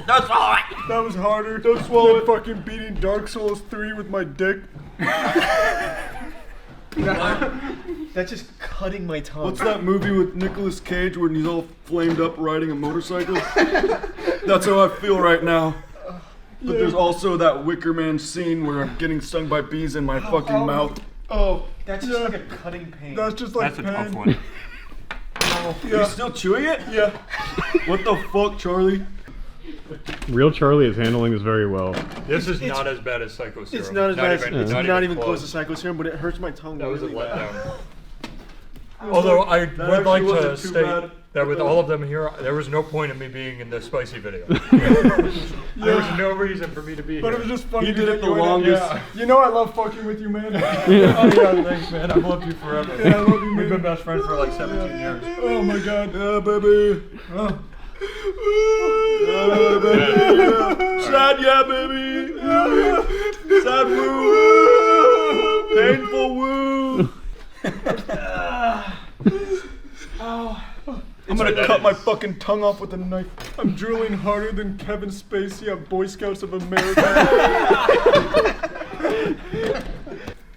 Don't swallow it! That was harder. Don't swallow it. Fucking beating Dark Souls 3 with my dick. That's just cutting my tongue. What's that movie with Nicolas Cage where he's all flamed up riding a motorcycle? That's how I feel right now. But there's also that Wicker Man scene where I'm getting stung by bees in my fucking mouth. Oh, that's just like a cutting pain. That's just like That's a pain. tough one. You still chewing it? Yeah. What the fuck, Charlie? Real Charlie is handling this very well. This is not as bad as Psycho Serum. It's not as bad. It's not even close close to Psycho Serum, but it hurts my tongue. That was a really bad. letdown. Although I That would like actually to wasn't too state bad. that with all of them here, there was no point in me being in the spicy video. There was no reason for me to be here. But it was just funny. You to did get it the you in longest. Yeah. You know I love fucking with you, man. Oh yeah, thanks, man. I've loved you forever. Yeah, I love you, man. We've been best friends for like 17 years. Oh my god. Yeah, baby. Oh. Sad, yeah, baby. Sad woo. Painful woo. I'm gonna cut my fucking tongue off with a knife. I'm drooling harder than Kevin Spacey on Boy Scouts of America.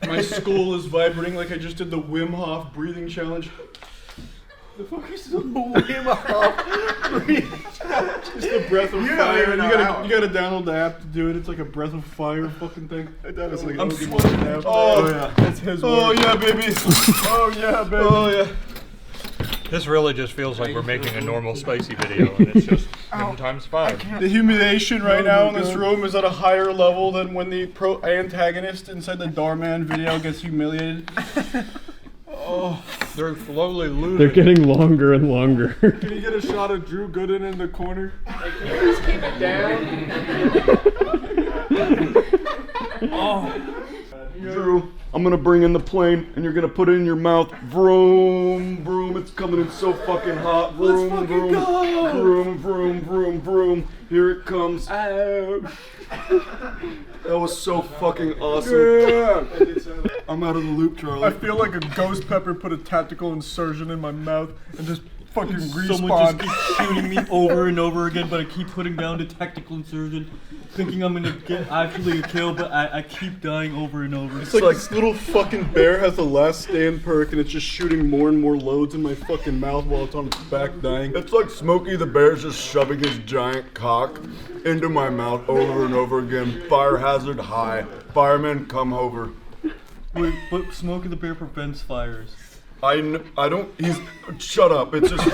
My skull is vibrating like I just did the Wim Hof breathing challenge. The fuck is the Wim Hof breathing challenge? It's the breath of fire. You gotta download the app to do it. It's like a breath of fire fucking thing. That was like I'm sweating now. Oh yeah, that's his word. Oh yeah, baby. Oh yeah, baby. Oh yeah. This really just feels like we're making a normal spicy video, and it's just times 5. The humiliation right now in this room is at a higher level than when the antagonist inside the Doorman video gets humiliated. Oh, they're slowly losing. They're getting longer and longer. Can you get a shot of Drew Gooden in the corner? Can you just keep it down? Oh. Drew, I'm gonna bring in the plane and you're gonna put it in your mouth. Vroom, vroom, it's coming in so fucking hot. Vroom, Let's vroom, go. vroom, vroom, vroom, vroom. Here it comes. That was so fucking awesome. Yeah. I'm out of the loop, Charlie. I feel like a ghost pepper put a tactical insertion in my mouth and just fucking respawned. Someone just keeps shooting me over and over again, but I keep putting down the tactical insertion, thinking I'm gonna get actually a kill, but I keep dying over and over. It's like this little fucking bear has the last stand perk and it's just shooting more and more loads in my fucking mouth while it's on its back dying. It's like Smokey the Bear's just shoving his giant cock into my mouth over and over again. Fire hazard high. Firemen come over. Wait, but Smokey the Bear prevents fires. I don't, shut up. It's just,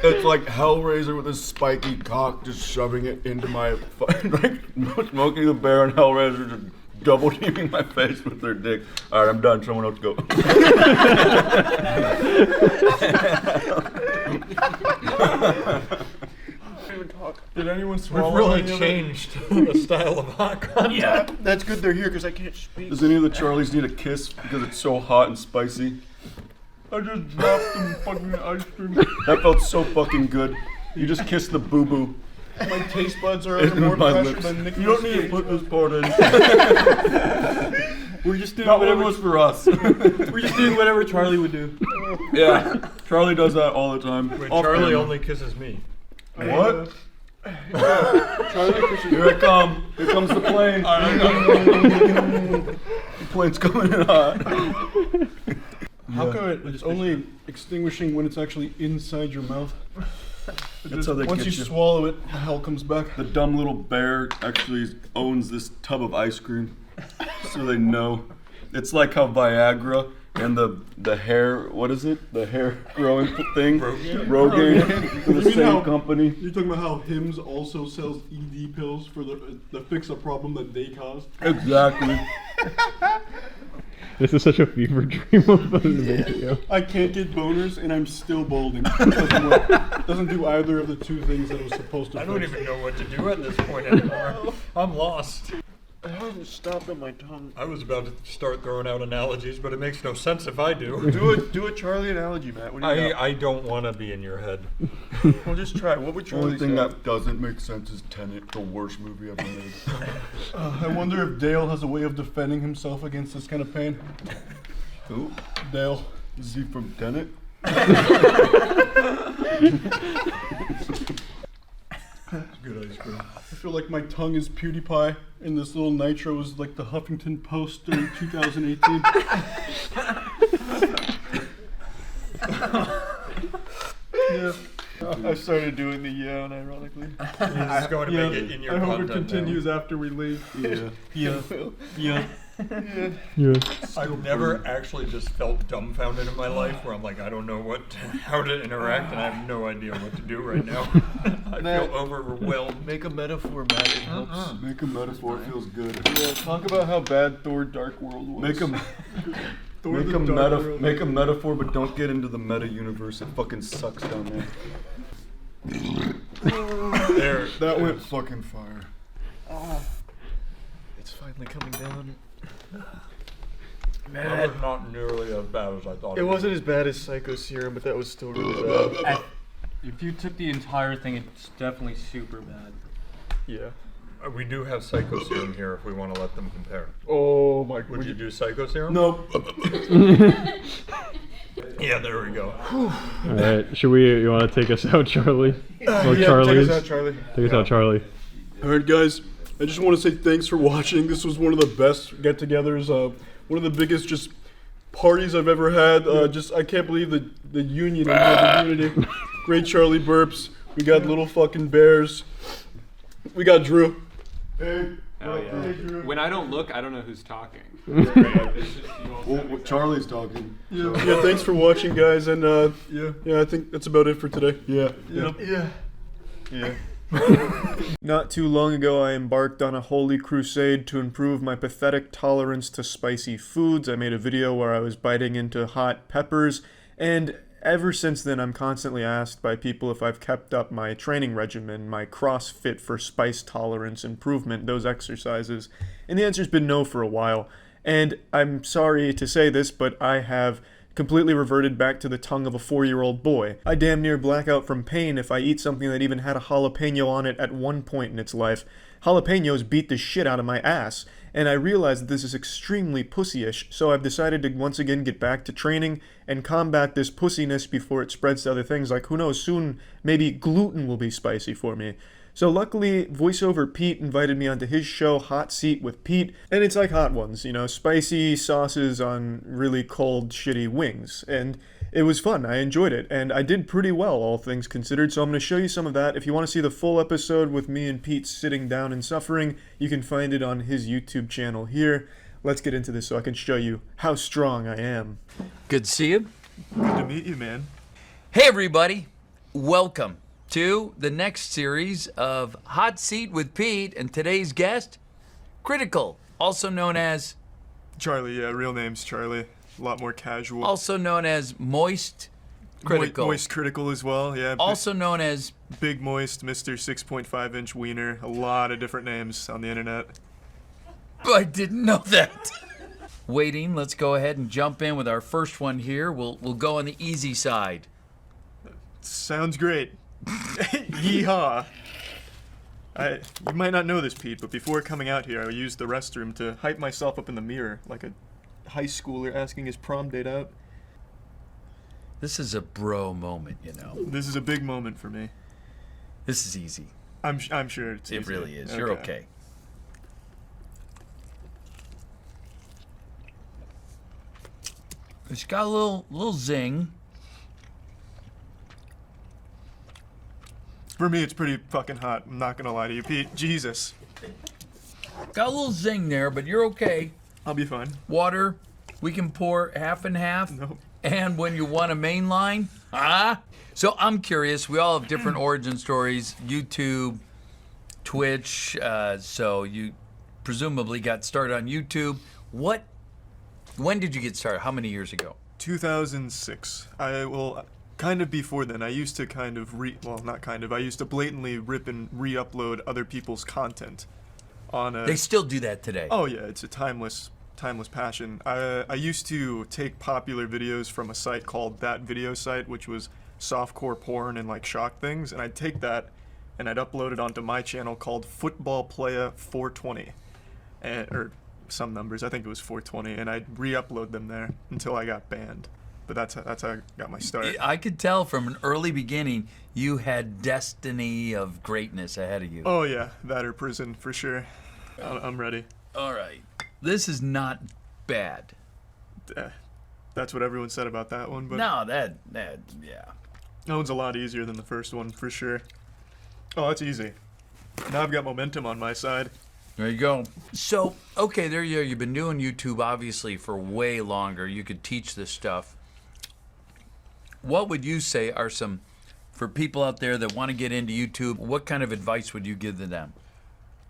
it's like Hellraiser with his spiky cock just shoving it into my, like Smokey the Bear and Hellraiser just double teaming my face with their dick. Alright, I'm done. Someone else go. Did anyone swallow? We've really changed the style of hot content. Yeah, that's good they're here because I can't speak. Does any of the Charlies need a kiss because it's so hot and spicy? I just dropped some fucking ice cream. That felt so fucking good. You just kissed the boo-boo. My taste buds are under more pressure than Nick. You don't need to put this part in. We're just doing whatever was for us. We're just doing whatever Charlie would do. Yeah, Charlie does that all the time. Wait, Charlie only kisses me. What? Charlie, here I come. Here comes the plane. The plane's coming in hot. How come it's only extinguishing when it's actually inside your mouth? That's how they once you swallow it, the hell comes back. The dumb little bear actually owns this tub of ice cream, so they know. It's like how Viagra and the hair, what is it? The hair growing thing? Rogaine. The same company. You're talking about how Hims also sells ED pills for the fix a problem that they caused? Exactly. This is such a fever dream of a video. I can't get boners and I'm still balding. Doesn't work. Doesn't do either of the two things that it was supposed to do. I don't even know what to do at this point anymore. I'm lost. I haven't stopped on my tongue. I was about to start throwing out analogies, but it makes no sense if I do. Do a Charlie analogy, Matt. What do you got? I don't want to be in your head. Well, just try. What would Charlie say? The only thing that doesn't make sense is Tenet, the worst movie ever made. I wonder if Dale has a way of defending himself against this kind of pain. Who? Dale. Is he from Tenet? Good ice cream. I feel like my tongue is PewDiePie, and this little nitro is like the Huffington Post during 2018. Yeah. I started doing the yawn, ironically. He's going to make it in your I hope content it continues now. after we leave. Yeah. Yeah. I've never actually just felt dumbfounded in my life where I'm like, I don't know how to interact, and I have no idea what to do right now. I feel overwhelmed. Make a metaphor, Matt. It helps. Make a metaphor. It feels good. Yeah, talk about how bad Thor Dark World was. Make a metaphor, but don't get into the meta universe. It fucking sucks down there. There. That went fucking fire. It's finally coming down. That was not nearly as bad as I thought It wasn't as bad as Psycho Serum, but that was still really bad. If you took the entire thing, it's definitely super bad. Yeah. We do have Psycho Serum here if we want to let them compare. Oh my god. Would you do Psycho Serum? Nope. Yeah, there we go. Alright, you want to take us out, Charlie? Or yeah, Charlie's? take us out, Charlie. Take us out, Charlie. Alright, guys. I just want to say thanks for watching. This was one of the best get-togethers. One of the biggest just parties I've ever had. I can't believe the union and the unity. Great Charlie burps. We got little fucking bears. We got Drew. Hey. Oh, yeah. Hey, Drew. When I don't look, I don't know who's talking. Well, Charlie's talking. Yeah. So. Yeah. Thanks for watching, guys, and I think that's about it for today. Yeah. Yep. Yeah. Yeah. Not too long ago, I embarked on a holy crusade to improve my pathetic tolerance to spicy foods. I made a video where I was biting into hot peppers, and ever since then, I'm constantly asked by people if I've kept up my training regimen, my CrossFit for spice tolerance improvement, those exercises, and the answer's been no for a while. And I'm sorry to say this, but I have completely reverted back to the tongue of a 4-year-old boy. I damn near black out from pain if I eat something that even had a jalapeno on it at one point in its life. Jalapenos beat the shit out of my ass, and I realize that this is extremely pussyish, so I've decided to once again get back to training and combat this pussiness before it spreads to other things, like who knows, soon maybe gluten will be spicy for me. So luckily, voiceover Pete invited me onto his show, Hot Seat with Pete, and it's like Hot Ones, you know, spicy sauces on really cold, shitty wings, and it was fun. I enjoyed it, and I did pretty well, all things considered, so I'm going to show you some of that. If you want to see the full episode with me and Pete sitting down and suffering, you can find it on his YouTube channel here. Let's get into this so I can show you how strong I am. Good to see you. Good to meet you, man. Hey, everybody. Welcome to the next series of Hot Seat with Pete, and today's guest, Critikal, also known as... Charlie, yeah, real name's Charlie. A lot more casual. Also known as Moist Critikal. Moist Critikal as well, yeah. Also known as... Big Moist, Mr. 6.5-inch Wiener. A lot of different names on the internet. I didn't know that. Waiting, let's go ahead and jump in with our first one here. We'll go on the easy side. Sounds great. Yeehaw. You might not know this, Pete, but before coming out here, I used the restroom to hype myself up in the mirror, like a high schooler asking his prom date out. This is a bro moment, you know. This is a big moment for me. This is easy. I'm sure it's easy. It really is. You're okay. It's got a little zing. For me, it's pretty fucking hot. I'm not gonna lie to you, Pete. Jesus. Got a little zing there, but you're okay. I'll be fine. Water, we can pour half and half. Nope. And when you want a main line, So I'm curious, we all have different origin stories. YouTube, Twitch, so you presumably got started on YouTube. When did you get started? How many years ago? 2006. Kind of before then. I used to I used to blatantly rip and re-upload other people's content on a... They still do that today. Oh yeah, it's a timeless passion. I used to take popular videos from a site called That Video Site, which was softcore porn and like shock things, and I'd take that and I'd upload it onto my channel called Football Playa 420, or some numbers, I think it was 420, and I'd re-upload them there until I got banned. But that's how I got my start. I could tell from an early beginning you had destiny of greatness ahead of you. Oh yeah, that or prison for sure. I'm ready. All right, this is not bad. That's what everyone said about that one, but no, that yeah. That one's a lot easier than the first one for sure. Oh, that's easy. Now I've got momentum on my side. There you go. So, okay, there you are. You've been doing YouTube, obviously, for way longer. You could teach this stuff. What would you say are some, for people out there that want to get into YouTube, what kind of advice would you give to them?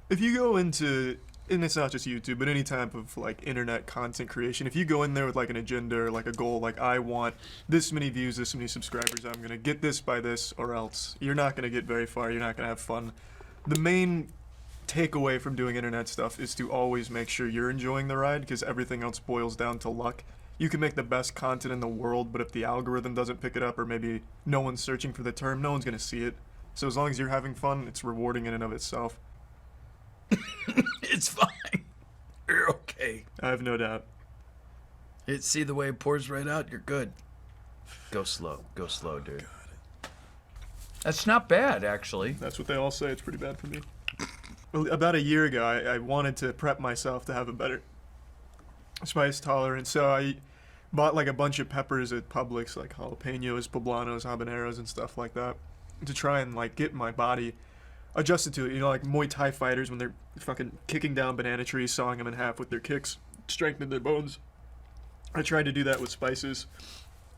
If you go into, and it's not just YouTube, but any type of like internet content creation, if you go in there with like an agenda or like a goal, like I want this many views, this many subscribers, I'm gonna get this by this or else, you're not gonna get very far, you're not gonna have fun. The main takeaway from doing internet stuff is to always make sure you're enjoying the ride, because everything else boils down to luck. You can make the best content in the world, but if the algorithm doesn't pick it up, or maybe no one's searching for the term, no one's gonna see it. So as long as you're having fun, it's rewarding in and of itself. It's fine. You're okay. I have no doubt. See the way it pours right out? You're good. Go slow. Go slow, dude. That's not bad, actually. That's what they all say. It's pretty bad for me. Well, about a year ago, I wanted to prep myself to have a better spice tolerance, so I bought like a bunch of peppers at Publix, like jalapenos, poblanos, habaneros, and stuff like that, to try and like get my body adjusted to it. You know, like Muay Thai fighters when they're fucking kicking down banana trees, sawing them in half with their kicks, strengthening their bones. I tried to do that with spices,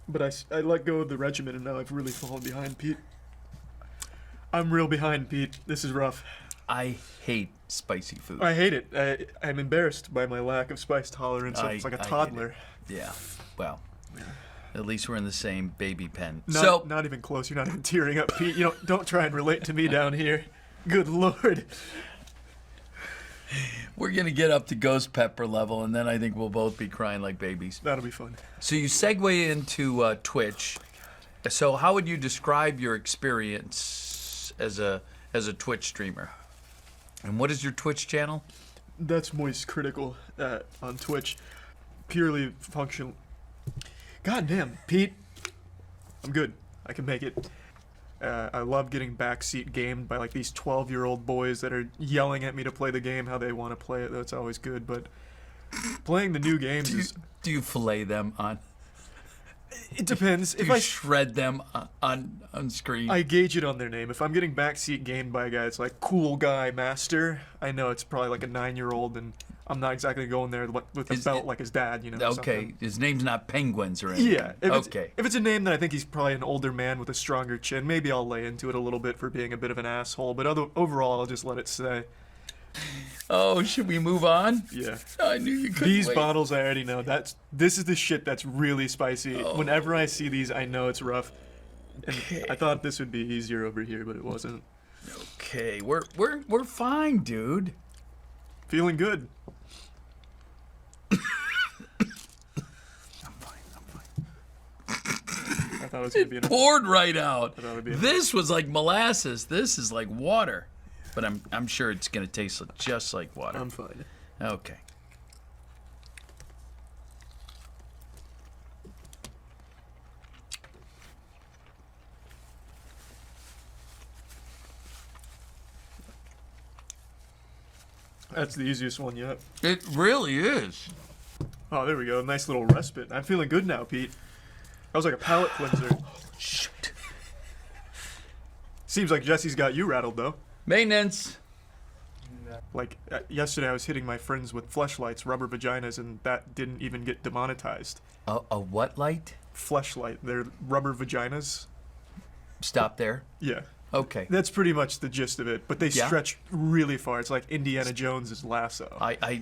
but I let go of the regimen, and now I've really fallen behind, Pete. I'm real behind, Pete. This is rough. I hate spicy food. I hate it. I'm embarrassed by my lack of spice tolerance. It's like a toddler. Yeah. Well, at least we're in the same baby pen. Not even close. You're not even tearing up, Pete. You don't try and relate to me down here. Good Lord. We're going to get up to ghost pepper level, and then I think we'll both be crying like babies. That'll be fun. So you segue into Twitch. So how would you describe your experience as a Twitch streamer? And what is your Twitch channel? That's Moist Critikal on Twitch. Purely functional. God damn, Pete. I'm good. I can make it. I love getting backseat gamed by like these 12-year-old boys that are yelling at me to play the game how they want to play it. That's always good, but playing the new games Do you fillet them on? It depends. Do you shred them on screen? I gauge it on their name. If I'm getting backseat gamed by a guy that's like cool guy master, I know it's probably like a 9-year-old, and I'm not exactly going there with a belt like his dad, you know. Okay, something. His name's not Penguinz or anything. Yeah. If it's a name that I think he's probably an older man with a stronger chin, maybe I'll lay into it a little bit for being a bit of an asshole, but overall I'll just let it stay. Oh, should we move on? Yeah. I knew you couldn't These wait. bottles, I already know. This is the shit that's really spicy. Oh. Whenever I see these, I know it's rough. And I thought this would be easier over here, but it wasn't. Okay, we're fine, dude. Feeling good. I'm fine. I thought it was gonna be enough. Poured right out. I thought it would be enough. This was like molasses. This is like water. But I'm sure it's gonna taste just like water. I'm fine. Okay. That's the easiest one yet. It really is. Oh, there we go. Nice little respite. I'm feeling good now, Pete. That was like a palate cleanser. Shoot. Seems like Jesse's got you rattled, though. Maintenance. Like, yesterday I was hitting my friends with fleshlights, rubber vaginas, and that didn't even get demonetized. A what light? Fleshlight. They're rubber vaginas. Stop there. Yeah. Okay. That's pretty much the gist of it, but they Yeah? stretch really far. It's like Indiana Jones's lasso. I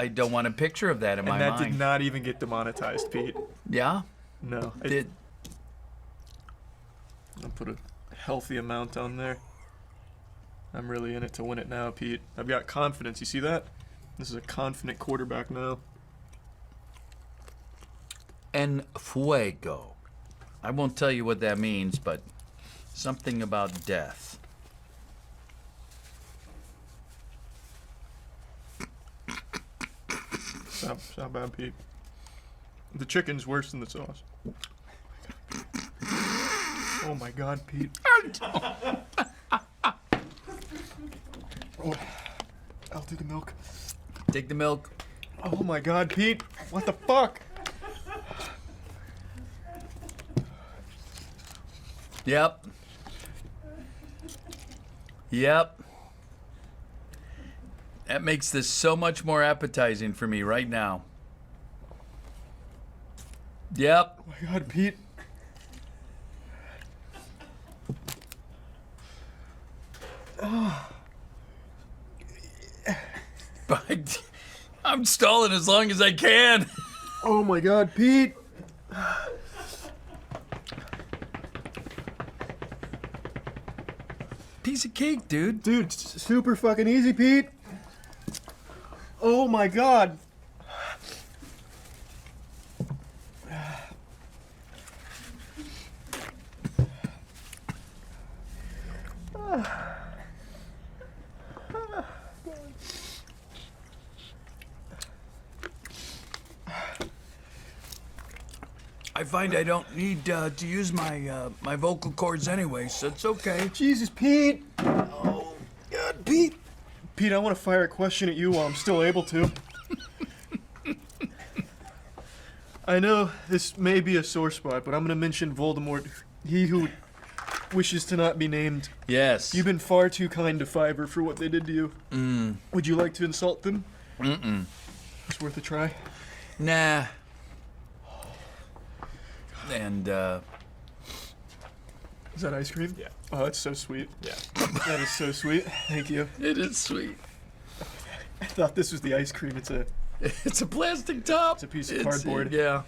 don't want a picture of that in my And that mind. did not even get demonetized, Pete. Yeah? No. I'll put a healthy amount on there. I'm really in it to win it now, Pete. I've got confidence. You see that? This is a confident quarterback now. En fuego. I won't tell you what that means, but something about death. It's not bad, Pete. The chicken's worse than the sauce. Oh my God, Pete. Oh, I'll do the milk. Take the milk. Oh my God, Pete. What the fuck? That makes this so much more appetizing for me right now. Yep. Oh my God, Pete. But I'm stalling as long as I can. Oh my God, Pete. Piece of cake, dude. Dude, super fucking easy, Pete. Oh my God. I find I don't need to use my my vocal cords anyway, so it's okay. Jesus, Pete. Oh God, Pete. Pete, I want to fire a question at you while I'm still able to. I know this may be a sore spot, but I'm gonna mention Voldemort. He who wishes to not be named. Yes. You've been far too kind to Fiverr for what they did to you. Mm. Would you like to insult them? Mm-mm. It's worth a try. Nah. And, Is that ice cream? Yeah. Oh, that's so sweet. Yeah. That is so sweet. Thank you. It is sweet. I thought this was the ice cream. It's a plastic top. It's a piece of cardboard. Yeah.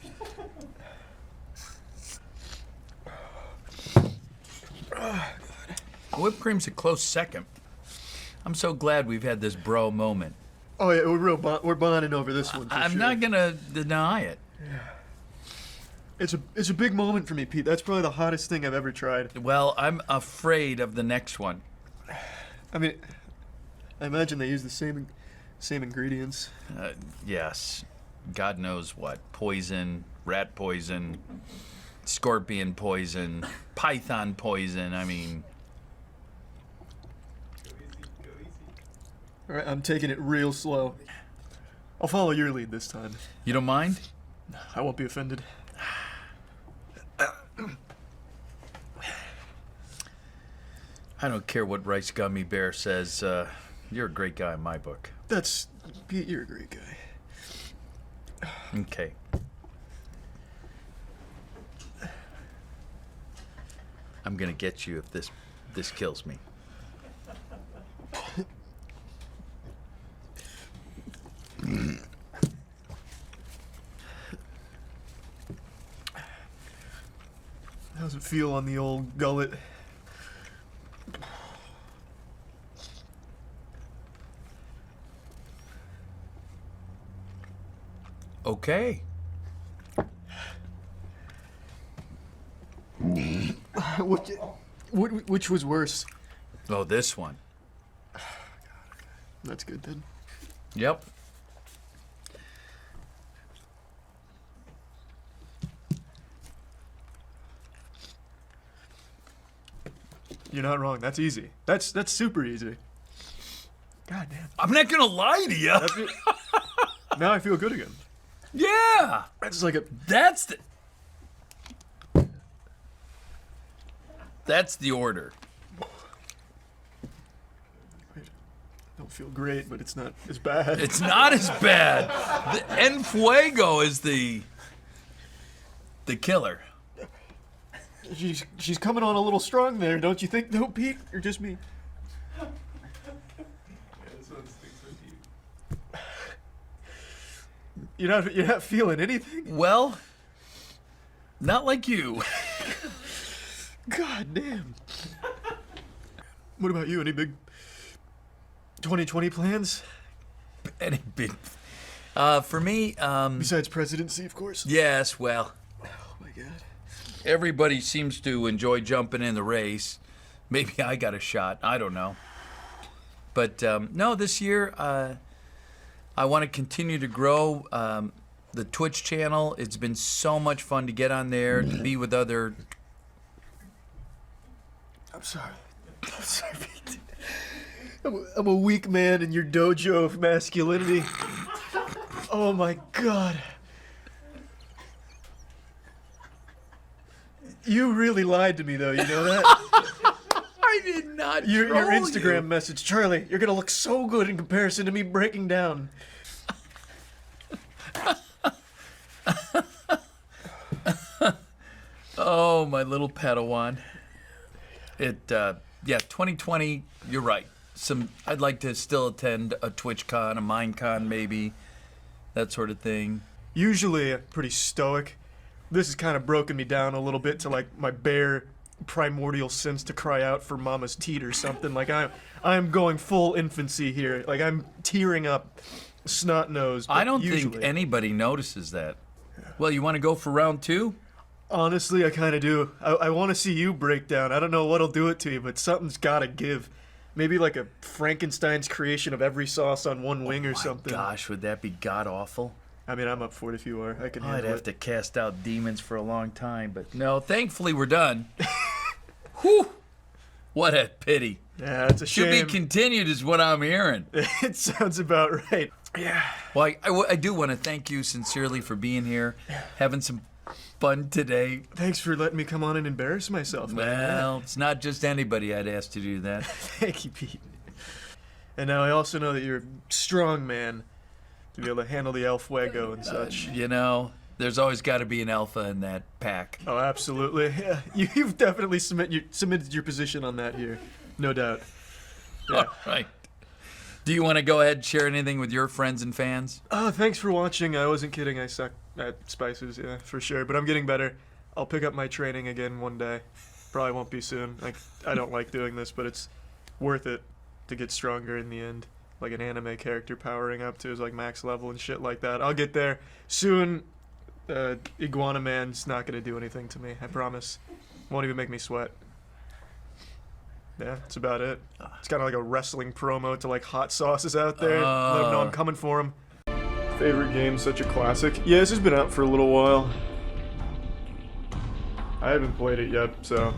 Whipped cream's a close second. I'm so glad we've had this bro moment. Oh yeah, we're bonding over this one. I'm not gonna deny it. Yeah. It's a big moment for me, Pete. That's probably the hottest thing I've ever tried. Well, I'm afraid of the next one. I mean, I imagine they use the same ingredients. Yes. God knows what. Poison, rat poison, scorpion poison, python poison. I mean... All right, I'm taking it real slow. I'll follow your lead this time. You don't mind? I won't be offended. I don't care what Rice Gummy Bear says. You're a great guy in my book. Pete, you're a great guy. Okay. I'm gonna get you if this kills me. How's it feel on the old gullet? Okay. Which was worse? Oh, this one. That's good then. Yep. You're not wrong. That's easy. That's super easy. God damn. I'm not gonna lie to you. Now I feel good again. Yeah. That's like That's the order. I don't feel great, but it's not as bad. It's not as bad. The En Fuego is the killer. She's coming on a little strong there, don't you think, though, Pete? Or just me? You're not feeling anything? Well, not like you. God damn. What about you? Any big 2020 plans? Any big? For me, besides presidency, of course. Yes. Well. Oh my God. Everybody seems to enjoy jumping in the race. Maybe I got a shot. I don't know. But no, this year I want to continue to grow the Twitch channel. It's been so much fun to get on there, to be with other... I'm sorry, Pete. I'm a weak man in your dojo of masculinity. Oh my God. You really lied to me, though. You know that? I did not Your troll Instagram you. message, Charlie. You're gonna look so good in comparison to me breaking down. Oh, my little Padawan. Yeah, 2020, you're right. I'd like to still attend a TwitchCon, a Minecon maybe, that sort of thing. Usually pretty stoic. This has kind of broken me down a little bit to like my bare primordial sense to cry out for mama's teat or something. Like I'm going full infancy here. Like I'm tearing up, snot nose. I don't think anybody notices that. Well, you want to go for round 2? Honestly, I kind of do. I want to see you break down. I don't know what'll do it to you, but something's got to give. Maybe like a Frankenstein's creation of every sauce on one wing or something. Gosh, would that be god-awful? I mean, I'm up for it if you are. I can handle I'd it. have to cast out demons for a long time, but no, thankfully we're done. Whew! What a pity. Yeah, it's a shame. Should be continued is what I'm hearing. It sounds about right. Yeah. Well, I do want to thank you sincerely for being here, having some fun today. Thanks for letting me come on and embarrass myself, man. Well, it's not just anybody I'd ask to do that. Thank you, Pete. And now I also know that you're a strong man to be able to handle the El Fuego and such. You know, there's always got to be an alpha in that pack. Oh, absolutely. Yeah, you've definitely submitted your position on that here. No doubt. Yeah. All right. Do you want to go ahead and share anything with your friends and fans? Oh, thanks for watching. I wasn't kidding. I suck at spices, yeah, for sure. But I'm getting better. I'll pick up my training again one day. Probably won't be soon. Like, I don't like doing this, but it's worth it to get stronger in the end. Like an anime character powering up to his like max level and shit like that. I'll get there soon. Iguana Man's not gonna do anything to me. I promise. Won't even make me sweat. Yeah, that's about it. It's kind of like a wrestling promo to like hot sauces out there. Let them know I'm coming for them. Favorite game, such a classic. Yeah, this has been out for a little while. I haven't played it yet, so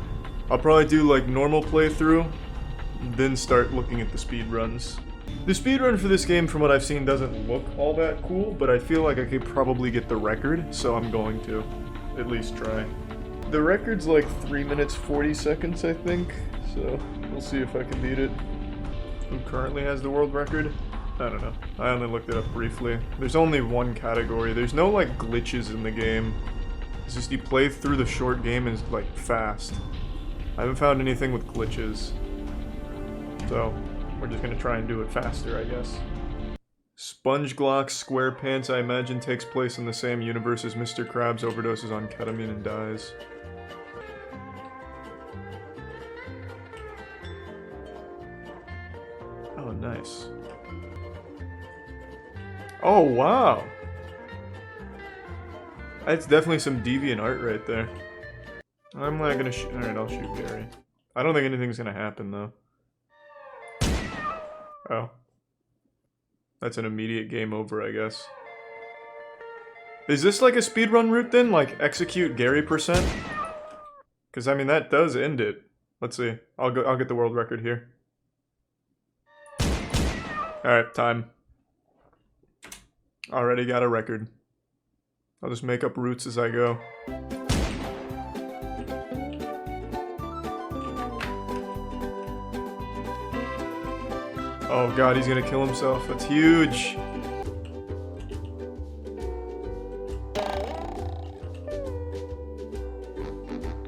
I'll probably do like normal playthrough, then start looking at the speed runs. The speedrun for this game, from what I've seen, doesn't look all that cool, but I feel like I could probably get the record, so I'm going to at least try. The record's like 3 minutes 40 seconds, I think, so we'll see if I can beat it. Who currently has the world record? I don't know. I only looked it up briefly. There's only one category. There's no like glitches in the game. It's just you play through the short game and it's like fast. I haven't found anything with glitches. So we're just gonna try and do it faster, I guess. SpongeGlock SquarePants, I imagine, takes place in the same universe as Mr. Krabs overdoses on ketamine and dies. Oh, nice. Oh, wow! That's definitely some deviant art right there. I'm not gonna shoot. Alright, I'll shoot Gary. I don't think anything's gonna happen, though. Oh. That's an immediate game over, I guess. Is this like a speedrun route then? Like, execute Gary %? Because, I mean, that does end it. Let's see. I'll get the world record here. Alright, time. Already got a record. I'll just make up routes as I go. Oh god, he's gonna kill himself. That's huge.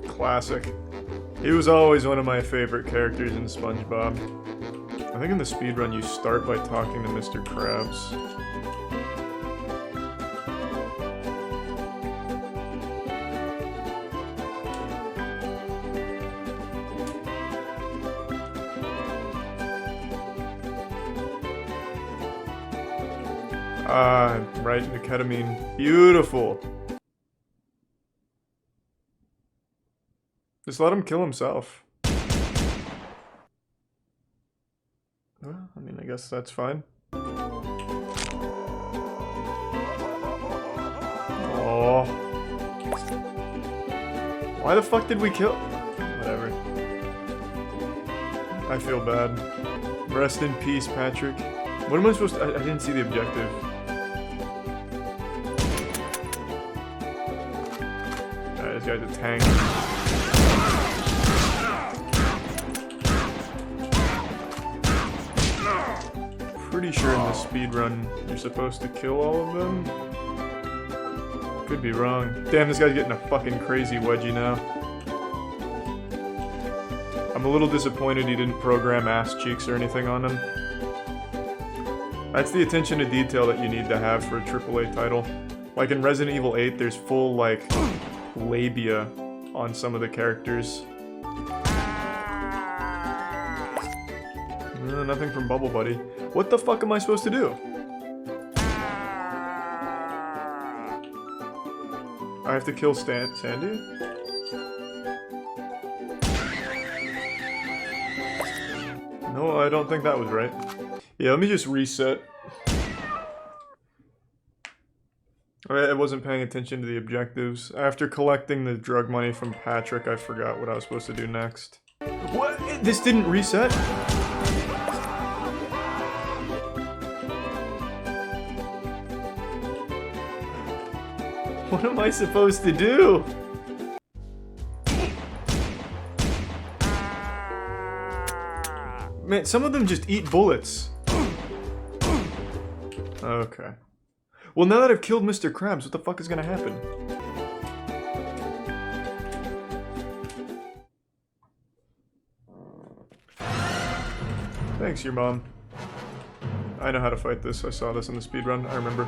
Classic. He was always one of my favorite characters in SpongeBob. I think in the speedrun you start by talking to Mr. Krabs. Right into ketamine. Beautiful. Just let him kill himself. Well, I mean, I guess that's fine. Oh. Why the fuck did we kill? Whatever. I feel bad. Rest in peace, Patrick. What am I supposed to... I didn't see the objective. Alright, this guy's a tank. pretty sure in the speedrun you're supposed to kill all of them. Could be wrong. Damn, this guy's getting a fucking crazy wedgie now. I'm a little disappointed he didn't program ass cheeks or anything on him. That's the attention to detail that you need to have for a AAA title. Like in Resident Evil 8, there's full, like, labia on some of the characters. Nothing from Bubble Buddy. What the fuck am I supposed to do? I have to kill Sandy? No, I don't think that was right. Yeah, let me just reset. I wasn't paying attention to the objectives. After collecting the drug money from Patrick, I forgot what I was supposed to do next. What? This didn't reset? What am I supposed to do? Man, some of them just eat bullets. Okay. Well, now that I've killed Mr. Krabs, what the fuck is gonna happen? Thanks, your mom. I know how to fight this. I saw this in the speedrun. I remember.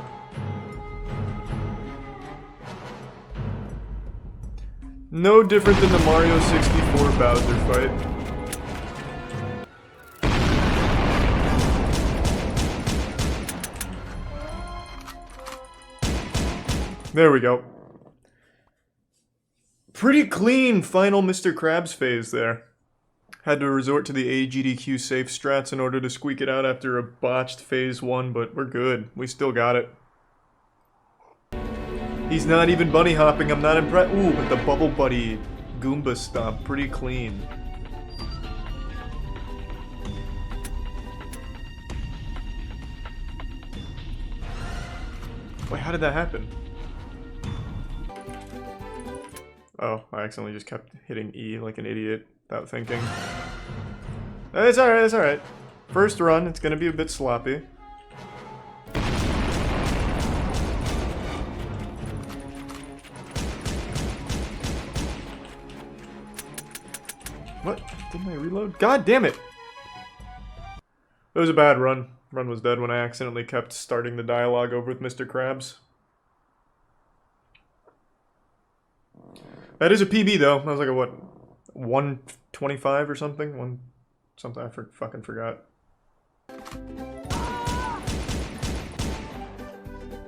No different than the Mario 64 Bowser fight. There we go. Pretty clean final Mr. Krabs phase there. Had to resort to the AGDQ safe strats in order to squeak it out after a botched phase 1, but we're good. We still got it. He's not even bunny hopping, I'm not impressed. Ooh, but the Bubble Buddy Goomba stomp, pretty clean. Wait, how did that happen? Oh, I accidentally just kept hitting E like an idiot without thinking. It's alright, it's alright. First run, it's gonna be a bit sloppy. What? Didn't I reload? God damn it! It was a bad run. Run was dead when I accidentally kept starting the dialogue over with Mr. Krabs. That is a PB though. That was like a what? 125 or something? Something I fucking forgot.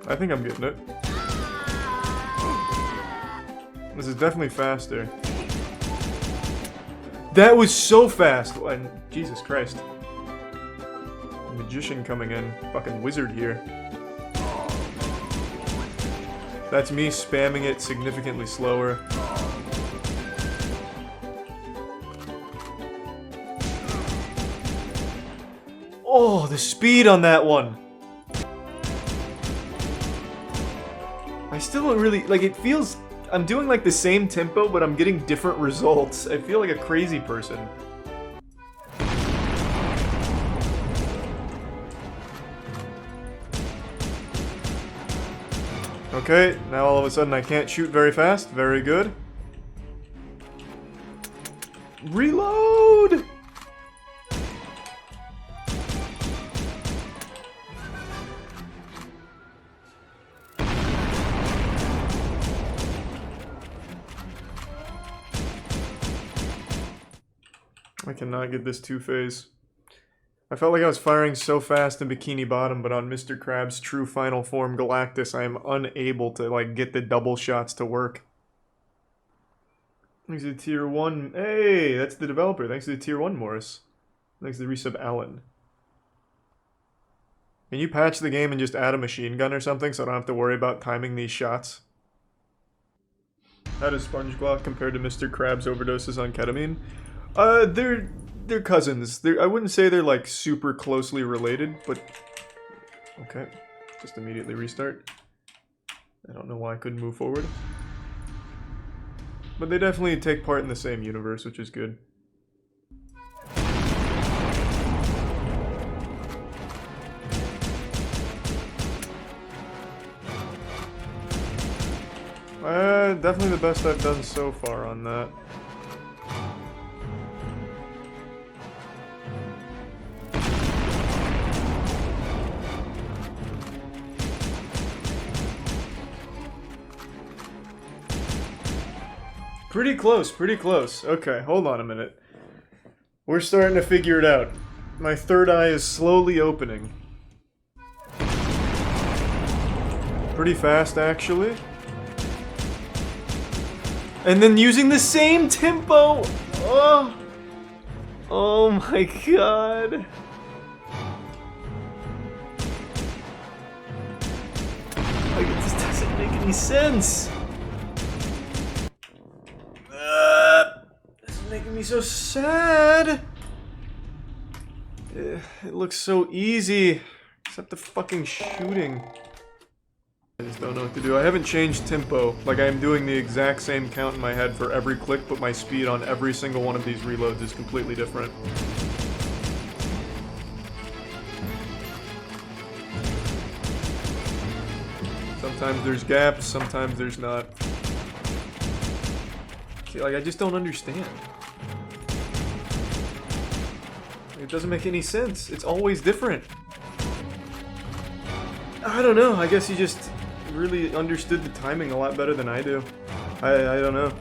I think I'm getting it. This is definitely faster. That was so fast! And Jesus Christ. Magician coming in. Fucking wizard here. That's me spamming it significantly slower. Oh, the speed on that one! I still don't really... Like, it feels... I'm doing, like, the same tempo, but I'm getting different results. I feel like a crazy person. Okay, now all of a sudden I can't shoot very fast. Very good. Reload! I cannot get this two-phase. I felt like I was firing so fast in Bikini Bottom, but on Mr. Krabs' true final form Galactus, I am unable to, like, get the double shots to work. Thanks to Tier 1. Hey, that's the developer. Thanks to the Tier 1, Morris. Thanks to the resub, Alan. Can you patch the game and just add a machine gun or something so I don't have to worry about timing these shots? How does SpongeGlock compare to Mr. Krabs' overdoses on ketamine? They're cousins. I wouldn't say they're like super closely related, but okay. Just immediately restart. I don't know why I couldn't move forward. But they definitely take part in the same universe, which is good. Definitely the best I've done so far on that. Pretty close, pretty close. Okay, hold on a minute. We're starting to figure it out. My third eye is slowly opening. Pretty fast, actually. And then using the same tempo! Oh! Oh my god. Like, this doesn't make any sense. This is making me so sad. It looks so easy, except the fucking shooting. I just don't know what to do. I haven't changed tempo. Like, I'm doing the exact same count in my head for every click, but my speed on every single one of these reloads is completely different. Sometimes there's gaps, sometimes there's not. Like, I just don't understand. It doesn't make any sense. It's always different. I don't know. I guess you just really understood the timing a lot better than I do. I don't know.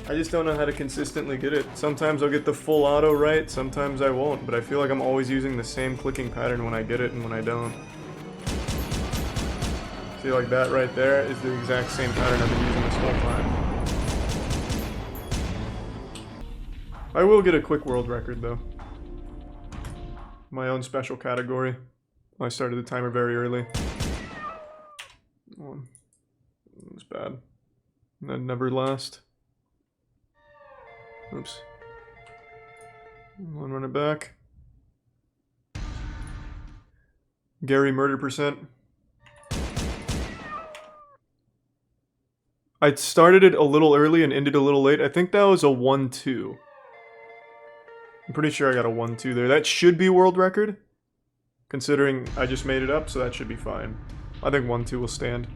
I just don't know how to consistently get it. Sometimes I'll get the full auto right, sometimes I won't, but I feel like I'm always using the same clicking pattern when I get it and when I don't. See, like that right there is the exact same pattern I've been using this whole time. I will get a quick world record though. My own special category. I started the timer very early. Oh, it was bad. That never last. Oops. One run it back. Gary murder percent. I started it a little early and ended a little late. I think that was a 1-2. I'm pretty sure I got a 1-2 there. That should be world record. Considering I just made it up, so that should be fine. I think 1-2 will stand.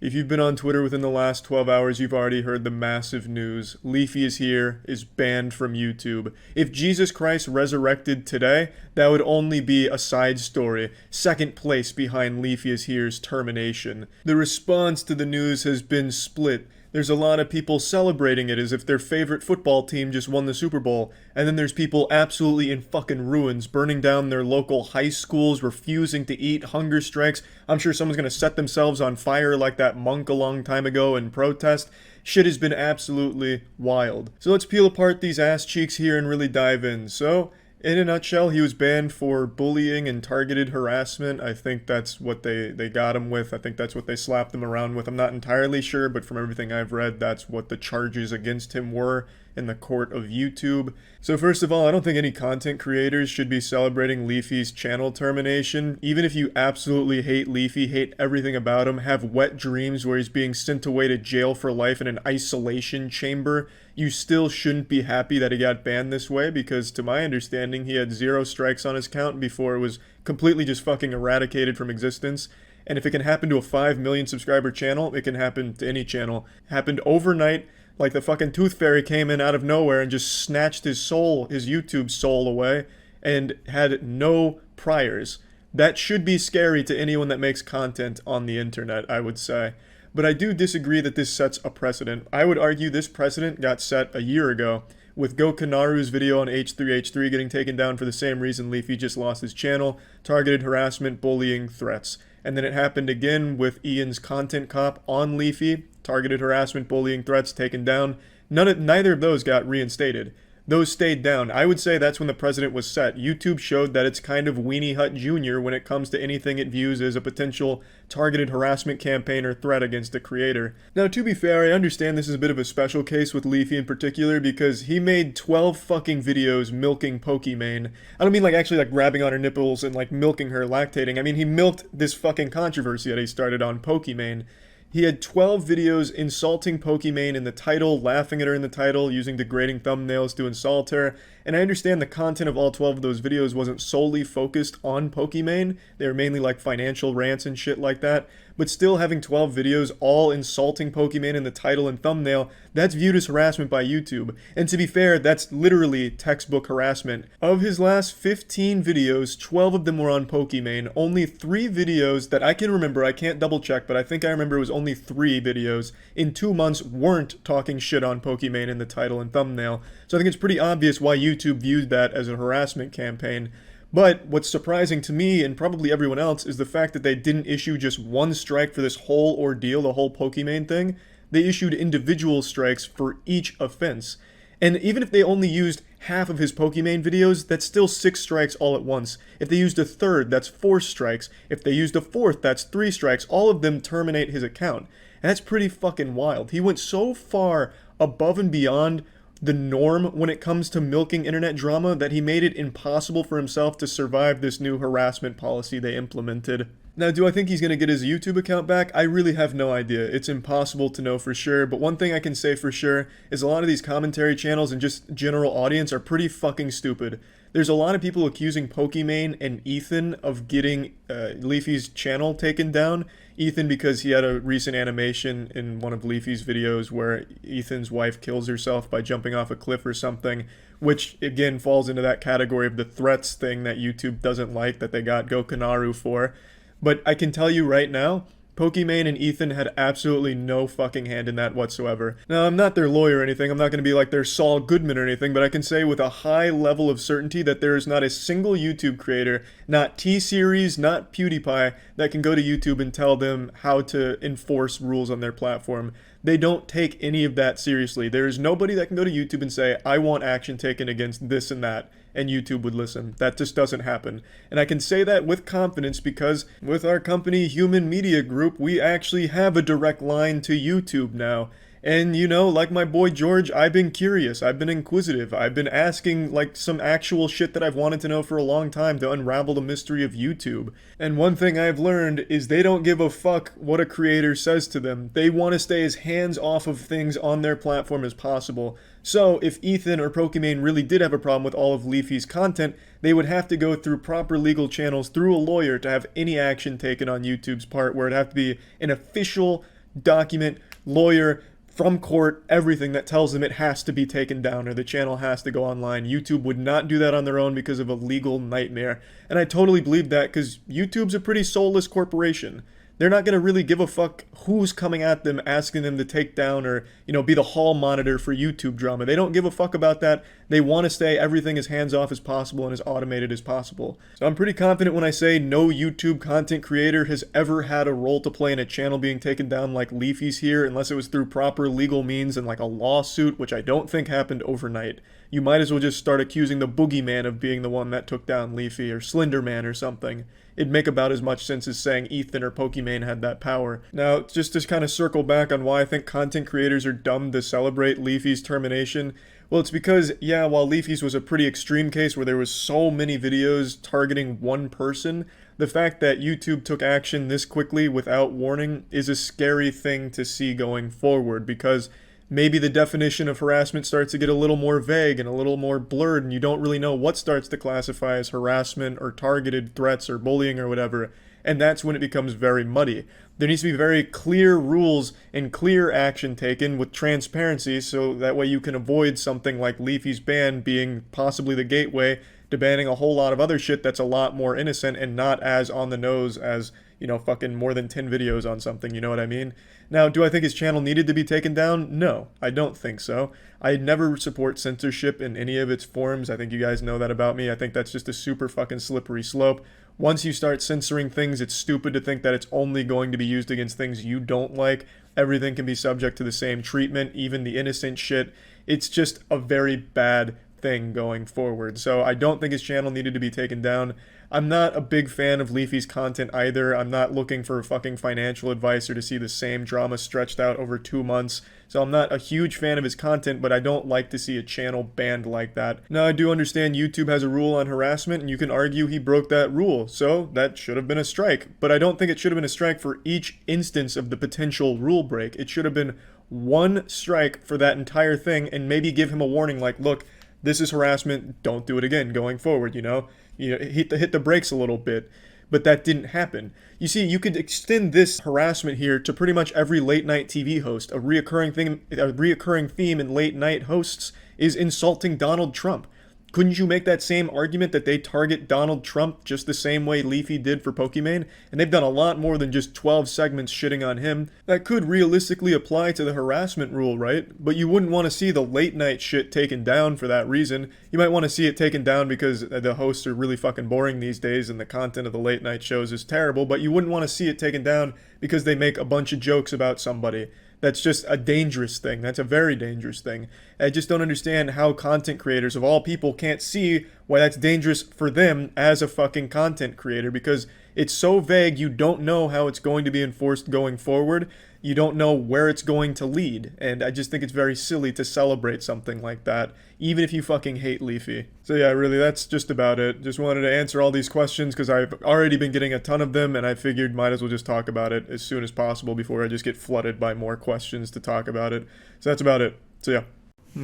If you've been on Twitter within the last 12 hours, you've already heard the massive news. LeafyIsHere is banned from YouTube. If Jesus Christ resurrected today, that would only be a side story, second place behind LeafyIsHere's termination. The response to the news has been split. There's a lot of people celebrating it as if their favorite football team just won the Super Bowl, and then there's people absolutely in fucking ruins, burning down their local high schools, refusing to eat, hunger strikes. I'm sure someone's gonna set themselves on fire like that monk a long time ago in protest. Shit has been absolutely wild. So let's peel apart these ass cheeks here and really dive in. So, in a nutshell, he was banned for bullying and targeted harassment. I think that's what they got him with. I think that's what they slapped him around with. I'm not entirely sure, but from everything I've read, that's what the charges against him were in the court of YouTube. So first of all, I don't think any content creators should be celebrating Leafy's channel termination. Even if you absolutely hate Leafy, hate everything about him, have wet dreams where he's being sent away to jail for life in an isolation chamber, you still shouldn't be happy that he got banned this way, because to my understanding, he had 0 strikes on his count before it was completely just fucking eradicated from existence. And if it can happen to a 5 million subscriber channel, it can happen to any channel. Happened overnight, like the fucking Tooth Fairy came in out of nowhere and just snatched his soul, his YouTube soul away, and had no priors. That should be scary to anyone that makes content on the internet, I would say. But I do disagree that this sets a precedent. I would argue this precedent got set a year ago, with GoKanaru's video on H3H3 getting taken down for the same reason Leafy just lost his channel, targeted harassment, bullying, threats. And then it happened again with Ian's Content Cop on Leafy, targeted harassment, bullying, threats, taken down. Neither of those got reinstated. Those stayed down. I would say that's when the precedent was set. YouTube showed that it's kind of Weenie Hut Jr. when it comes to anything it views as a potential targeted harassment campaign or threat against a creator. Now, to be fair, I understand this is a bit of a special case with Leafy in particular because he made 12 fucking videos milking Pokimane. I don't mean like actually like grabbing on her nipples and like milking her, lactating. I mean he milked this fucking controversy that he started on Pokimane. He had 12 videos insulting Pokimane in the title, laughing at her in the title, using degrading thumbnails to insult her, and I understand the content of all 12 of those videos wasn't solely focused on Pokimane. They were mainly like financial rants and shit like that, but still having 12 videos all insulting Pokimane in the title and thumbnail, that's viewed as harassment by YouTube. And to be fair, that's literally textbook harassment. Of his last 15 videos, 12 of them were on Pokimane. Only 3 videos that I can remember, I can't double check, but I think I remember it was only 3 videos in 2 months weren't talking shit on Pokimane in the title and thumbnail. So I think it's pretty obvious why YouTube viewed that as a harassment campaign. But what's surprising to me, and probably everyone else, is the fact that they didn't issue just one strike for this whole ordeal, the whole Pokimane thing. They issued individual strikes for each offense. And even if they only used half of his Pokimane videos, that's still 6 strikes all at once. If they used a third, that's 4 strikes. If they used a fourth, that's 3 strikes. All of them terminate his account. And that's pretty fucking wild. He went so far above and beyond the norm when it comes to milking internet drama that he made it impossible for himself to survive this new harassment policy they implemented. Now, do I think he's going to get his YouTube account back? I really have no idea. It's impossible to know for sure, but one thing I can say for sure is a lot of these commentary channels and just general audience are pretty fucking stupid. There's a lot of people accusing Pokimane and Ethan of getting Leafy's channel taken down. Ethan because he had a recent animation in one of Leafy's videos where Ethan's wife kills herself by jumping off a cliff or something, which again falls into that category of the threats thing that YouTube doesn't like that they got Gokanaru for. But I can tell you right now, Pokimane and Ethan had absolutely no fucking hand in that whatsoever. Now, I'm not their lawyer or anything, I'm not going to be like their Saul Goodman or anything, but I can say with a high level of certainty that there is not a single YouTube creator, not T-Series, not PewDiePie, that can go to YouTube and tell them how to enforce rules on their platform. They don't take any of that seriously. There is nobody that can go to YouTube and say, I want action taken against this and that, and YouTube would listen. That just doesn't happen. And I can say that with confidence because with our company, Human Media Group, we actually have a direct line to YouTube now. And you know, like my boy George, I've been curious, I've been inquisitive, I've been asking like some actual shit that I've wanted to know for a long time to unravel the mystery of YouTube. And one thing I've learned is they don't give a fuck what a creator says to them. They want to stay as hands off of things on their platform as possible. So if Ethan or Pokimane really did have a problem with all of Leafy's content, they would have to go through proper legal channels through a lawyer to have any action taken on YouTube's part, where it'd have to be an official document, lawyer, from court, everything that tells them it has to be taken down or the channel has to go online. YouTube would not do that on their own because of a legal nightmare. And I totally believe that because YouTube's a pretty soulless corporation. They're not going to really give a fuck who's coming at them asking them to take down or, you know, be the hall monitor for YouTube drama. They don't give a fuck about that. They want to stay everything as hands-off as possible and as automated as possible. So I'm pretty confident when I say no YouTube content creator has ever had a role to play in a channel being taken down like LeafyIsHere unless it was through proper legal means and like a lawsuit, which I don't think happened overnight. You might as well just start accusing the Boogeyman of being the one that took down Leafy or Slenderman or something. It'd make about as much sense as saying Ethan or Pokimane had that power. Now, just to kind of circle back on why I think content creators are dumb to celebrate Leafy's termination, well, it's because, yeah, while Leafy's was a pretty extreme case where there was so many videos targeting one person, the fact that YouTube took action this quickly without warning is a scary thing to see going forward, because maybe the definition of harassment starts to get a little more vague and a little more blurred, and you don't really know what starts to classify as harassment or targeted threats or bullying or whatever, and that's when it becomes very muddy. There needs to be very clear rules and clear action taken with transparency, so that way you can avoid something like Leafy's ban being possibly the gateway to banning a whole lot of other shit that's a lot more innocent and not as on the nose as, you know, fucking more than 10 videos on something, you know what I mean? Now, do I think his channel needed to be taken down? No, I don't think so. I never support censorship in any of its forms. I think you guys know that about me. I think that's just a super fucking slippery slope. Once you start censoring things, it's stupid to think that it's only going to be used against things you don't like. Everything can be subject to the same treatment, even the innocent shit. It's just a very bad thing going forward. So I don't think his channel needed to be taken down. I'm not a big fan of Leafy's content either. I'm not looking for fucking financial advice or to see the same drama stretched out over 2 months. So I'm not a huge fan of his content, but I don't like to see a channel banned like that. Now, I do understand YouTube has a rule on harassment, and you can argue he broke that rule, so that should have been a strike. But I don't think it should have been a strike for each instance of the potential rule break. It should have been one strike for that entire thing, and maybe give him a warning like, look, this is harassment, don't do it again going forward, you know? You know, hit the brakes a little bit. but that didn't happen. You see, you could extend this harassment here to pretty much every late night TV host. A reoccurring theme in late night hosts is insulting Donald Trump. Couldn't you make that same argument that they target Donald Trump just the same way Leafy did for Pokimane? And they've done a lot more than just 12 segments shitting on him. That could realistically apply to the harassment rule, right? But you wouldn't want to see the late night shit taken down for that reason. You might want to see it taken down because the hosts are really fucking boring these days and the content of the late night shows is terrible, but you wouldn't want to see it taken down because they make a bunch of jokes about somebody. That's just a dangerous thing. That's a very dangerous thing. I just don't understand how content creators of all people can't see why that's dangerous for them as a fucking content creator, because it's so vague. You don't know how it's going to be enforced going forward. You don't know where it's going to lead. And I just think it's very silly to celebrate something like that, even if you fucking hate Leafy. So yeah, really, that's just about it. Just wanted to answer all these questions because I've already been getting a ton of them, and I figured might as well just talk about it as soon as possible before I just get flooded by more questions to talk about it. So that's about it. So yeah.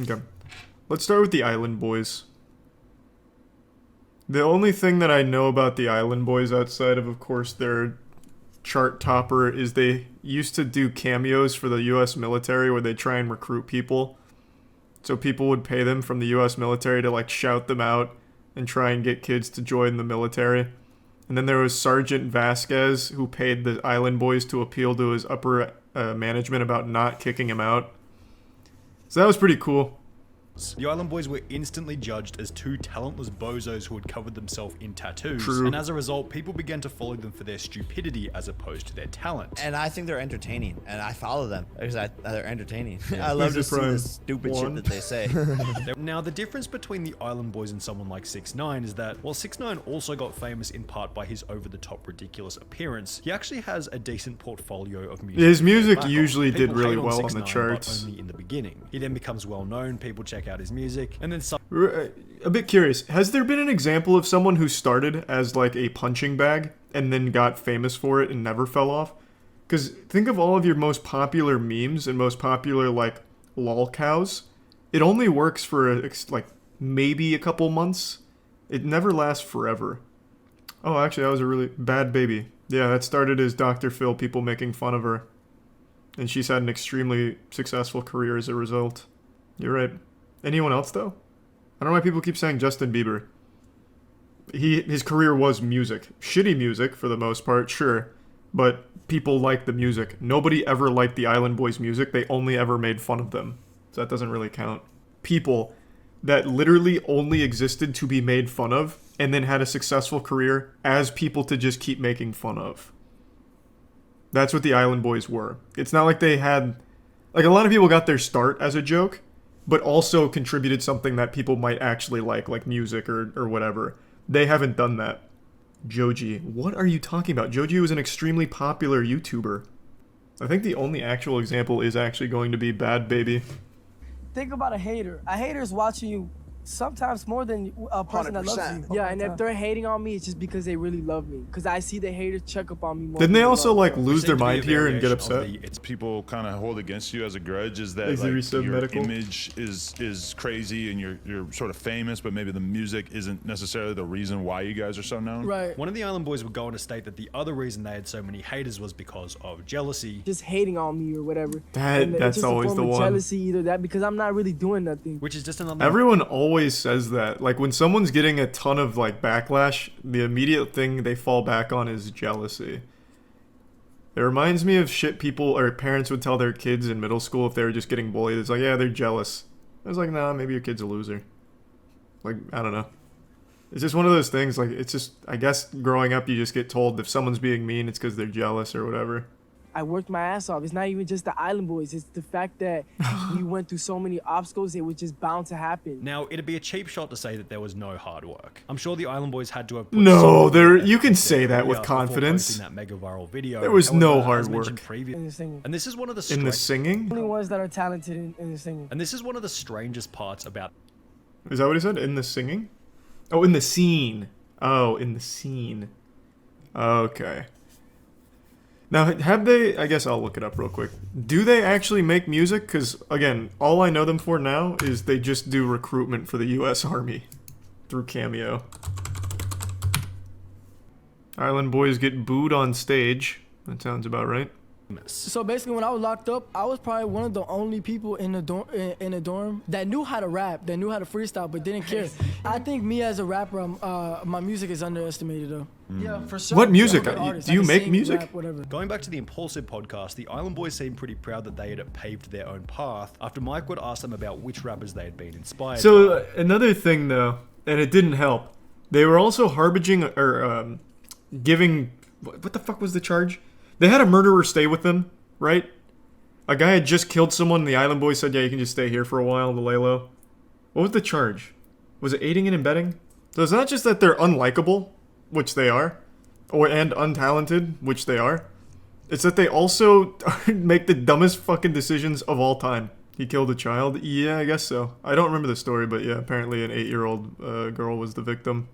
Okay. Let's start with the Island Boys. The only thing that I know about the Island Boys outside of course, their chart topper is they used to do cameos for the US military where they try and recruit people. So people would pay them from the US military to like shout them out and try and get kids to join the military. And then there was Sergeant Vasquez who paid the Island Boys to appeal to his upper management about not kicking him out. So that was pretty cool. The Island Boys were instantly judged as two talentless bozos who had covered themselves in tattoos. True. And as a result, people began to follow them for their stupidity as opposed to their talent. And I think they're entertaining, and I follow them because they're entertaining. Yeah. I love to Who's see the the prime stupid one? shit that they say. Now, the difference between the Island Boys and someone like 6ix9ine is that while 6ix9ine also got famous in part by his over-the-top ridiculous appearance, he actually has a decent portfolio of music. His music to fall back on. usually did People really hate on well on 6ix9ine, the but charts. only in the beginning. He then becomes well known, people check out his music, and then some A bit curious, has there been an example of someone who started as like a punching bag and then got famous for it and never fell off? Because think of all of your most popular memes and most popular like lol cows. It only works for like maybe a couple months. It never lasts forever. Oh, actually, that was a really bad baby. Yeah, that started as Dr. Phil, people making fun of her. And she's had an extremely successful career as a result. You're right. Anyone else, though? I don't know why people keep saying Justin Bieber. His career was music. Shitty music, for the most part, sure. But people like the music. Nobody ever liked the Island Boys' music. They only ever made fun of them. So that doesn't really count. People that literally only existed to be made fun of and then had a successful career as people to just keep making fun of. That's what the Island Boys were. It's not like they had... Like, a lot of people got their start as a joke, but also contributed something that people might actually like music or whatever. They haven't done that. Joji. What are you talking about? Joji was an extremely popular YouTuber. I think the only actual example is actually going to be Bad Baby. Think about a hater. A hater is watching you sometimes more than a person that loves 100%. you. Yeah, and if they're hating on me, it's just because they really love me. Because I see the haters check up on me more. Didn't they than also love like me. lose their mind here and get Variation of upset? It's people kind of hold against you as a grudge is that Is there like, some your medical? image is crazy and you're sort of famous, but maybe the music isn't necessarily the reason why you guys are so known. Right. One of the Island Boys would go on to state that the other reason they had so many haters was because of jealousy. Just hating on me or whatever. That's it's just always a form the of one. Jealousy, either that because I'm not really doing nothing. Which is just another. Everyone always says that. Like, when someone's getting a ton of, like, backlash, the immediate thing they fall back on is jealousy. It reminds me of shit people or parents would tell their kids in middle school if they were just getting bullied. It's like, yeah, they're jealous. I was like, nah, maybe your kid's a loser. Like, I don't know. It's just one of those things, like, it's just, I guess growing up you just get told if someone's being mean, it's because they're jealous or whatever. I worked my ass off. It's not even just the Island Boys. It's the fact that we went through so many obstacles, it was just bound to happen. Now, it'd be a cheap shot to say that there was no hard work. I'm sure the Island Boys had to have put No, some there. effort You can into say their that with career before confidence. posting that mega viral video. There was However, no as hard mentioned work. In the singing. And this is one of the In the singing? Only ones that are talented in the singing. And this is one of the strangest parts about. Is that what he said? In the singing? Oh, in the scene. Oh, in the scene. Okay. Now, have they... I guess I'll look it up real quick. Do they actually make music? Because, again, all I know them for now is they just do recruitment for the U.S. Army through Cameo. Island boys get booed on stage. That sounds about right. So basically, when I was locked up, I was probably one of the only people in the dorm that knew how to rap, that knew how to freestyle, but didn't care. I think me as a rapper, my music is underestimated though. Yeah, for sure. What music? Do you make music? Rap, whatever. Going back to the Impulsive podcast, the Island Boys seemed pretty proud that they had paved their own path after Mike would ask them about which rappers they had been inspired by. So another thing though, and it didn't help, they were also harbinging or giving, what the fuck was the charge? They had a murderer stay with them, right? A guy had just killed someone and the Island Boys said, yeah, you can just stay here for a while to lay low. What was the charge? Was it aiding and abetting? So it's not just that they're unlikable, which they are, and untalented, which they are. It's that they also make the dumbest fucking decisions of all time. He killed a child? Yeah, I guess so. I don't remember the story, but yeah, apparently an 8-year-old girl was the victim.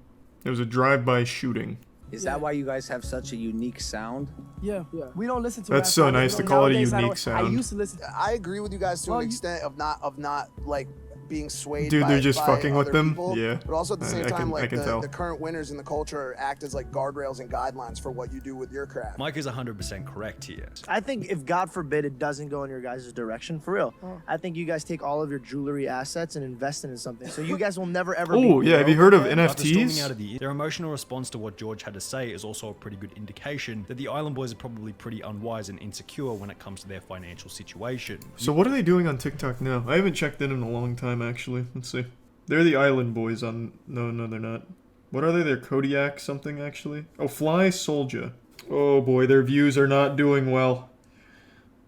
It was a drive-by shooting. Is that why you guys have such a unique sound? Yeah. We don't listen to That's rap so songs. nice to call it a unique I sound. used to listen. I agree with you guys to an extent of not like being swayed Dude, by, they're just by fucking with other them? people, Yeah. but also at the same time, like tell. the current winners in the culture act as like guardrails and guidelines for what you do with your craft. Mike is 100% correct here. I think if God forbid it doesn't go in your guys' direction, for real, I think you guys take all of your jewelry assets and invest in something. So you guys will never ever be Oh, yeah, have you heard of After storming NFTs? out of the, their emotional response to what George had to say is also a pretty good indication that the Island Boys are probably pretty unwise and insecure when it comes to their financial situation. So what are they doing on TikTok now? I haven't checked in a long time, actually. Let's see. They're the Island Boys on... No, they're not. What are they? They're Kodiak something, actually. Oh, Fly Soldier. Oh, boy. Their views are not doing well.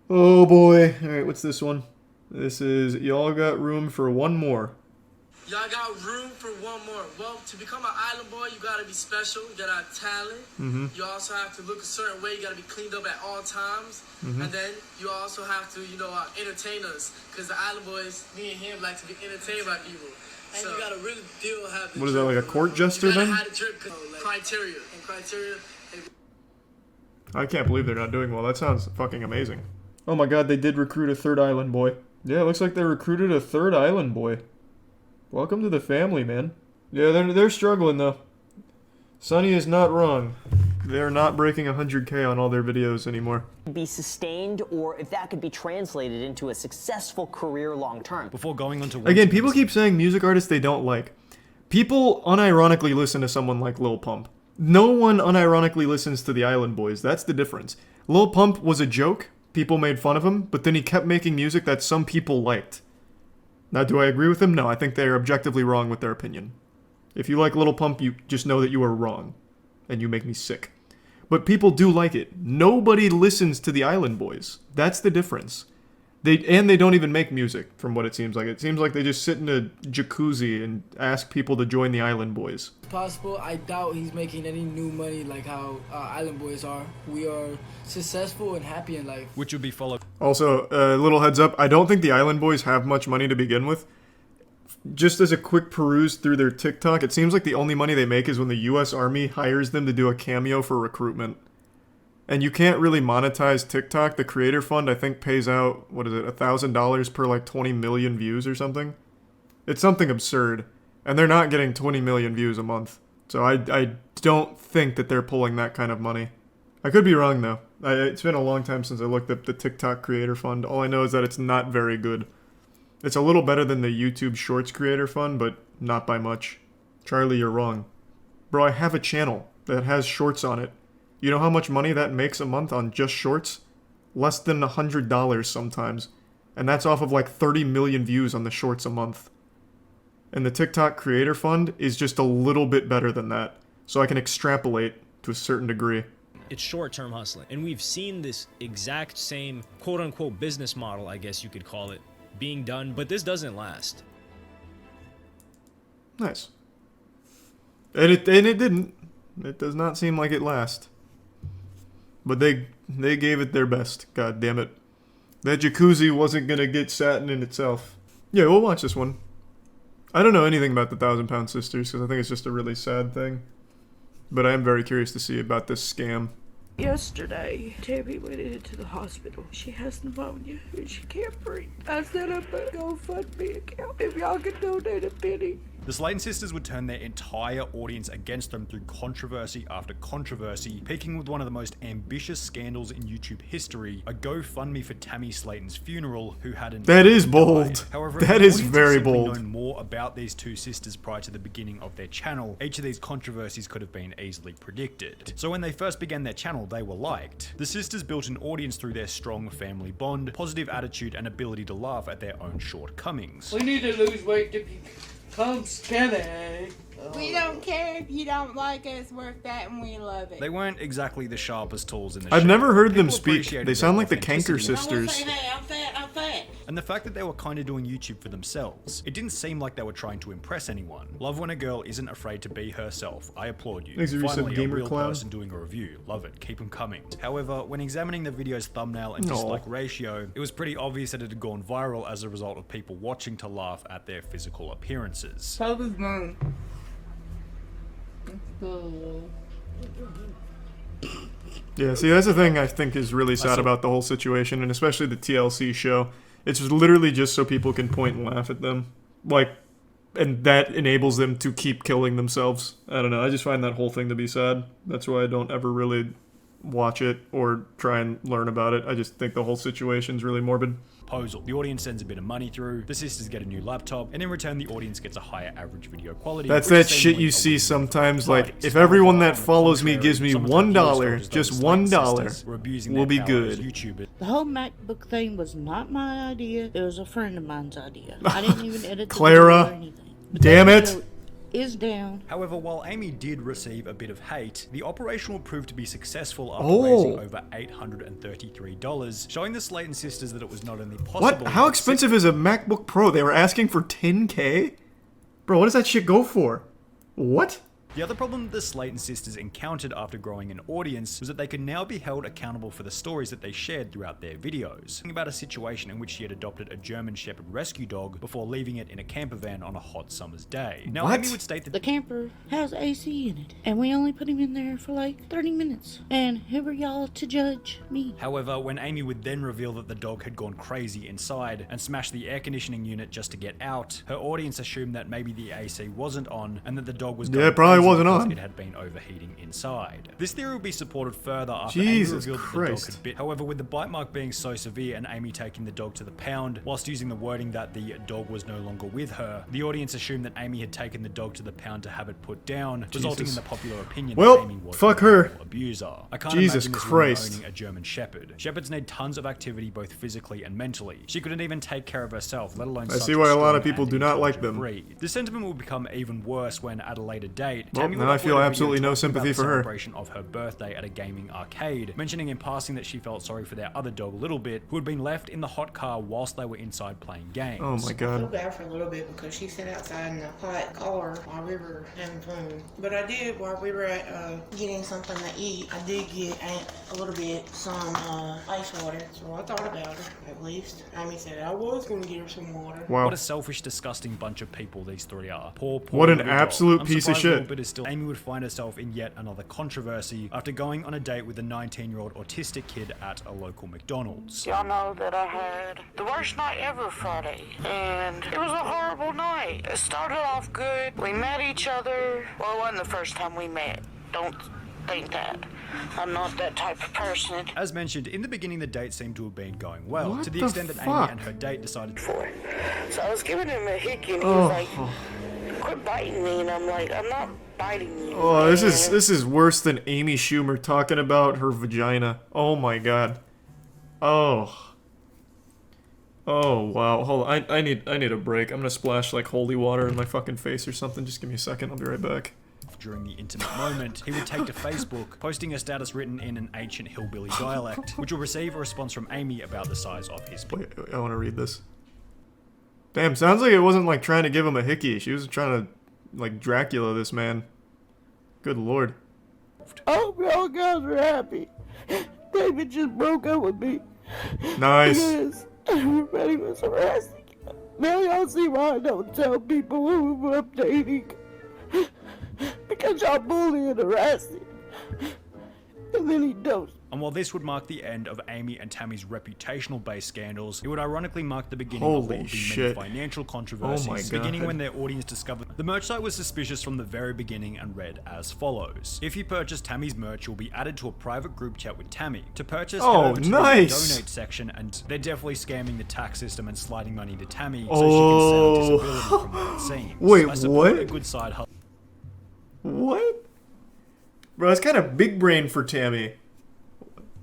Oh, boy. Alright, what's this one? This is... Y'all got room for one more. Y'all got room for one more. Well, to become an Island Boy, you gotta be special. You gotta have talent. You also have to look a certain way. You gotta be cleaned up at all times. And then you also have to, entertain us. Because the Island Boys, me and him, like to be entertained by people. And so you gotta really have the What is that, like a court jester then? Criteria. I can't believe they're not doing well. That sounds fucking amazing. Oh my god, they did recruit a third Island Boy. Yeah, it looks like they recruited a third Island Boy. Welcome to the family, man. Yeah, they're struggling though. Sonny is not wrong. They're not breaking 100K on all their videos anymore. Be sustained, or if that could be translated into a successful career long term. Before going on to Again, people keep saying music artists they don't like. People unironically listen to someone like Lil Pump. No one unironically listens to the Island Boys. That's the difference. Lil Pump was a joke. People made fun of him, but then he kept making music that some people liked. Now, do I agree with him? No, I think they are objectively wrong with their opinion. If you like Lil Pump, you just know that you are wrong. And you make me sick. But people do like it. Nobody listens to the Island Boys. That's the difference. They don't even make music, from what it seems like. It seems like they just sit in a jacuzzi and ask people to join the Island Boys. Possible. I doubt he's making any new money like how Island Boys are. We are successful and happy in life. Which would be followed. Also, a little heads up, I don't think the Island Boys have much money to begin with. Just as a quick peruse through their TikTok, it seems like the only money they make is when the US Army hires them to do a cameo for recruitment. And you can't really monetize TikTok. The creator fund, I think, pays out, what is it, $1,000 per like 20 million views or something? It's something absurd. And they're not getting 20 million views a month. So I don't think that they're pulling that kind of money. I could be wrong, though. It's been a long time since I looked up the TikTok creator fund. All I know is that it's not very good. It's a little better than the YouTube Shorts creator fund, but not by much. Charlie, you're wrong. Bro, I have a channel that has shorts on it. You know how much money that makes a month on just shorts? Less than $100 sometimes. And that's off of like 30 million views on the shorts a month. And the TikTok creator fund is just a little bit better than that. So I can extrapolate to a certain degree. It's short-term hustling. And we've seen this exact same quote-unquote business model, I guess you could call it, being done, but this doesn't last. Nice. And it didn't. It does not seem like it lasts. But they gave it their best. God damn it. That jacuzzi wasn't gonna get satin in itself. Yeah, we'll watch this one. I don't know anything about the 1,000-Pound Sisters because I think it's just a really sad thing. But I am very curious to see about this scam. Yesterday, Tammy went into the hospital. She has pneumonia and she can't breathe. I set up a GoFundMe account. If y'all can donate a penny, The Slayton sisters would turn their entire audience against them through controversy after controversy, peaking with one of the most ambitious scandals in YouTube history, a GoFundMe for Tammy Slayton's funeral, who had an That is bold. However, that is very bold. Known more about these two sisters prior to the beginning of their channel, each of these controversies could have been easily predicted. So when they first began their channel, they were liked. The sisters built an audience through their strong family bond, positive attitude, and ability to laugh at their own shortcomings. We need to lose weight to become skinny. We don't care if you don't like us, we're fat and we love it. They weren't exactly the sharpest tools in the I've show. never heard them People speak. appreciated They sound their like the Kanker authenticity. sisters. Hey, I'm fat, I'm fat. And the fact that they were kind of doing YouTube for themselves. It didn't seem like they were trying to impress anyone. Love when a girl isn't afraid to be herself. I applaud you. Thanks for Finally, resub, Gamer a real Clown. person doing a review. Love it. Keep them coming. However, when examining the video's thumbnail and No. dislike ratio, it was pretty obvious that it had gone viral as a result of people watching to laugh at their physical appearances. So does mine. Yeah, see, that's the thing I think is really sad about the whole situation, and especially the TLC show. It's literally just so people can point and laugh at them. Like, and that enables them to keep killing themselves. I don't know, I just find that whole thing to be sad. That's why I don't ever really watch it or try and learn about it. I just think the whole situation's really morbid. Proposal. The audience sends a bit of money through, the sisters get a new laptop, and in return the audience gets a higher average video quality. That's which that is shit seemingly you a see win-win. sometimes, like, But if everyone that on the follows me contrary, gives me some of the $1, viewers told just us those $1, sisters were abusing we'll their be power as good. YouTubers. The whole MacBook thing was not my idea. It was a friend of mine's idea. I didn't even edit the Clara, video or anything. damn That it. video is down. However, while Amy did receive a bit of hate, the operation will prove to be successful after Oh. raising over $833, showing the Slayton sisters that it was not only possible... What? How but expensive is a MacBook Pro? They were asking for $10K? Bro, what does that shit go for? What? The other problem the Slayton sisters encountered after growing an audience was that they could now be held accountable for the stories that they shared throughout their videos. Think about a situation in which she had adopted a German Shepherd rescue dog before leaving it in a camper van on a hot summer's day. Now, What? Amy would state that The camper has AC in it, and we only put him in there for like 30 minutes. And who are y'all to judge me? However, when Amy would then reveal that the dog had gone crazy inside and smashed the air conditioning unit just to get out, her audience assumed that maybe the AC wasn't on and that the dog was Yeah, going it probably crazy wasn't because on. it had been overheating inside. This theory would be supported further after Jesus Amy revealed that the Christ. dog had bit. However, with the bite mark being so severe and Amy taking the dog to the pound, whilst using the wording that the dog was no longer with her, the audience assumed that Amy had taken the dog to the pound to have it put down, resulting in the popular opinion Well, that Amy was fuck a her. horrible abuser. I can't Jesus imagine this Christ. woman owning a German Shepherd. Shepherds need tons of activity both physically and mentally. She couldn't even take care of herself, let alone I such see why a lot of strong people and do not like intelligent them. breed. This sentiment will become even worse when, at a later date, Well, Tammy now will I feel upload a video absolutely no talking sympathy about the for her. celebration of her birthday at a gaming arcade, mentioning in passing that she felt sorry for their other dog, Littlebit, who had been left in the hot car whilst they were inside playing games. Oh my I feel god. bad for a little bit because she sat outside in the hot car while we were having fun. But I did, while we were at getting something to eat, I did get a little bit some ice water. So I thought about her, at least. Amy said I was going to get her some water. Wow. What a selfish, disgusting bunch of people these three are. Poor What an little dog. absolute I'm piece of surprised shit. LittleBit is still. Amy would find herself in yet another controversy after going on a date with a 19-year-old autistic kid at a local McDonald's. Y'all know that I had the worst night ever Friday, and it was a horrible night. It started off good. We met each other. Well, it wasn't the first time we met. Don't think that. I'm not that type of person. As mentioned, in the beginning the date seemed to have been going well, What to the the extent that fuck? Amy and her date decided So I was giving him a hickey, and he Oh. was like, quit biting me, and I'm like, I'm not biting you. Oh, this man." is worse than Amy Schumer talking about her vagina. Oh my god. Oh. Oh wow. Hold on. I need a break. I'm gonna splash like holy water in my fucking face or something. Just give me a second. I'll be right back. during the intimate moment, he would take to Facebook, posting a status written in an ancient hillbilly dialect, which will receive a response from Amy about the size of his Wait, I want to read this. Damn, sounds like it wasn't like trying to give him a hickey. She was trying to like Dracula this man. Good lord. I hope y'all guys are happy. David just broke up with me. Nice. Because everybody was harassing him. Now y'all see why I don't tell people who I'm dating. Because y'all bully and harass him. And then he And while this would mark the end of Amy and Tammy's reputational-based scandals, it would ironically mark the beginning of what would be many financial controversies, beginning when their audience discovered the merch site was suspicious from the very beginning and read as follows. If you purchase Tammy's merch, you'll be added to a private group chat with Tammy. To purchase, head over to the donate section, and they're definitely scamming the tax system and sliding money to Tammy so she can sell disability from what it seems. Wait, I support what? A good side hustle. What? Bro, that's kind of big brain for Tammy.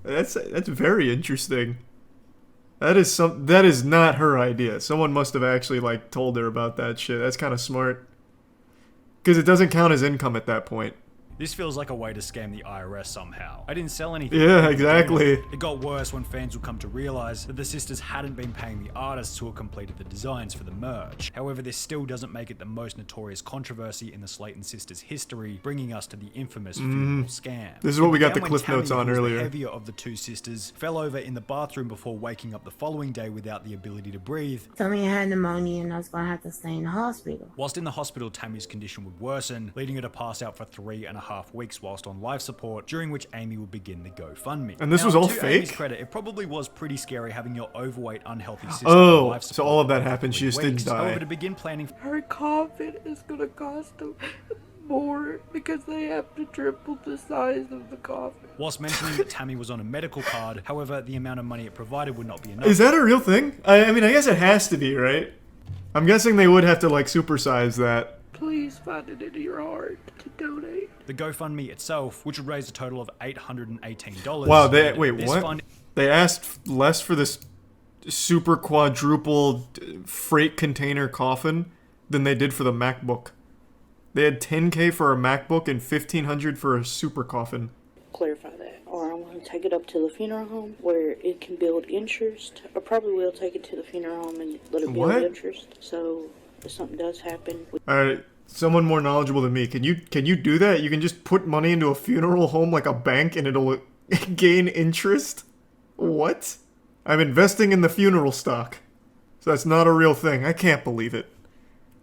That's very interesting. That is not her idea. Someone must have actually like told her about that shit. That's kind of smart. Because it doesn't count as income at that point. This feels like a way to scam the IRS somehow. I didn't sell anything. Yeah, exactly. It got worse when fans would come to realize that the sisters hadn't been paying the artists who had completed the designs for the merch. However, this still doesn't make it the most notorious controversy in the Slayton sisters' history, bringing us to the infamous funeral scam. This is what we got the When cliff notes Tammy, on who was earlier. the heavier of the two sisters, fell over in the bathroom before waking up the following day without the ability to breathe. Told me I had pneumonia and I was gonna have to stay in the hospital. Whilst in the hospital, Tammy's condition would worsen, leading her to pass out for 3.5 weeks whilst on life support, during which Amy would begin the GoFundMe. And this was all to Amy's fake? credit, it probably was pretty scary having your overweight, unhealthy sister on life support. So all of that for happened, she 3 just didn't weeks. die. However, to begin planning Her coffin is gonna cost them more because they have to triple the size of the coffin. whilst mentioning that Tammy was on a medical card, however, the amount of money it provided would not be enough. Is that a real thing? I mean, I guess it has to be, right? I'm guessing they would have to like supersize that. Please find it in your heart to donate. The GoFundMe itself, which would raise a total of $818. Wow, wait, This what? fund- They asked less for this super quadruple freight container coffin than they did for the MacBook. They had $10K for a MacBook and $1,500 for a super coffin. Clarify that. Or I'm going to take it up to the funeral home where it can build interest. Or probably will take it to the funeral home and let it build What? interest. So if something does happen... Alright, someone more knowledgeable than me. Can you do that? You can just put money into a funeral home like a bank and it'll gain interest? What? I'm investing in the funeral stock. So that's not a real thing. I can't believe it.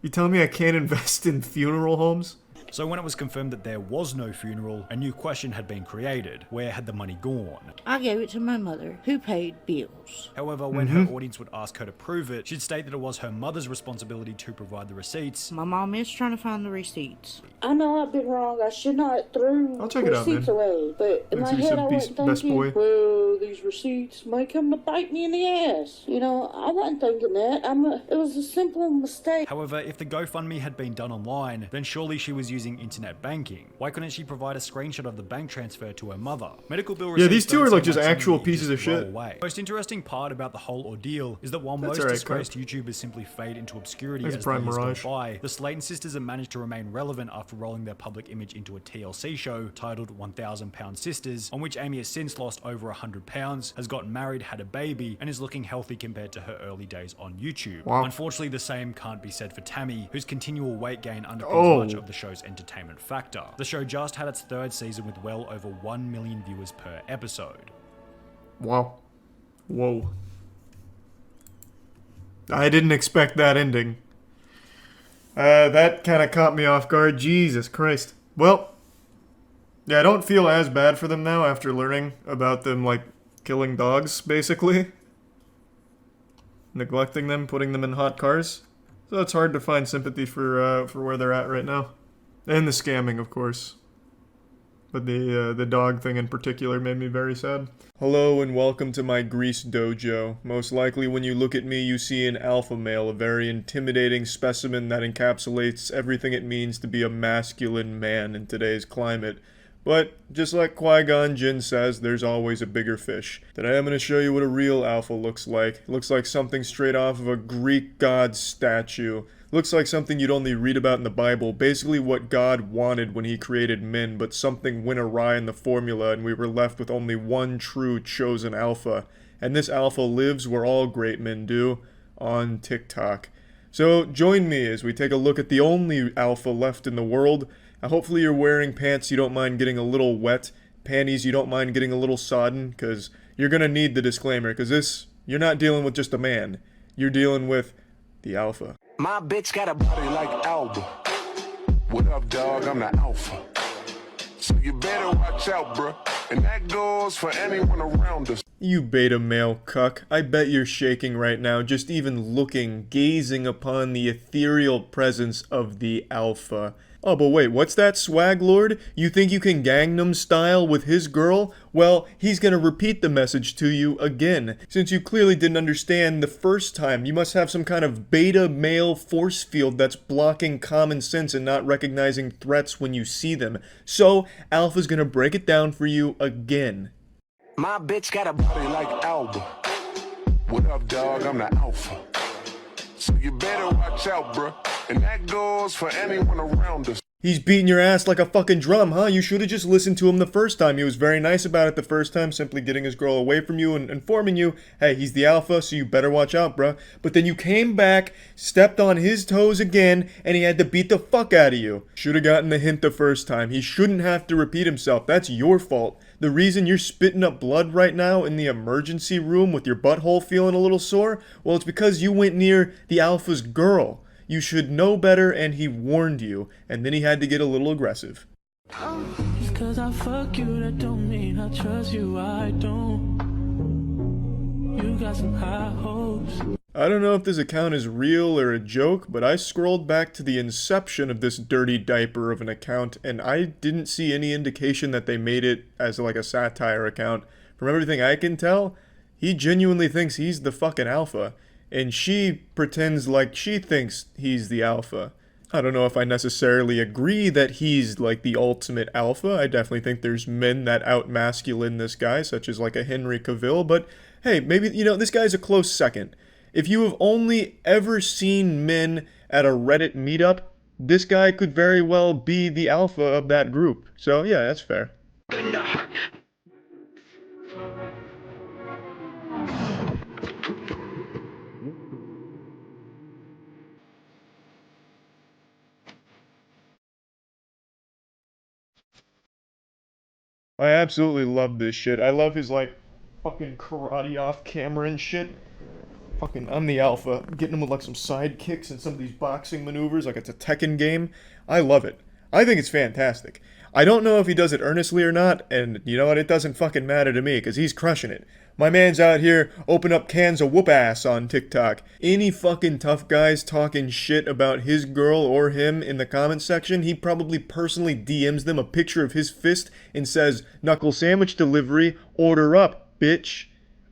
You telling me I can't invest in funeral homes? So when it was confirmed that there was no funeral, a new question had been created. Where had the money gone? I gave it to my mother, who paid bills. However, when her audience would ask her to prove it, she'd state that it was her mother's responsibility to provide the receipts. My mom is trying to find the receipts. I know I've been wrong. I should not throw I'll check it out, receipts man. away. But in my Let's see head, some I wasn't best thinking, boy. well, these receipts may come to bite me in the ass. You know, I wasn't thinking that. It was a simple mistake. However, if the GoFundMe had been done online, then surely she was using internet banking. Why couldn't she provide a screenshot of the bank transfer to her mother? Medical bill Yeah, receipts these two don't are like seem just something actual you pieces just of roll shit. away. Most interesting part about the whole ordeal is that while That's most alright, disgraced YouTubers simply fade into obscurity That's as a the Prime years go Mirage. by, the Slayton sisters have managed to remain relevant after rolling their public image into a TLC show titled 1,000 Pound Sisters, on which Amy has since lost over 100 pounds, has gotten married, had a baby, and is looking healthy compared to her early days on YouTube. Wow. Unfortunately, the same can't be said for Tammy, whose continual weight gain underpins much of the show's entertainment factor. The show just had its third season with well over 1 million viewers per episode. Wow. Whoa. I didn't expect that ending. That kind of caught me off guard. Jesus Christ. Well, yeah, I don't feel as bad for them now after learning about them, like, killing dogs, basically. Neglecting them, putting them in hot cars. So it's hard to find sympathy for where they're at right now. And the scamming, of course. But the dog thing in particular made me very sad. Hello and welcome to my Grease dojo. Most likely when you look at me you see an alpha male, a very intimidating specimen that encapsulates everything it means to be a masculine man in today's climate. But, just like Qui-Gon Jinn says, there's always a bigger fish. Today I'm going to show you what a real alpha looks like. It looks like something straight off of a Greek god statue. Looks like something you'd only read about in the Bible. Basically what God wanted when he created men, but something went awry in the formula and we were left with only one true chosen alpha. And this alpha lives where all great men do, on TikTok. So join me as we take a look at the only alpha left in the world. Hopefully you're wearing pants you don't mind getting a little wet, panties you don't mind getting a little sodden, because you're going to need the disclaimer, because you're not dealing with just a man. You're dealing with the alpha. My bitch got a body like Alba. What up, dog? I'm the alpha. So you better watch out, bruh. And that goes for anyone around us. You beta male cuck, I bet you're shaking right now just even looking, gazing upon the ethereal presence of the alpha. Oh, but wait, what's that, swag lord? You think you can Gangnam Style with his girl? Well, he's gonna repeat the message to you again. Since you clearly didn't understand the first time, you must have some kind of beta male force field that's blocking common sense and not recognizing threats when you see them. So, Alpha's gonna break it down for you again. My bitch got a body like Alba. What up, dog? I'm the alpha. So you better watch out, bruh. And that goes for anyone around us. He's beating your ass like a fucking drum, huh? You should've just listened to him the first time. He was very nice about it the first time, simply getting his girl away from you and informing you, hey, he's the alpha, so you better watch out, bruh. But then you came back, stepped on his toes again, and he had to beat the fuck out of you. Should've gotten the hint the first time. He shouldn't have to repeat himself. That's your fault. The reason you're spitting up blood right now in the emergency room with your butthole feeling a little sore, well, it's because you went near the alpha's girl. You should know better, and he warned you, and then he had to get a little aggressive. Just cause I fuck you, that don't mean I trust you, I don't. You got some high hopes. I don't know if this account is real or a joke, but I scrolled back to the inception of this dirty diaper of an account, and I didn't see any indication that they made it as like a satire account. From everything I can tell, he genuinely thinks he's the fucking alpha, and she pretends like she thinks he's the alpha. I don't know if I necessarily agree that he's like the ultimate alpha. I definitely think there's men that out-masculine this guy, such as like a Henry Cavill, but hey, maybe, you know, this guy's a close second. If you have only ever seen men at a Reddit meetup, this guy could very well be the alpha of that group. So yeah, that's fair. I absolutely love this shit. I love his, like, fucking karate off camera and shit. Fucking, I'm the alpha. Getting him with, like, some side kicks and some of these boxing maneuvers like it's a Tekken game. I love it. I think it's fantastic. I don't know if he does it earnestly or not, and you know what? It doesn't fucking matter to me, because he's crushing it. My man's out here opening up cans of whoop ass on TikTok. Any fucking tough guys talking shit about his girl or him in the comment section, he probably personally DMs them a picture of his fist and says, knuckle sandwich delivery, order up, bitch.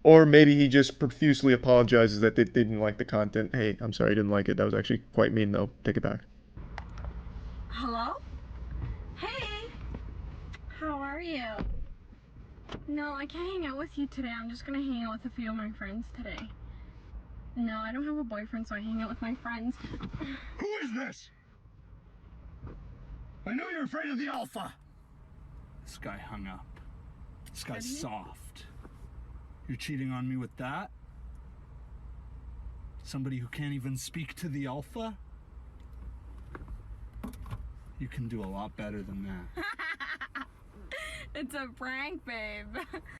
Or maybe he just profusely apologizes that they didn't like the content. Hey, I'm sorry I didn't like it. That was actually quite mean though. Take it back. Hello? Hey! How are you? No, I can't hang out with you today. I'm just gonna hang out with a few of my friends today. No, I don't have a boyfriend, so I hang out with my friends. Who is this? I know you're afraid of the alpha. This guy hung up. This guy's soft. You're cheating on me with that? Somebody who can't even speak to the alpha? You can do a lot better than that. It's a prank, babe.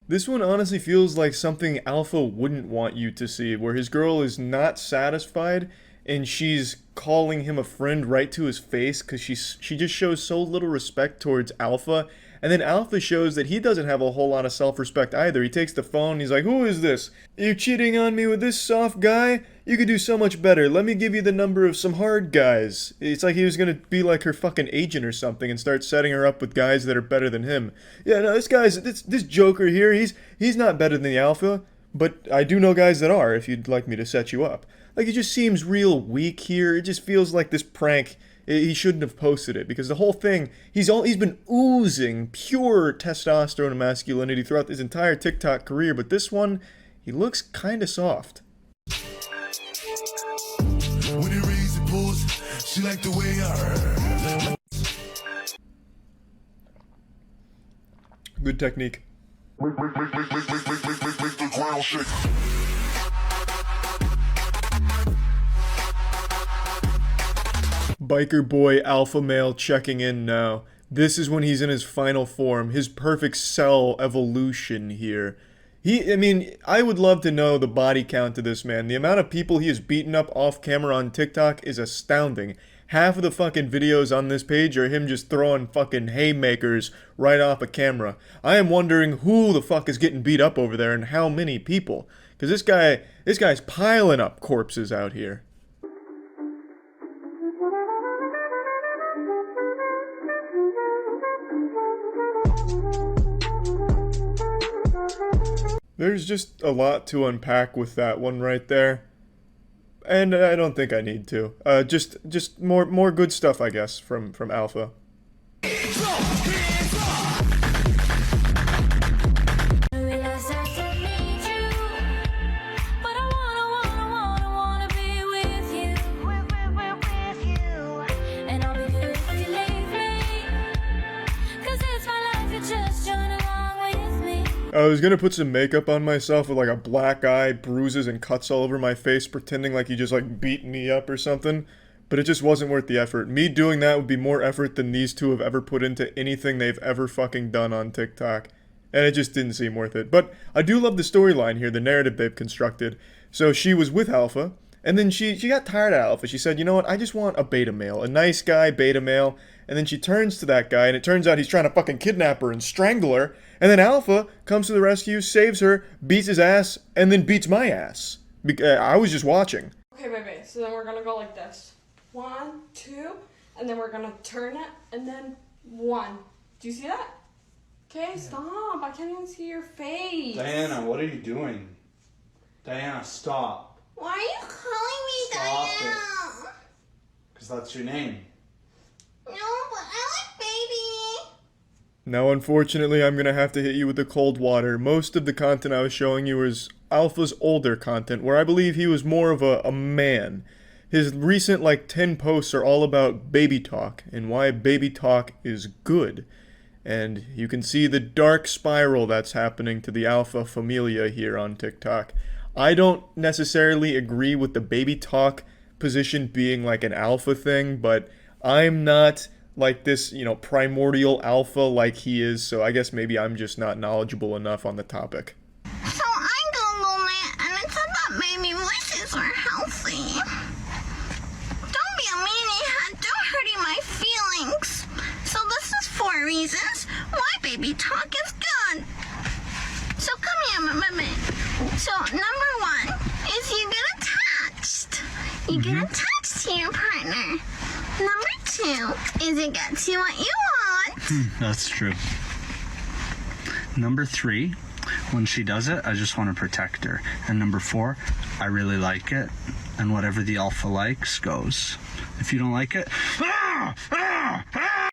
This one honestly feels like something Alpha wouldn't want you to see, where his girl is not satisfied and she's calling him a friend right to his face because she just shows so little respect towards Alpha. And then Alpha shows that he doesn't have a whole lot of self-respect either. He takes the phone and he's like, who is this? You cheating on me with this soft guy? You could do so much better. Let me give you the number of some hard guys. It's like he was gonna be like her fucking agent or something and start setting her up with guys that are better than him. Yeah, no, this Joker here, he's not better than the Alpha, but I do know guys that are, if you'd like me to set you up. Like, it just seems real weak here. It just feels like this prank, he shouldn't have posted it, because the whole thing, he's been oozing pure testosterone and masculinity throughout his entire TikTok career, but this one, he looks kinda soft. When he raised the pose, she liked the way I Good technique. make the ground shake. Biker boy alpha male checking in now. This is when he's in his final form, his perfect cell evolution here. I would love to know the body count of this man. The amount of people he has beaten up off camera on TikTok is astounding. Half of the fucking videos on this page are him just throwing fucking haymakers right off a camera. I am wondering who the fuck is getting beat up over there and how many people. Because this guy's piling up corpses out here. There's just a lot to unpack with that one right there. And I don't think I need to. Just more good stuff, I guess, from Alpha. I was gonna put some makeup on myself with like a black eye, bruises and cuts all over my face, pretending like he just like beat me up or something, but it just wasn't worth the effort. Me doing that would be more effort than these two have ever put into anything they've ever fucking done on TikTok, and it just didn't seem worth it. But I do love the storyline here, the narrative they've constructed. So she was with Alpha, and then she got tired of Alpha. She said, you know what, I just want a beta male, a nice guy beta male, and then she turns to that guy, and it turns out he's trying to fucking kidnap her and strangle her. And then Alpha comes to the rescue, saves her, beats his ass, and then beats my ass. I was just watching. Okay, baby, so then we're gonna go like this. 1, 2, and then we're gonna turn it, and then 1. Do you see that? Okay, stop. I can't even see your face. Diana, what are you doing? Diana, stop. Why are you calling me Diana? Because that's your name. No, but I like baby. Now, unfortunately, I'm gonna have to hit you with the cold water. Most of the content I was showing you was Alpha's older content, where I believe he was more of a man. His recent, 10 posts are all about baby talk, and why baby talk is good. And you can see the dark spiral that's happening to the Alpha familia here on TikTok. I don't necessarily agree with the baby talk position being like an alpha thing, but I'm not like this, primordial alpha like he is, so I guess maybe I'm just not knowledgeable enough on the topic. So I googled it, and it said that baby voices are healthy. Don't be a meanie, don't hurting my feelings. So this is 4 reasons why baby talk is good. So come here, baby. So number 1 is you get attached. You get attached to your partner. Number 2 is it gets you what you want. That's true. Number 3, when she does it, I just want to protect her. And number 4, I really like it. And whatever the alpha likes goes. If you don't like it,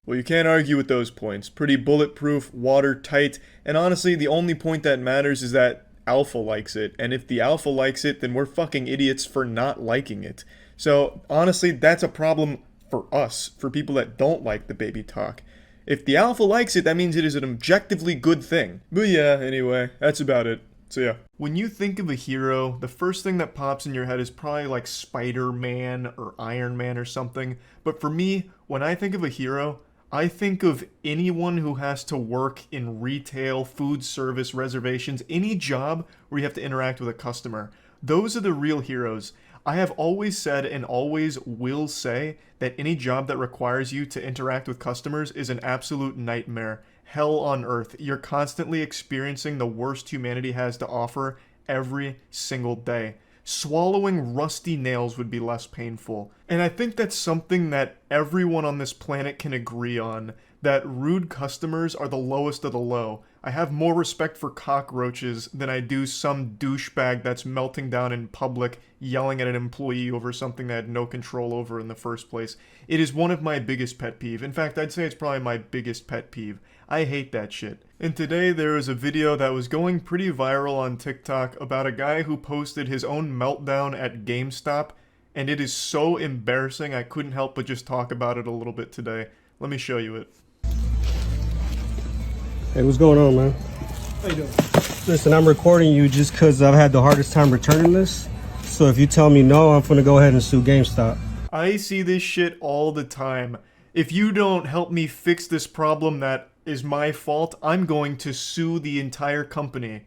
Well, you can't argue with those points. Pretty bulletproof, watertight, and honestly, the only point that matters is that Alpha likes it. And if the Alpha likes it, then we're fucking idiots for not liking it. So, honestly, that's a problem for us, for people that don't like the baby talk. If the Alpha likes it, that means it is an objectively good thing. But yeah, anyway, that's about it. So yeah. When you think of a hero, the first thing that pops in your head is probably like Spider-Man or Iron Man or something. But for me, when I think of a hero, I think of anyone who has to work in retail, food service, reservations, any job where you have to interact with a customer. Those are the real heroes. I have always said and always will say that any job that requires you to interact with customers is an absolute nightmare. Hell on earth. You're constantly experiencing the worst humanity has to offer every single day. Swallowing rusty nails would be less painful. And I think that's something that everyone on this planet can agree on, that rude customers are the lowest of the low. I have more respect for cockroaches than I do some douchebag that's melting down in public, yelling at an employee over something they had no control over in the first place. It is one of my biggest pet peeve. In fact, I'd say it's probably my biggest pet peeve. I hate that shit. And today there was a video that was going pretty viral on TikTok about a guy who posted his own meltdown at GameStop, and it is so embarrassing I couldn't help but just talk about it a little bit today. Let me show you it. Hey, what's going on, man? How you doing? Listen, I'm recording you just because I've had the hardest time returning this. So if you tell me no, I'm gonna go ahead and sue GameStop. I see this shit all the time. If you don't help me fix this problem that is my fault, I'm going to sue the entire company.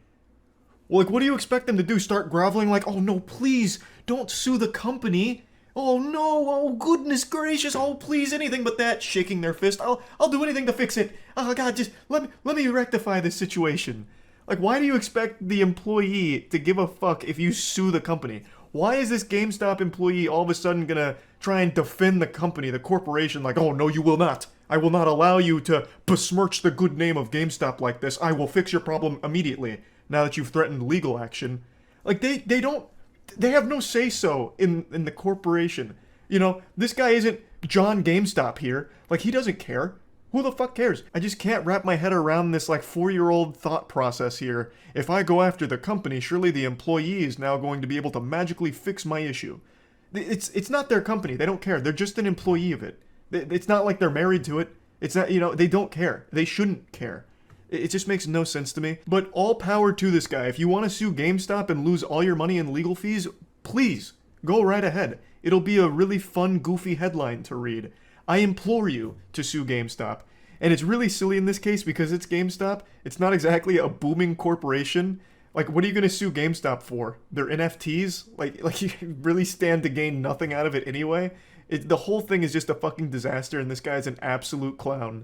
Well, what do you expect them to do? Start groveling like, oh no, please, don't sue the company. Oh no, oh goodness gracious, oh please, anything but that, shaking their fist. I'll do anything to fix it. Oh god, just let me rectify this situation. Like, why do you expect the employee to give a fuck if you sue the company? Why is this GameStop employee all of a sudden gonna try and defend the company, the corporation, like, oh no, you will not. I will not allow you to besmirch the good name of GameStop like this. I will fix your problem immediately, now that you've threatened legal action. Like, they have no say-so in the corporation. You know, this guy isn't John GameStop here. Like, he doesn't care. Who the fuck cares? I just can't wrap my head around this, like, 4-year-old thought process here. If I go after the company, surely the employee is now going to be able to magically fix my issue. It's not their company. They don't care. They're just an employee of it. It's not like they're married to it. It's not, you know, they don't care. They shouldn't care. It just makes no sense to me. But all power to this guy. If you want to sue GameStop and lose all your money in legal fees, please, go right ahead. It'll be a really fun, goofy headline to read. I implore you to sue GameStop. And it's really silly in this case because it's GameStop. It's not exactly a booming corporation. Like, what are you going to sue GameStop for? Their NFTs? Like you really stand to gain nothing out of it anyway? The whole thing is just a fucking disaster, and this guy's an absolute clown.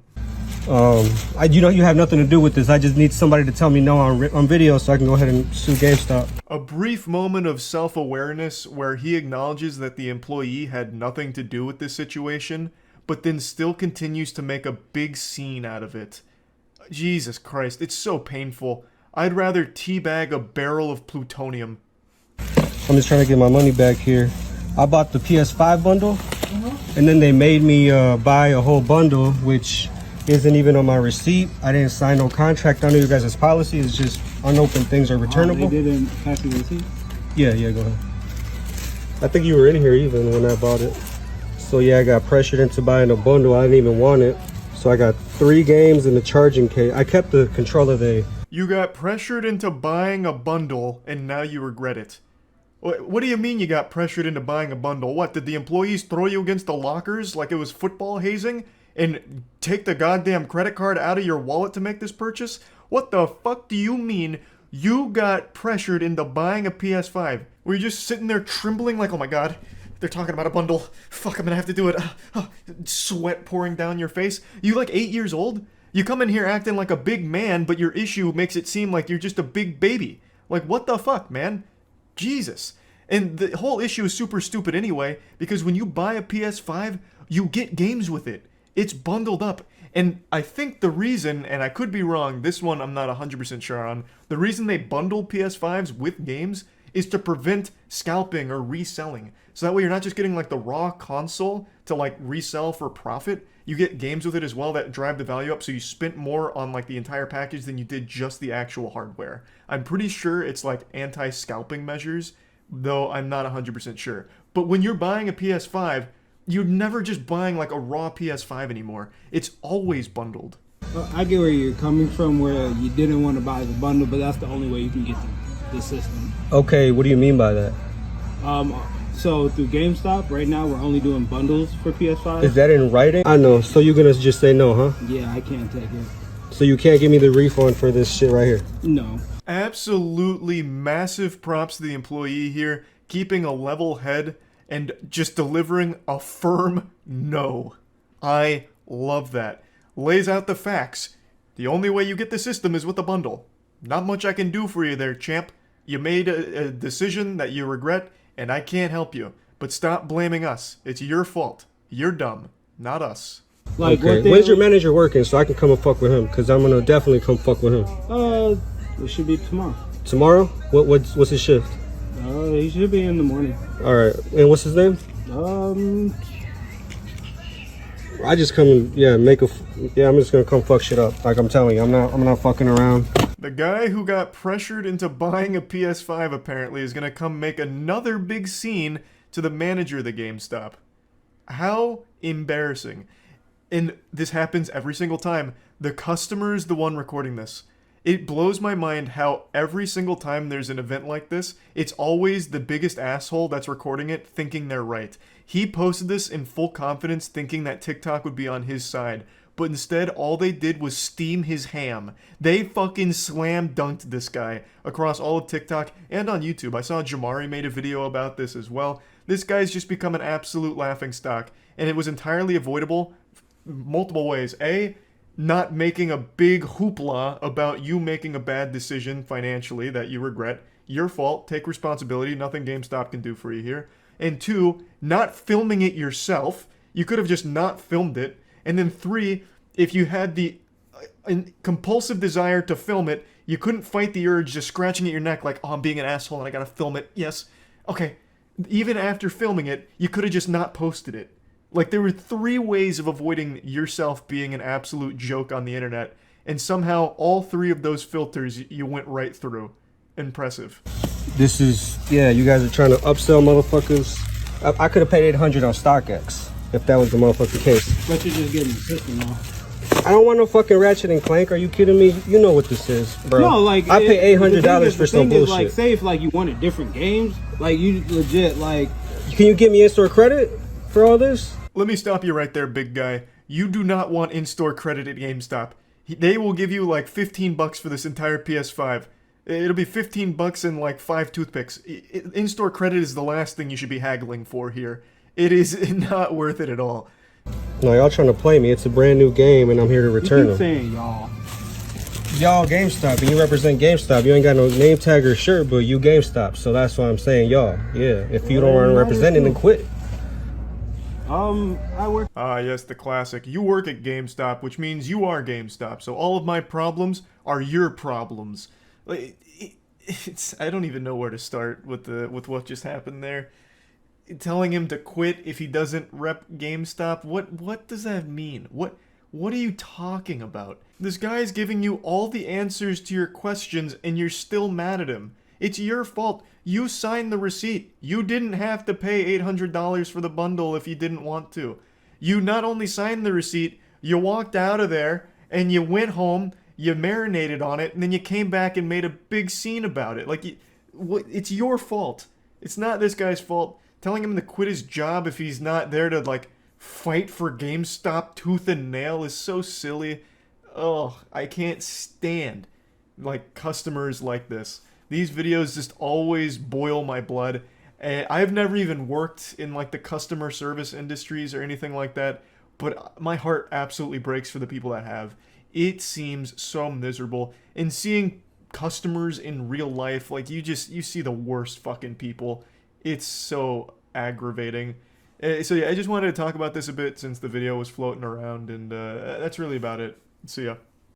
You know, you have nothing to do with this. I just need somebody to tell me no on video so I can go ahead and sue GameStop. A brief moment of self-awareness where he acknowledges that the employee had nothing to do with this situation, but then still continues to make a big scene out of it. Jesus Christ, it's so painful. I'd rather teabag a barrel of plutonium. I'm just trying to get my money back here. I bought the PS5 bundle, and then they made me buy a whole bundle, which isn't even on my receipt. I didn't sign no contract under you guys' policy. It's just unopened things are returnable. They didn't pass the receipt? Yeah, go ahead. I think you were in here even when I bought it. So yeah, I got pressured into buying a bundle. I didn't even want it. So I got 3 games and the charging case. I kept the controller there. You got pressured into buying a bundle, and now you regret it. What do you mean you got pressured into buying a bundle? What, did the employees throw you against the lockers like it was football hazing? And take the goddamn credit card out of your wallet to make this purchase? What the fuck do you mean you got pressured into buying a PS5? Were you just sitting there trembling like, oh my god, they're talking about a bundle. Fuck, I'm gonna have to do it. Sweat pouring down your face. You like 8 years old? You come in here acting like a big man, but your issue makes it seem like you're just a big baby. Like, what the fuck, man? Jesus. And the whole issue is super stupid anyway, because when you buy a PS5, you get games with it. It's bundled up. And I think the reason, and I could be wrong, this one I'm not 100% sure on, the reason they bundle PS5s with games is to prevent scalping or reselling. So that way you're not just getting like the raw console to like resell for profit. You get games with it as well that drive the value up, so you spent more on like the entire package than you did just the actual hardware. I'm pretty sure it's like anti-scalping measures, though I'm not 100% sure. But when you're buying a PS5, you're never just buying like a raw PS5 anymore. It's always bundled. Well, I get where you're coming from, where you didn't want to buy the bundle, but that's the only way you can get the system. Okay, what do you mean by that? So through GameStop, right now we're only doing bundles for PS5. Is that in writing? I know, so you're gonna just say no, huh? Yeah, I can't take it. So you can't give me the refund for this shit right here? No. Absolutely massive props to the employee here, keeping a level head and just delivering a firm no. I love that. Lays out the facts. The only way you get the system is with a bundle. Not much I can do for you there, champ. You made a decision that you regret, and I can't help you. But stop blaming us. It's your fault. You're dumb, not us. Like, okay, when's your manager working so I can come and fuck with him? Because I'm going to definitely come fuck with him. It should be tomorrow. Tomorrow? What's his shift? He should be in the morning. Alright, and what's his name? I just come and, I'm just going to come fuck shit up. Like I'm telling you, I'm not fucking around. The guy who got pressured into buying a PS5 apparently is going to come make another big scene to the manager of the GameStop. How embarrassing. And this happens every single time. The customer is the one recording this. It blows my mind how every single time there's an event like this, it's always the biggest asshole that's recording it thinking they're right. He posted this in full confidence thinking that TikTok would be on his side. But instead, all they did was steam his ham. They fucking slam dunked this guy across all of TikTok and on YouTube. I saw Jamari made a video about this as well. This guy's just become an absolute laughingstock, and it was entirely avoidable multiple ways. A, not making a big hoopla about you making a bad decision financially that you regret. Your fault. Take responsibility. Nothing GameStop can do for you here. And 2, not filming it yourself. You could have just not filmed it. And then 3, if you had the compulsive desire to film it, you couldn't fight the urge just scratching at your neck like, oh, I'm being an asshole and I gotta film it. Yes. Okay. Even after filming it, you could have just not posted it. Like, there were 3 ways of avoiding yourself being an absolute joke on the internet, and somehow all 3 of those filters you went right through. Impressive. This is, yeah, you guys are trying to upsell motherfuckers. I could have paid 800 on StockX if that was the motherfucking case. But you're just getting the system off. I don't want no fucking Ratchet and Clank. Are you kidding me? You know what this is, bro. No, like, I pay $800 for some bullshit. Like, say if like you wanted different games, like you legit like. Can you give me in-store credit for all this? Let me stop you right there, big guy. You do not want in-store credit at GameStop. They will give you like $15 for this entire PS5. It'll be $15 and like 5 toothpicks. In-store credit is the last thing you should be haggling for here. It is not worth it at all. No, y'all trying to play me. It's a brand new game and I'm here to return them. Saying y'all. Y'all GameStop, and you represent GameStop. You ain't got no name tag or shirt, but you GameStop. So that's why I'm saying y'all. Yeah, if you don't want to represent it, then quit. I work. Ah, yes, the classic. You work at GameStop, which means you are GameStop. So all of my problems are your problems. It's I don't even know where to start with what just happened there. Telling him to quit if he doesn't rep GameStop. What does that mean? What are you talking about? This guy is giving you all the answers to your questions and you're still mad at him. It's your fault. You signed the receipt. You didn't have to pay $800 for the bundle if you didn't want to. You not only signed the receipt, you walked out of there and you went home, you marinated on it, and then you came back and made a big scene about it. Like, it's your fault. It's not this guy's fault. Telling him to quit his job if he's not there to, like, fight for GameStop tooth and nail is so silly. Oh, I can't stand, like, customers like this. These videos just always boil my blood. And I've never even worked in like the customer service industries or anything like that, but my heart absolutely breaks for the people that have. It seems so miserable. And seeing customers in real life, like you see the worst fucking people. It's so aggravating. So yeah, I just wanted to talk about this a bit since the video was floating around, and that's really about it. See ya.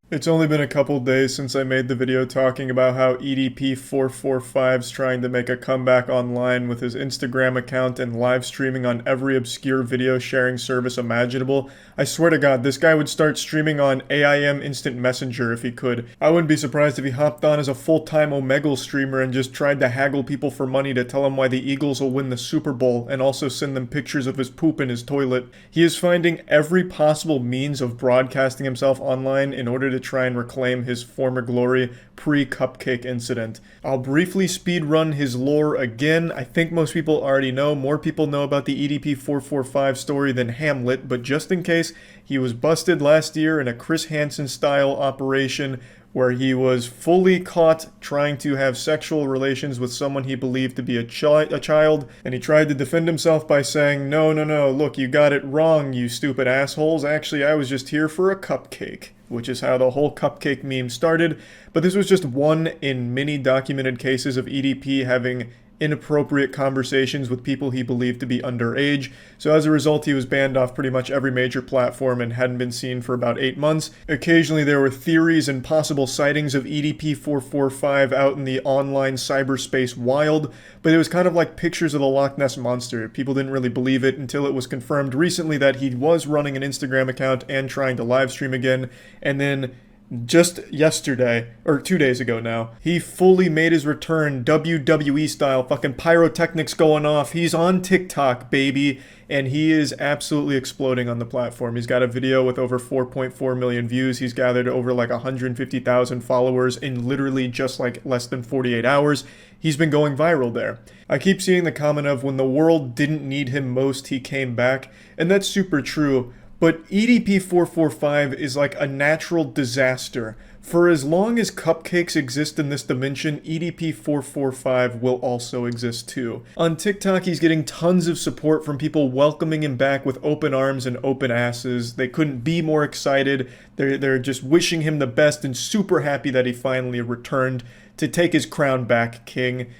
It's only been a couple days since I made the video talking about how EDP445's trying to make a comeback online with his Instagram account and live streaming on every obscure video sharing service imaginable. I swear to God, this guy would start streaming on AIM Instant Messenger if he could. I wouldn't be surprised if he hopped on as a full-time Omegle streamer and just tried to haggle people for money to tell them why the Eagles will win the Super Bowl and also send them pictures of his poop in his toilet. He is finding every possible means of broadcasting himself online in order to try and reclaim his former glory pre-cupcake incident. I'll briefly speedrun his lore again. I think most people already know. More people know about the EDP445 story than Hamlet, but just in case, he was busted last year in a Chris Hansen-style operation where he was fully caught trying to have sexual relations with someone he believed to be a child, and he tried to defend himself by saying, no, look, you got it wrong, you stupid assholes. Actually, I was just here for a cupcake, which is how the whole cupcake meme started. But this was just one in many documented cases of EDP having inappropriate conversations with people he believed to be underage. So as a result, he was banned off pretty much every major platform and hadn't been seen for about 8 months. Occasionally there were theories and possible sightings of EDP445 out in the online cyberspace wild, but it was kind of like pictures of the Loch Ness Monster. People didn't really believe it until it was confirmed recently that he was running an Instagram account and trying to live stream again, and then just yesterday, or 2 days ago now, he fully made his return, WWE style, fucking pyrotechnics going off. He's on TikTok, baby, and he is absolutely exploding on the platform. He's got a video with over 4.4 million views. He's gathered over like 150,000 followers in literally just like less than 48 hours. He's been going viral there. I keep seeing the comment of when the world didn't need him most, he came back, and that's super true. but EDP445 is like a natural disaster. For as long as cupcakes exist in this dimension, EDP445 will also exist too. On TikTok, he's getting tons of support from people welcoming him back with open arms and open asses. They couldn't be more excited. They're just wishing him the best and super happy that he finally returned to take his crown back, king.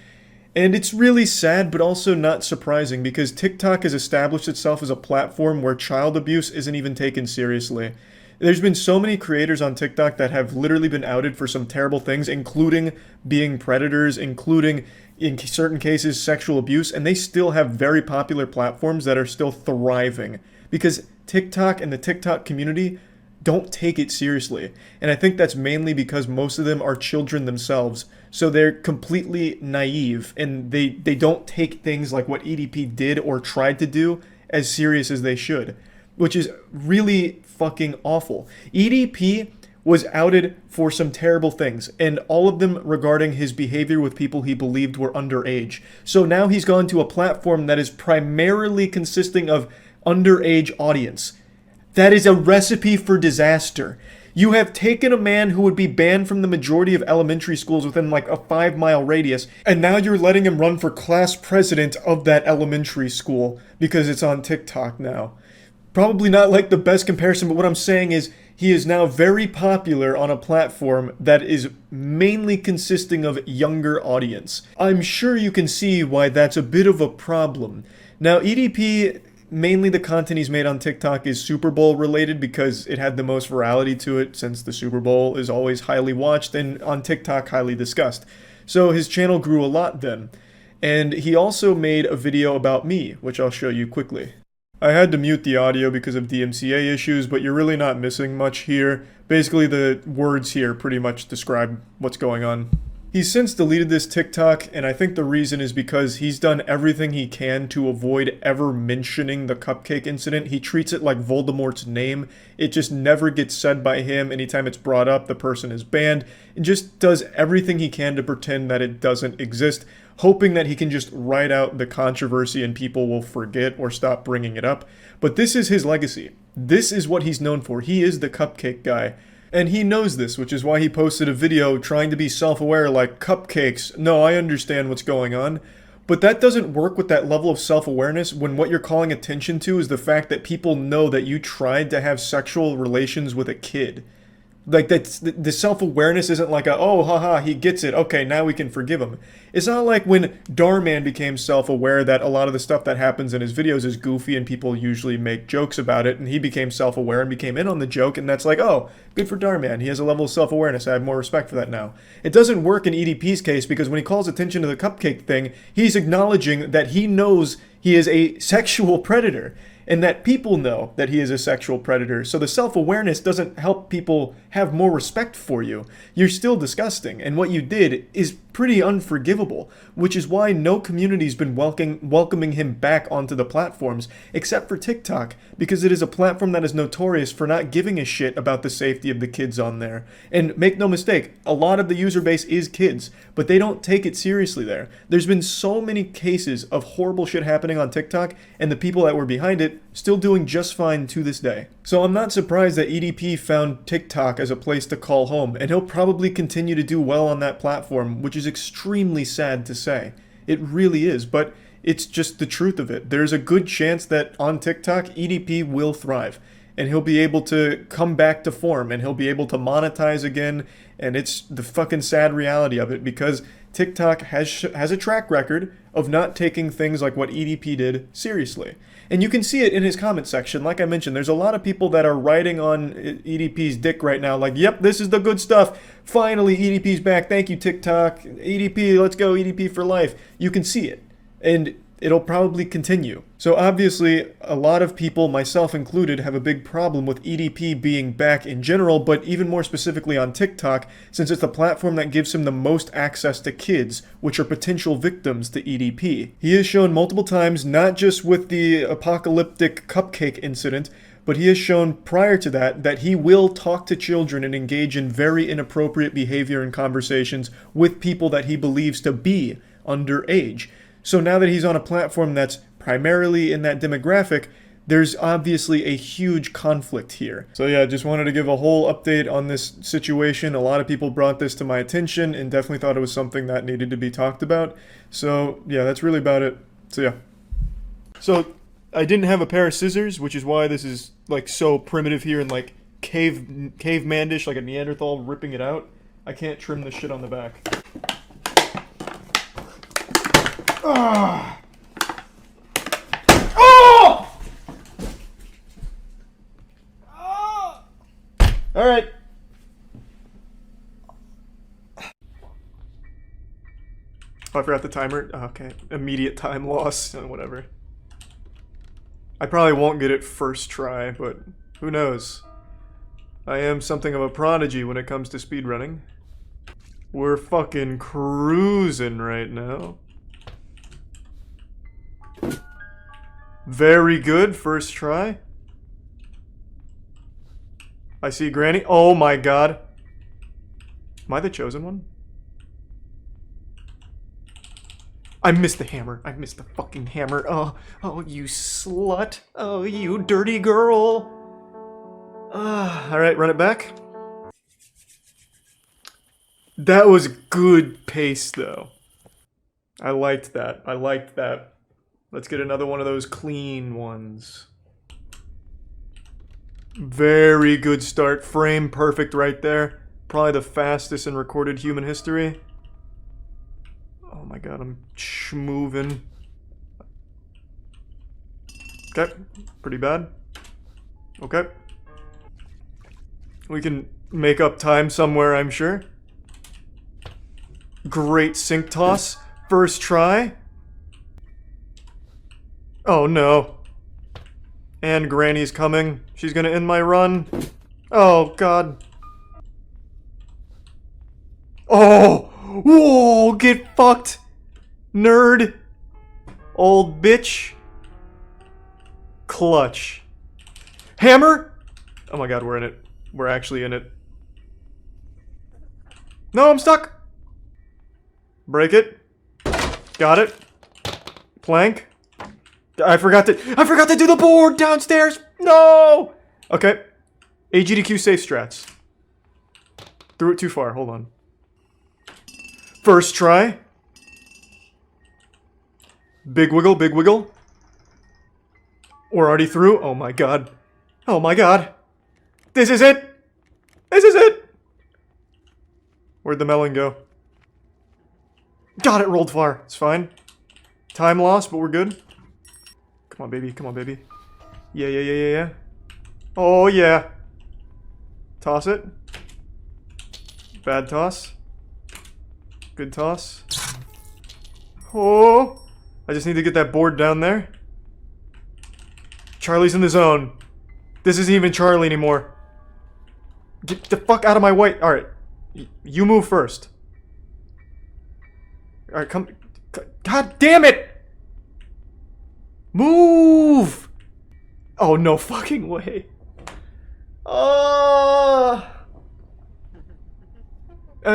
And it's really sad, but also not surprising, because TikTok has established itself as a platform where child abuse isn't even taken seriously. There's been so many creators on TikTok that have literally been outed for some terrible things, including being predators, including, in certain cases, sexual abuse, and they still have very popular platforms that are still thriving. Because TikTok and the TikTok community don't take it seriously. And I think that's mainly because most of them are children themselves. So they're completely naive, and they don't take things like what EDP did or tried to do as serious as they should, which is really fucking awful. EDP was outed for some terrible things, and all of them regarding his behavior with people he believed were underage. So now he's gone to a platform that is primarily consisting of underage audience. That is a recipe for disaster. You have taken a man who would be banned from the majority of elementary schools within like a 5-mile radius, and now you're letting him run for class president of that elementary school because it's on TikTok now. Probably not like the best comparison, but what I'm saying is he is now very popular on a platform that is mainly consisting of younger audience. I'm sure you can see why that's a bit of a problem. Now, EDP, mainly the content he's made on TikTok is Super Bowl related because it had the most virality to it, since the Super Bowl is always highly watched and on TikTok highly discussed. So his channel grew a lot then. And he also made a video about me, which I'll show you quickly. I had to mute the audio because of DMCA issues, but you're really not missing much here. Basically, the words here pretty much describe what's going on. He's since deleted this TikTok, and I think the reason is because he's done everything he can to avoid ever mentioning the cupcake incident. He treats it like Voldemort's name. It just never gets said by him. Anytime it's brought up, the person is banned. And just does everything he can to pretend that it doesn't exist, hoping that he can just write out the controversy and people will forget or stop bringing it up. But this is his legacy. This is what he's known for. He is the cupcake guy. And he knows this, which is why he posted a video trying to be self-aware like, cupcakes, no, I understand what's going on. But that doesn't work with that level of self-awareness when what you're calling attention to is the fact that people know that you tried to have sexual relations with a kid. Like, that's, the self-awareness isn't like a, oh, haha, he gets it, okay, now we can forgive him. It's not like when Darman became self-aware that a lot of the stuff that happens in his videos is goofy and people usually make jokes about it, and he became self-aware and became in on the joke, and that's like, oh, good for Darman, he has a level of self-awareness, I have more respect for that now. It doesn't work in EDP's case because when he calls attention to the cupcake thing, he's acknowledging that he knows he is a sexual predator, and that people know that he is a sexual predator. So the self-awareness doesn't help people have more respect for you. You're still disgusting, and what you did is pretty unforgivable, which is why no community's been welcoming him back onto the platforms, except for TikTok, because it is a platform that is notorious for not giving a shit about the safety of the kids on there. And make no mistake, a lot of the user base is kids, but they don't take it seriously there. There's been so many cases of horrible shit happening on TikTok, and the people that were behind it still doing just fine to this day. So I'm not surprised that EDP found TikTok as a place to call home, and he'll probably continue to do well on that platform, which is extremely sad to say. It really is, but it's just the truth of it. There's a good chance that on TikTok, EDP will thrive, and he'll be able to come back to form, and he'll be able to monetize again, and it's the fucking sad reality of it, because TikTok has a track record of not taking things like what EDP did seriously. And you can see it in his comment section. Like I mentioned, there's a lot of people that are writing on EDP's dick right now, like, yep, this is the good stuff. Finally, EDP's back. Thank you, TikTok. EDP, let's go, EDP for life. You can see it. And it'll probably continue. So obviously, a lot of people, myself included, have a big problem with EDP being back in general, but even more specifically on TikTok, since it's the platform that gives him the most access to kids, which are potential victims to EDP. He has shown multiple times, not just with the apocalyptic cupcake incident, but he has shown prior to that that he will talk to children and engage in very inappropriate behavior and conversations with people that he believes to be underage. So now that he's on a platform that's primarily in that demographic, there's obviously a huge conflict here. So yeah, just wanted to give a whole update on this situation. A lot of people brought this to my attention and definitely thought it was something that needed to be talked about. So yeah, that's really about it. So yeah. So I didn't have a pair of scissors, which is why this is like so primitive here and like caveman-ish, like a Neanderthal ripping it out. I can't trim the shit on the back. Ah! Oh! Oh! All right. Oh, I forgot the timer. Oh, okay. Immediate time loss. Whatever. I probably won't get it first try, but who knows? I am something of a prodigy when it comes to speedrunning. We're fucking cruising right now. Very good, first try. I see Granny. Oh my god. Am I the chosen one? I missed the hammer. I missed the fucking hammer. Oh, you slut. Oh, you dirty girl. Alright, run it back. That was good pace, though. I liked that. I liked that. Let's get another one of those clean ones. Very good start. Frame perfect right there. Probably the fastest in recorded human history. Oh my god, I'm schmoving. Okay, pretty bad. Okay. We can make up time somewhere, I'm sure. Great sink toss. First try. Oh no. And Granny's coming. She's gonna end my run. Oh god. Oh! Whoa! Get fucked! Nerd! Old bitch! Clutch. Hammer! Oh my god, we're in it. We're actually in it. No, I'm stuck! Break it. Got it. Plank. I forgot to do the board downstairs! No! Okay. AGDQ safe strats. Threw it too far, hold on. First try. Big wiggle, big wiggle. We're already through. Oh my god. Oh my god. This is it! This is it! Where'd the melon go? Got it, rolled far. It's fine. Time loss, but we're good. Come on, baby. Come on, baby. Yeah, yeah, yeah, yeah, yeah. Oh, yeah. Toss it. Bad toss. Good toss. Oh! I just need to get that board down there. Charlie's in the zone. This isn't even Charlie anymore. Get the fuck out of my way. Alright. You move first. Alright, come. God damn it! Move! Oh, no fucking way. Oh!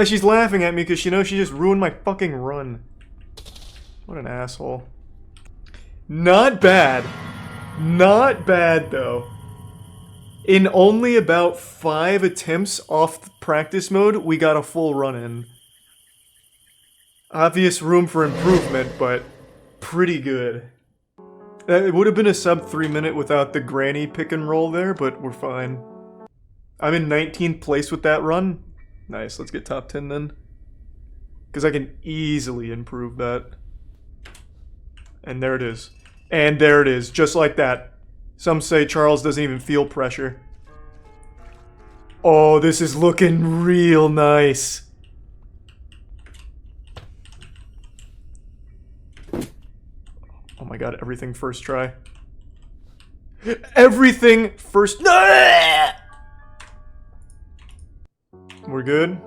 She's laughing at me because she knows she just ruined my fucking run. What an asshole. Not bad. Not bad, though. In only about 5 attempts off practice mode, we got a full run in. Obvious room for improvement, but pretty good. It would have been a sub 3 minute without the granny pick and roll there, but we're fine. I'm in 19th place with that run. Nice, let's get top 10 then. Because I can easily improve that. And there it is. And there it is, just like that. Some say Charles doesn't even feel pressure. Oh, this is looking real nice. Oh my god, everything first try. Everything first... We're good.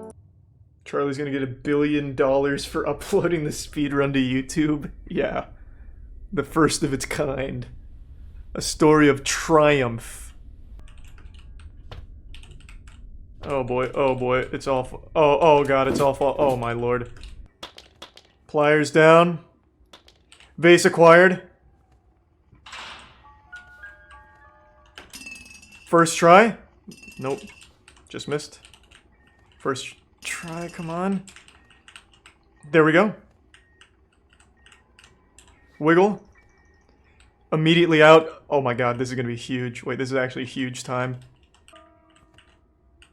Charlie's gonna get $1 billion for uploading the speedrun to YouTube. Yeah. The first of its kind. A story of triumph. Oh boy, it's awful. Oh god, it's awful. Oh my lord. Pliers down. Vase acquired. First try. Nope. Just missed. First try, come on. There we go. Wiggle. Immediately out. Oh my god, this is gonna be huge. Wait, this is actually huge time.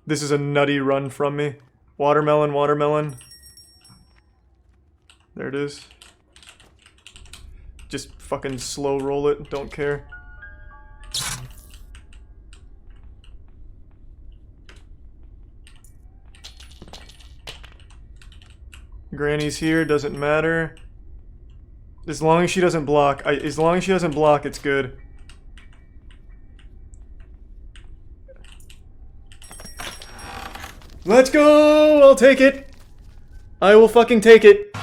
This is a nutty run from me. Watermelon, watermelon. There it is. Just fucking slow roll it, don't care. Granny's here, doesn't matter. As long as she doesn't block. As long as she doesn't block, it's good. Let's go! I'll take it! I will fucking take it.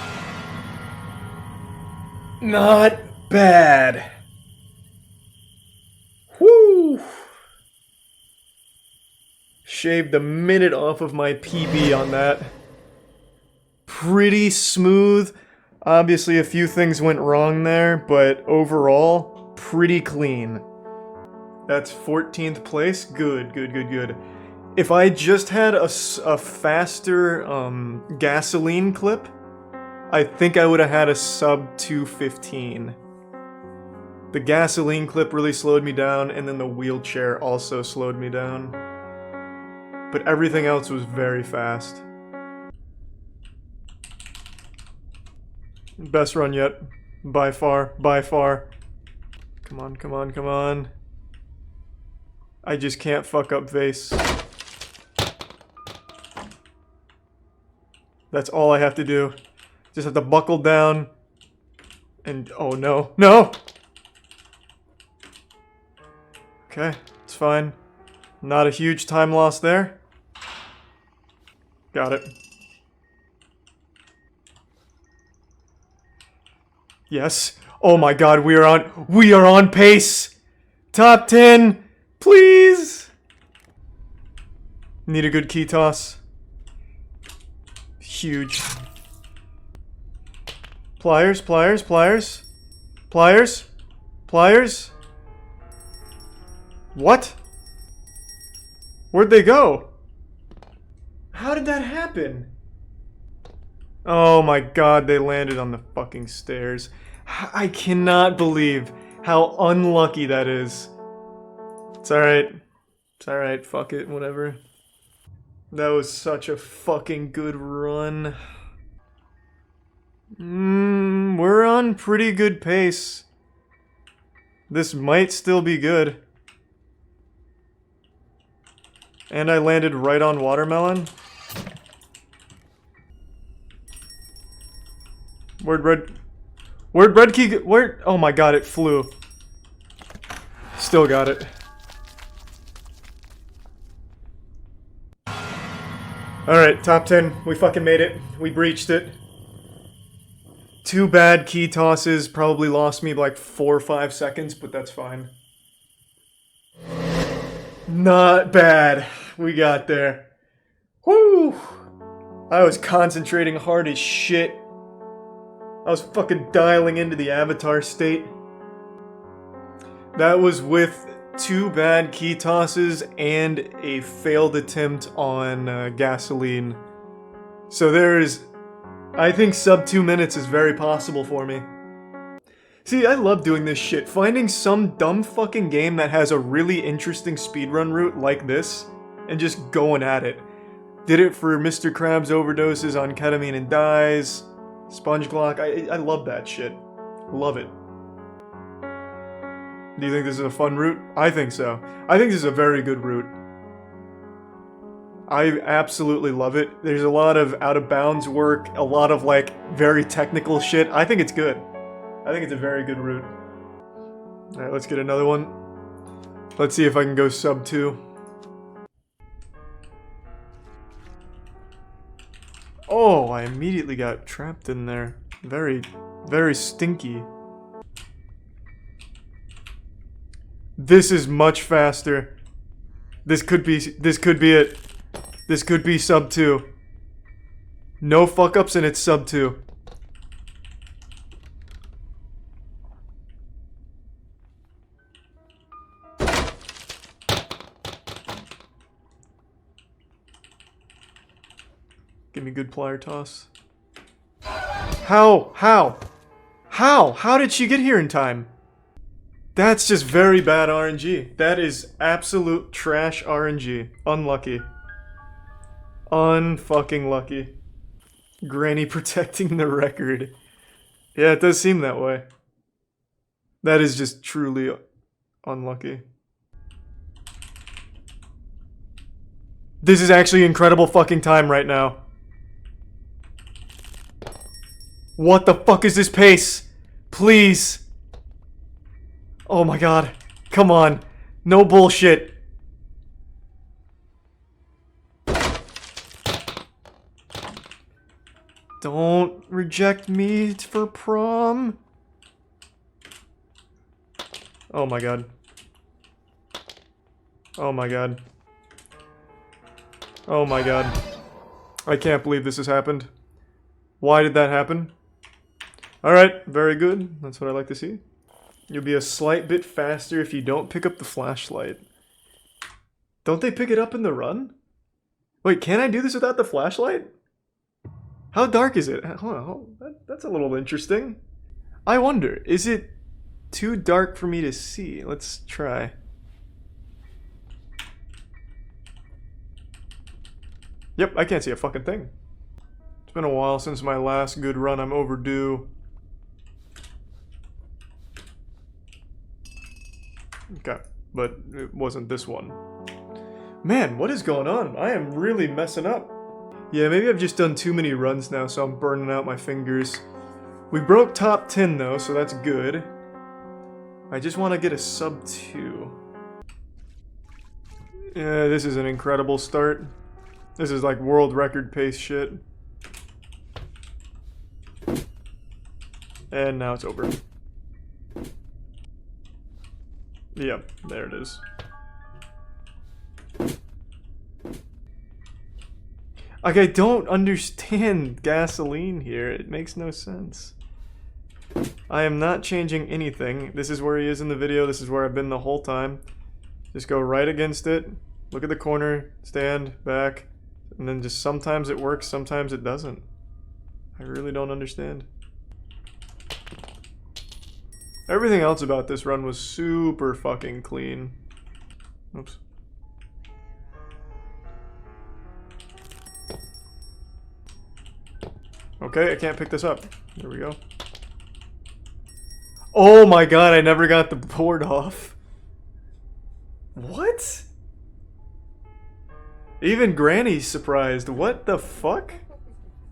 Not bad. Whoo! Shaved a minute off of my PB on that. Pretty smooth. Obviously a few things went wrong there, but overall, pretty clean. That's 14th place. Good, good, good, good. If I just had a faster gasoline clip, I think I would have had a sub 215. The gasoline clip really slowed me down, and then the wheelchair also slowed me down. But everything else was very fast. Best run yet. By far, by far. Come on, come on, come on. I just can't fuck up vase. That's all I have to do. Just have to buckle down. And, oh no. No! Okay, it's fine. Not a huge time loss there. Got it. Yes. Oh my god, we are on pace! Top 10! Please! Need a good key toss. Huge. Pliers, pliers, pliers. Pliers? Pliers? What? Where'd they go? How did that happen? Oh my god, they landed on the fucking stairs. I cannot believe how unlucky that is. It's alright. It's alright, fuck it, whatever. That was such a fucking good run. We're on pretty good pace. This might still be good. And I landed right on watermelon. Where'd red key go? Oh my god, it flew. Still got it. Alright, top 10. We fucking made it. We breached it. 2 bad key tosses probably lost me like 4 or 5 seconds, but that's fine. Not bad. We got there. Woo! I was concentrating hard as shit. I was fucking dialing into the avatar state. That was with 2 bad key tosses and a failed attempt on gasoline. So I think sub 2 minutes is very possible for me. See, I love doing this shit. Finding some dumb fucking game that has a really interesting speedrun route like this, and just going at it. Did it for Mr. Krabs overdoses on ketamine and dies. SpongeGlock, I love that shit. Love it. Do you think this is a fun route? I think so. I think this is a very good route. I absolutely love it. There's a lot of out of bounds work, a lot of like very technical shit. I think it's good. I think it's a very good route. Alright, let's get another one. Let's see if I can go sub 2. Oh, I immediately got trapped in there. Very, very stinky. This is much faster. This could be it. This could be sub 2. No fuck ups and it's sub 2. Give me good plier toss. How? How did she get here in time? That's just very bad RNG. That is absolute trash RNG. Unlucky. Unfucking lucky. Granny protecting the record. Yeah, it does seem that way. That is just truly unlucky. This is actually incredible fucking time right now. What the fuck is this pace? Please. Oh my god. Come on. No bullshit. Don't reject me for prom. Oh my god. Oh my god. Oh my god. I can't believe this has happened. Why did that happen? Alright, very good. That's what I like to see. You'll be a slight bit faster if you don't pick up the flashlight. Don't they pick it up in the run? Wait, can I do this without the flashlight? How dark is it? Hold on, that's a little interesting. I wonder, is it too dark for me to see? Let's try. Yep, I can't see a fucking thing. It's been a while since my last good run. I'm overdue. Okay, but it wasn't this one. Man, what is going on? I am really messing up. Yeah, maybe I've just done too many runs now, so I'm burning out my fingers. We broke top 10 though, so that's good. I just want to get a sub 2. Yeah, this is an incredible start. This is like world record pace shit. And now it's over. Yep, there it is. Like, I don't understand gasoline here. It makes no sense. I am not changing anything. This is where he is in the video. This is where I've been the whole time. Just go right against it. Look at the corner. Stand back. And then just sometimes it works, sometimes it doesn't. I really don't understand. Everything else about this run was super fucking clean. Oops. Okay, I can't pick this up. There we go. Oh my god, I never got the board off. What? Even Granny's surprised. What the fuck?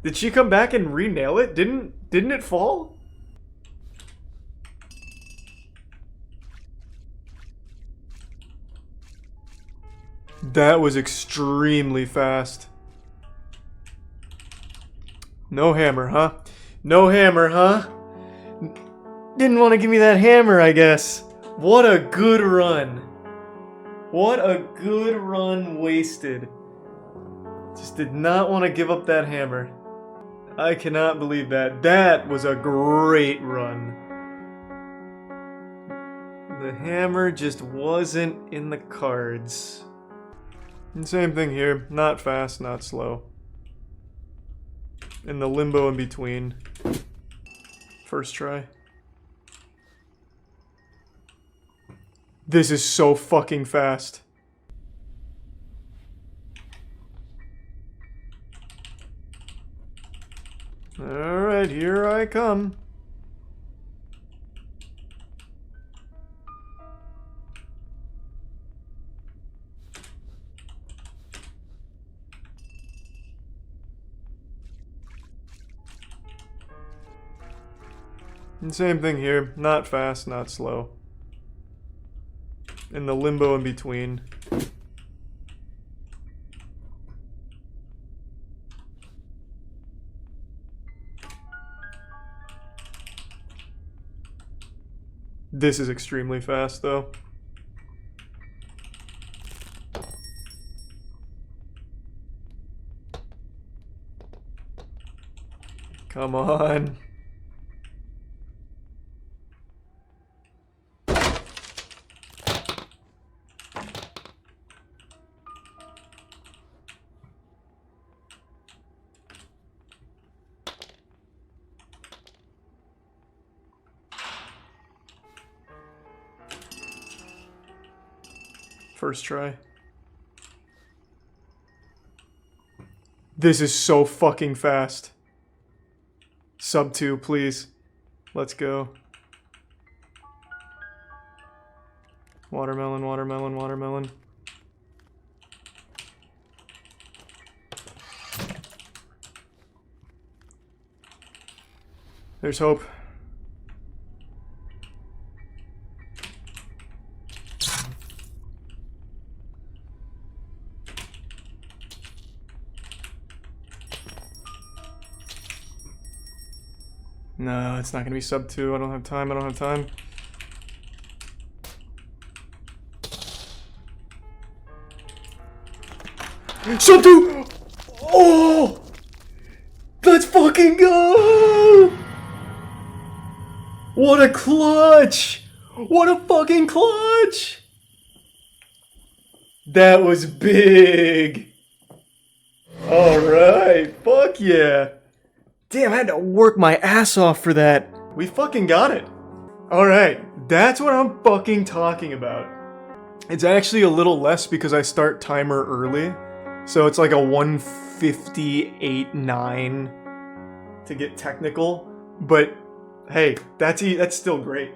Did she come back and re-nail it? Didn't it fall? That was extremely fast. No hammer, huh? No hammer, huh? Didn't want to give me that hammer, I guess. What a good run. What a good run wasted. Just did not want to give up that hammer. I cannot believe that. That was a great run. The hammer just wasn't in the cards. And same thing here. Not fast, not slow. In the limbo in between. First try. This is so fucking fast. Alright, here I come. And same thing here. Not fast, not slow. In the limbo in between. This is extremely fast, though. Come on. first try. This is so fucking fast. Sub 2, please. Let's go. Watermelon, watermelon, watermelon. There's hope. No, it's not gonna be sub 2. I don't have time. I don't have time. Sub 2! Oh! Let's fucking go! What a clutch! What a fucking clutch! That was big! Alright, fuck yeah! Damn, I had to work my ass off for that. We fucking got it. Alright, that's what I'm fucking talking about. It's actually a little less because I start timer early. So it's like a 1:58.9 to get technical. But hey, that's still great.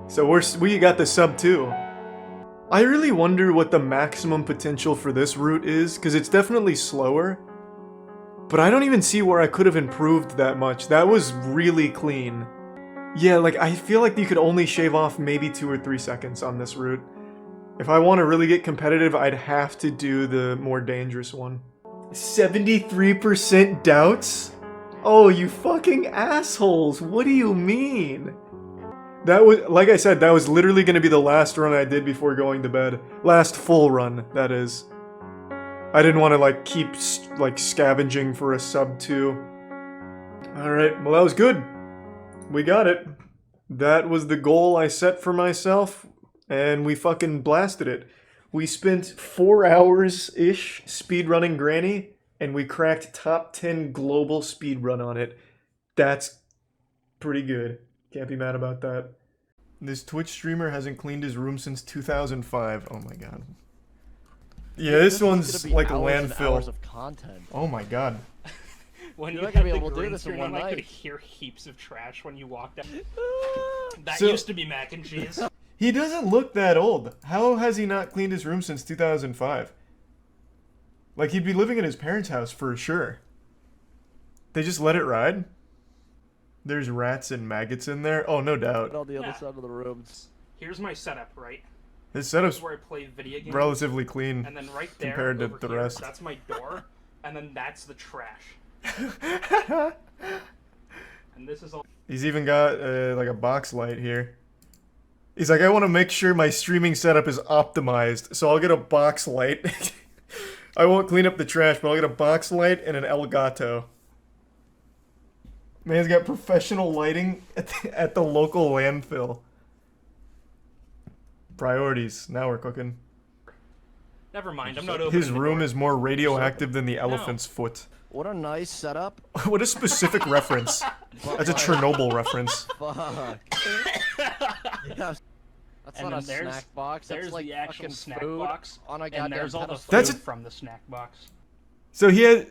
So we got the sub 2. I really wonder what the maximum potential for this route is, because it's definitely slower. But I don't even see where I could have improved that much. That was really clean. Yeah, like, I feel like you could only shave off maybe 2 or 3 seconds on this route. If I want to really get competitive, I'd have to do the more dangerous one. 73% doubts? Oh, you fucking assholes. What do you mean? That was, like I said, that was literally going to be the last run I did before going to bed. Last full run, that is. I didn't want to, like, keep, like, scavenging for a sub 2. Alright, well, that was good. We got it. That was the goal I set for myself, and we fucking blasted it. We spent 4 hours-ish speedrunning Granny, and we cracked top 10 global speedrun on it. That's pretty good. Can't be mad about that. This Twitch streamer hasn't cleaned his room since 2005. Oh my god. Yeah, this one's like a landfill. Hours of content. Oh my god. When You're you not gonna had be the able to do green this in screen, one I night. could hear heaps of trash when you walked out. That So- used to be mac and cheese. He doesn't look that old. How has he not cleaned his room since 2005? Like, he'd be living at his parents' house for sure. They just let it ride? There's rats and maggots in there? Oh, no doubt. On the other side of the rooms. Here's my setup, right? His setup's This is where I play video games. relatively clean And then right there, compared to over the here, rest. that's my door, and then that's the trash. And this is all. He's even got like a box light here. He's like, I want to make sure my streaming setup is optimized, so I'll get a box light. I won't clean up the trash, but I'll get a box light and an Elgato. Man's got professional lighting at the local landfill. Priorities. Now we're cooking. Never mind, I'm not opening His the room door. is more radioactive than the elephant's foot. What a nice setup. What a specific reference. That's a Chernobyl reference. Fuck. Yes. That's And not a then there's- snack box. There's That's like the actual fucking snack food box, on a and goddamn there's all the pedestal. food That's a- from the snack box. So he had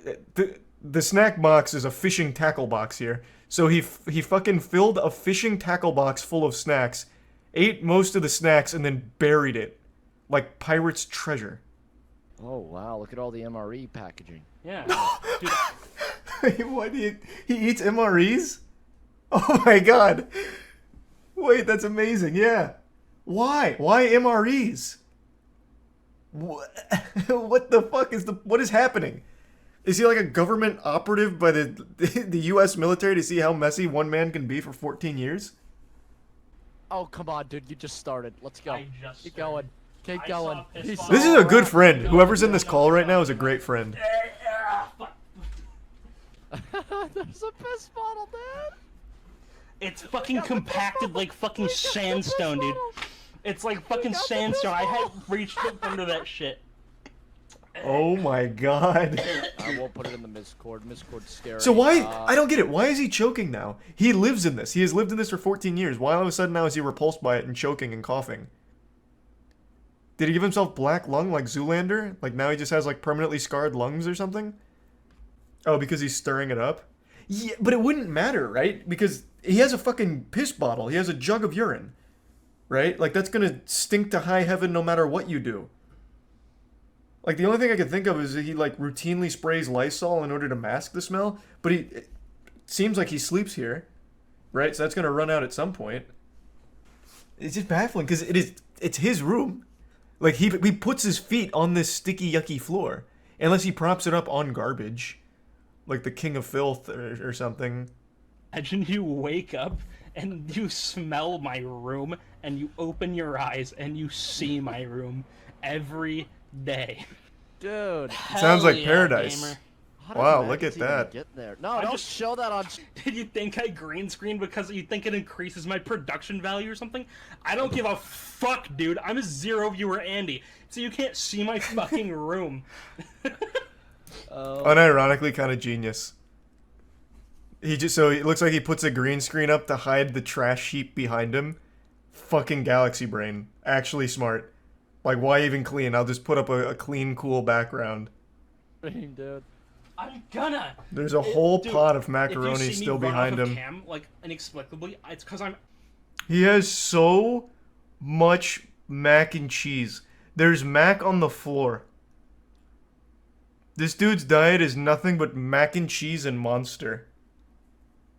the snack box is a fishing tackle box here. So he fucking filled a fishing tackle box full of snacks, ate most of the snacks, and then buried it like pirate's treasure. Oh wow! Look at all the MRE packaging. Yeah. What he eats MREs? Oh my god! Wait, that's amazing. Yeah. Why? Why MREs? What the fuck what is happening? Is he like a government operative by the U.S. military to see how messy one man can be for 14 years? Oh come on, dude! You just started. Let's go. I just Keep going. Keep going. He's This is a good friend. Whoever's in this call right now is a great friend. There's a piss bottle, Dad. It's fucking compacted like fucking sandstone, dude. It's like fucking sandstone. I had reached up under that shit. Oh my god. I won't put it in the Miscord. Miscord's scary. So why? I don't get it. Why is he choking now? He lives in this. He has lived in this for 14 years. Why all of a sudden now is he repulsed by it and choking and coughing? Did he give himself black lung like Zoolander? Like now he just has like permanently scarred lungs or something? Oh, because he's stirring it up? Yeah, but it wouldn't matter, right? Because he has a fucking piss bottle. He has a jug of urine. Right? Like that's gonna stink to high heaven no matter what you do. Like the only thing I could think of is that he like routinely sprays Lysol in order to mask the smell. But it seems like he sleeps here. Right? So that's gonna run out at some point. It's just baffling because it's his room. Like he puts his feet on this sticky, yucky floor, unless he props it up on garbage, like the king of filth or something. Imagine you wake up and you smell my room, and you open your eyes and you see my room every day. Dude, sounds like paradise. Gamer. Wow, look at that. Get there. No, don't show that on. Did you think I green screened because you think it increases my production value or something? I don't give a fuck, dude. I'm a 0 viewer Andy, so you can't see my fucking room. Unironically, kind of genius. So it looks like he puts a green screen up to hide the trash heap behind him. Fucking galaxy brain. Actually smart. Like, why even clean? I'll just put up a clean, cool background. Dude. I'm gonna. There's a whole Dude, pot of if you macaroni see me still run behind off of him. Cam, like inexplicably, it's because I'm. He has so much mac and cheese. There's mac on the floor. This dude's diet is nothing but mac and cheese and Monster.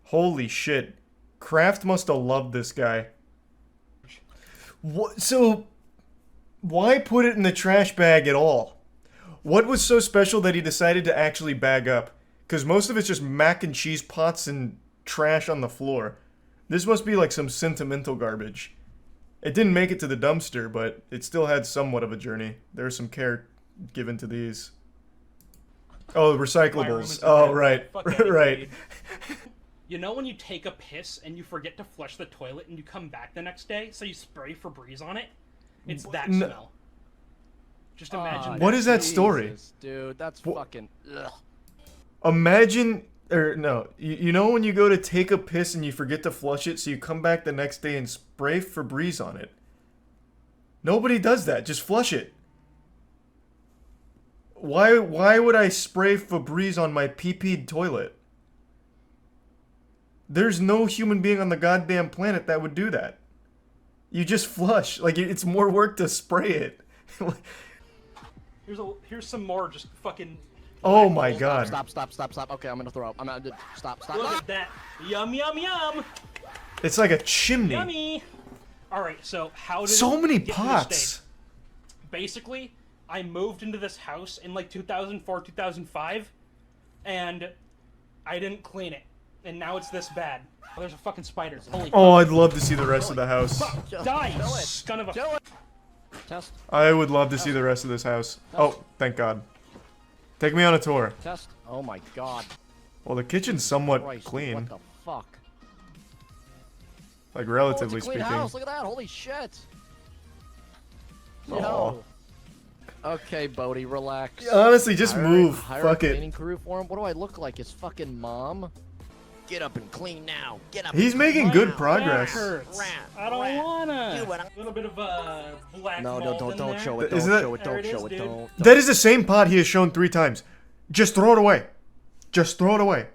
Holy shit. Kraft must have loved this guy. What? So, why put it in the trash bag at all? What was so special that he decided to actually bag up? Because most of it's just mac and cheese pots and trash on the floor. This must be like some sentimental garbage. It didn't make it to the dumpster, but it still had somewhat of a journey. There was some care given to these. Oh, recyclables. Oh, right. Right. You know when you take a piss and you forget to flush the toilet and you come back the next day, so you spray Febreze on it? It's that smell. Just imagine that. What is that story? Dude, that's fucking... Ugh. Imagine... Or, no. You know when you go to take a piss and you forget to flush it, so you come back the next day and spray Febreze on it? Nobody does that. Just flush it. Why would I spray Febreze on my pee-peed toilet? There's no human being on the goddamn planet that would do that. You just flush. Like, it's more work to spray it. Here's some more just fucking... Oh my god. Stop. Okay, I'm gonna throw up. Stop. Look at that. Yum, yum, yum. It's like a chimney. Yummy. Alright, so how did So it many get to this pots. state? Basically, I moved into this house in like 2004, 2005, and I didn't clean it. And now it's this bad. Oh, there's a fucking spider. Holy Oh, fuck. I'd love to see the rest of the house. Die, son of a... Test. I would love to see the rest of this house. Oh, thank god. Take me on a tour. Test. Oh my god. Well, the kitchen's somewhat Christ, clean. What the fuck? Like, Oh, relatively it's a clean speaking. house. Look at that. Holy shit. Aw. No. Okay, Bodie, relax. Honestly, just move. Hire Fuck a it. cleaning crew for him. What do I look like? His fucking mom? Get up and clean now. Get up. He's and making clean good now. progress. That hurts. I don't wanna. A little bit of black No, mold in don't there. show it. Isn't Don't that- show it. There Don't it show is, it. dude. Don't. That is the same pot he has shown 3 times. Just throw it away. Just throw it away.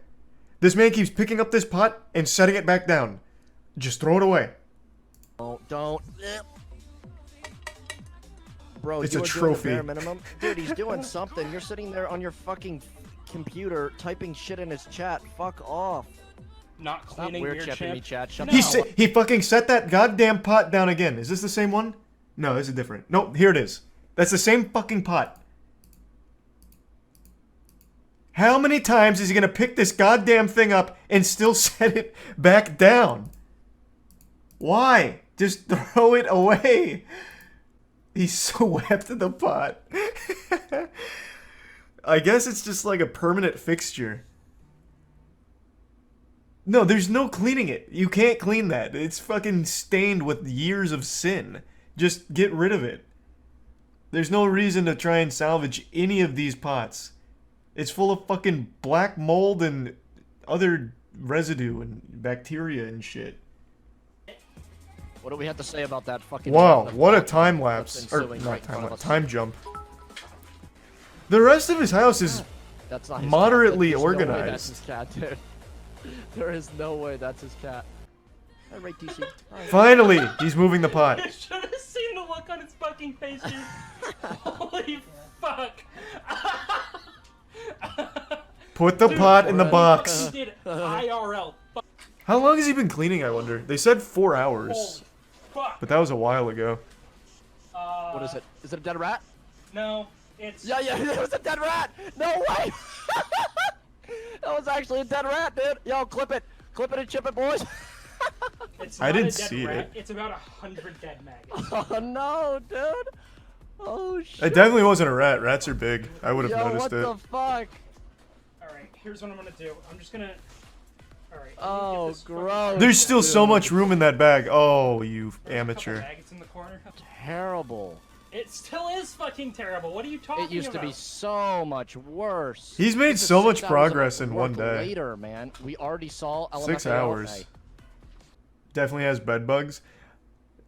This man keeps picking up this pot and setting it back down. Just throw it away. Don't. Bro, It's you a are trophy. doing the bare minimum. Dude, he's doing something. You're sitting there on your fucking computer typing shit in his chat. Fuck off. Not Stop cleaning weird your chipping chip. me, chat. Shut He fucking set that goddamn pot down again. Is this the same one? No, this is different. Nope, here it is. That's the same fucking pot. How many times is he gonna pick this goddamn thing up and still set it back down? Why? Just throw it away. He's so wept in the pot. I guess it's just like a permanent fixture. No, there's no cleaning it. You can't clean that. It's fucking stained with years of sin. Just get rid of it. There's no reason to try and salvage any of these pots. It's full of fucking black mold and other residue and bacteria and shit. What do we have to say about that fucking? Wow, what a time lapse. Or not time lapse, time jump. The rest of his house is That's not his moderately cat. There's no way organized. that's his cat, dude. There is no way that's his cat. All right, DC. All right. Finally, he's moving the pot. You should have seen the look on his fucking face, dude. Holy fuck. Put the pot in the box. He did IRL. How long has he been cleaning, I wonder? They said 4 hours. But that was a while ago. What is it? Is it a dead rat? No, it's... Yeah, it was a dead rat! No way! That was actually a dead rat, dude! Yo, clip it! Clip it and chip it, boys! It's I not didn't a dead see rat. it. It's about 100 dead maggots. Oh no, dude! Oh shit! It definitely wasn't a rat. Rats are big. I would have noticed what it. the fuck? Alright, here's what I'm gonna do. I'm just gonna... Alright. Oh, gross. There's still so much room in that bag. Oh, you amateur. Maggots in the corner. Terrible. It still is fucking terrible. What are you talking about? It used to be so much worse. He's made This is so much 6 hours progress of in one work day. Later, man. We already saw 6 LMFAO. hours. Hey. Definitely has bed bugs.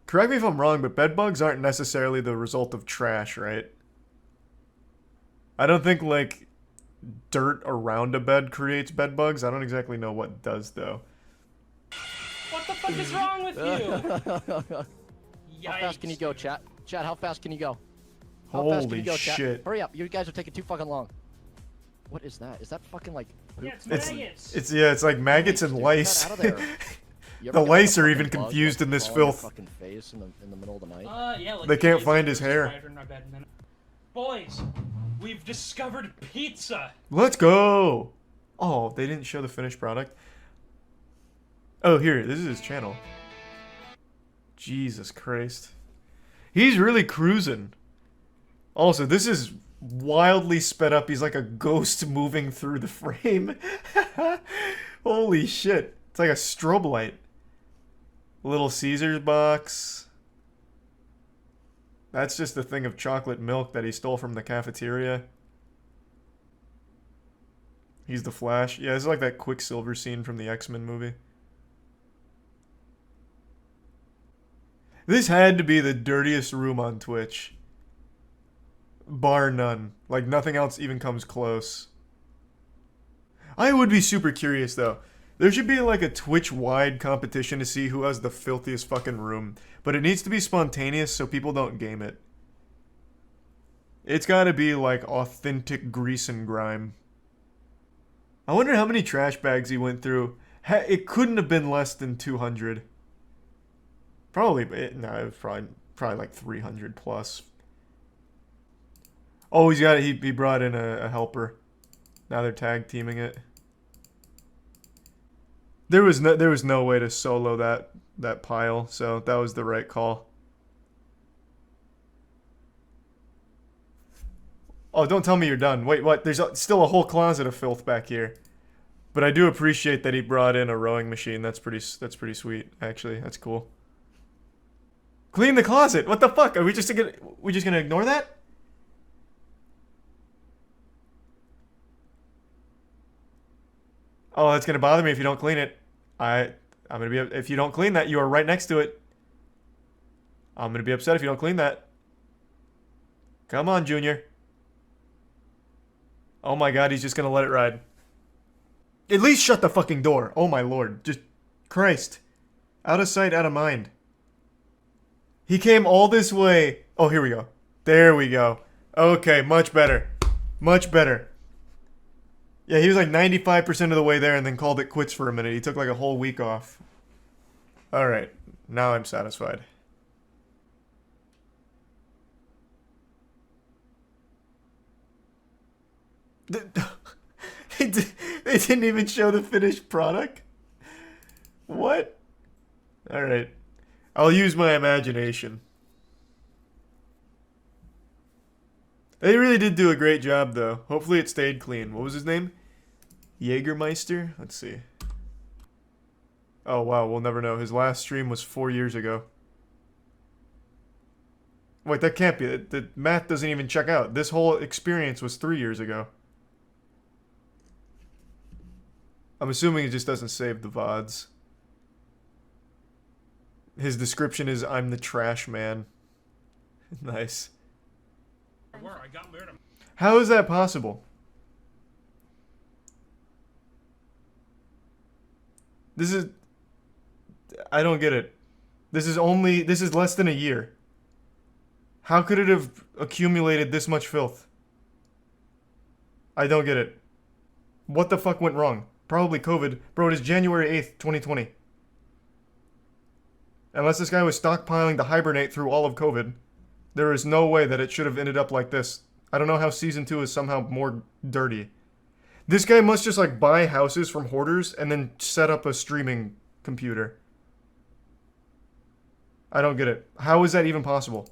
Correct me if I'm wrong, but bed bugs aren't necessarily the result of trash, right? I don't think, like, dirt around a bed creates bed bugs. I don't exactly know what does, though. What the fuck is wrong with you? How fast can you go, chat? Chat, how fast can you go? How fast can Holy you go, chat? shit. Hurry up, you guys are taking too fucking long. What is that? Is that fucking like poop? Yeah, it's maggots. It's like maggots and lice. Get that out of there. You ever The get, lice like, are a even fucking bug, confused like, in this crawl on your filth. fucking face in the middle of the night. Yeah, like They can't the find his laser hair. spider in my bed, man. Boys, we've discovered pizza. Let's go! Oh, they didn't show the finished product. Oh, here, this is his channel. Jesus Christ. He's really cruising. Also, this is wildly sped up. He's like a ghost moving through the frame. Holy shit. It's like a strobe light. Little Caesar's box. That's just a thing of chocolate milk that he stole from the cafeteria. He's the Flash. Yeah, this is like that Quicksilver scene from the X-Men movie. This had to be the dirtiest room on Twitch. Bar none. Like, nothing else even comes close. I would be super curious, though. There should be, like, a Twitch-wide competition to see who has the filthiest fucking room. But it needs to be spontaneous so people don't game it. It's gotta be, like, authentic grease and grime. I wonder how many trash bags he went through. It couldn't have been less than 200. Probably, no, it was probably like 300 plus. Oh, he brought in a helper. Now they're tag teaming it. There was no way to solo that pile, so that was the right call. Oh, don't tell me you're done. Wait, what? There's still a whole closet of filth back here. But I do appreciate that he brought in a rowing machine. That's pretty sweet, actually. That's cool. Clean the closet. What the fuck? Are we just gonna ignore that? Oh, that's gonna bother me if you don't clean it. I'm gonna be if you don't clean that. You are right next to it. I'm gonna be upset if you don't clean that. Come on, Junior. Oh my God, he's just gonna let it ride. At least shut the fucking door. Oh my lord, just Christ, out of sight, out of mind. He came all this way. Oh, here we go. There we go. Okay, much better. Much better. Yeah, he was like 95% of the way there and then called it quits for a minute. He took like a whole week off. Alright, now I'm satisfied. They didn't even show the finished product? What? Alright. I'll use my imagination. They really did do a great job, though. Hopefully it stayed clean. What was his name? Jägermeister? Let's see. Oh, wow. We'll never know. His last stream was 4 years ago. Wait, that can't be. The math doesn't even check out. This whole experience was 3 years ago. I'm assuming it just doesn't save the VODs. His description is, I'm the trash man. Nice. How is that possible? This is... I don't get it. This is less than a year. How could it have accumulated this much filth? I don't get it. What the fuck went wrong? Probably COVID. Bro, it is January 8th, 2020. Unless this guy was stockpiling to hibernate through all of COVID, there is no way that it should have ended up like this. I don't know how Season 2 is somehow more dirty. This guy must just, like, buy houses from hoarders and then set up a streaming computer. I don't get it. How is that even possible?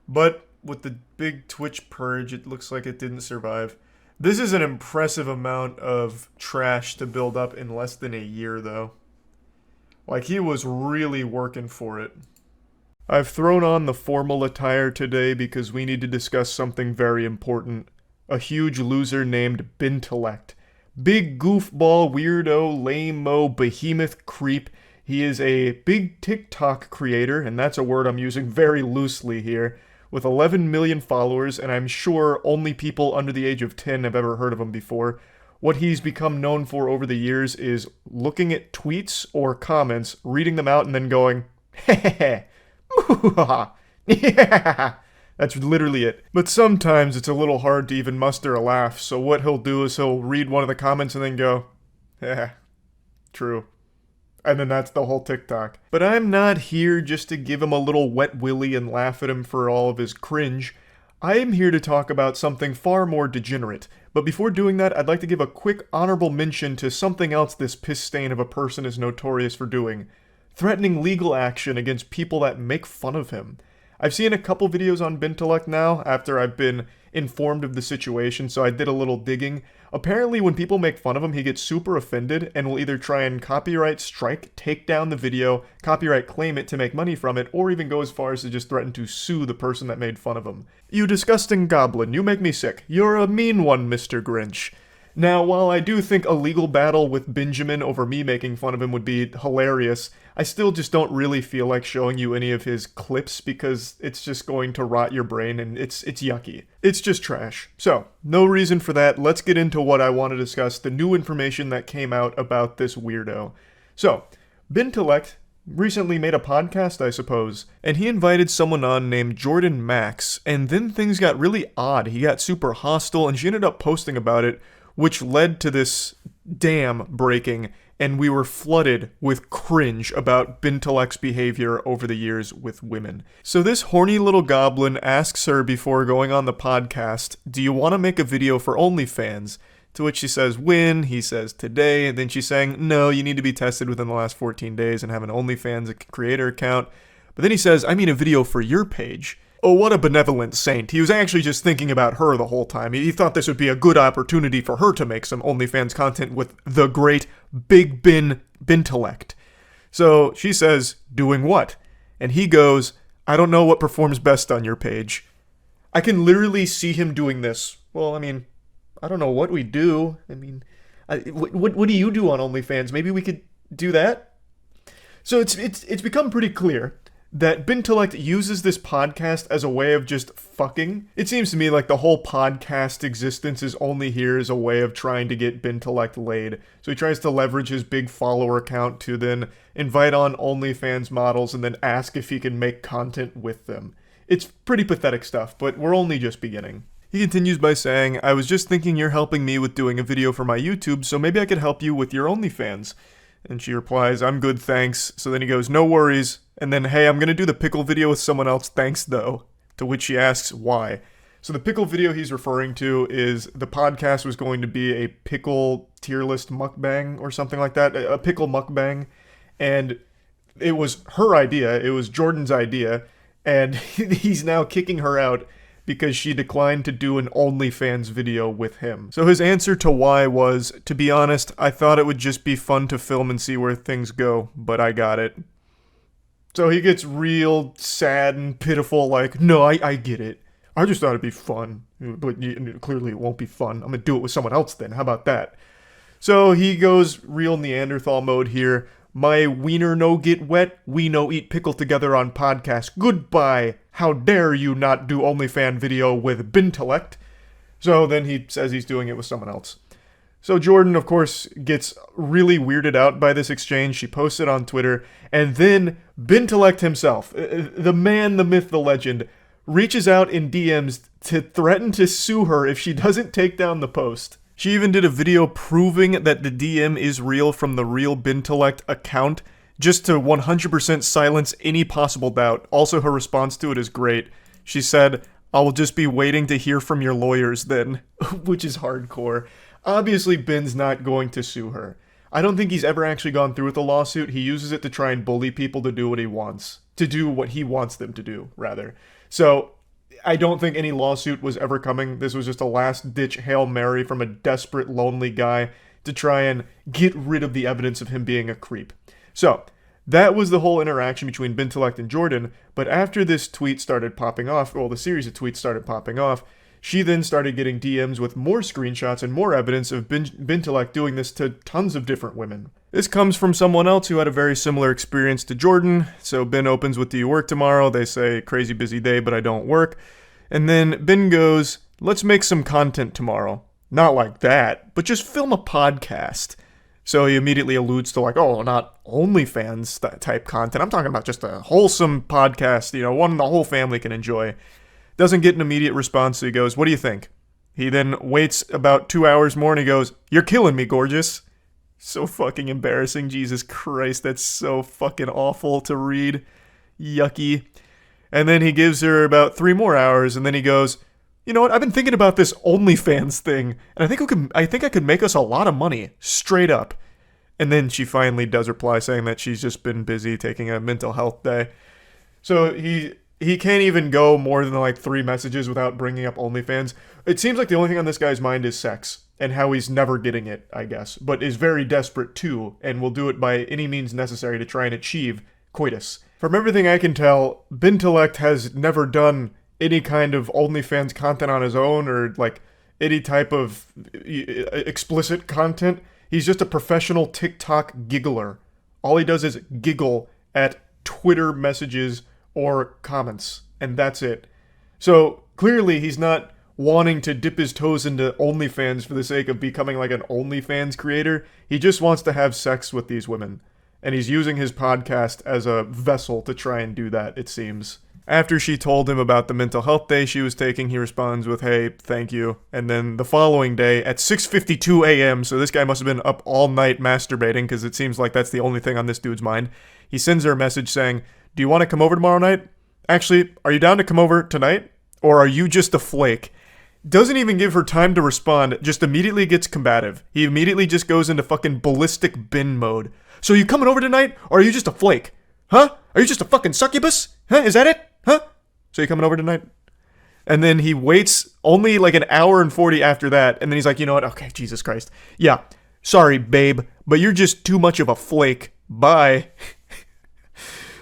But with the big Twitch purge, it looks like it didn't survive. This is an impressive amount of trash to build up in less than a year, though. Like, he was really working for it. I've thrown on the formal attire today because we need to discuss something very important. A huge loser named Bintellect. Big goofball, weirdo, lame-mo, behemoth creep. He is a big TikTok creator, and that's a word I'm using very loosely here, with 11 million followers, and I'm sure only people under the age of 10 have ever heard of him before. What he's become known for over the years is looking at tweets or comments, reading them out, and then going, hehehe, yeah. That's literally it. But sometimes it's a little hard to even muster a laugh, so what he'll do is he'll read one of the comments and then go, yeah, true. And then that's the whole TikTok. But I'm not here just to give him a little wet willy and laugh at him for all of his cringe. I am here to talk about something far more degenerate. But before doing that, I'd like to give a quick honorable mention to something else this piss stain of a person is notorious for doing. Threatening legal action against people that make fun of him. I've seen a couple videos on Bintellect now, after I've been informed of the situation, so I did a little digging. Apparently when people make fun of him, he gets super offended and will either try and copyright strike, take down the video, copyright claim it to make money from it, or even go as far as to just threaten to sue the person that made fun of him. You disgusting goblin, you make me sick. You're a mean one, Mr. Grinch. Now, while I do think a legal battle with Benjamin over me making fun of him would be hilarious, I still just don't really feel like showing you any of his clips because it's just going to rot your brain and it's yucky. It's just trash. So, no reason for that. Let's get into what I want to discuss, the new information that came out about this weirdo. So, Bintellect recently made a podcast, I suppose, and he invited someone on named Jordan Max, and then things got really odd. He got super hostile, and she ended up posting about it, which led to this dam breaking, and we were flooded with cringe about Bintellect's behavior over the years with women. So this horny little goblin asks her before going on the podcast, do you want to make a video for OnlyFans? To which she says, when? He says, today. And then she's saying, no, you need to be tested within the last 14 days and have an OnlyFans creator account. But then he says, I mean a video for your page. Oh, what a benevolent saint. He was actually just thinking about her the whole time. He thought this would be a good opportunity for her to make some OnlyFans content with the great Big Bintellect. So she says, doing what? And he goes, I don't know what performs best on your page. I can literally see him doing this. Well, I mean, I don't know what we do. I mean, what do you do on OnlyFans? Maybe we could do that? So it's become pretty clear that Bintellect uses this podcast as a way of just fucking. It seems to me like the whole podcast existence is only here as a way of trying to get Bintellect laid. So he tries to leverage his big follower count to then invite on OnlyFans models and then ask if he can make content with them. It's pretty pathetic stuff, but we're only just beginning. He continues by saying, I was just thinking you're helping me with doing a video for my YouTube, so maybe I could help you with your OnlyFans. And she replies, I'm good, thanks. So then he goes, no worries. And then, hey, I'm going to do the pickle video with someone else, thanks though. To which she asks, why? So the pickle video he's referring to is the podcast was going to be a pickle tier list mukbang or something like that. A pickle mukbang. And it was her idea. It was Jordan's idea. And he's now kicking her out because she declined to do an OnlyFans video with him. So his answer to why was, to be honest, I thought it would just be fun to film and see where things go, but I got it. So he gets real sad and pitiful, like, no, I get it. I just thought it'd be fun, but clearly it won't be fun. I'm gonna do it with someone else then, how about that? So he goes real Neanderthal mode here, My wiener no get wet, we no eat pickle together on podcast. Goodbye. How dare you not do OnlyFans video with Bintellect? So then he says he's doing it with someone else. So Jordan, of course, gets really weirded out by this exchange. She posts it on Twitter, and then Bintellect himself, the man, the myth, the legend, reaches out in DMs to threaten to sue her if she doesn't take down the post. She even did a video proving that the DM is real from the real Bintellect account, just to 100% silence any possible doubt. Also, her response to it is great. She said, "I will just be waiting to hear from your lawyers then," which is hardcore. Obviously, Ben's not going to sue her. I don't think he's ever actually gone through with the lawsuit. He uses it to try and bully people to do what he wants. To do what he wants them to do, rather. So, I don't think any lawsuit was ever coming. This was just a last-ditch Hail Mary from a desperate, lonely guy to try and get rid of the evidence of him being a creep. So, that was the whole interaction between Bintellect and Jordan, but after this tweet started popping off, well, the series of tweets started popping off, she then started getting DMs with more screenshots and more evidence of Bintellect doing this to tons of different women. This comes from someone else who had a very similar experience to Jordan. So Ben opens with, "Do you work tomorrow?" They say, "Crazy busy day, but I don't work." And then Ben goes, "Let's make some content tomorrow." Not like that, but just film a podcast. So he immediately alludes to like, oh, not OnlyFans type content. I'm talking about just a wholesome podcast, one the whole family can enjoy. Doesn't get an immediate response, so he goes, "What do you think?" He then waits about 2 hours more and he goes, "You're killing me, gorgeous." So fucking embarrassing. Jesus Christ, that's so fucking awful to read. Yucky. And then he gives her about 3 more hours and then he goes, "You know what? I've been thinking about this OnlyFans thing, and I think I could make us a lot of money, straight up." And then she finally does reply saying that she's just been busy taking a mental health day. So he can't even go more than like 3 messages without bringing up OnlyFans. It seems like the only thing on this guy's mind is sex, and how he's never getting it, I guess, but is very desperate too, and will do it by any means necessary to try and achieve coitus. From everything I can tell, Bintellect has never done any kind of OnlyFans content on his own, or like any type of explicit content. He's just a professional TikTok giggler. All he does is giggle at Twitter messages or comments, and that's it. So clearly he's not wanting to dip his toes into OnlyFans for the sake of becoming like an OnlyFans creator. He just wants to have sex with these women, and he's using his podcast as a vessel to try and do that, it seems. After she told him about the mental health day she was taking, he responds with, "Hey, thank you." And then the following day at 6:52 a.m., so this guy must have been up all night masturbating, because it seems like that's the only thing on this dude's mind, he sends her a message saying, "Do you want to come over tomorrow night? Actually, are you down to come over tonight? Or are you just a flake?" Doesn't even give her time to respond, just immediately gets combative. He immediately just goes into fucking ballistic bin mode. "So you coming over tonight, or are you just a flake? Huh? Are you just a fucking succubus? Huh? Is that it? Huh? So you coming over tonight?" And then he waits only like an hour and 40 after that, and then he's like, "You know what? Okay, Jesus Christ. Yeah, sorry, babe, but you're just too much of a flake. Bye."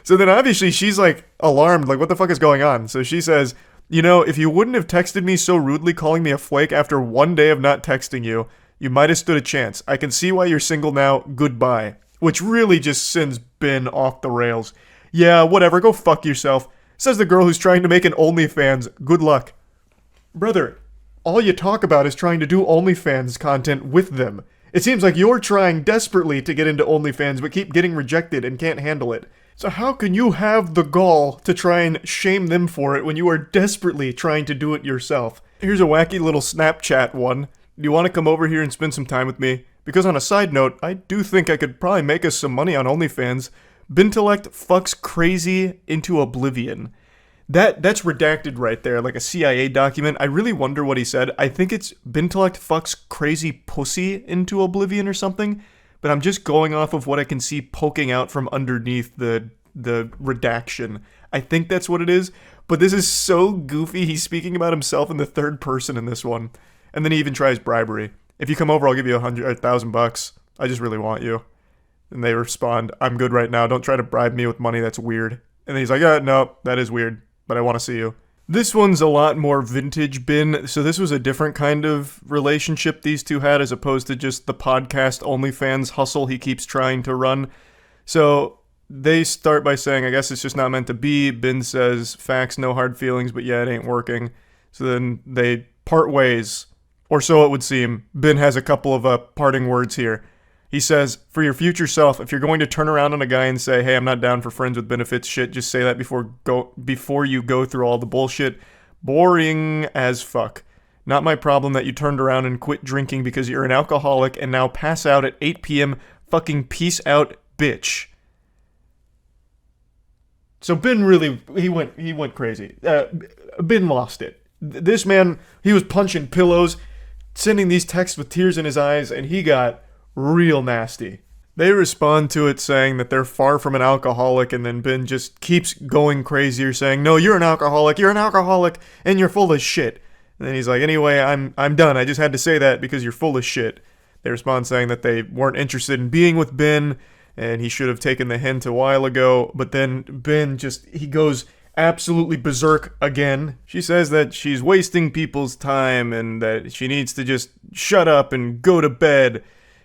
So then obviously she's like alarmed, like what the fuck is going on? So she says, "You know, if you wouldn't have texted me so rudely calling me a flake after 1 day of not texting you, you might have stood a chance. I can see why you're single now. Goodbye." Which really just sends Ben off the rails. "Yeah, whatever, go fuck yourself," says the girl who's trying to make an OnlyFans. Good luck. Brother, all you talk about is trying to do OnlyFans content with them. It seems like you're trying desperately to get into OnlyFans but keep getting rejected and can't handle it. So how can you have the gall to try and shame them for it when you are desperately trying to do it yourself? Here's a wacky little Snapchat one. "Do you want to come over here and spend some time with me? Because on a side note, I do think I could probably make us some money on OnlyFans. Bintellect fucks crazy into oblivion." That's redacted right there, like a CIA document. I really wonder what he said. I think it's Bintellect fucks crazy pussy into oblivion or something. But I'm just going off of what I can see poking out from underneath the redaction. I think that's what it is. But this is so goofy. He's speaking about himself in the third person in this one. And then he even tries bribery. "If you come over, I'll give you $1,000. I just really want you." And they respond, "I'm good right now. Don't try to bribe me with money. That's weird." And then he's like, "Yeah, no, that is weird, but I want to see you." This one's a lot more vintage Ben. So this was a different kind of relationship these two had, as opposed to just the podcast OnlyFans hustle he keeps trying to run. So they start by saying, I guess it's just not meant to be. Ben says, facts, no hard feelings, but yeah, it ain't working. So then they part ways, or so it would seem. Ben has a couple of parting words here. He says, for your future self, if you're going to turn around on a guy and say, hey, I'm not down for friends with benefits shit, just say that before you go through all the bullshit. Boring as fuck. Not my problem that you turned around and quit drinking because you're an alcoholic and now pass out at 8 p.m. Fucking peace out, bitch. So Ben really, he went crazy. Ben lost it. This man, he was punching pillows, sending these texts with tears in his eyes, and he got real nasty. They respond to it saying that they're far from an alcoholic, and then Ben just keeps going crazier saying, no, you're an alcoholic, and you're full of shit. And then he's like, anyway, I'm done. I just had to say that because you're full of shit. They respond saying that they weren't interested in being with Ben, and he should have taken the hint a while ago, but then Ben he goes absolutely berserk again. She says that she's wasting people's time and that she needs to just shut up and go to bed.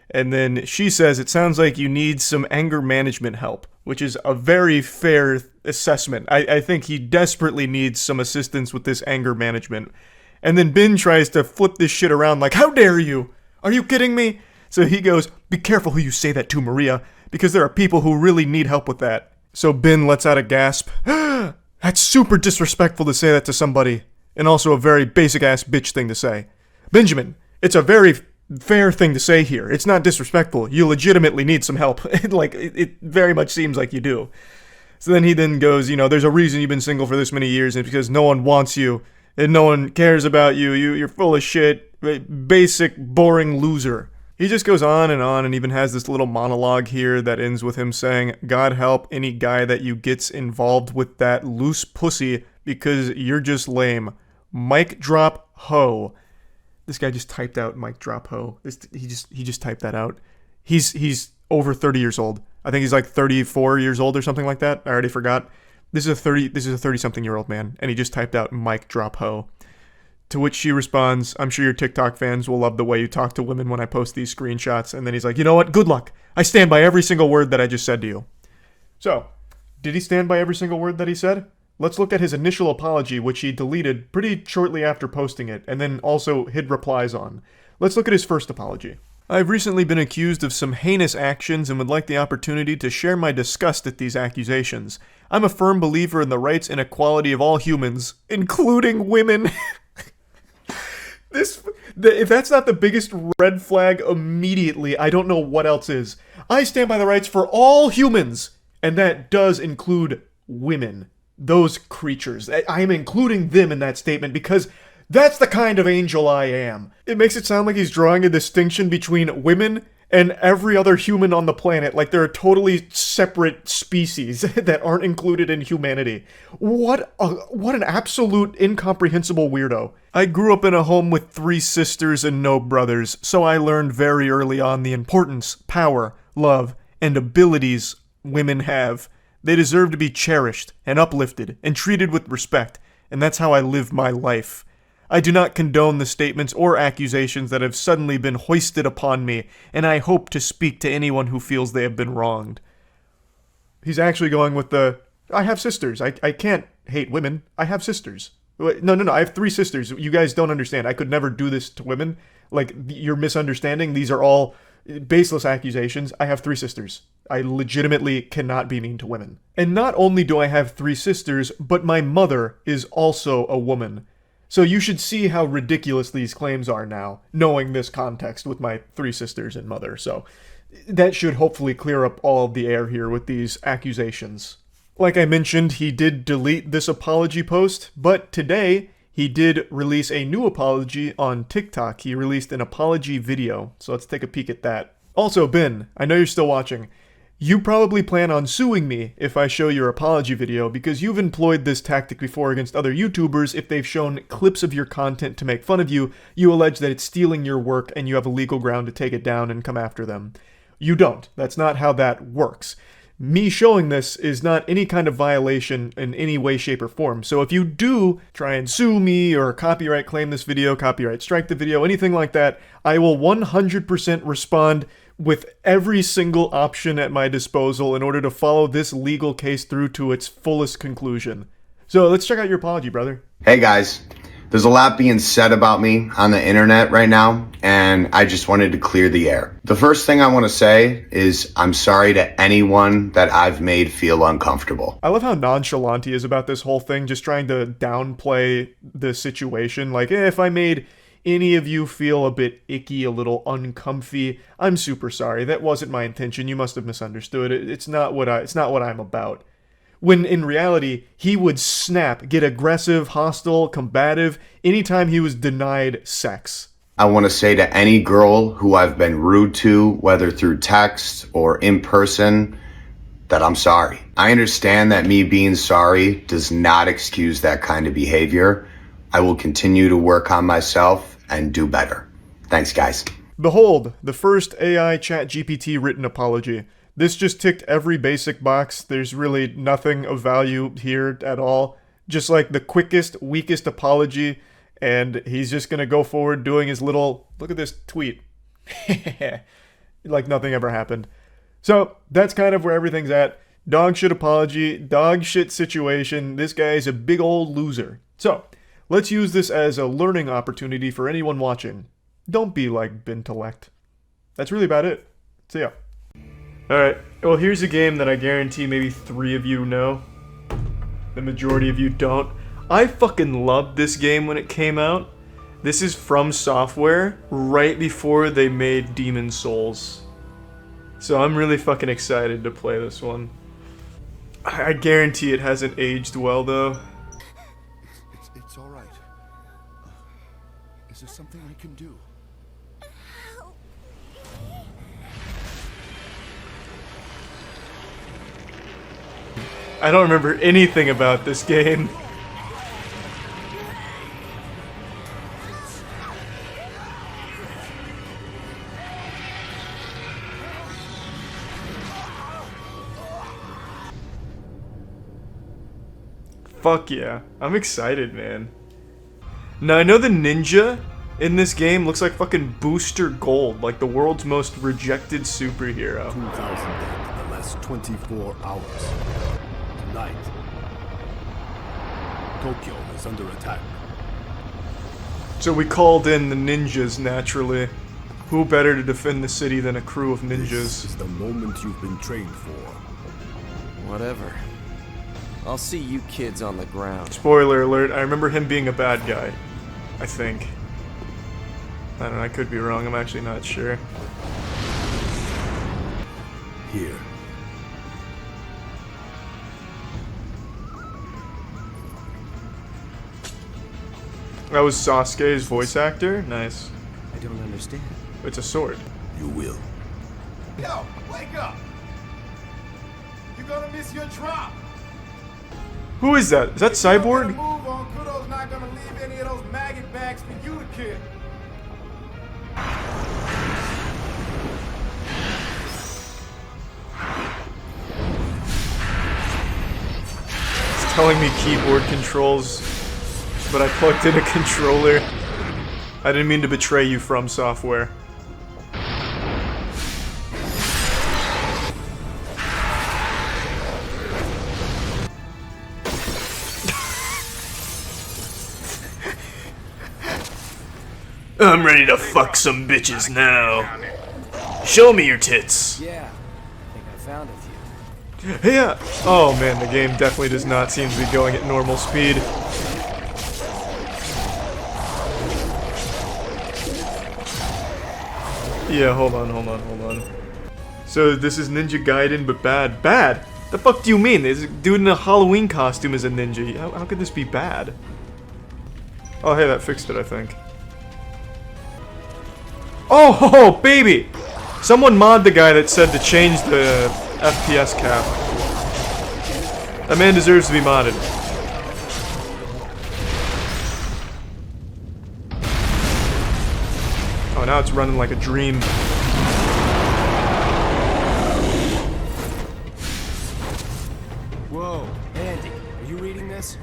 And then she says, it sounds like you need some anger management help, which is a very fair assessment. I think he desperately needs some assistance with this anger management. And then Ben tries to flip this shit around like, how dare you? Are you kidding me? So he goes, be careful who you say that to, Maria, because there are people who really need help with that. So Ben lets out a gasp. That's super disrespectful to say that to somebody, and also a very basic-ass bitch thing to say. Benjamin, it's a very fair thing to say here. It's not disrespectful. You legitimately need some help. It very much seems like you do. So then he goes, there's a reason you've been single for this many years, and it's because no one wants you, and no one cares about you. You're full of shit. Basic, boring loser. He just goes on and even has this little monologue here that ends with him saying, God help any guy that you gets involved with that loose pussy because you're just lame. Mic drop ho. This guy just typed out mic drop ho. He just typed that out. He's over 30 years old. I think he's like 34 years old or something like that. I already forgot. This is a 30-something-year-old man, and he just typed out mic drop ho. To which she responds, I'm sure your TikTok fans will love the way you talk to women when I post these screenshots. And then he's like, you know what? Good luck. I stand by every single word that I just said to you. So, did he stand by every single word that he said? Let's look at his initial apology, which he deleted pretty shortly after posting it, and then also hid replies on. Let's look at his first apology. I've recently been accused of some heinous actions and would like the opportunity to share my disgust at these accusations. I'm a firm believer in the rights and equality of all humans, including women. If that's not the biggest red flag immediately, I don't know what else is. I stand by the rights for all humans, and that does include women. Those creatures. I am including them in that statement because that's the kind of angel I am. It makes it sound like he's drawing a distinction between women and every other human on the planet, like they're a totally separate species that aren't included in humanity. What an absolute incomprehensible weirdo. I grew up in a home with 3 sisters and no brothers, so I learned very early on the importance, power, love, and abilities women have. They deserve to be cherished and uplifted and treated with respect, and that's how I live my life. I do not condone the statements or accusations that have suddenly been hoisted upon me, and I hope to speak to anyone who feels they have been wronged. He's actually going with I have sisters. I can't hate women. I have sisters. No, I have 3 sisters. You guys don't understand. I could never do this to women. Like, you're misunderstanding. These are all baseless accusations. I have 3 sisters. I legitimately cannot be mean to women. And not only do I have 3 sisters, but my mother is also a woman. So you should see how ridiculous these claims are now, knowing this context with my 3 sisters and mother. So that should hopefully clear up all of the air here with these accusations. Like I mentioned, he did delete this apology post, but today he did release a new apology on TikTok. He released an apology video, so let's take a peek at that. Also, Ben, I know you're still watching. You probably plan on suing me if I show your apology video because you've employed this tactic before against other YouTubers. If they've shown clips of your content to make fun of you, you allege that it's stealing your work and you have a legal ground to take it down and come after them. You don't. That's not how that works. Me showing this is not any kind of violation in any way, shape, or form. So if you do try and sue me or copyright claim this video, copyright strike the video, anything like that, I will 100% respond with every single option at my disposal in order to follow this legal case through to its fullest conclusion. So let's check out your apology, brother. Hey guys, there's a lot being said about me on the internet right now, and I just wanted to clear the air. The first thing I want to say is I'm sorry to anyone that I've made feel uncomfortable. I love how nonchalant he is about this whole thing, just trying to downplay the situation. Like, if I made any of you feel a bit icky, a little uncomfy, I'm super sorry. That wasn't my intention. You must have misunderstood. It's not what I'm about. When in reality, he would snap, get aggressive, hostile, combative anytime he was denied sex. I want to say to any girl who I've been rude to, whether through text or in person, that I'm sorry. I understand that me being sorry does not excuse that kind of behavior. I will continue to work on myself and do better. Thanks, guys. Behold, the first AI ChatGPT written apology. This just ticked every basic box. There's really nothing of value here at all. Just like the quickest, weakest apology, and he's just gonna go forward doing his little, look at this tweet. Like nothing ever happened. So, that's kind of where everything's at. Dog shit apology, dog shit situation. This guy is a big old loser. So, let's use this as a learning opportunity for anyone watching. Don't be like Bintellect. That's really about it. See ya. Alright, well here's a game that I guarantee maybe 3 of you know. The majority of you don't. I fucking loved this game when it came out. This is from Software, right before they made Demon Souls. So I'm really fucking excited to play this one. I guarantee it hasn't aged well though. It's all right. Is there something I can do? I don't remember anything about this game. Fuck yeah. I'm excited, man. Now, I know the ninja in this game looks like fucking Booster Gold, like the world's most rejected superhero. 2,000 dead in the last 24 hours. Tonight, Tokyo is under attack. So we called in the ninjas, naturally. Who better to defend the city than a crew of ninjas? This is the moment you've been trained for. Whatever. I'll see you kids on the ground. Spoiler alert, I remember him being a bad guy. I think. I don't know, I could be wrong, I'm actually not sure. Here. That was Sasuke's voice actor? Nice. I don't understand. It's a sword. You will. Yo, wake up! You're gonna miss your drop! Who is that? Is that Cyborg? Move on, Kudo's not gonna leave any of those maggot bags for you to kill. It's telling me keyboard controls, but I plugged in a controller. I didn't mean to betray you, From Software. I'm ready to fuck some bitches now. Show me your tits. Yeah, I think I found a few. Yeah. Oh man, the game definitely does not seem to be going at normal speed. Yeah, hold on. So this is Ninja Gaiden, but bad. Bad? The fuck do you mean? This dude in a Halloween costume is a ninja. How could this be bad? Oh, hey, that fixed it, I think. Oh, baby! Someone mod the guy that said to change the FPS cap. That man deserves to be modded. Oh, now it's running like a dream. Whoa, Andy, are you reading this?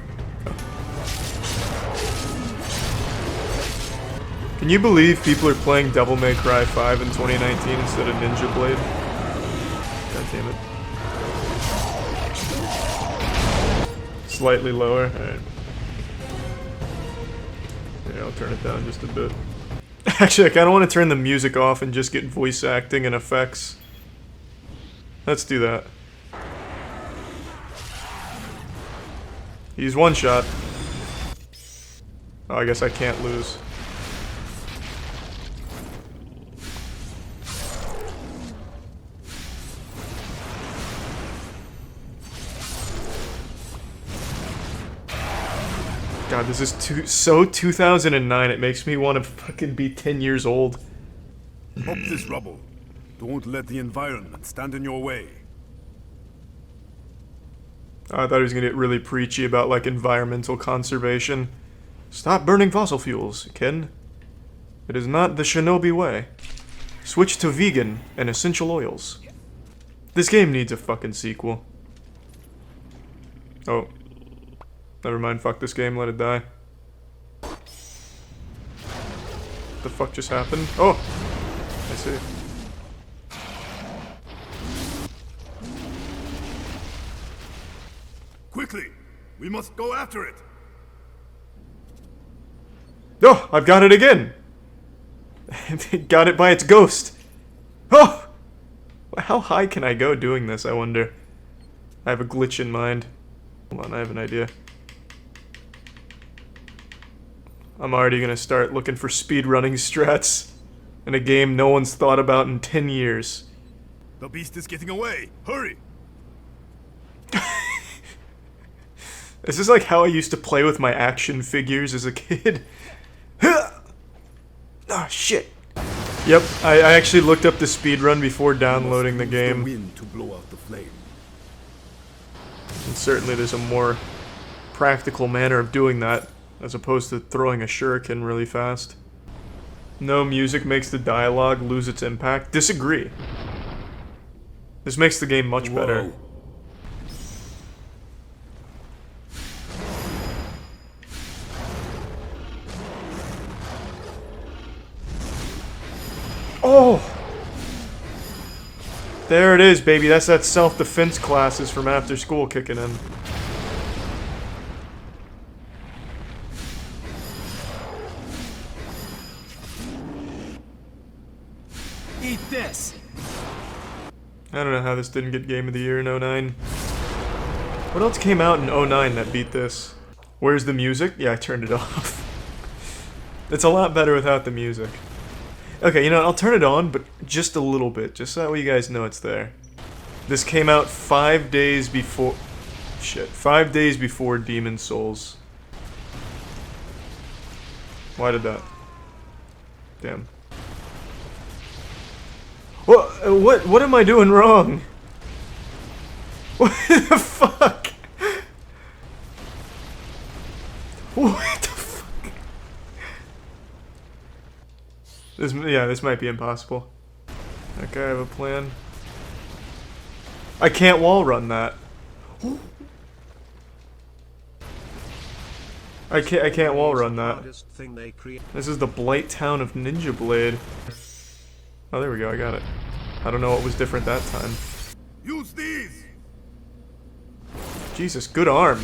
Can you believe people are playing Devil May Cry 5 in 2019 instead of Ninja Blade? God damn it. Slightly lower. Alright. Yeah, I'll turn it down just a bit. Actually, I kinda wanna turn the music off and just get voice acting and effects. Let's do that. He's one shot. Oh, I guess I can't lose. God, this is so 2009, it makes me want to fucking be 10 years old. Up this rubble. Don't let the environment stand in your way. I thought he was gonna get really preachy about, like, environmental conservation. Stop burning fossil fuels, Ken. It is not the shinobi way. Switch to vegan and essential oils. This game needs a fucking sequel. Oh. Never mind, fuck this game, let it die. The fuck just happened? Oh! I see. Quickly! We must go after it! Oh! I've got it again! Got it by its ghost! Oh! How high can I go doing this, I wonder? I have a glitch in mind. Hold on, I have an idea. I'm already gonna start looking for speedrunning strats in a game no one's thought about in 10 years. The beast is getting away! Hurry! This is like how I used to play with my action figures as a kid. Oh shit. Yep, I actually looked up the speedrun before downloading the game. To blow out the flame. And certainly there's a more practical manner of doing that, as opposed to throwing a shuriken really fast. No music makes the dialogue lose its impact. Disagree. This makes the game much better. Oh! There it is, baby. That's that self-defense classes from after school kicking in. Eat this! I don't know how this didn't get Game of the Year in 09. What else came out in 09 that beat this? Where's the music? Yeah, I turned it off. It's a lot better without the music. Okay, you know what, I'll turn it on, but just a little bit, just so that way you guys know it's there. This came out 5 days before... Shit, 5 days before Demon Souls. Why did that? Damn. What am I doing wrong? What the fuck? What the fuck? This might be impossible. Okay, I have a plan. I can't wall run that. I can't wall run that. This is the blight town of Ninja Blade. Oh, there we go, I got it. I don't know what was different that time. Use these! Jesus, good arm.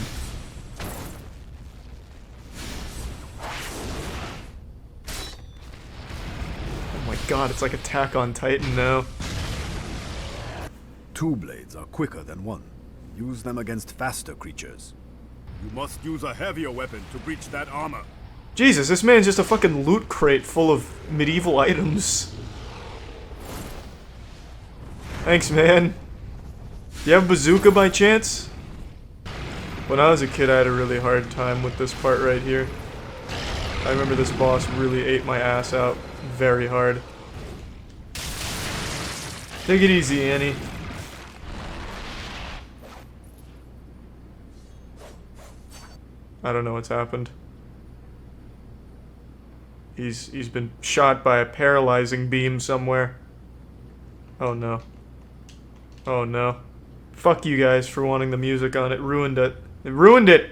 Oh my god, it's like Attack on Titan now. 2 blades are quicker than 1. Use them against faster creatures. You must use a heavier weapon to breach that armor. Jesus, this man's just a fucking loot crate full of medieval items. Thanks, man. Do you have a bazooka by chance? When I was a kid, I had a really hard time with this part right here. I remember this boss really ate my ass out very hard. Take it easy, Annie. I don't know what's happened. He's been shot by a paralyzing beam somewhere. Oh no. Oh no. Fuck you guys for wanting the music on it. Ruined it. It ruined it!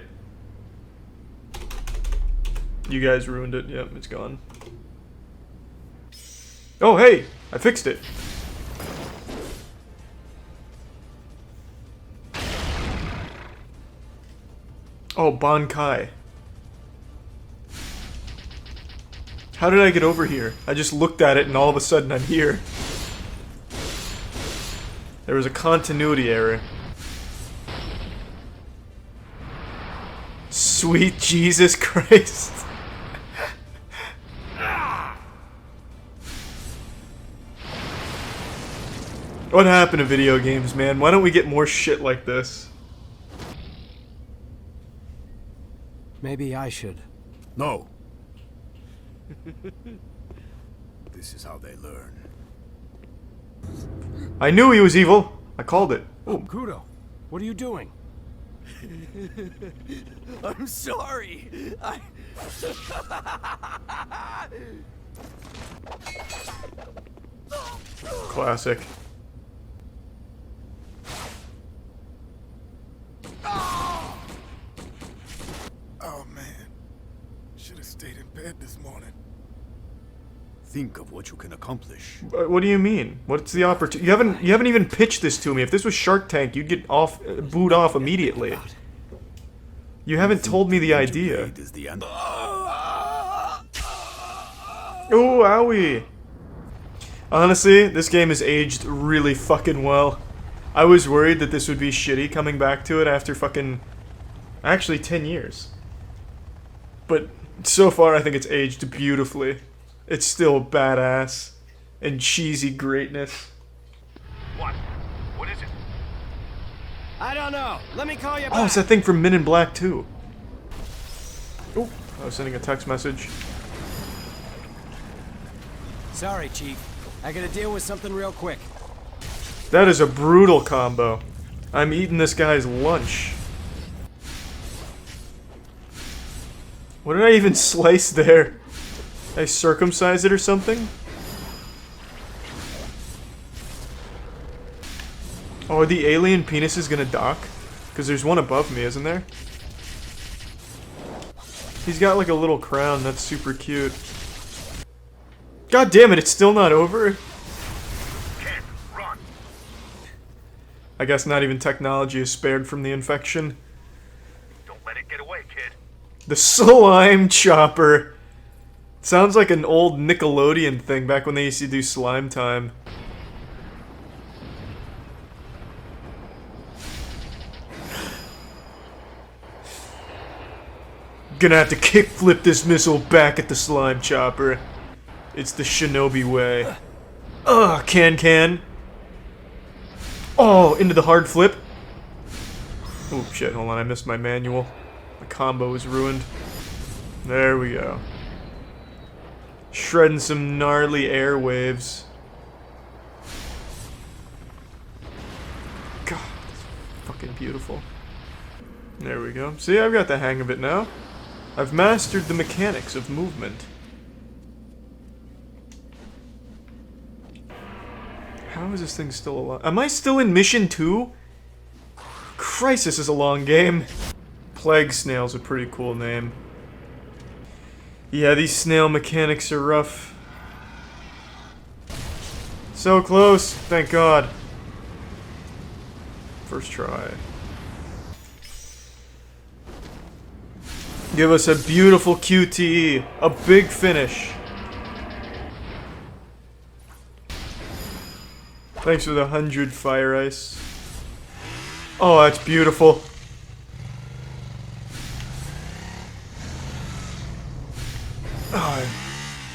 You guys ruined it. Yep, it's gone. Oh, hey! I fixed it. Oh, Bankai. How did I get over here? I just looked at it and all of a sudden I'm here. There was a continuity error. Sweet Jesus Christ. What happened to video games, man? Why don't we get more shit like this? Maybe I should. No. This is how they learn. I knew he was evil. I called it. Oh, Kudo, what are you doing? I'm sorry. Classic. Oh man. Should have stayed in bed this morning. Think of what you can accomplish. What do you mean? What's the opportunity? You haven't even pitched this to me. If this was Shark Tank, you'd get booed off immediately. You haven't told me the idea. Oh, owie. Honestly, this game has aged really fucking well. I was worried that this would be shitty coming back to it after fucking... actually 10 years. But so far I think it's aged beautifully. It's still badass and cheesy greatness. What? What is it? I don't know. Let me call you back. Oh, it's that thing from Men in Black 2. Oh, I was sending a text message. Sorry, Chief. I gotta deal with something real quick. That is a brutal combo. I'm eating this guy's lunch. What did I even slice there? Did I circumcise it or something? Oh, are the alien penises gonna dock? Because there's one above me, isn't there? He's got like a little crown, that's super cute. God damn it, it's still not over? Kid, run. I guess not even technology is spared from the infection. Don't let it get away, kid. The slime chopper. Sounds like an old Nickelodeon thing back when they used to do Slime Time. Gonna have to kickflip this missile back at the slime chopper. It's the shinobi way. Ugh, can. Oh, into the hard flip. Oh shit, hold on, I missed my manual. The combo is ruined. There we go. Shredding some gnarly airwaves. God, it's fucking beautiful. There we go. See, I've got the hang of it now. I've mastered the mechanics of movement. How is this thing still alive? Am I still in mission 2? Christ, this is a long game. Plague Snail's a pretty cool name. Yeah, these snail mechanics are rough. So close, thank God. First try. Give us a beautiful QTE, a big finish. Thanks for the 100 fire ice. Oh, that's beautiful.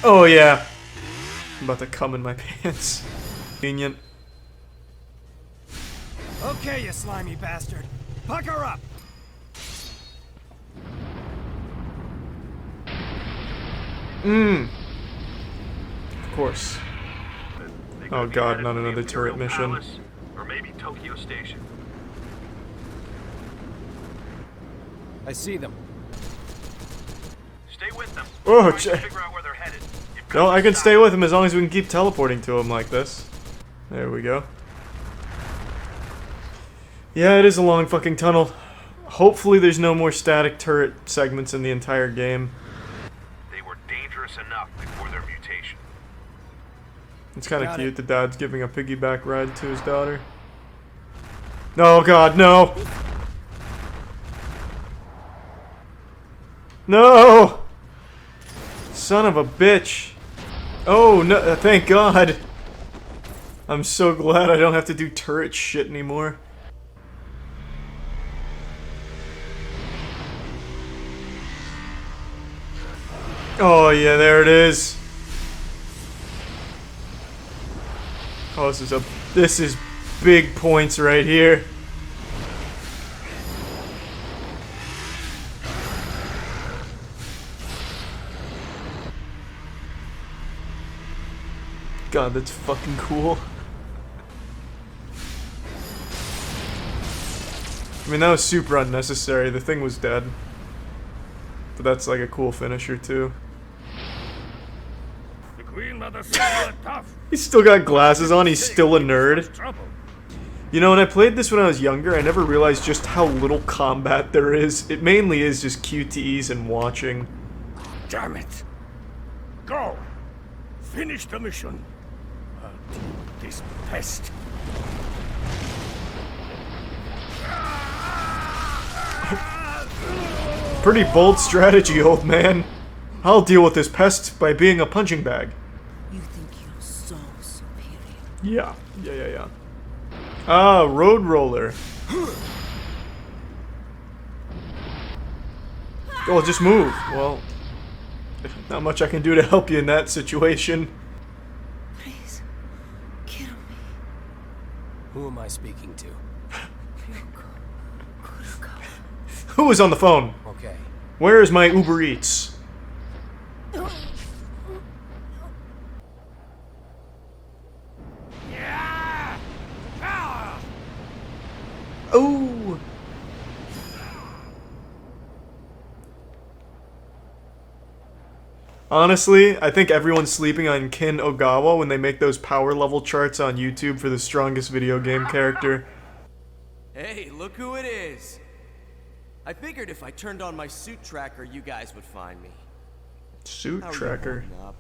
Oh yeah. I'm about to cum in my pants. Convenient. Okay, you slimy bastard. Pucker up. Of course. Oh god, not another turret mission. Or maybe Tokyo Station. I see them. Stay with them. Oh, figure out where they're headed. No, I can stay with him as long as we can keep teleporting to him like this. There we go. Yeah, it is a long fucking tunnel. Hopefully there's no more static turret segments in the entire game. They were dangerous enough before their mutation. It's kind of cute. The dad's giving a piggyback ride to his daughter. No, God, no! No! Son of a bitch. Oh, no, thank God. I'm so glad I don't have to do turret shit anymore. Oh, yeah, there it is. Oh, this is big points right here. God, that's fucking cool. I mean, that was super unnecessary. The thing was dead. But that's like a cool finisher, too. The Queen Mother said you're tough. He's still got glasses on, he's still a nerd. You know, when I played this when I was younger, I never realized just how little combat there is. It mainly is just QTEs and watching. Damn it. Go. Finish the mission. This pest. Pretty bold strategy, old man. I'll deal with this pest by being a punching bag. You think you're so superior? Yeah. Ah, road roller. Oh, just move. Well, not much I can do to help you in that situation. Please, kill me. Who am I speaking to? Who is on the phone? Okay. Where is my Uber Eats? Oh. Honestly, I think everyone's sleeping on Kin Ogawa when they make those power level charts on YouTube for the strongest video game character. Hey, look who it is. I figured if I turned on my suit tracker, you guys would find me. Suit How are you tracker? holding up?